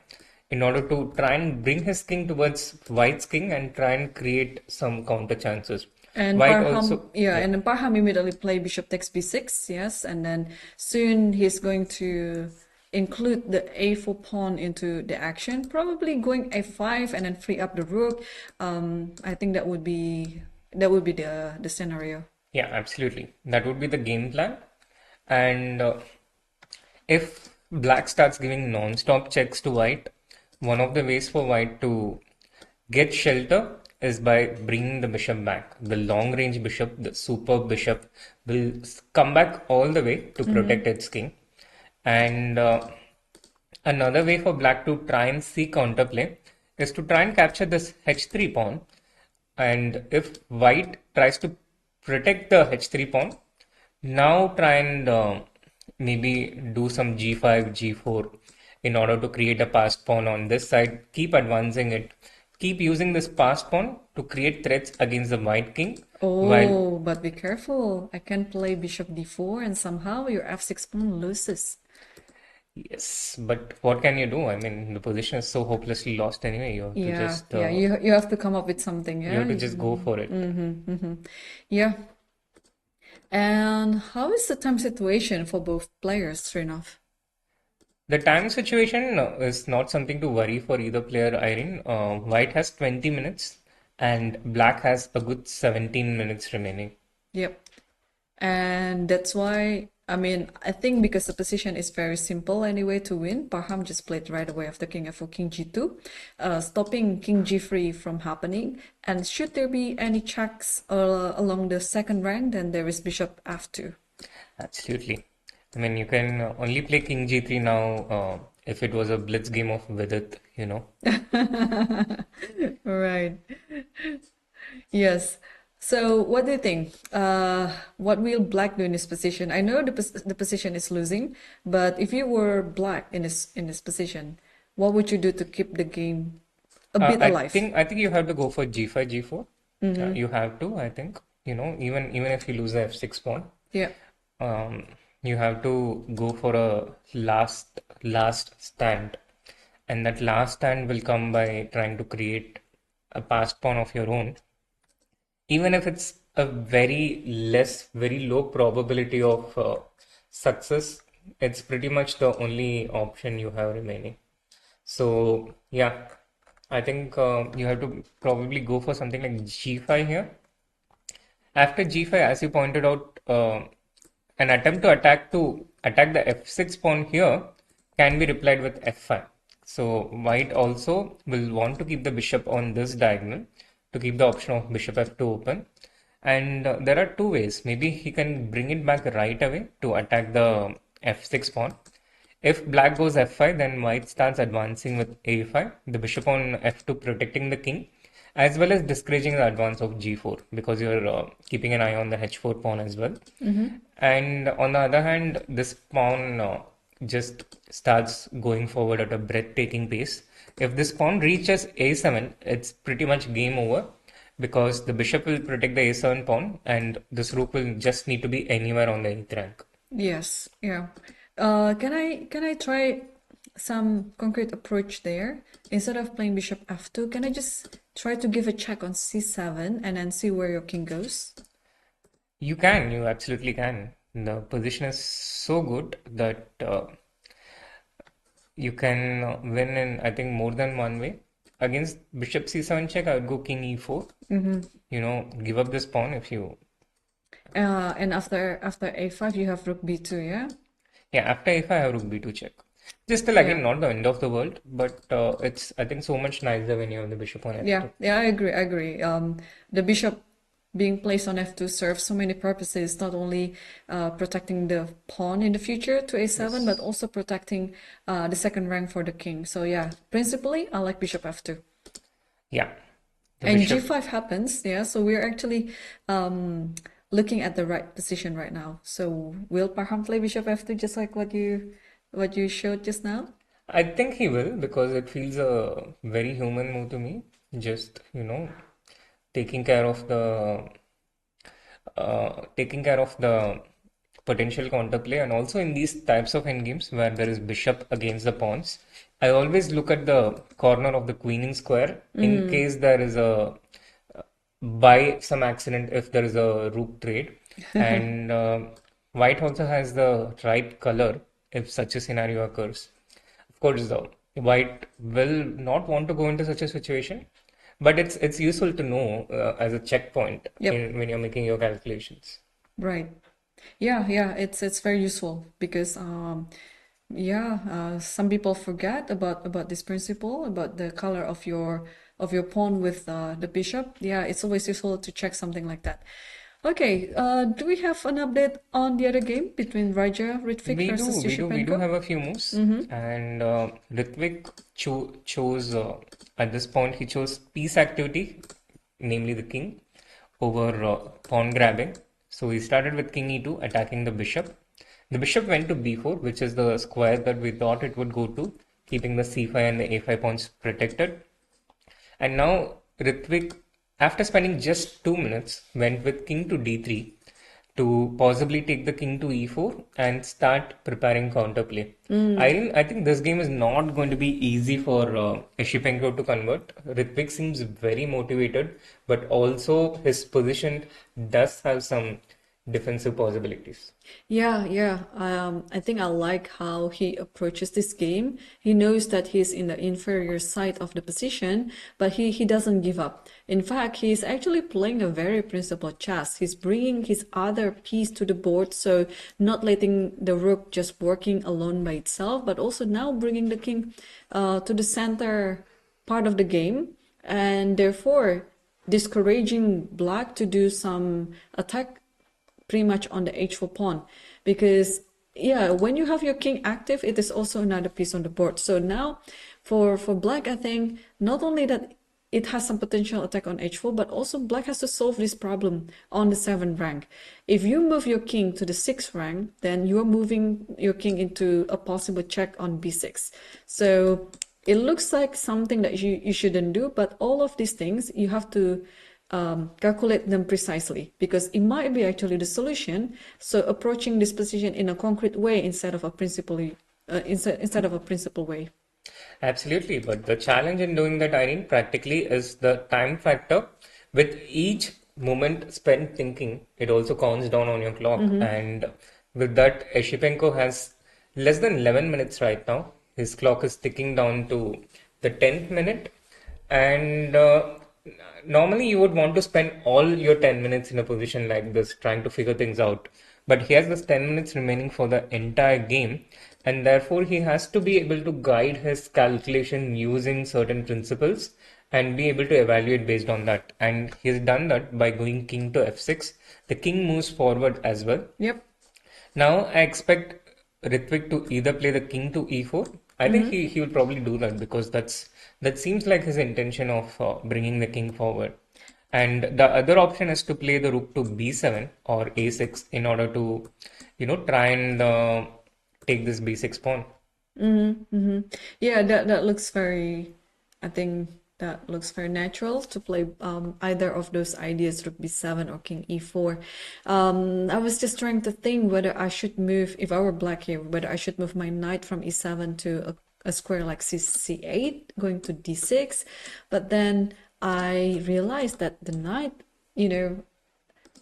in order to try and bring his king towards white's king and try and create some counter chances. And and then Parham immediately play bishop takes b6, yes, and then soon he's going to include the a4 pawn into the action, probably going a5 and then free up the rook. I think that would be the scenario. Yeah, absolutely. That would be the game plan. And if black starts giving non-stop checks to white, one of the ways for white to get shelter is by bringing the bishop back. The long-range bishop, the superb bishop, will come back all the way to protect its king. And another way for black to try and see counterplay is to try and capture this h3 pawn. And if white tries to protect the h3 pawn, now try and maybe do some g5, g4 in order to create a passed pawn on this side. Keep advancing it. Keep using this passed pawn to create threats against the white king. But be careful. I can play bishop d4 and somehow your f6 pawn loses. Yes, but what can you do? I mean, the position is so hopelessly lost anyway. You have to just you have to come up with something. Yeah, you have to just go for it. Yeah. And how is the time situation for both players, Srinath? The time situation is not something to worry for either player, Irene. White has 20 minutes and black has a good 17 minutes remaining. Yep. And that's why, I mean, I think because the position is very simple anyway to win, Parham just played right away after king f4, king g2, stopping king g3 from happening. And should there be any checks along the second rank, then there is bishop f2. Absolutely. I mean, you can only play king g3 now if it was a blitz game of Vidit, you know. Right. Yes. So what do you think? What will black do in this position? I know the position is losing, but if you were black in this position, what would you do to keep the game a bit alive? I think you have to go for g5, g4. You have to, I think, you know, even if you lose the f6 pawn. Yeah. You have to go for a last stand, and that last stand will come by trying to create a passed pawn of your own, even if it's a very low probability of success. It's pretty much the only option you have remaining. So yeah, I think you have to probably go for something like g5 here. After g5, as you pointed out, an attempt to attack the f6 pawn here can be replied with f5. So white also will want to keep the bishop on this diagonal to keep the option of bishop f2 open. And there are two ways. Maybe he can bring it back right away to attack the f6 pawn. If black goes f5, then white starts advancing with a5, the bishop on f2 protecting the king, as well as discouraging the advance of g4 because you're keeping an eye on the h4 pawn as well. And on the other hand, this pawn just starts going forward at a breathtaking pace. If this pawn reaches a7, it's pretty much game over because the bishop will protect the a7 pawn and this rook will just need to be anywhere on the 8th rank. Yes, yeah. Can I try some concrete approach there? Instead of playing bishop f2, can I just try to give a check on c7 and then see where your king goes? You absolutely can. The position is so good that you can win in, I think, more than one way. Against bishop c7 check, I would go king e4. Give up this pawn if you. And after a5, you have rook b2, yeah? Yeah, after a5, I have rook b2 check. Just still, again, not the end of the world, but it's, I think, so much nicer when you have the bishop on f2. Yeah, I agree. The bishop being placed on f2 serves so many purposes, not only protecting the pawn in the future to a7, but also protecting the second rank for the king. So yeah, principally, I like bishop f2. Yeah. And g5 happens, yeah, so we're actually looking at the right position right now. So will Parham play bishop f2 just like what you showed just now? I think he will, because it feels a very human move to me. Just, taking care of the potential counterplay, and also in these types of endgames where there is bishop against the pawns, I always look at the corner of the queen in square in case there is a by some accident, if there is a rook trade, and white also has the right color if such a scenario occurs. Of course, white will not want to go into such a situation. But it's useful to know as a checkpoint when you're making your calculations. Right. Yeah, it's very useful because some people forget about this principle, about the color of your pawn with the bishop. Yeah, it's always useful to check something like that. Okay, do we have an update on the other game between Rithwik versus Esipenko? We do have a few moves, and Rithwik chose at this point he chose piece activity, namely the king, over pawn grabbing. So he started with king e2, attacking the bishop. The bishop went to b4, which is the square that we thought it would go to, keeping the c5 and the a5 pawns protected. And now Rithwik, after spending just 2 minutes, went with king to d3 to possibly take the king to e4 and start preparing counterplay. I think this game is not going to be easy for Esipenko to convert. Rithwik seems very motivated, but also his position does have some defensive possibilities. Yeah. I think I like how he approaches this game. He knows that he's in the inferior side of the position, but he doesn't give up. In fact, he's actually playing a very principled chess. He's bringing his other piece to the board, so not letting the rook just working alone by itself, but also now bringing the king to the center part of the game, and therefore discouraging black to do some attack pretty much on the h4 pawn, because when you have your king active, it is also another piece on the board. So now for black, I think not only that it has some potential attack on h4, but also black has to solve this problem on the 7th rank. If you move your king to the 6th rank, then you are moving your king into a possible check on b6. So it looks like something that you shouldn't do, but all of these things you have to calculate them precisely, because it might be actually the solution. So approaching this position in a concrete way instead of a principled way. Absolutely, but the challenge in doing that, Irene, practically is the time factor. With each moment spent thinking, it also counts down on your clock. And with that, Esipenko has less than 11 minutes right now. His clock is ticking down to the 10th minute, and normally you would want to spend all your 10 minutes in a position like this trying to figure things out, but he has this 10 minutes remaining for the entire game, and therefore he has to be able to guide his calculation using certain principles and be able to evaluate based on that. And he's done that by going king to f6. The king moves forward as well. Now I expect Rithwik to either play the king to e4. I think he will probably do that, because that seems like his intention of bringing the king forward. And the other option is to play the rook to b7 or a6 in order to, try and take this b6 pawn. Yeah, that looks very, I think that looks very natural to play either of those ideas, rook b7 or king e4. I was just trying to think whether I should move, if I were black here, whether I should move my knight from e7 to a square like c8, going to d6. But then I realized that the knight,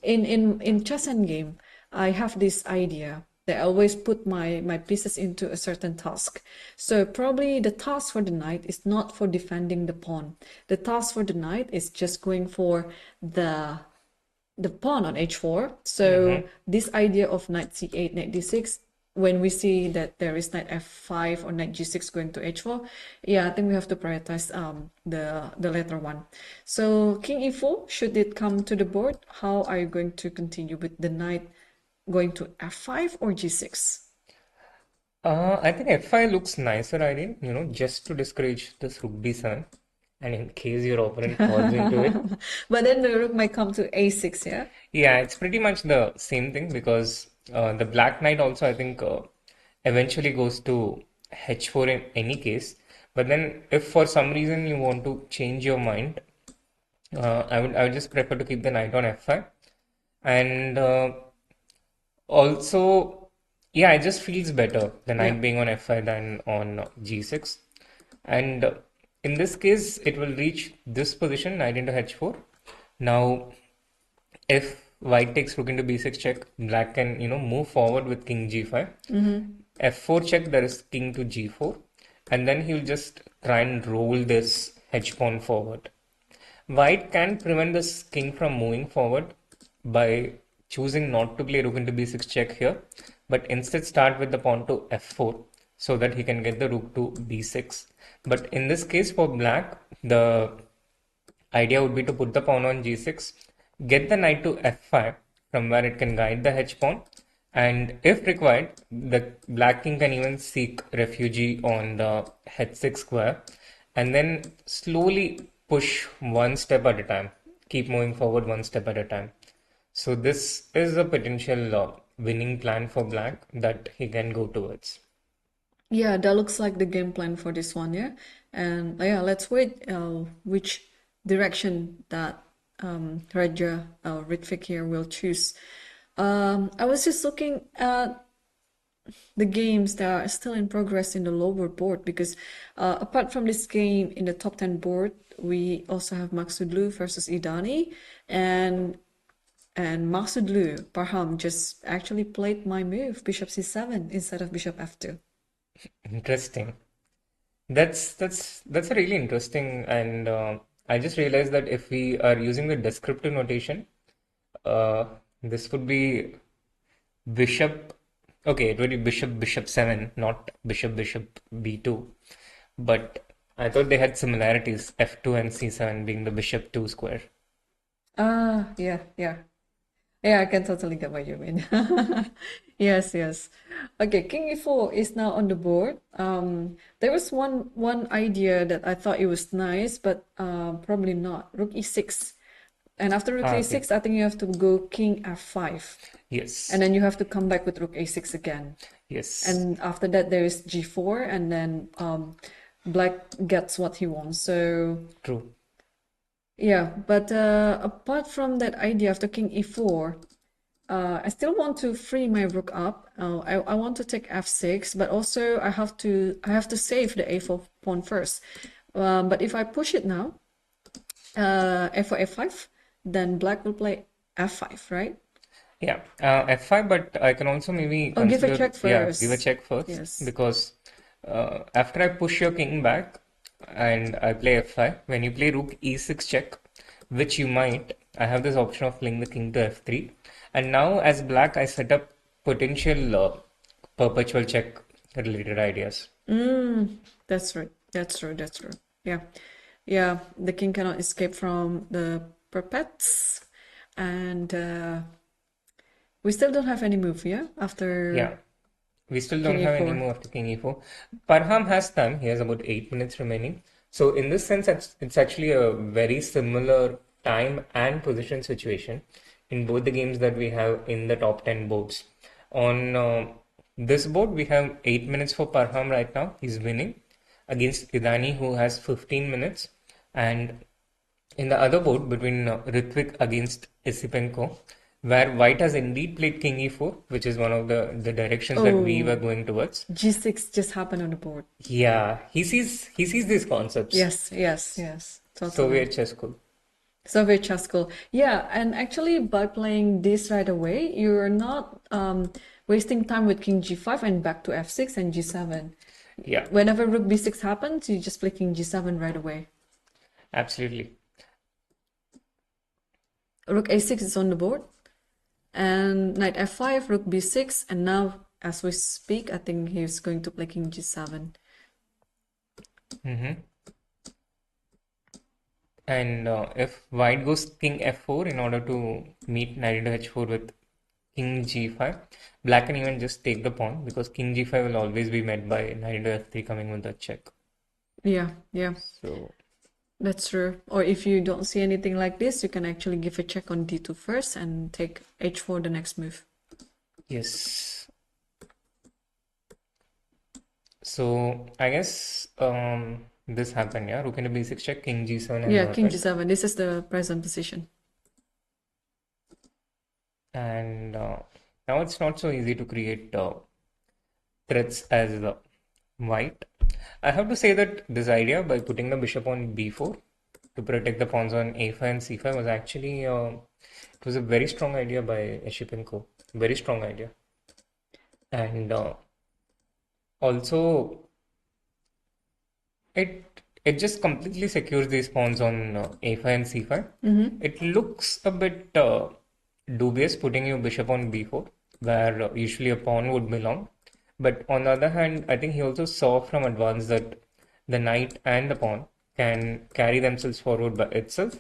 in chess and game, I have this idea that I always put my pieces into a certain task. So probably the task for the knight is not for defending the pawn. The task for the knight is just going for the pawn on h4. So this idea of knight c8, knight d6, when we see that there is knight f5 or knight g6 going to h4, yeah, I think we have to prioritize the latter one. So king e4, should it come to the board, how are you going to continue with the knight going to f5 or g6? I think f5 looks nicer, Irene, just to discourage this rook b7. And in case your opponent falls into it. But then the rook might come to a6, yeah? Yeah, it's pretty much the same thing because the black knight also, I think, eventually goes to h4 in any case. But then if for some reason you want to change your mind, I would just prefer to keep the knight on f5. And also, yeah, it just feels better, the knight being on f5 than on g6. And in this case, it will reach this position, knight into h4. Now, if white takes rook into b6 check, black can, move forward with king g5. f4 check, there is king to g4. And then he'll just try and roll this h pawn forward. White can prevent this king from moving forward by choosing not to play rook into b6 check here, but instead start with the pawn to f4 so that he can get the rook to b6. But in this case for black, the idea would be to put the pawn on g6, get the knight to f5 from where it can guide the h pawn, and if required, the black king can even seek refuge on the h6 square and then slowly push one step at a time, keep moving forward one step at a time. So this is a potential winning plan for black that he can go towards. Yeah, that looks like the game plan for this one, yeah. And yeah, let's wait which direction that Raja Rithwik here will choose. I was just looking at the games that are still in progress in the lower board because apart from this game in the top 10 board, we also have Maksudlu versus Idani, and Maksudlu, Parham, just actually played my move, bishop c7 instead of bishop f2. Interesting. That's really interesting, and I just realized that if we are using the descriptive notation, this would be bishop. Okay, it would be bishop 7, not bishop b2. But I thought they had similarities, f2 and c7 being the bishop 2 square. Yeah. Yeah, I can totally get what you mean. Yes. Okay, king e4 is now on the board. There was one idea that I thought it was nice, but probably not. Rook e6. And after rook e6, I think you have to go king f5. Yes. And then you have to come back with rook a6 again. Yes. And after that, there is g4, and then black gets what he wants. So true. Yeah, but apart from that idea after king e4, I still want to free my rook up. I want to take f6, but also I have to save the a4 pawn first. But if I push it now, f4 f5, then black will play f5, right? Yeah, f5, but I can also maybe give a check first. Yeah, give a check first. Yes. Because after I push your king back and I play f5, when you play rook e6 check, which you might, I have this option of playing the king to f3. And now as black, I set up potential perpetual check related ideas. That's right. That's true. Yeah, the king cannot escape from the perpets, and we still don't have any move, yeah? After Yeah, we still don't have any move after king e4. Parham has time. He has about 8 minutes remaining. So in this sense, it's actually a very similar time and position situation in both the games that we have in the top 10 boards. On this board, we have 8 minutes for Parham right now. He's winning against Idani, who has 15 minutes. And in the other board, between Rithwik against Esipenko, where white has indeed played king e4, which is one of the directions that we were going towards. g6 just happened on the board. Yeah, he sees these concepts. Yes, totally. Soviet chess school. Soviet chess school. Yeah, and actually by playing this right away, you're not wasting time with king g5 and back to f6 and g7. Yeah, Whenever rook b6 happens, you just play king g7 right away. absolutely. Rook a6 is on the board. And knight f5, rook b6, and now as we speak, I think he's going to play king g7. Mm-hmm. And if white goes king f4 in order to meet knight into h4 with king g5, black can even just take the pawn because king g5 will always be met by knight into f3 coming with a check. Yeah, yeah. So that's true. Or if you don't see anything like this, you can actually give a check on d2 first and take h4 the next move. yes. So I guess this happened, yeah. Rook into b6 check, king g7 and Yeah, not king right. g7. This is the present position. And now it's not so easy to create threats as white. I have to say that this idea by putting the bishop on b4 to protect the pawns on a5 and c5 was actually it was a very strong idea by Esipenko. Very strong idea. And also it just completely secures these pawns on a5 and c5. It looks a bit dubious putting your bishop on b4 where usually a pawn would belong. But on the other hand, I think he also saw from advance that the knight and the pawn can carry themselves forward by itself.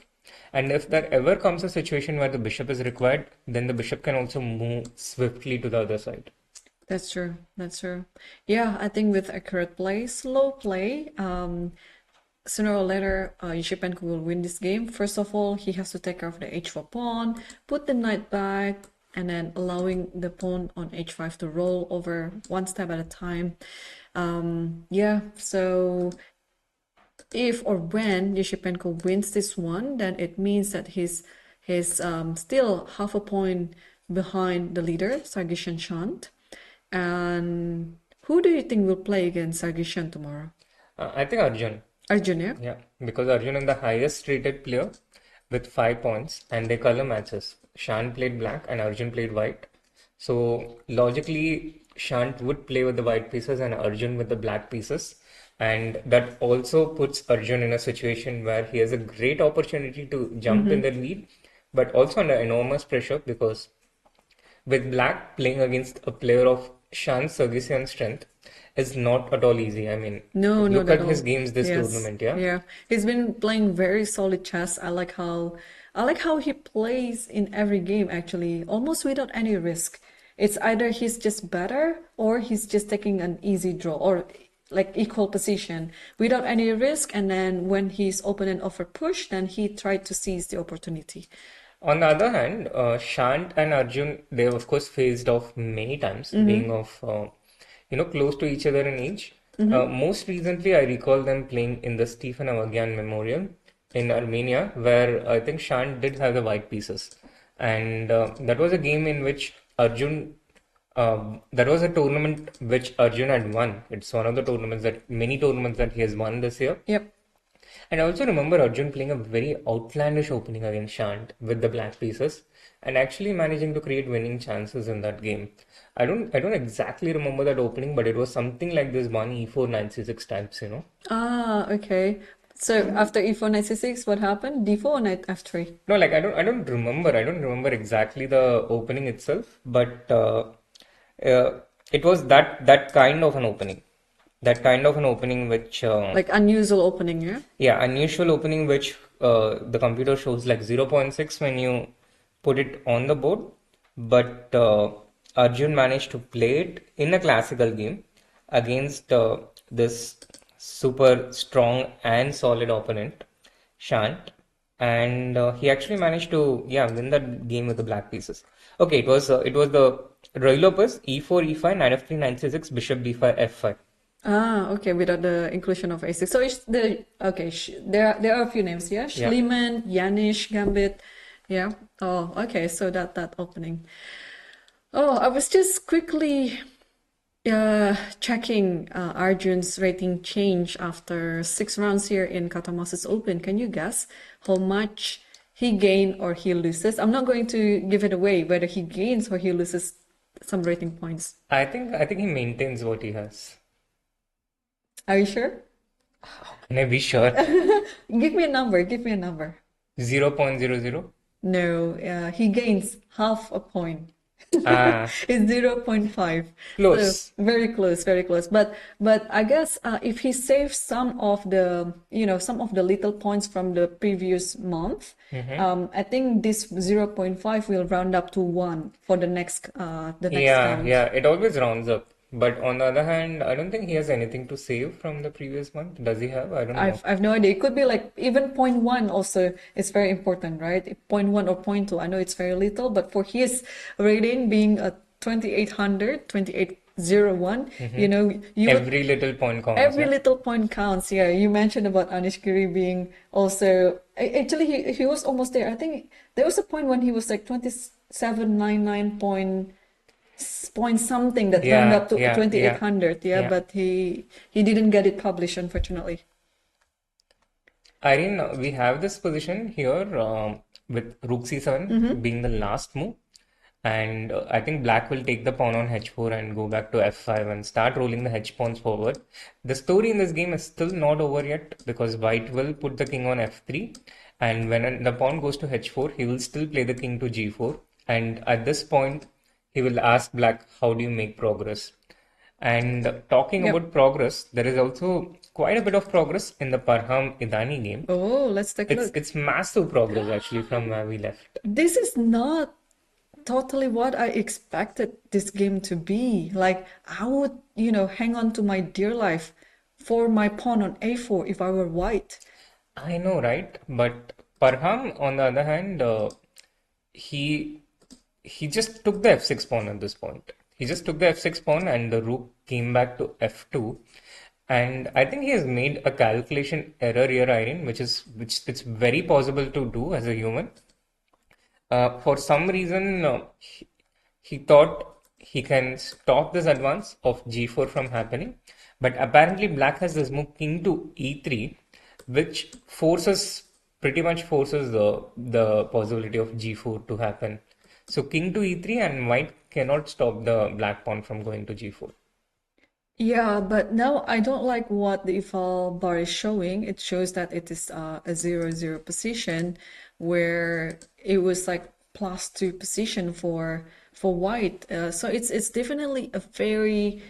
And if there ever comes a situation where the bishop is required, then the bishop can also move swiftly to the other side. That's true. That's true. Yeah, I think with accurate play, slow play, sooner or later, Esipenko will win this game. First of all, he has to take care of the h4 pawn, put the knight back, and then allowing the pawn on h5 to roll over one step at a time. Yeah, so if or when Esipenko wins this one, then it means that he's still half a point behind the leader, Sargsyan Shant. And who do you think will play against Sargsyan tomorrow? I think Arjun. Arjun, yeah? Yeah, because Arjun is the highest rated player with 5 points and they color matches. Shant played black and Arjun played white. So logically, Shant would play with the white pieces and Arjun with the black pieces. And that also puts Arjun in a situation where he has a great opportunity to jump in the lead, but also under enormous pressure because with black playing against a player of Shant Sargsyan strength is not at all easy. I mean, No, look not at at his all. games this Yes. tournament, yeah? Yeah. He's been playing very solid chess. I like how he plays in every game actually, almost without any risk. It's either he's just better or he's just taking an easy draw or like equal position without any risk, and then when his opponent offered push, then he tried to seize the opportunity. On the other hand, Shant and Arjun, they have of course faced off many times, being of close to each other in age. Most recently, I recall them playing in the Stefan Avagyan Memorial in Armenia, where I think Shant did have the white pieces, and that was a game in which Arjun. That was a tournament which Arjun had won. It's one of the many tournaments that he has won this year. Yep. And I also remember Arjun playing a very outlandish opening against Shant with the black pieces and actually managing to create winning chances in that game. I don't exactly remember that opening, but it was something like this one e4 knight c6 types, Ah, okay. So after e4 knight c6, what happened? d4 or knight f3? No, like I don't remember exactly the opening itself, but it was that kind of an opening. That kind of an opening which Like unusual opening, yeah? yeah, unusual opening which the computer shows like 0.6 when you put it on the board, but Arjun managed to play it in a classical game against this super strong and solid opponent, Shant, and he actually managed to win that game with the black pieces. Okay, it was the Roilopus e4 e5 knight f3 knight c6 bishop d5 f5. Ah, okay, without the inclusion of a6. So it's there are a few names, yeah? Schliemann, Janisch, Gambit. Yeah. Oh, okay, so that opening. Oh, I was just quickly checking Arjun's rating change after 6 rounds here in Qatar Masters Open. Can you guess how much he gains or he loses. I'm not going to give it away whether he gains or he loses some rating points. I think he maintains what he has. Are you sure? Can I be sure? Give me a number. Give me a number. 0.00. No, he gains half a point. Ah, It's 0.5. close. So very close, very close. But I guess if he saves some of the little points from the previous month, I think this 0.5 will round up to 1 for the next Yeah, count. yeah, it always rounds up. But on the other hand, I don't think he has anything to save from the previous month. Does he have? I don't know. I've no idea. It could be like even 0.1 also is very important, right? 0.1 or 0.2. I know it's very little, but for his rating being a 2801, you know, Every little point counts. every Yeah? little point counts. Yeah, you mentioned about Anishkiri being also actually he was almost there. I think there was a point when he was like 2799 point something that round up to 2800. Yeah, Yeah. but he didn't get it published, unfortunately. Irene, we have this position here with Rook C7 being the last move. And I think black will take the pawn on h4 and go back to f5 and start rolling the h pawns forward. The story in this game is still not over yet because white will put the king on f3. And when the pawn goes to h4, he will still play the king to g4. And at this point, he will ask black, how do you make progress? And talking Yep. about progress, there is also quite a bit of progress in the Parham Idani game. Oh, let's take a look. It's massive progress actually from where we left. This is not totally what I expected this game to be. Like, I would, hang on to my dear life for my pawn on a4 if I were white. I know, right? But Parham, on the other hand, he just took the f6 pawn at this point. He just took the f6 pawn and the rook came back to f2. And I think he has made a calculation error here, Irene, which it's very possible to do as a human. For some reason, he thought he can stop this advance of g4 from happening. But apparently black has this move king to e3, which pretty much forces the possibility of g4 to happen. So king to e3 and white cannot stop the black pawn from going to g4. Yeah, but now I don't like what the eval bar is showing. It shows that it is a 0-0 position where it was like +2 position for white. So it's definitely a very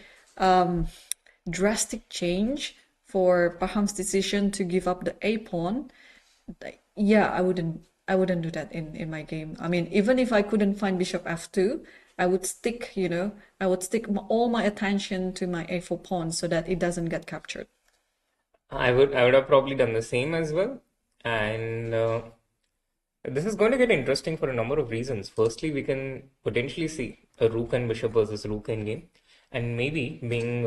drastic change for Parham's decision to give up the a pawn. Yeah, I wouldn't do that in my game. I mean, even if I couldn't find bishop f2, I would stick all my attention to my a4 pawn so that it doesn't get captured. I would have probably done the same as well. And this is going to get interesting for a number of reasons. Firstly, we can potentially see a rook and bishop versus rook endgame. And maybe being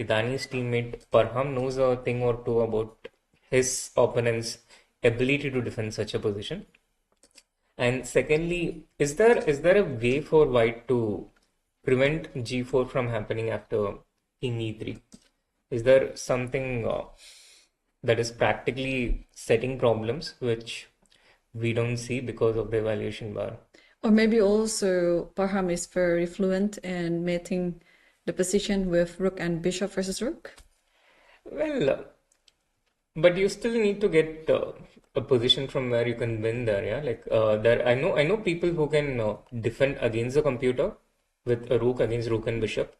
Idani's teammate, Parham knows a thing or two about his opponent's ability to defend such a position. And secondly, is there a way for white to prevent g4 from happening after king e3? Is there something that is practically setting problems which we don't see because of the evaluation bar? Or maybe also Parham is very fluent in mating the position with rook and bishop versus rook? Well, but you still need to get a position from where you can win there, yeah. Like I know people who can defend against the computer with a rook against rook and bishop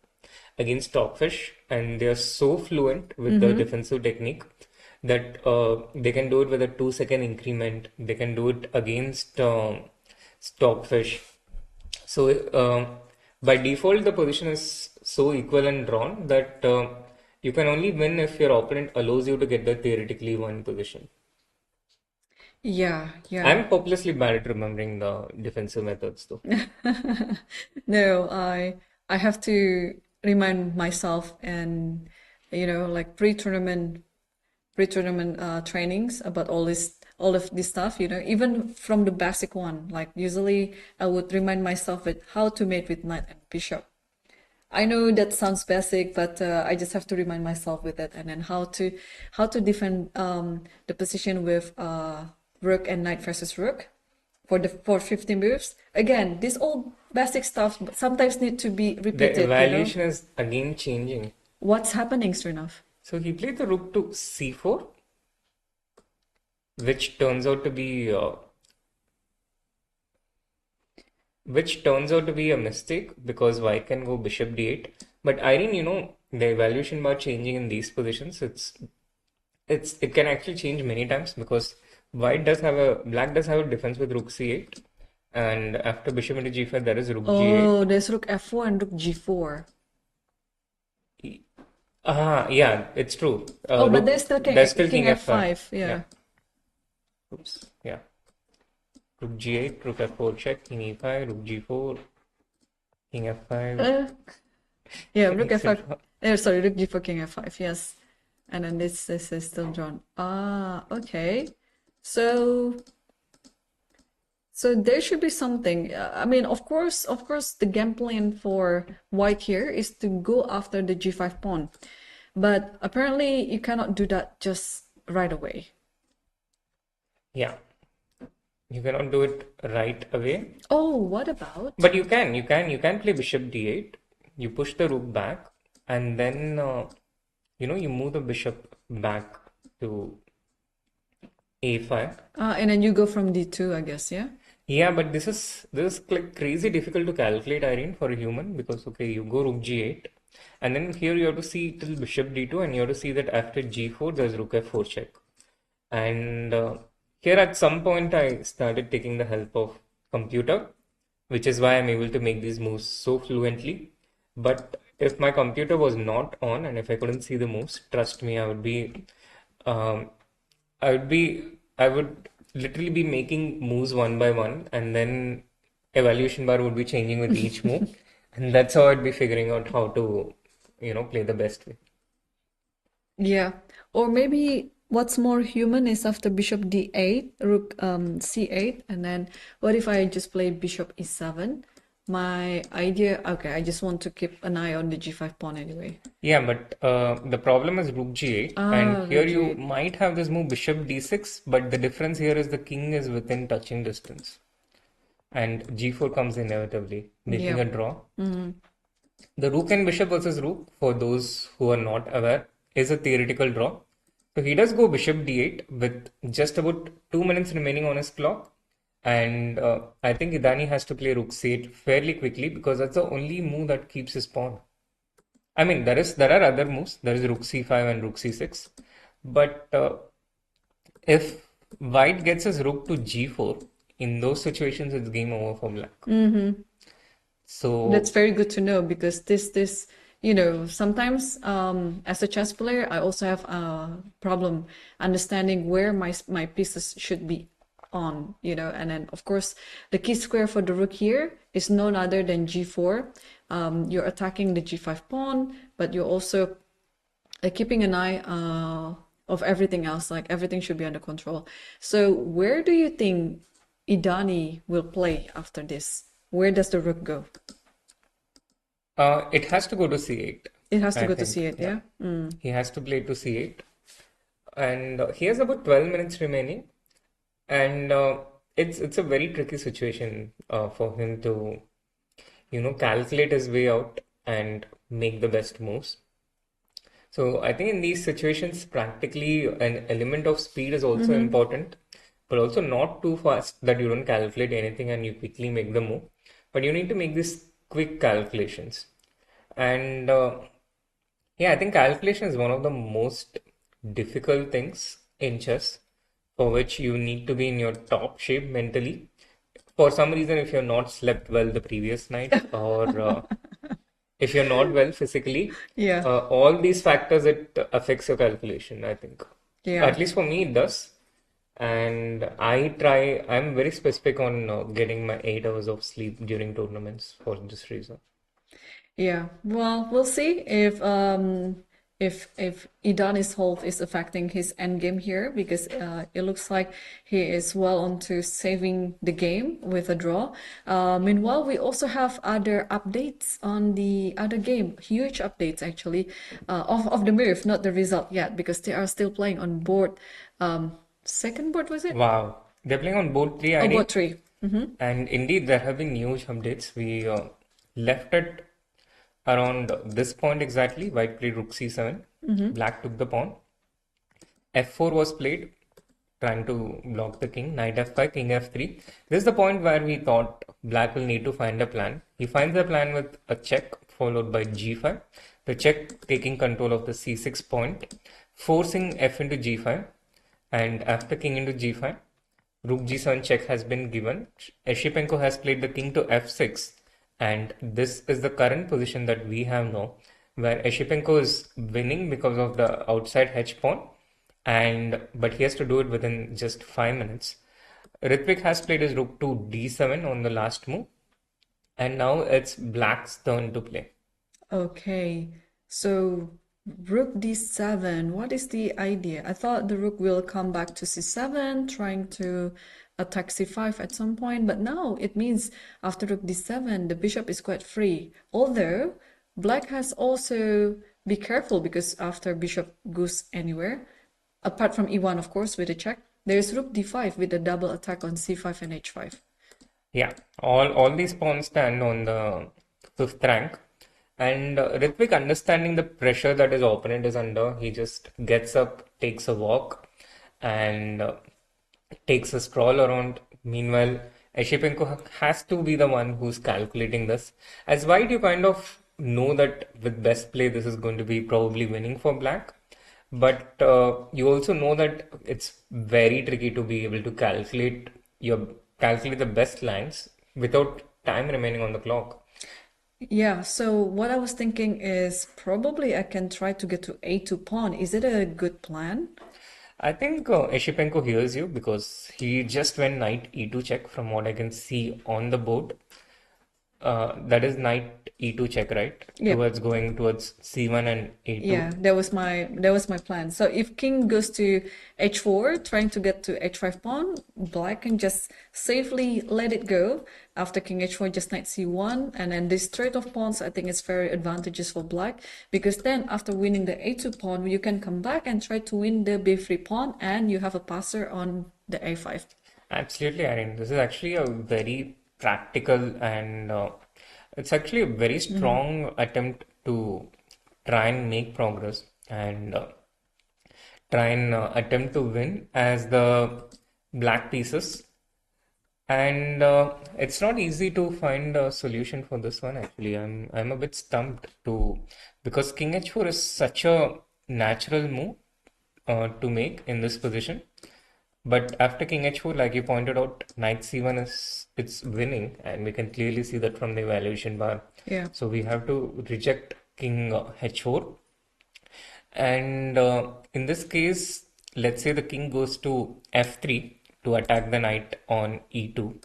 against Stockfish, and they are so fluent with the defensive technique that they can do it with a 2-second increment. They can do it against Stockfish. So by default, the position is so equal and drawn that you can only win if your opponent allows you to get the theoretically won position. Yeah. I'm hopelessly bad at remembering the defensive methods, though. No, I have to remind myself and like pre-tournament trainings about all of this stuff, even from the basic one. Like usually I would remind myself with how to mate with knight and bishop. I know that sounds basic, but I just have to remind myself with it, and then how to defend the position with rook and knight versus rook. for 50 moves. Again, this all basic stuff sometimes need to be repeated. The evaluation is again changing. What's happening, Srinath? So he played the rook to c4, which turns out to be a mistake because white can go bishop d8. But Irene, the evaluation bar changing in these positions, it can actually change many times because black does have a defense with rook c8, and after bishop into g5 there is rook g8. Oh, there's rook f4 and rook g4. Yeah, it's true. But there's still king f5. Yeah. Oops. Yeah. Rook g8, rook f4 check, king e5, rook g4, king f5. Yeah, rook f5. Sorry, rook g4, king f5. Yes, and then this is still drawn. Okay. So there should be something. I mean, of course, the game plan for white here is to go after the g5 pawn, but apparently you cannot do that just right away. Yeah, you cannot do it right away. Oh, what about? But you can play bishop d8. You push the rook back, and then you move the bishop back to a5. And then you go from d2, I guess. Yeah. Yeah, but this is like crazy difficult to calculate, Irene, for a human, because you go rook g8, and then here you have to see till bishop d2, and you have to see that after g4 there's rook f4 check. And here at some point I started taking the help of computer, which is why I'm able to make these moves so fluently. But if my computer was not on and if I couldn't see the moves, trust me, I would literally be making moves one by one, and then evaluation bar would be changing with each move, and that's how I'd be figuring out how to, play the best way. Yeah, or maybe what's more human is after bishop d8, rook c8, and then what if I just play bishop e7? My idea, okay, I just want to keep an eye on the g5 pawn anyway. Yeah, but the problem is rook g8, and here you might have this move bishop d6, but the difference here is the king is within touching distance, and g4 comes inevitably, making a draw. The rook and bishop versus rook, for those who are not aware, is a theoretical draw. So he does go bishop d8 with just about 2 minutes remaining on his clock. And I think Idani has to play rook c8 fairly quickly because that's the only move that keeps his pawn. I mean, there are other moves. There is rook c5 and rook c6. But if white gets his rook to g4, in those situations, it's game over for black. So that's very good to know because this sometimes as a chess player, I also have a problem understanding where my pieces should be on, and then of course the key square for the rook here is none other than g4. You're attacking the g5 pawn, but you're also keeping an eye of everything else, like everything should be under control. So where do you think Idani will play after this? Where does the rook go? It has to go to c8. It has to go to c8, yeah? He has to play to c8, and he has about 12 minutes remaining. And it's a very tricky situation for him to, calculate his way out and make the best moves. So I think in these situations, practically an element of speed is also important, but also not too fast that you don't calculate anything and you quickly make the move. But you need to make these quick calculations. And I think calculation is one of the most difficult things in chess, for which you need to be in your top shape mentally. For some reason, if you're not slept well the previous night, or if you're not well physically, all these factors, it affects your calculation, I think. Yeah. At least for me, it does. And I'm very specific on getting my 8 hours of sleep during tournaments for this reason. Yeah, well, we'll see if Idani's health is affecting his endgame here, because it looks like he is well onto saving the game with a draw. Meanwhile, we also have other updates on the other game, huge updates actually, of the move, not the result yet, because they are still playing on board. Second board, was it? Wow, they're playing on board 3. Board 3. And indeed, there have been huge updates. We left it around this point exactly. White played rook c7. Black took the pawn. f4 was played, trying to block the king. Knight f5, king f3. This is the point where we thought black will need to find a plan. He finds a plan with a check followed by g5. The check taking control of the c6 point, forcing f into g5. And after king into g5, rook g7 check has been given. Esipenko has played the king to f6. And this is the current position that we have now, where Esipenko is winning because of the outside hedge pawn. But he has to do it within just 5 minutes. Rithwik has played his rook to d7 on the last move. And now it's black's turn to play. Okay, so rook d7, what is the idea? I thought the rook will come back to c7, trying to attack c5 at some point, but now it means after rook d7, the bishop is quite free. Although black has also be careful, because after bishop goes anywhere, apart from e1, of course, with a check, there's rook d5 with a double attack on c5 and h5. Yeah, all these pawns stand on the 5th rank. And Rithwik, understanding the pressure that his opponent is under, he just gets up, takes a walk, and takes a stroll around. Meanwhile, Esipenko has to be the one who's calculating this. As white, you kind of know that with best play, this is going to be probably winning for black. But you also know that it's very tricky to be able to calculate the best lines without time remaining on the clock. Yeah, so what I was thinking is probably I can try to get to a2 pawn. Is it a good plan? I think Esipenko hears you, because he just went knight e2 check from what I can see on the board. That is knight e2 check, right? Yeah. Going towards c1 and a2. Yeah, that was my plan. So if king goes to h4, trying to get to h5 pawn, black can just safely let it go. After king h4, just knight c1, and then this trade of pawns, I think is very advantageous for black, because then after winning the a2 pawn, you can come back and try to win the b3 pawn, and you have a passer on the a5. Absolutely, Irene. This is actually a very practical, and it's actually a very strong attempt to try and make progress and try and attempt to win as the black pieces. And it's not easy to find a solution for this one, actually. I'm a bit stumped because king h4 is such a natural move to make in this position. But after king h4, like you pointed out, knight c1 it's winning, and we can clearly see that from the evaluation bar. Yeah. So we have to reject king h4. And in this case, let's say the king goes to f3 to attack the knight on e2,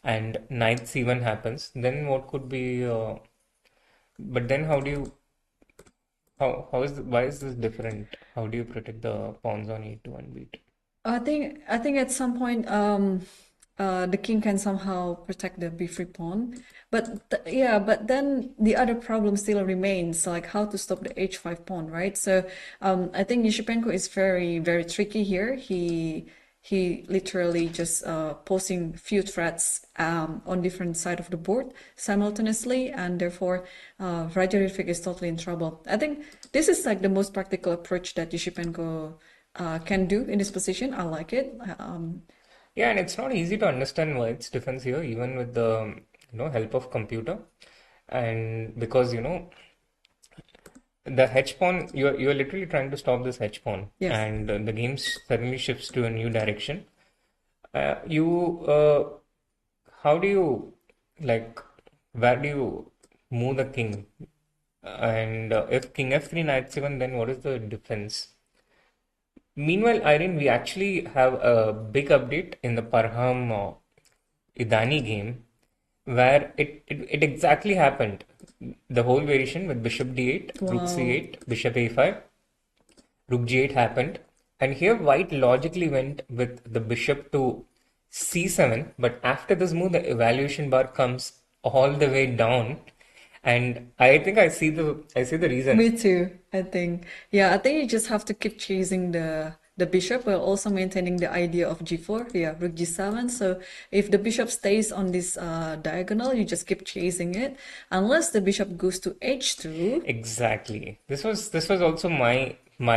and knight c1 happens. Then what could be? But then how do you? Why is this different? How do you protect the pawns on e2 and b2? I think at some point the king can somehow protect the b3 pawn, but then the other problem still remains, like how to stop the h5 pawn, right? So I think Esipenko is very, very tricky here. He literally just posing few threats on different side of the board simultaneously, and therefore Raja Rithwik is totally in trouble. I think this is like the most practical approach that Esipenko can do in this position. I like it. Yeah, and it's not easy to understand White's defense here, even with the help of computer, and because the hedge pawn, you're literally trying to stop this hedge pawn, yes. And the game suddenly shifts to a new direction. How do you where do you move the king? And if king f3 knight c1, then what is the defense? Meanwhile, Irene, we actually have a big update in the Parham Idani game, where it exactly happened. The whole variation with bishop d8, Wow. rook c8, bishop a5, rook g8 happened. And here white logically went with the bishop to c7, but after this move, the evaluation bar comes all the way down. And I think I see the reason. Me too, I think. Yeah, I think you just have to keep chasing the the bishop while also maintaining the idea of g4. Yeah, rook g7. So if the bishop stays on this diagonal, you just keep chasing it. Unless the bishop goes to h2. Exactly. This was also my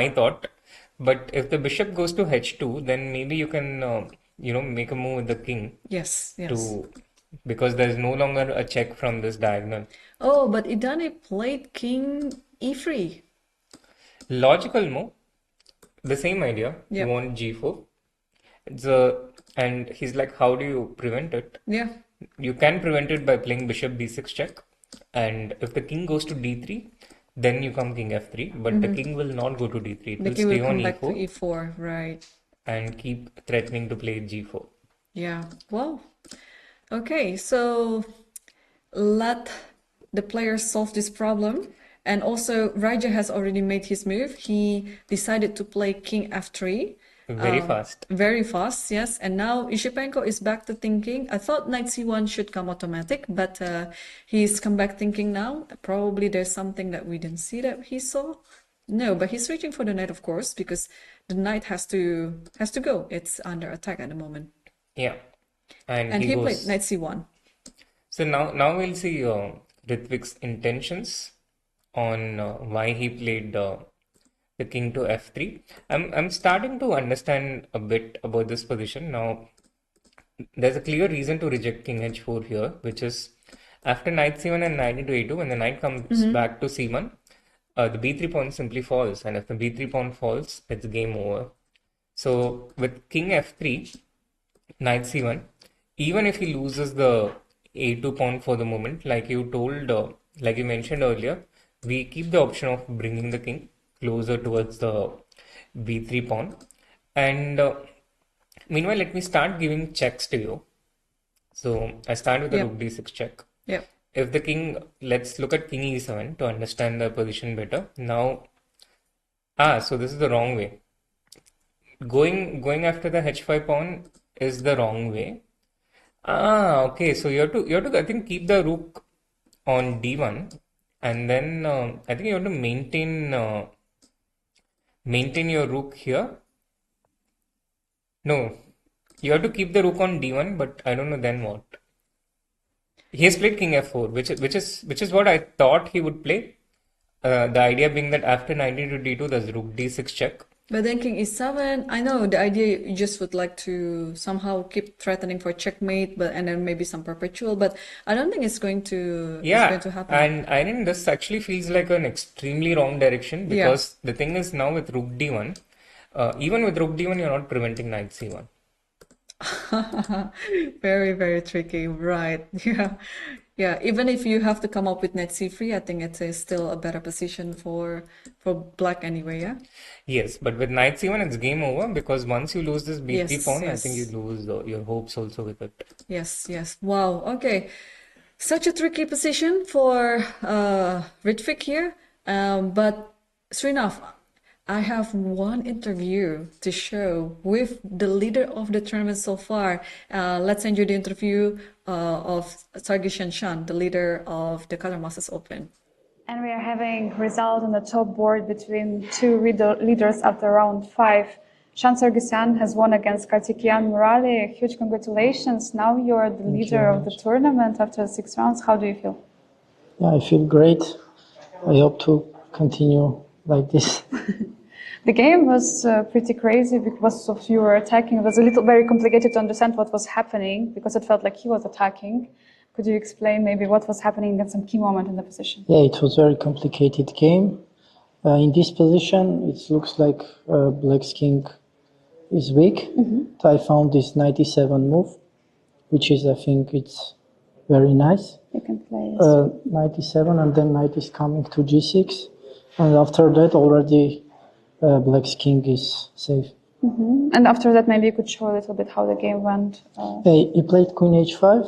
thought. But if the bishop goes to h2, then maybe you can make a move with the king. Yes, yes. Because there is no longer a check from this diagonal. Oh, but Idane played king e3. Logical move. The same idea. Yep. You want g4. And he's like, how do you prevent it? Yeah. You can prevent it by playing bishop b6 check. And if the king goes to d3, then you come king f3. But the king will not go to d3. It The will king will stay on come back to e4 e4, right? and keep threatening to play g4. Yeah. Well, okay. So let the players solve this problem. And also, Raja has already made his move. He decided to play king f3. Very fast. Very fast, yes. And now Esipenko is back to thinking. I thought knight c1 should come automatic, but he's come back thinking now. Probably there's something that we didn't see that he saw. No, but he's reaching for the knight, of course, because the knight has to go. It's under attack at the moment. Yeah. And he played knight c1. So now we'll see Rithwik's intentions on why he played the king to f3. I'm starting to understand a bit about this position. Now, there's a clear reason to reject king h4 here, which is after knight c1 and knight into a2, when the knight comes back to c1, the b3 pawn simply falls. And if the b3 pawn falls, it's game over. So with king f3, knight c1, even if he loses the a2 pawn for the moment, like you mentioned earlier, we keep the option of bringing the king closer towards the b3 pawn. And meanwhile, let me start giving checks to you. So I start with the rook d6 check. Yep. If the king, let's look at king e7 to understand the position better. Now, so this is the wrong way. Going after the h5 pawn is the wrong way. Okay. So you have to I think keep the rook on d1, and then I think you have to maintain your rook here. No, you have to keep the rook on d1, but I don't know then what. He has played king f4, which is what I thought he would play. The idea being that after knight into d2, there's rook d6 check. But then king e7, I know the idea you just would like to somehow keep threatening for checkmate, and then maybe some perpetual, but I don't think it's going to happen. And I think this actually feels like an extremely wrong direction, because the thing is now with rook d1, even with rook d1, you're not preventing knight c1. Very, very tricky, right? Yeah. Even if you have to come up with knight c3, I think it is still a better position for black anyway. Yeah. Yes, but with knight c1, it's game over, because once you lose this b3 pawn, I think you lose your hopes also with it. Yes. Wow. Okay. Such a tricky position for Rithwik here. But Srinath, I have one interview to show with the leader of the tournament so far. Let's send you the interview of Sargsyan, the leader of the Qatar Masters Open. And we are having result on the top board between two leaders after round 5. Sargsyan has won against Kian. Morale, huge congratulations. Now you're the leader of the tournament after 6 rounds. How do you feel? Yeah, I feel great. I hope to continue like this. The game was pretty crazy because of you were attacking. It was very complicated to understand what was happening because it felt like he was attacking. Could you explain maybe what was happening at some key moment in the position? Yeah, it was a very complicated game. In this position, it looks like Black's king is weak. So I found this knight e7 move, which is, I think, it's very nice. You can play it. Knight e7, and then knight is coming to g6. And after that, already Black's king is safe. And after that, maybe you could show a little bit how the game went. He played queen h5.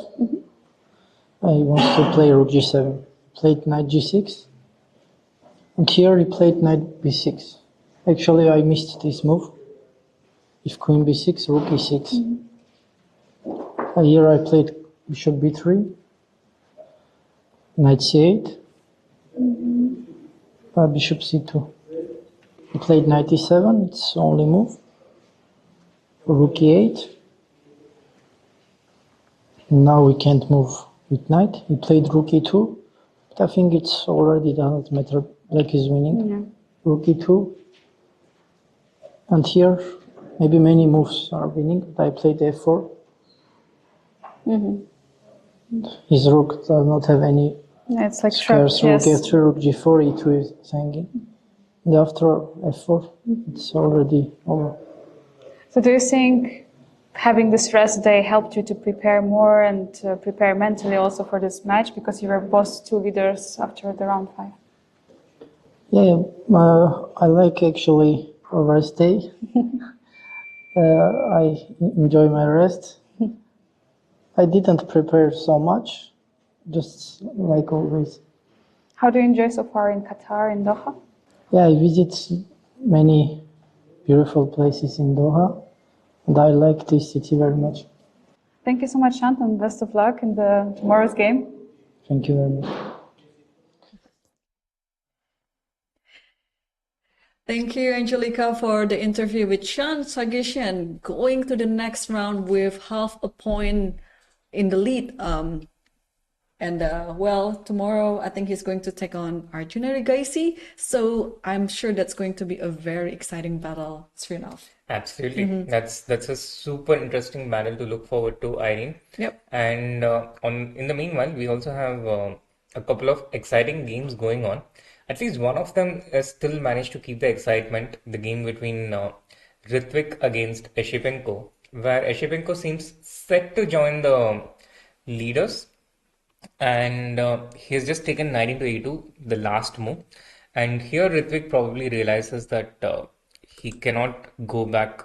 He wants to play rook g7. Played knight g6. And here he played knight b6. Actually, I missed this move. If queen b6, rook e6. Here I played bishop b3. Knight c8. Bishop c2. He played knight e7, it's the only move. rook e8. Now we can't move with knight. He played rook e2. But I think it's already doesn't matter. Black is winning. Yeah. Rook e2. And here, maybe many moves are winning. But I played f4. His rook does not have any Yeah, it's like squares. sharp, Rook yes. f3, rook g4, e2 is hanging. And after f4, it's already over. So do you think having this rest day helped you to prepare more and prepare mentally also for this match, because you were both two leaders after the round 5? Yeah, I like actually a rest day. I enjoy my rest. I didn't prepare so much, just like always. How do you enjoy so far in Qatar, in Doha? Yeah, I visit many beautiful places in Doha, and I like this city very much. Thank you so much, Shant, and best of luck in tomorrow's game. Thank you very much. Thank you, Angelica, for the interview with Sargsyan, going to the next round with half a point in the lead. Well, tomorrow I think he's going to take on Arjun Erigaisi. So I'm sure that's going to be a very exciting battle, Srinath. Absolutely. That's a super interesting battle to look forward to, Irene. Yep. And in the meanwhile, we also have a couple of exciting games going on. At least one of them has still managed to keep the excitement, the game between Rithwik against Esipenko, where Esipenko seems set to join the leaders. And he has just taken knight into e2, the last move. And here Rithwik probably realizes that he cannot go back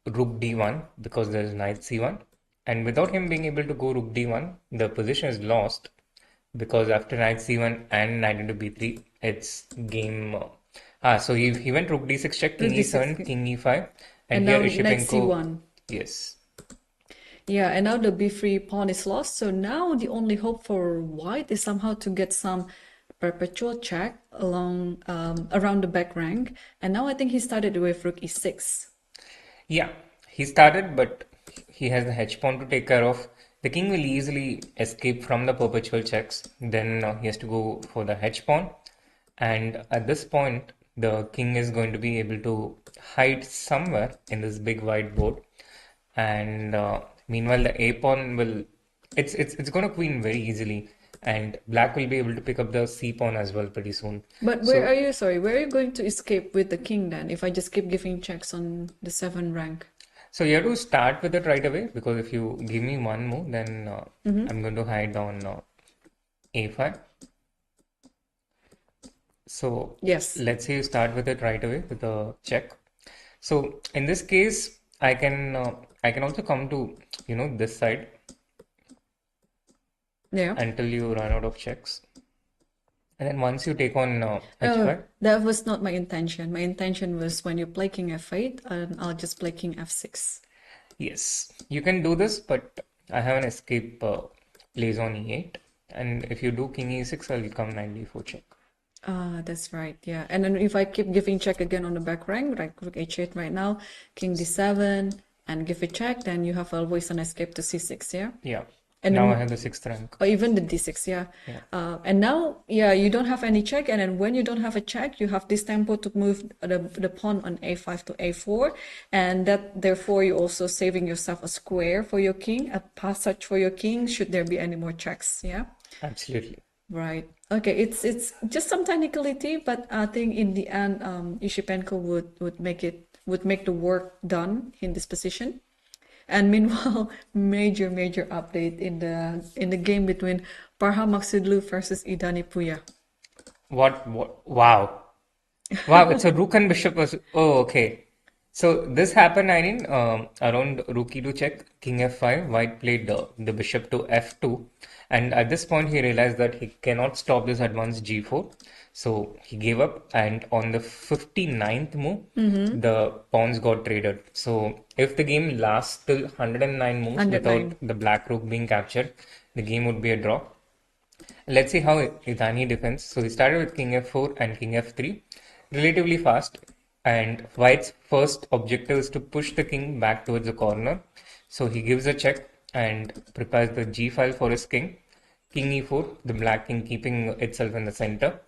rook d1 because there is knight c1. And without him being able to go rook d1, the position is lost, because after knight c1 and knight into b3, it's game. So he went rook d6 check, king e7, king e5. And here now Esipenko. knight c1. Yes. Yeah, and now the b3 pawn is lost. So now the only hope for white is somehow to get some perpetual check along around the back rank. And now I think he started with rook e6. Yeah, he started, but he has the hedge pawn to take care of. The king will easily escape from the perpetual checks. Then he has to go for the hedge pawn. And at this point, the king is going to be able to hide somewhere in this big white board. And meanwhile, the a pawn will, it's going to queen very easily, and black will be able to pick up the c pawn as well pretty soon. But where are you going to escape with the king then, if I just keep giving checks on the 7 rank? So you have to start with it right away, because if you give me one move, then I'm going to hide on a5. So yes, let's say you start with it right away with a check. So in this case, I can also come to this side. Yeah. Until you run out of checks. And then once you take on h5. That was not my intention. My intention was when you play king f8, and I'll just play king f6. Yes, you can do this, but I have an escape plays on e8. And if you do king e6, I'll come knight d4 check. That's right, yeah. And then if I keep giving check again on the back rank, like rook h8 right now, king d7, and give a check, then you have always an escape to c6, yeah? Yeah. And now then, I have the 6th rank. Or even the d6, yeah. And now, yeah, you don't have any check, and then when you don't have a check, you have this tempo to move the pawn on a5 to a4, and that therefore you're also saving yourself a square for your king, a passage for your king, should there be any more checks, yeah? Absolutely. Right. Okay, it's just some technicality, but I think in the end, Esipenko would make the work done in this position. And meanwhile, major update in the game between Parha Maksudlu versus Idani Puya. What? Wow. Wow, it's a rook and bishop. Oh, okay. So this happened, Irene, around rook e2 check, king f5. White played the bishop to f2. And at this point, he realized that he cannot stop this advance g4. So he gave up. And on the 59th move, the pawns got traded. So if the game lasts till 109 moves without the black rook being captured, the game would be a draw. Let's see how Idani defends. So he started with king f4 and king f3. Relatively fast. And white's first objective is to push the king back towards the corner. So he gives a check and prepares the g file for his king. King e4, the black king keeping itself in the center.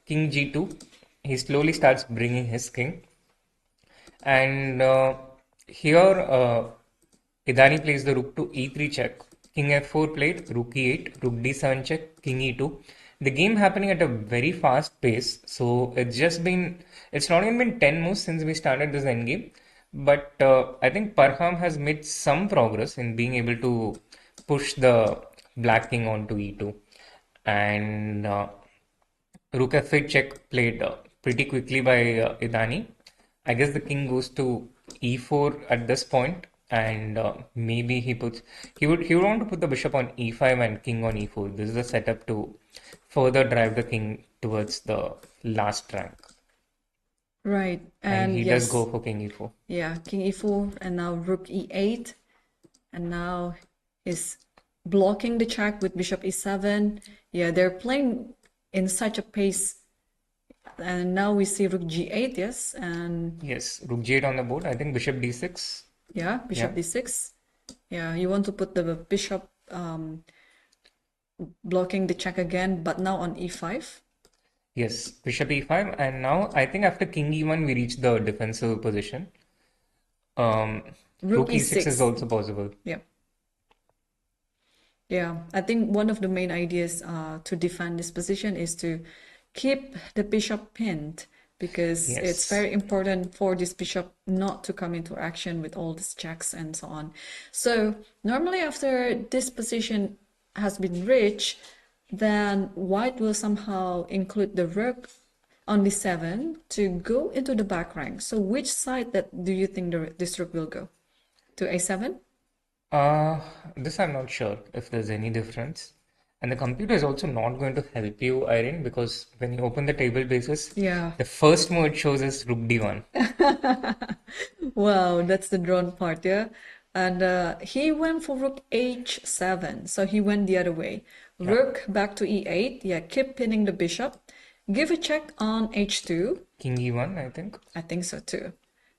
King g2, he slowly starts bringing his king. And here Idani plays the rook to e3 check. King f4 played, rook e8, rook d7 check, king e2. The game happening at a very fast pace. So it's not even been 10 moves since we started this endgame. But I think Parham has made some progress in being able to push the black king onto e2. And rook f8 check played pretty quickly by Idani. I guess the king goes to e4 at this point, and maybe he would want to put the bishop on e5 and king on e4. This is a setup to further drive the king towards the last rank. Right, And he yes, does go for king e4. yeah, king e4, and now rook e8, and now is blocking the check with bishop e7. Yeah, they're playing in such a pace. And now we see rook g8, yes, and Yes, rook g8 on the board. I think bishop d6. yeah, bishop Yeah. d6. Yeah, you want to put the bishop blocking the check again, but now on e5. Yes, bishop e5, and now I think after king e1 we reach the defensive position. Rook e6 is also possible. Yeah. Yeah, I think one of the main ideas to defend this position is to keep the bishop pinned, because it's Yes. very important for this bishop not to come into action with all these checks and so on. So normally after this position has been reached, then white will somehow include the rook on d7 to go into the back rank. So which side that do you think this rook will go? To a7? This I'm not sure if there's any difference. And the computer is also not going to help you, Irene, because when you open the table basis, Yeah. the first move it shows is rook d1. Wow, that's the drawn part, yeah. And he went for rook h7, so he went the other way. Rook back to e8, yeah, keep pinning the bishop. Give a check on h2. King e1, I think. I think so too.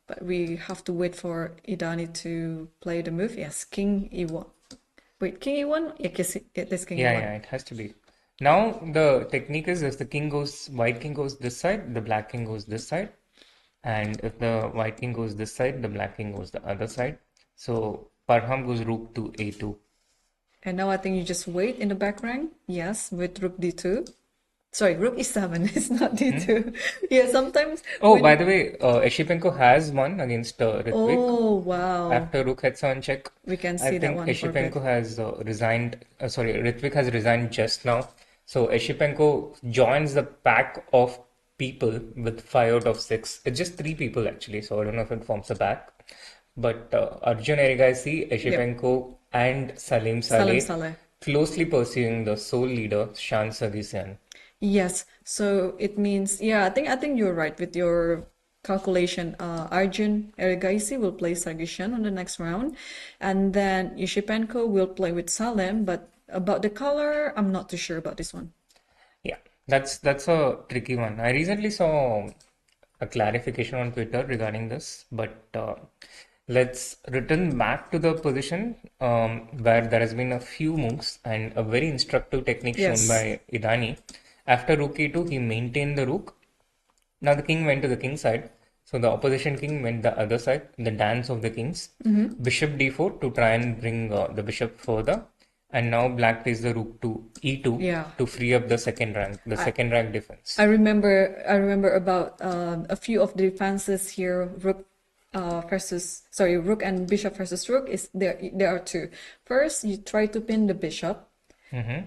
But we have to wait for Idani to play the move. Yes, king e1. Wait, king e1? Yeah, it is king Yeah, e1. yeah, it has to be. Now the technique is if the white king goes this side, the black king goes this side. And if the white king goes this side, the black king goes the other side. So Parham goes rook to a2. And now I think you just wait in the back rank. Yes, with rook d2. Sorry, rook e7. It's not d2. Yeah, sometimes. Oh, when- by the way, Esipenko has won against Rithwik. Oh, wow. After rook h7 check, We can I see that think one for a Esipenko bit. has resigned. Sorry, Rithwik has resigned just now. So Esipenko joins the pack of people with 5 out of 6. It's just 3 people actually, so I don't know if it forms a pack. But Arjun Erigaisi, Esipenko, and Salim Salem Saleh Saleh. closely pursuing the sole leader, Sargsyan. Yes, so it means, yeah, I think you're right with your calculation. Arjun Erigaisi will play Sargsyan on the next round, and then Esipenko will play with Salem. But about the color, I'm not too sure about this one. Yeah, that's a tricky one. I recently saw a clarification on Twitter regarding this, but let's return back to the position where there has been a few moves and a very instructive technique Yes. shown by Idani. After rook e2, he maintained the rook. Now the king went to the king side. So the opposition king went the other side, the dance of the kings. Bishop d4 to try and bring the bishop further. And now black plays the rook to e2 Yeah. to free up the second rank defense. I remember about a few of the defenses here. Rook rook and bishop versus rook is there are two. First, you try to pin the bishop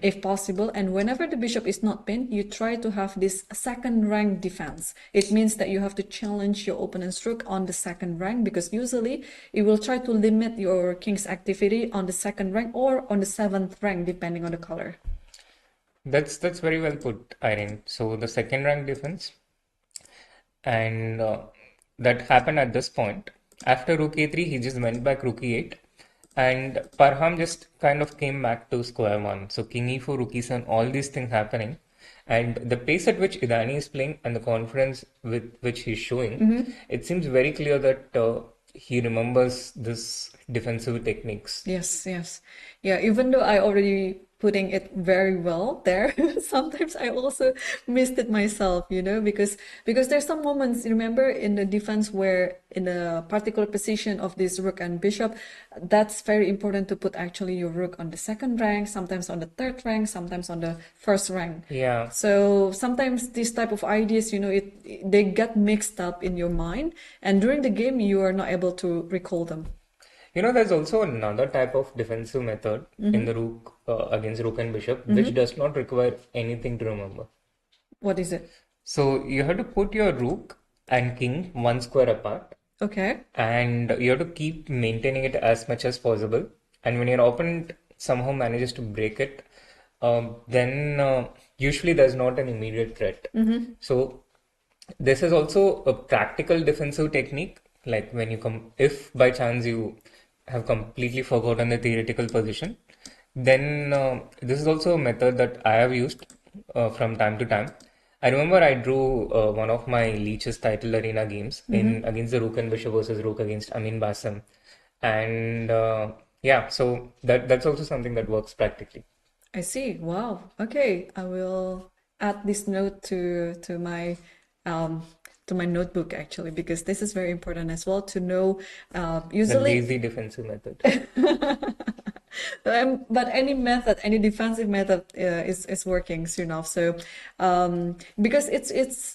if possible, and whenever the bishop is not pinned, you try to have this second rank defense. It means that you have to challenge your opponent's rook on the second rank, because usually it will try to limit your king's activity on the second rank or on the 7th rank, depending on the color. That's very well put, Irene. So the second rank defense, and that happened at this point. After rook a3, he just went back rook e8, and Parham just kind of came back to square one. So king e4, rook e7, all these things happening, And the pace at which Idani is playing and the confidence with which he's showing, it seems very clear that he remembers this defensive techniques. Yes, yes. Yeah, even though I already putting it very well there, sometimes I also missed it myself, because there's some moments, remember, in the defense where in a particular position of this rook and bishop, that's very important to put actually your rook on the second rank, sometimes on the third rank, sometimes on the first rank. Yeah. So sometimes these type of ideas, they get mixed up in your mind, and during the game you are not able to recall them. There's also another type of defensive method in the rook against rook and bishop, which does not require anything to remember. What is it? So you have to put your rook and king one square apart. Okay. And you have to keep maintaining it as much as possible. And when your opponent somehow manages to break it, then usually there's not an immediate threat. So this is also a practical defensive technique. Like when you if by chance you have completely forgotten the theoretical position, then this is also a method that I have used from time to time. I remember I drew one of my Leech's title arena games against the rook and bishop versus rook against Amin Basam. And so that's also something that works practically. I see. Wow. Okay, I will add this note to my notebook actually, because this is very important as well to know. Usually the lazy defensive method. But any defensive method is working soon enough. So because it's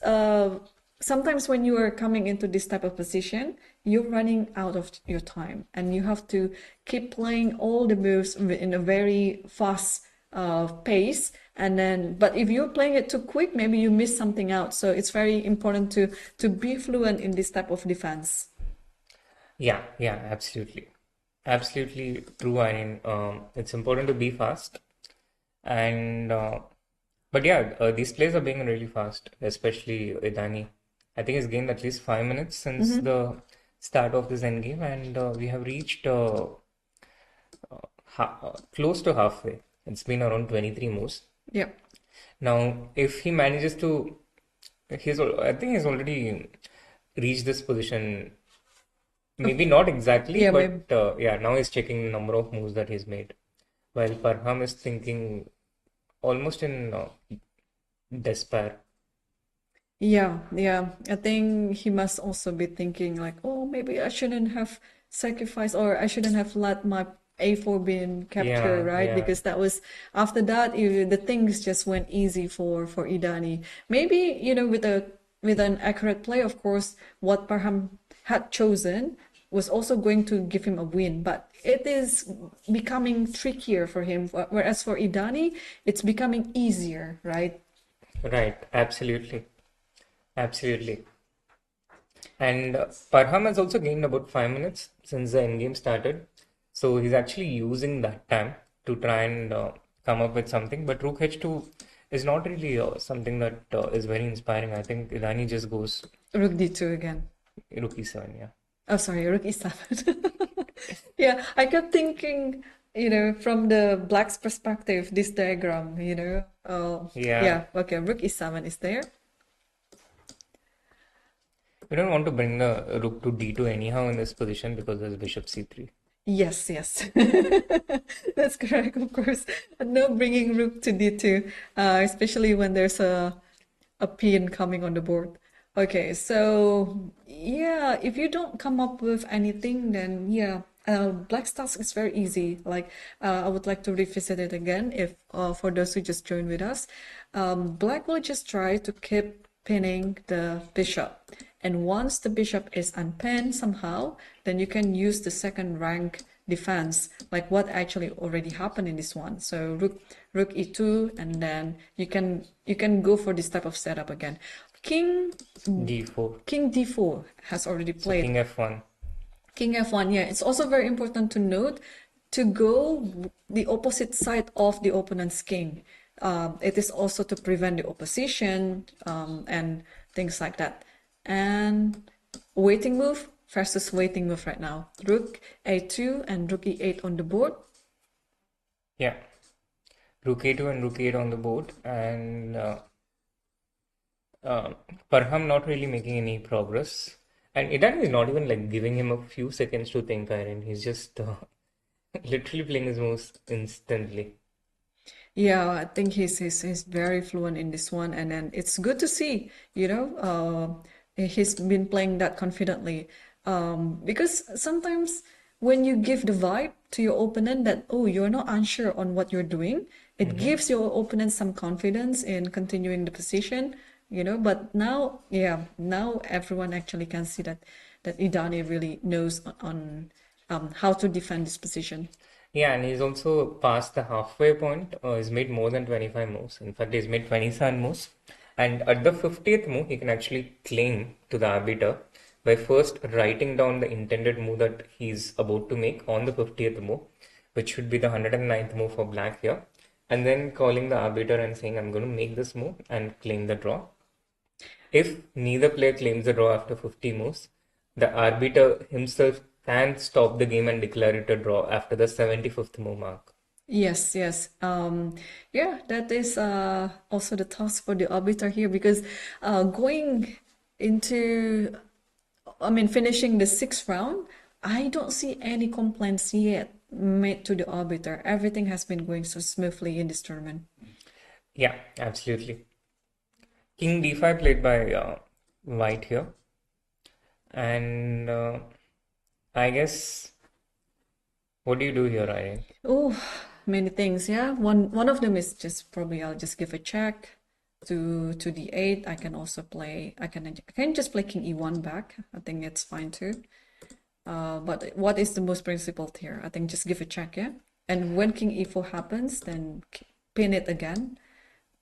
sometimes when you are coming into this type of position, you're running out of your time, and you have to keep playing all the moves in a very fast pace. And then, but if you're playing it too quick, maybe you miss something out. So it's very important to be fluent in this type of defense. Yeah, absolutely. Absolutely true. I mean, it's important to be fast. And, but yeah, these plays are being really fast, especially Idani. I think he's gained at least 5 minutes since the start of this endgame, and we have reached close to halfway. It's been around 23 moves. Yeah. Now, if he manages to, I think he's already reached this position. Maybe not exactly, but now he's checking the number of moves that he's made. While Parham is thinking almost in despair. Yeah. I think he must also be thinking like, oh, maybe I shouldn't have sacrificed, or I shouldn't have let my A4 being captured, right? Because that was, after that, the things just went easy for Idani. Maybe, with an accurate play, of course, what Parham had chosen was also going to give him a win, but it is becoming trickier for him. Whereas for Idani, it's becoming easier, right? Right, absolutely. And Parham has also gained about 5 minutes since the endgame started. So he's actually using that time to try and come up with something. But Rook H2 is not really something that is very inspiring. I think Idani just goes Rook D2 again. Rook E7, yeah. Oh, sorry, Rook E7. Yeah, I kept thinking, from the Black's perspective, this diagram, Yeah, okay, Rook E7 is there. We don't want to bring the Rook to D2 anyhow in this position because there's Bishop C3. Yes. That's correct, of course. No bringing Rook to D2, especially when there's a pawn coming on the board. Okay, so yeah, if you don't come up with anything, then yeah, Black's task is very easy. Like I would like to revisit it again if for those who just joined with us. Black will just try to keep pinning the bishop. And once the bishop is unpinned somehow, then you can use the second rank defense, like what actually already happened in this one. So rook e2, and then you can go for this type of setup again. King d4 has already played. So King f1, yeah. It's also very important to note to go the opposite side of the opponent's king. It is also to prevent the opposition and things like that. And waiting move versus waiting move right now. Rook a2 and rook e8 on the board. Yeah. Rook a2 and rook e8 on the board. And Uh, Parham not really making any progress. And Idan is not even like giving him a few seconds to think, Irene. He's just literally playing his moves instantly. Yeah, I think he's very fluent in this one, and then it's good to see, he's been playing that confidently. Because sometimes when you give the vibe to your opponent that, oh, you're not unsure on what you're doing, it gives your opponent some confidence in continuing the position, But now, yeah, now everyone actually can see that Idani really knows on how to defend this position. Yeah, and he's also past the halfway point. He's made more than 25 moves. In fact, he's made 27 moves. And at the 50th move, he can actually claim to the arbiter by first writing down the intended move that he's about to make on the 50th move, which should be the 109th move for black here. And then calling the arbiter and saying, I'm going to make this move and claim the draw. If neither player claims the draw after 50 moves, the arbiter himself can stop the game and declare it a draw after the 75th move mark. Yes, yes. Yeah, that is also the task for the arbiter here because going into, finishing the sixth round, I don't see any complaints yet made to the arbiter. Everything has been going so smoothly in this tournament. Yeah, absolutely. King d5 played by white here. And I guess, what do you do here, Irene? Oh, many things, yeah. One of them is just probably I'll just give a check to d8. I can also play, I can just play king e1 back. I think it's fine too. But what is the most principled here? I think just give a check, yeah. And when king e4 happens, then pin it again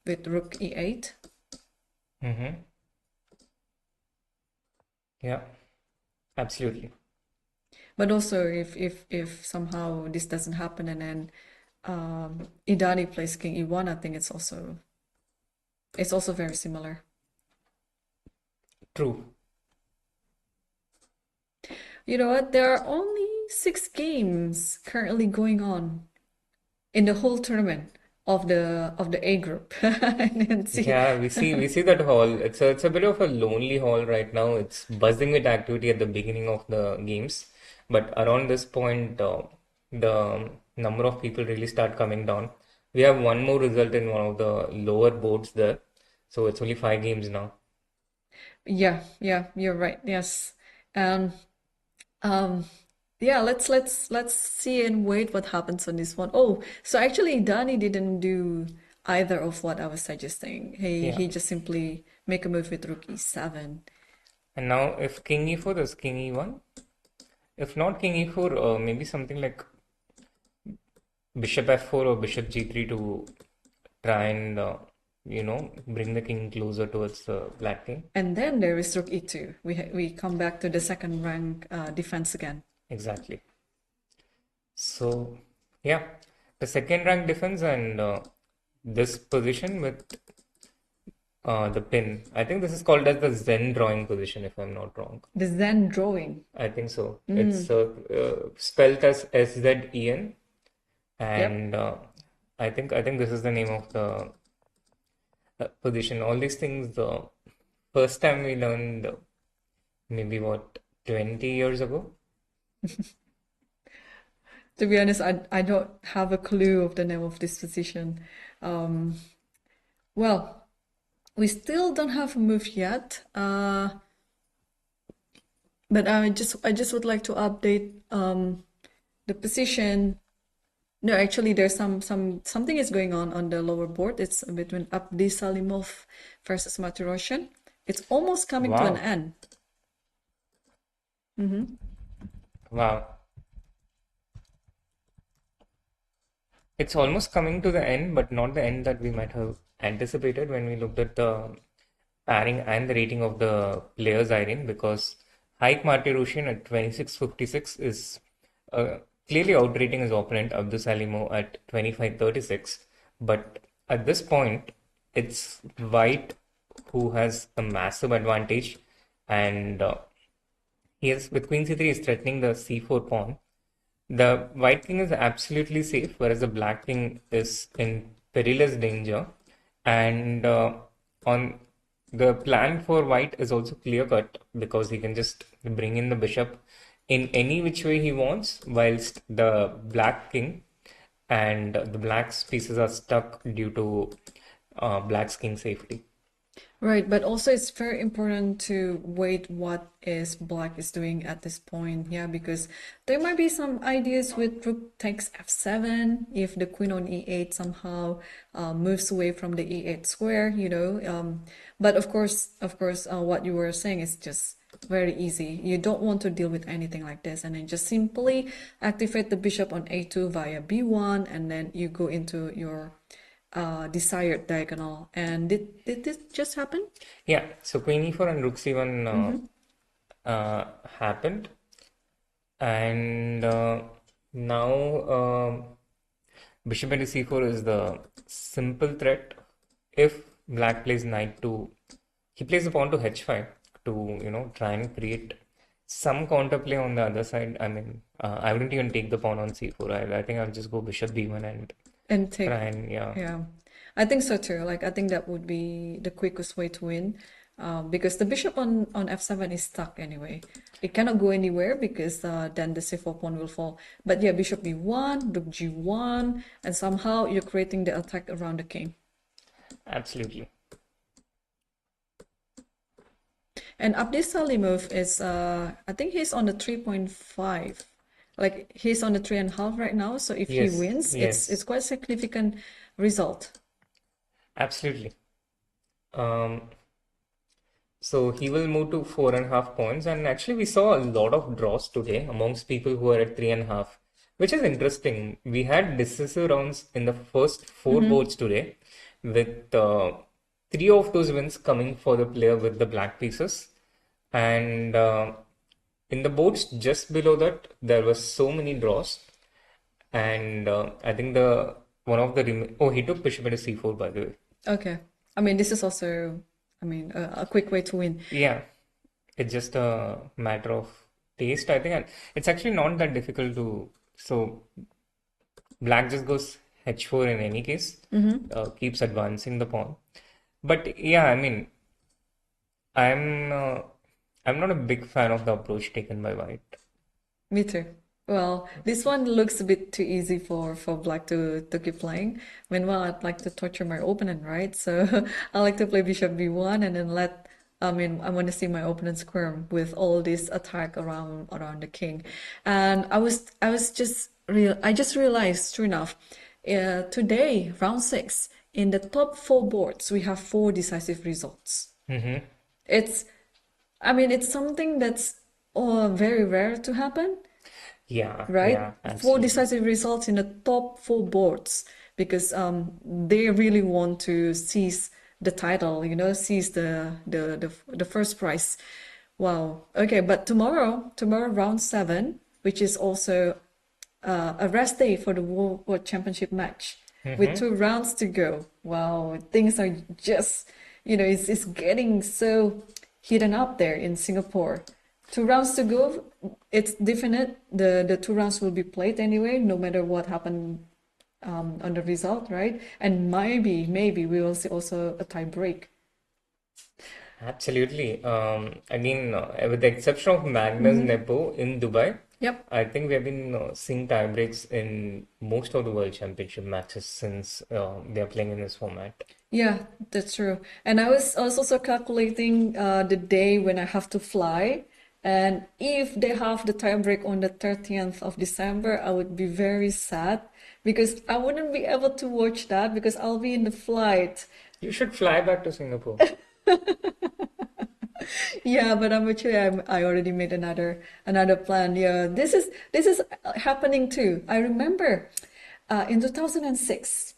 with rook e8. Yeah, absolutely. But also, if somehow this doesn't happen and then Idani plays king e1, I think it's also very similar. True. You know what? There are only 6 games currently going on in the whole tournament of the A group. Yeah, we see that hall. It's a bit of a lonely hall right now. It's buzzing with activity at the beginning of the games, but around this point, the number of people really start coming down. We have one more result in one of the lower boards there, so it's only 5 games now. Yeah, you're right. Yes. Yeah, let's see and wait what happens on this one. Oh, so actually Dani didn't do either of what I was suggesting. He just simply make a move with rook e7. And now if king e4, there's king e1. If not king e4, maybe something like bishop f4 or bishop g3 to try and bring the king closer towards the black king. And then there is rook e2. We come back to the second rank defense again. Exactly. So, yeah, the second rank defense and this position with the pin. I think this is called as the Zen drawing position, if I'm not wrong. The Zen drawing. I think so. It's spelled as SZEN, and I think this is the name of the position. All these things, the first time we learned, maybe 20 years ago. To be honest, I don't have a clue of the name of this position. Well, we still don't have a move yet. But I just would like to update the position. No, actually, there's something is going on the lower board. It's between Abdusattorov versus Maturosyan. It's almost coming to an end. Wow. It's almost coming to the end, but not the end that we might have anticipated when we looked at the pairing and the rating of the players, Irene, because Haik Martirosyan at 26.56 is clearly outrating his opponent Abdusattorov at 25.36. But at this point, it's white who has a massive advantage, and with queen c3 is threatening the c4 pawn. The white king is absolutely safe, whereas the black king is in perilous danger. And on the plan for white is also clear cut because he can just bring in the bishop in any which way he wants, whilst the black king and the black's pieces are stuck due to black's king safety. Right, but also it's very important to wait what is black is doing at this point, yeah, because there might be some ideas with rook takes f7 if the queen on e8 somehow moves away from the e8 square, you know. But of course, what you were saying is just very easy. You don't want to deal with anything like this, and then just simply activate the bishop on a2 via b1, and then you go into your desired diagonal. And did this just happen? Yeah, so queen e4 and rook c1 happened, and now bishop into c4 is the simple threat. If black plays knight to, he plays the pawn to h5 to, you know, try and create some counterplay on the other side. I mean, I wouldn't even take the pawn on c4. I think I'll just go bishop b1 and take. Try and, yeah. I think so too. Like, I think that would be the quickest way to win, because the bishop on f7 is stuck anyway. It cannot go anywhere because then the c4 pawn will fall. But yeah, bishop b1, rook g1, and somehow you're creating the attack around the king. Absolutely. And Abdusattorov is, I think he's on the 3.5. Like, he's on the 3.5 right now. So if he wins, it's quite a significant result. Absolutely. So he will move to 4.5 points. And actually, we saw a lot of draws today amongst people who are at 3.5, which is interesting. We had decisive rounds in the first 4 boards today, with 3 of those wins coming for the player with the black pieces. And in the boards just below that, there were so many draws. And I think he took bishop into c4, by the way. Okay. I mean, this is also, a quick way to win. Yeah. It's just a matter of taste, I think. And it's actually not that difficult to... So, black just goes h4 in any case. Keeps advancing the pawn. But yeah, I mean, I'm not a big fan of the approach taken by white. Me too. Well, this one looks a bit too easy for black to keep playing. Meanwhile, I'd like to torture my opponent, right? So I like to play bishop b1 and then I want to see my opponent squirm with all this attack around the king. And I just realized, true enough, today, round 6, in the top 4 boards, we have 4 decisive results. It's something that's very rare to happen. Yeah. Right? Yeah, 4 decisive results in the top 4 boards, because they really want to seize the title, seize the first prize. Wow. Okay, but tomorrow round 7, which is also a rest day for the World Championship match. With 2 rounds to go. Wow, things are just, it's getting so heated up there in Singapore. 2 rounds to go. It's definite. The 2 rounds will be played anyway, no matter what happened on the result, right? And maybe we will see also a tie break. Absolutely. With the exception of Magnus Nepo in Dubai, I think we have been seeing tie breaks in most of the World Championship matches since they are playing in this format. Yeah, that's true. And I was also calculating the day when I have to fly. And if they have the tie break on the 30th of December, I would be very sad because I wouldn't be able to watch that because I'll be in the flight. You should fly back to Singapore. Yeah, but I already made another plan. Yeah, this is happening too. I remember in 2006.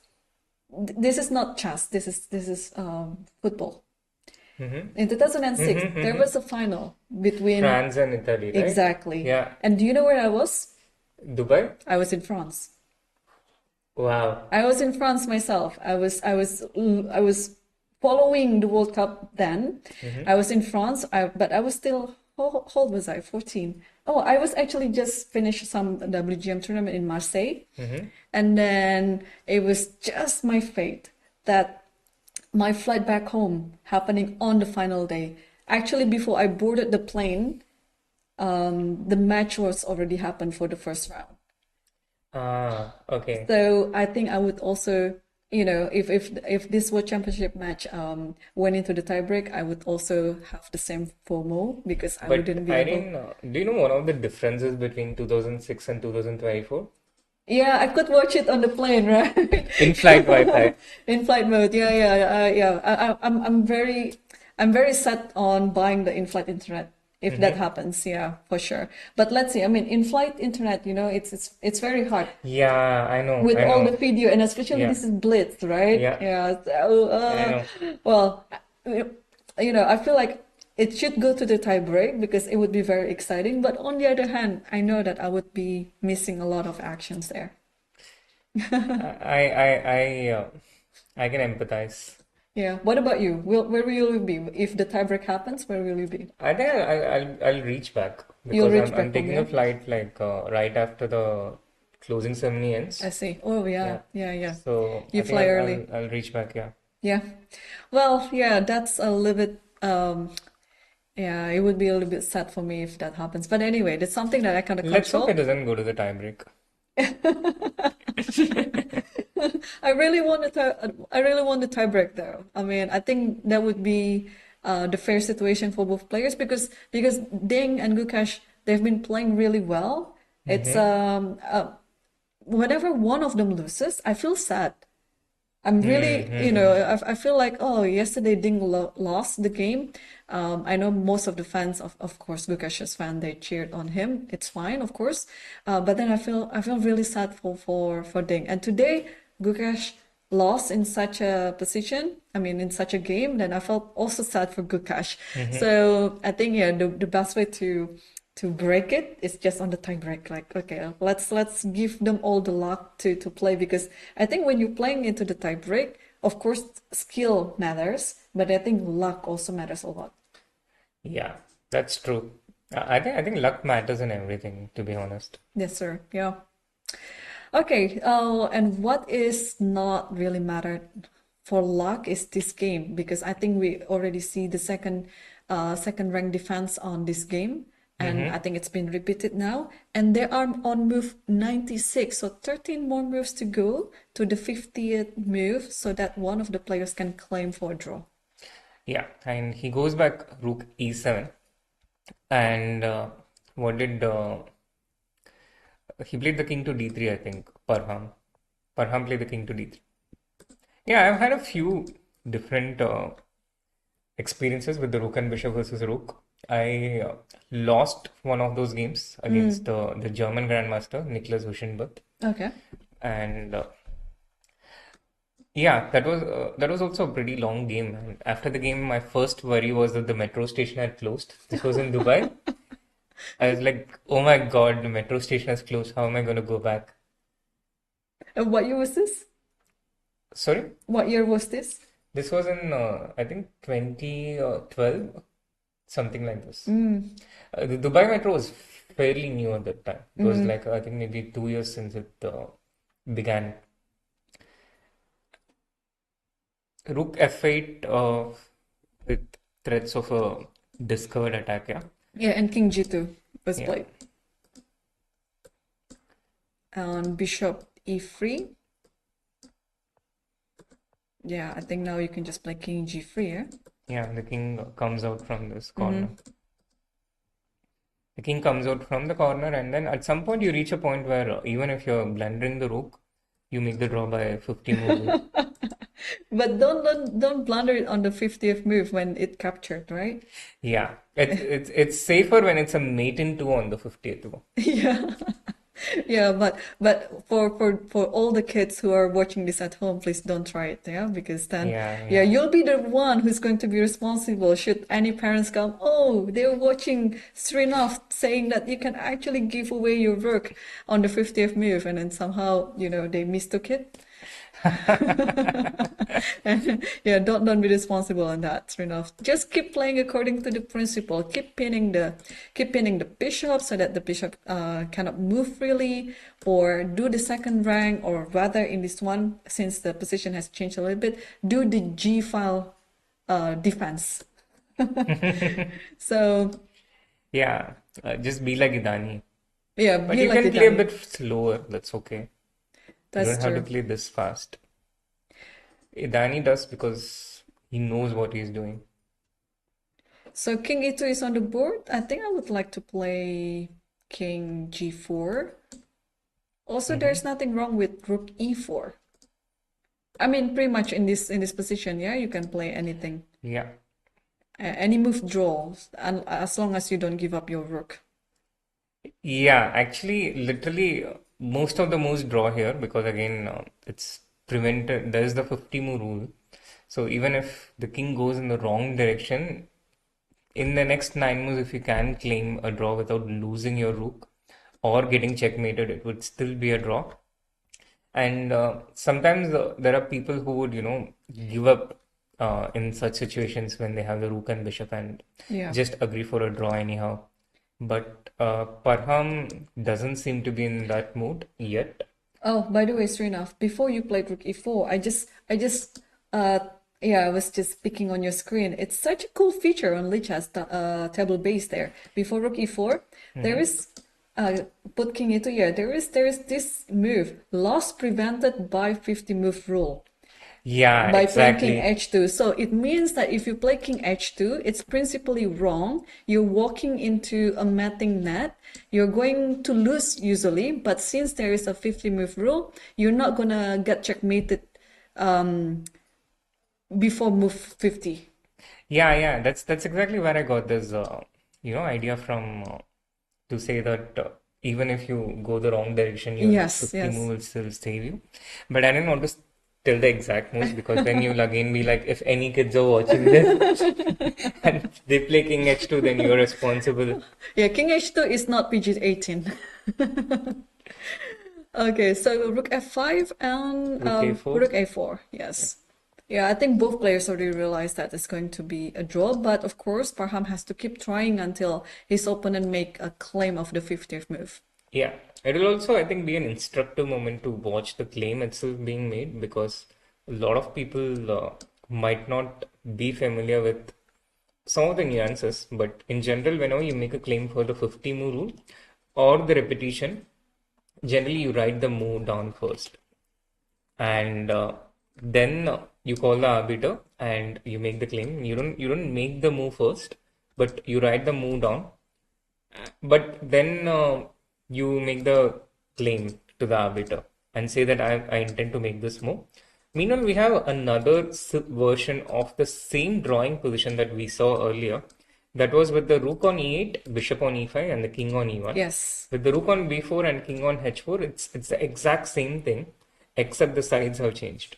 This is not chess. This is football. In 2006, there was a final between France and Italy, right? Exactly. Yeah. And do you know where I was? Dubai? I was in France. Wow. I was in France myself. I was following the World Cup then. I was in France, but I was still, how old was I? 14. Oh, I was actually just finished some WGM tournament in Marseille. And then it was just my fate that my flight back home happening on the final day. Actually, before I boarded the plane, the match was already happened for the first round. Okay. So I think I would also, if this World Championship match went into the tiebreak, I would also have the same FOMO because I But wouldn't be Irene, able. do you know one of the differences between 2006 and 2024? Yeah, I could watch it on the plane, right? In-flight Wi-Fi. In flight mode. Yeah. I'm very set on buying the in-flight internet if that happens. Yeah, for sure. But let's see. I mean, in-flight internet, it's very hard Yeah, I know. with I all know. the video, and especially Yeah. this is Blitz, right? Yeah. Yeah. So, I know. well, I feel like it should go to the tie break because it would be very exciting. But on the other hand, I know that I would be missing a lot of actions there. I can empathize. Yeah. What about you? Where will you be if the tiebreak happens? Where will you be? I think I'll reach back You'll because reach I'm back taking home, a flight like right after the closing ceremony ends. I see. Oh yeah. So You I think fly early. I'll reach back. Yeah. Yeah. Well, yeah, that's a little bit yeah, it would be a little bit sad for me if that happens. But anyway, that's something that I kind of Let's hope control. it doesn't go to the tiebreak. I really want the tiebreak though. I mean, I think that would be the fair situation for both players because Ding and Gukash, they've been playing really well. It's whenever one of them loses, I feel sad. I'm really, I feel like, oh, yesterday Ding lost the game. I know most of the fans, of course, Gukash's fan, they cheered on him. It's fine, of course. But then I feel really sad for Ding. And today, Gukash lost in such a position, I mean, in such a game, then I felt also sad for Gukash. So I think, yeah, the best way to break it is just on the tie break. Like, okay, let's give them all the luck to play because I think when you're playing into the tie break, of course, skill matters, but I think luck also matters a lot. Yeah, that's true. I think luck matters in everything, to be honest. Yes, sir. Yeah. Okay. And what is not really mattered for luck is this game because I think we already see the second rank defense on this game. And I think it's been repeated now. And they are on move 96. So 13 more moves to go to the 50th move so that one of the players can claim for a draw. Yeah, and he goes back rook e7. And what did he played the king to d3, I think, Parham. Parham played the king to d3. Yeah, I've had a few different experiences with the rook and bishop versus rook. I lost one of those games against the German Grandmaster, Niklas Huschenbeth. Okay. And yeah, that was also a pretty long game. And after the game, my first worry was that the metro station had closed. This was in Dubai. I was like, oh my God, the metro station has closed. How am I going to go back? And what year was this? Sorry? What year was this? This was in, I think, 2012. Something like this. The Dubai Metro was fairly new at that time. It was like, I think maybe 2 years since it began. Rook f8 with threats of a discovered attack, yeah. Yeah, and king g2 was played. And bishop e3. Yeah, I think now you can just play king g3, yeah? Yeah, the king comes out from this corner. The king comes out from the corner, and then at some point you reach a point where even if you're blundering the rook, you make the draw by 50 moves. But don't blunder it on the 50th move when it captured, right? Yeah, it's safer when it's a mate in 2 on the 50th move. Yeah. Yeah, but for all the kids who are watching this at home, please don't try it, yeah, because then you'll be the one who's going to be responsible should any parents come, oh, they're watching Srinath saying that you can actually give away your rook on the 50th move and then somehow, they mistook it. And yeah, don't be responsible on that, Srinath. Just keep playing according to the principle. Keep pinning the bishop so that the bishop cannot move freely, or do the second rank, or rather in this one, since the position has changed a little bit, do the G file defense. So Yeah, just be like Idani. yeah, But be you like can play a Idani. bit slower. That's okay. You That's don't have to true. play this fast. Idani does because he knows what he's doing. So King E2 is on the board. I think I would like to play King G4. Also, there's nothing wrong with Rook E4. I mean, pretty much in this position, yeah, you can play anything. Yeah. Any move draws, and as long as you don't give up your rook. Yeah, actually, literally, most of the moves draw here because again, it's prevented. There's the 50 move rule. So even if the king goes in the wrong direction, in the next 9 moves, if you can claim a draw without losing your rook or getting checkmated, it would still be a draw. And sometimes there are people who would, give up in such situations when they have the rook and bishop and Yeah. just agree for a draw anyhow. But Parham doesn't seem to be in that mood yet. Oh, by the way, Srinath, before you played Rook E4, I was just picking on your screen. It's such a cool feature on Lichess table base there. Before Rook E4, there is put King E2 here. There is this move, loss prevented by 50 move rule. Yeah, By exactly. playing King H2. So it means that if you play King H2, it's principally wrong. You're walking into a matting net. You're going to lose usually, but since there is a 50 move rule, you're not gonna get checkmated before move 50. Yeah, that's exactly where I got this, idea from to say that even if you go the wrong direction, your Yes, 50 yes. move will still save you. But I didn't want to tell the exact moves because then you'll again be like, if any kids are watching this and they play King H2, then you're responsible. Yeah, King H2 is not PG-18. Okay, so Rook F5 and Rook A4. Rook A4, yes. Yeah, I think both players already realized that it's going to be a draw, but of course Parham has to keep trying until his opponent make a claim of the 50th move. Yeah, it will also, I think, be an instructive moment to watch the claim itself being made because a lot of people might not be familiar with some of the nuances, but in general, whenever you make a claim for the 50 move rule or the repetition, generally you write the move down first, and then you call the arbiter and you make the claim. You don't make the move first, but you write the move down, but then you make the claim to the arbiter and say that I intend to make this move. Meanwhile, we have another version of the same drawing position that we saw earlier. That was with the rook on e8, bishop on e5, and the king on e1. Yes. With the rook on b4 and king on h4, it's the exact same thing, except the sides have changed.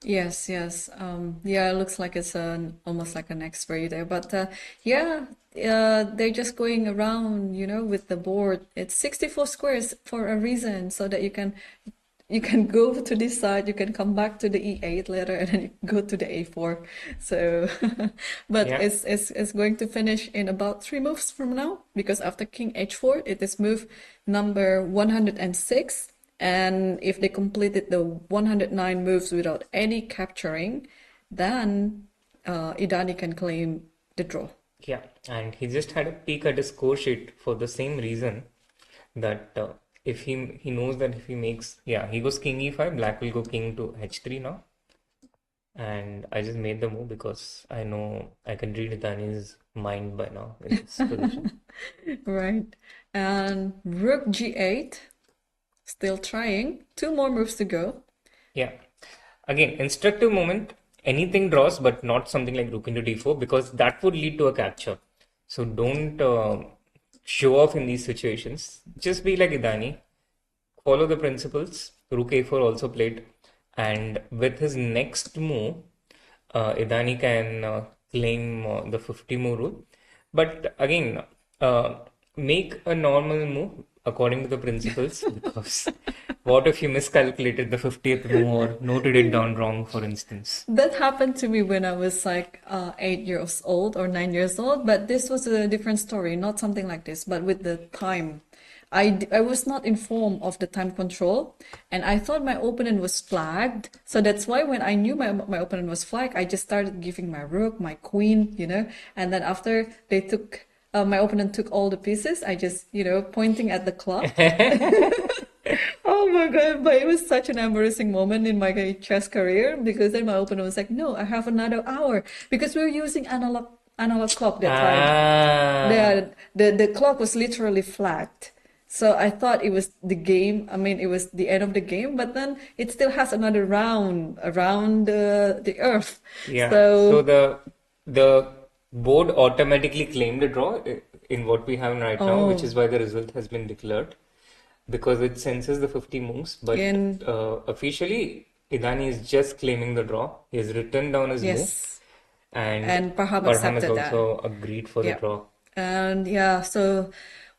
Yes. Yeah, it looks like it's almost like an X-ray there, but they're just going around, with the board. It's 64 squares for a reason, so that you can go to this side, you can come back to the e8 later, and then you go to the a4. So, but Yeah. it's going to finish in about 3 moves from now, because after King h4, it is move number 106. And if they completed the 109 moves without any capturing, then Idani can claim the draw. Yeah, and he just had a peek at his score sheet for the same reason that if he knows that if he makes, he goes king e5, black will go king to h3 now. And I just made the move because I know I can read Idani's mind by now in this position. Right. And rook g8, still trying. 2 more moves to go. Yeah. Again, instructive moment, anything draws, but not something like rook into d4 because that would lead to a capture. So don't show off in these situations. Just be like Idani. Follow the principles. Rook a4 also played. And with his next move, Idani can claim the 50 move rule. But again, make a normal move according to the principles because What if you miscalculated the 50th move or noted it down wrong, for instance? That happened to me when I was like 8 years old or 9 years old, but this was a different story, not something like this, but with the time. I was not informed of the time control, and I thought my opponent was flagged. So that's why when I knew my opponent was flagged, I just started giving my rook, my queen, and then after they took, my opponent took all the pieces, I just, pointing at the clock. Oh my God, but it was such an embarrassing moment in my chess career, because then my opponent was like, no, I have another hour, because we were using analog clock that time. The clock was literally flagged. So I thought it was the game. I mean, it was the end of the game, but then it still has another round around the earth. Yeah. So the board automatically claimed a draw in what we have right now, which is why the result has been declared, because it senses the 50 moves. But officially, Idani is just claiming the draw. He has written down his move, and Parham Parham has accepted also agreed for the draw. And so.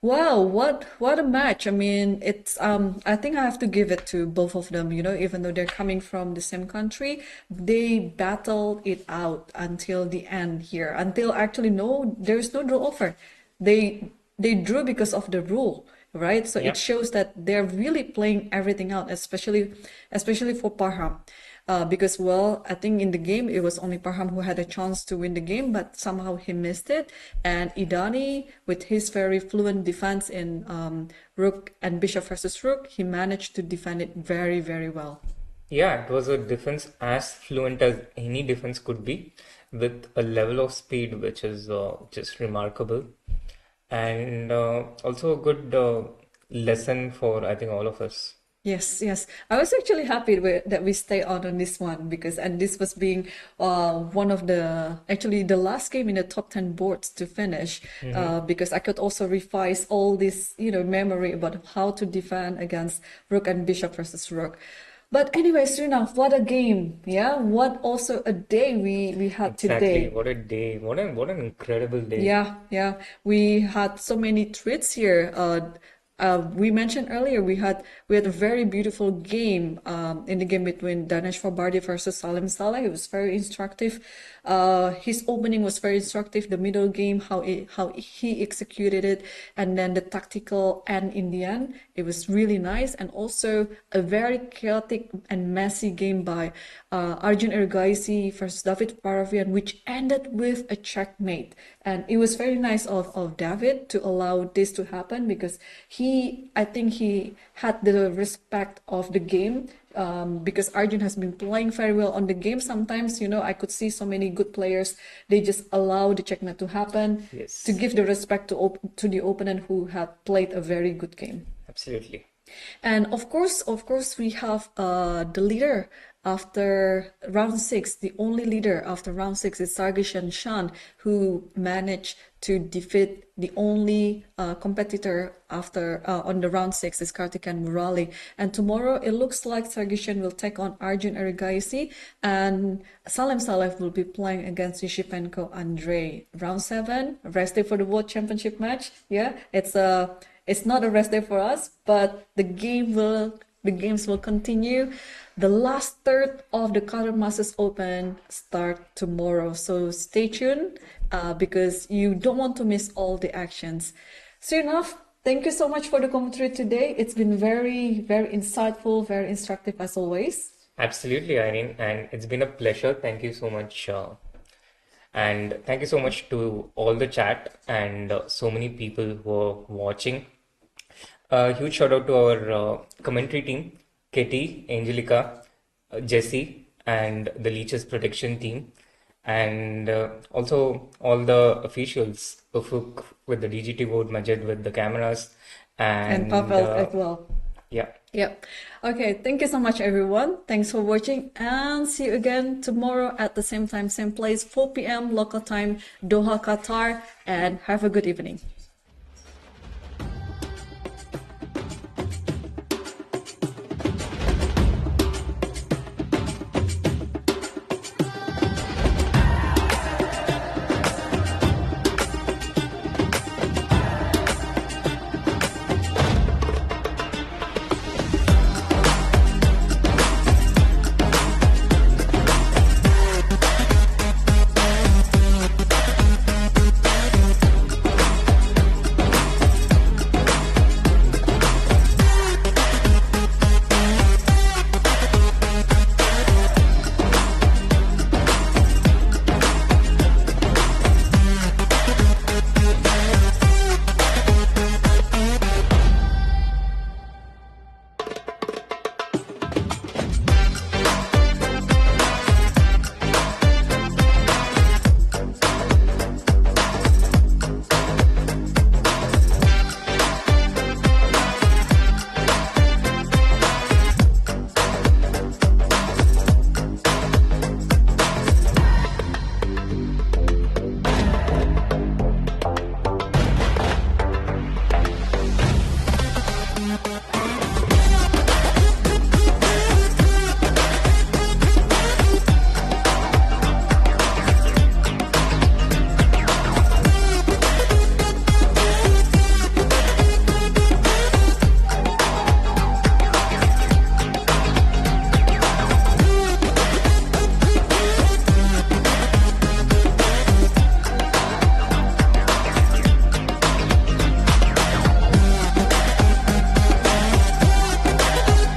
Wow, what a match. I mean, it's I think I have to give it to both of them, even though they're coming from the same country, they battled it out until the end here, until actually there's no draw offer. They drew because of the rule, right? So it shows that they're really playing everything out, especially for Parham. Because, I think in the game, it was only Parham who had a chance to win the game, but somehow he missed it. And Idani, with his very fluent defense in rook and bishop versus rook, he managed to defend it very, very well. Yeah, it was a defense as fluent as any defense could be, with a level of speed which is just remarkable. And also a good lesson for, I think, all of us. Yes. I was actually happy that we stay on this one, and this was being one of the last game in the top 10 boards to finish, because I could also revise all this, memory about how to defend against rook and bishop versus rook. But anyway, Srinath, what a game. Yeah. What also a day we had today. What a day. What an incredible day. Yeah. We had so many treats here. We mentioned earlier we had a very beautiful game in the game between Daneshvar versus Salem. It was very instructive. His opening was very instructive. The middle game, how he executed it, and then the tactical end in the end, it was really nice. And also a very chaotic and messy game by Arjun Erigaisi versus David Paravyan, which ended with a checkmate. And it was very nice of David to allow this to happen, because I think he had the respect of the game, because Arjun has been playing very well on the game. Sometimes, I could see so many good players, they just allow the checkmate to happen to give the respect to the opponent who had played a very good game. Absolutely. And of course, we have the leader after round 6. The only leader after round 6 is Sargsyan, who managed to defeat the only competitor after on the round 6 is Karthikeyan Murali. And tomorrow it looks like Sargsyan will take on Arjun Erigaisi, and Salem will be playing against Esipenko Andrei. Round 7, rest day for the World Championship match. Yeah, it's not a rest day for us, but the games will continue. The last third of the Qatar Masters Open start tomorrow, so stay tuned because you don't want to miss all the actions. Srinath, thank you so much for the commentary today. It's been very, very insightful, very instructive as always. Absolutely, Irene, and it's been a pleasure. Thank you so much. And thank you so much to all the chat and so many people who are watching. A huge shout out to our commentary team, Katie, Angelica, Jesse, and the Leeches protection team, and also all the officials, Ufuk with the DGT board, Majid with the cameras, and Pavel as well. Yeah. Okay, thank you so much, everyone. Thanks for watching, and see you again tomorrow at the same time, same place, 4 p.m. local time, Doha, Qatar, and have a good evening.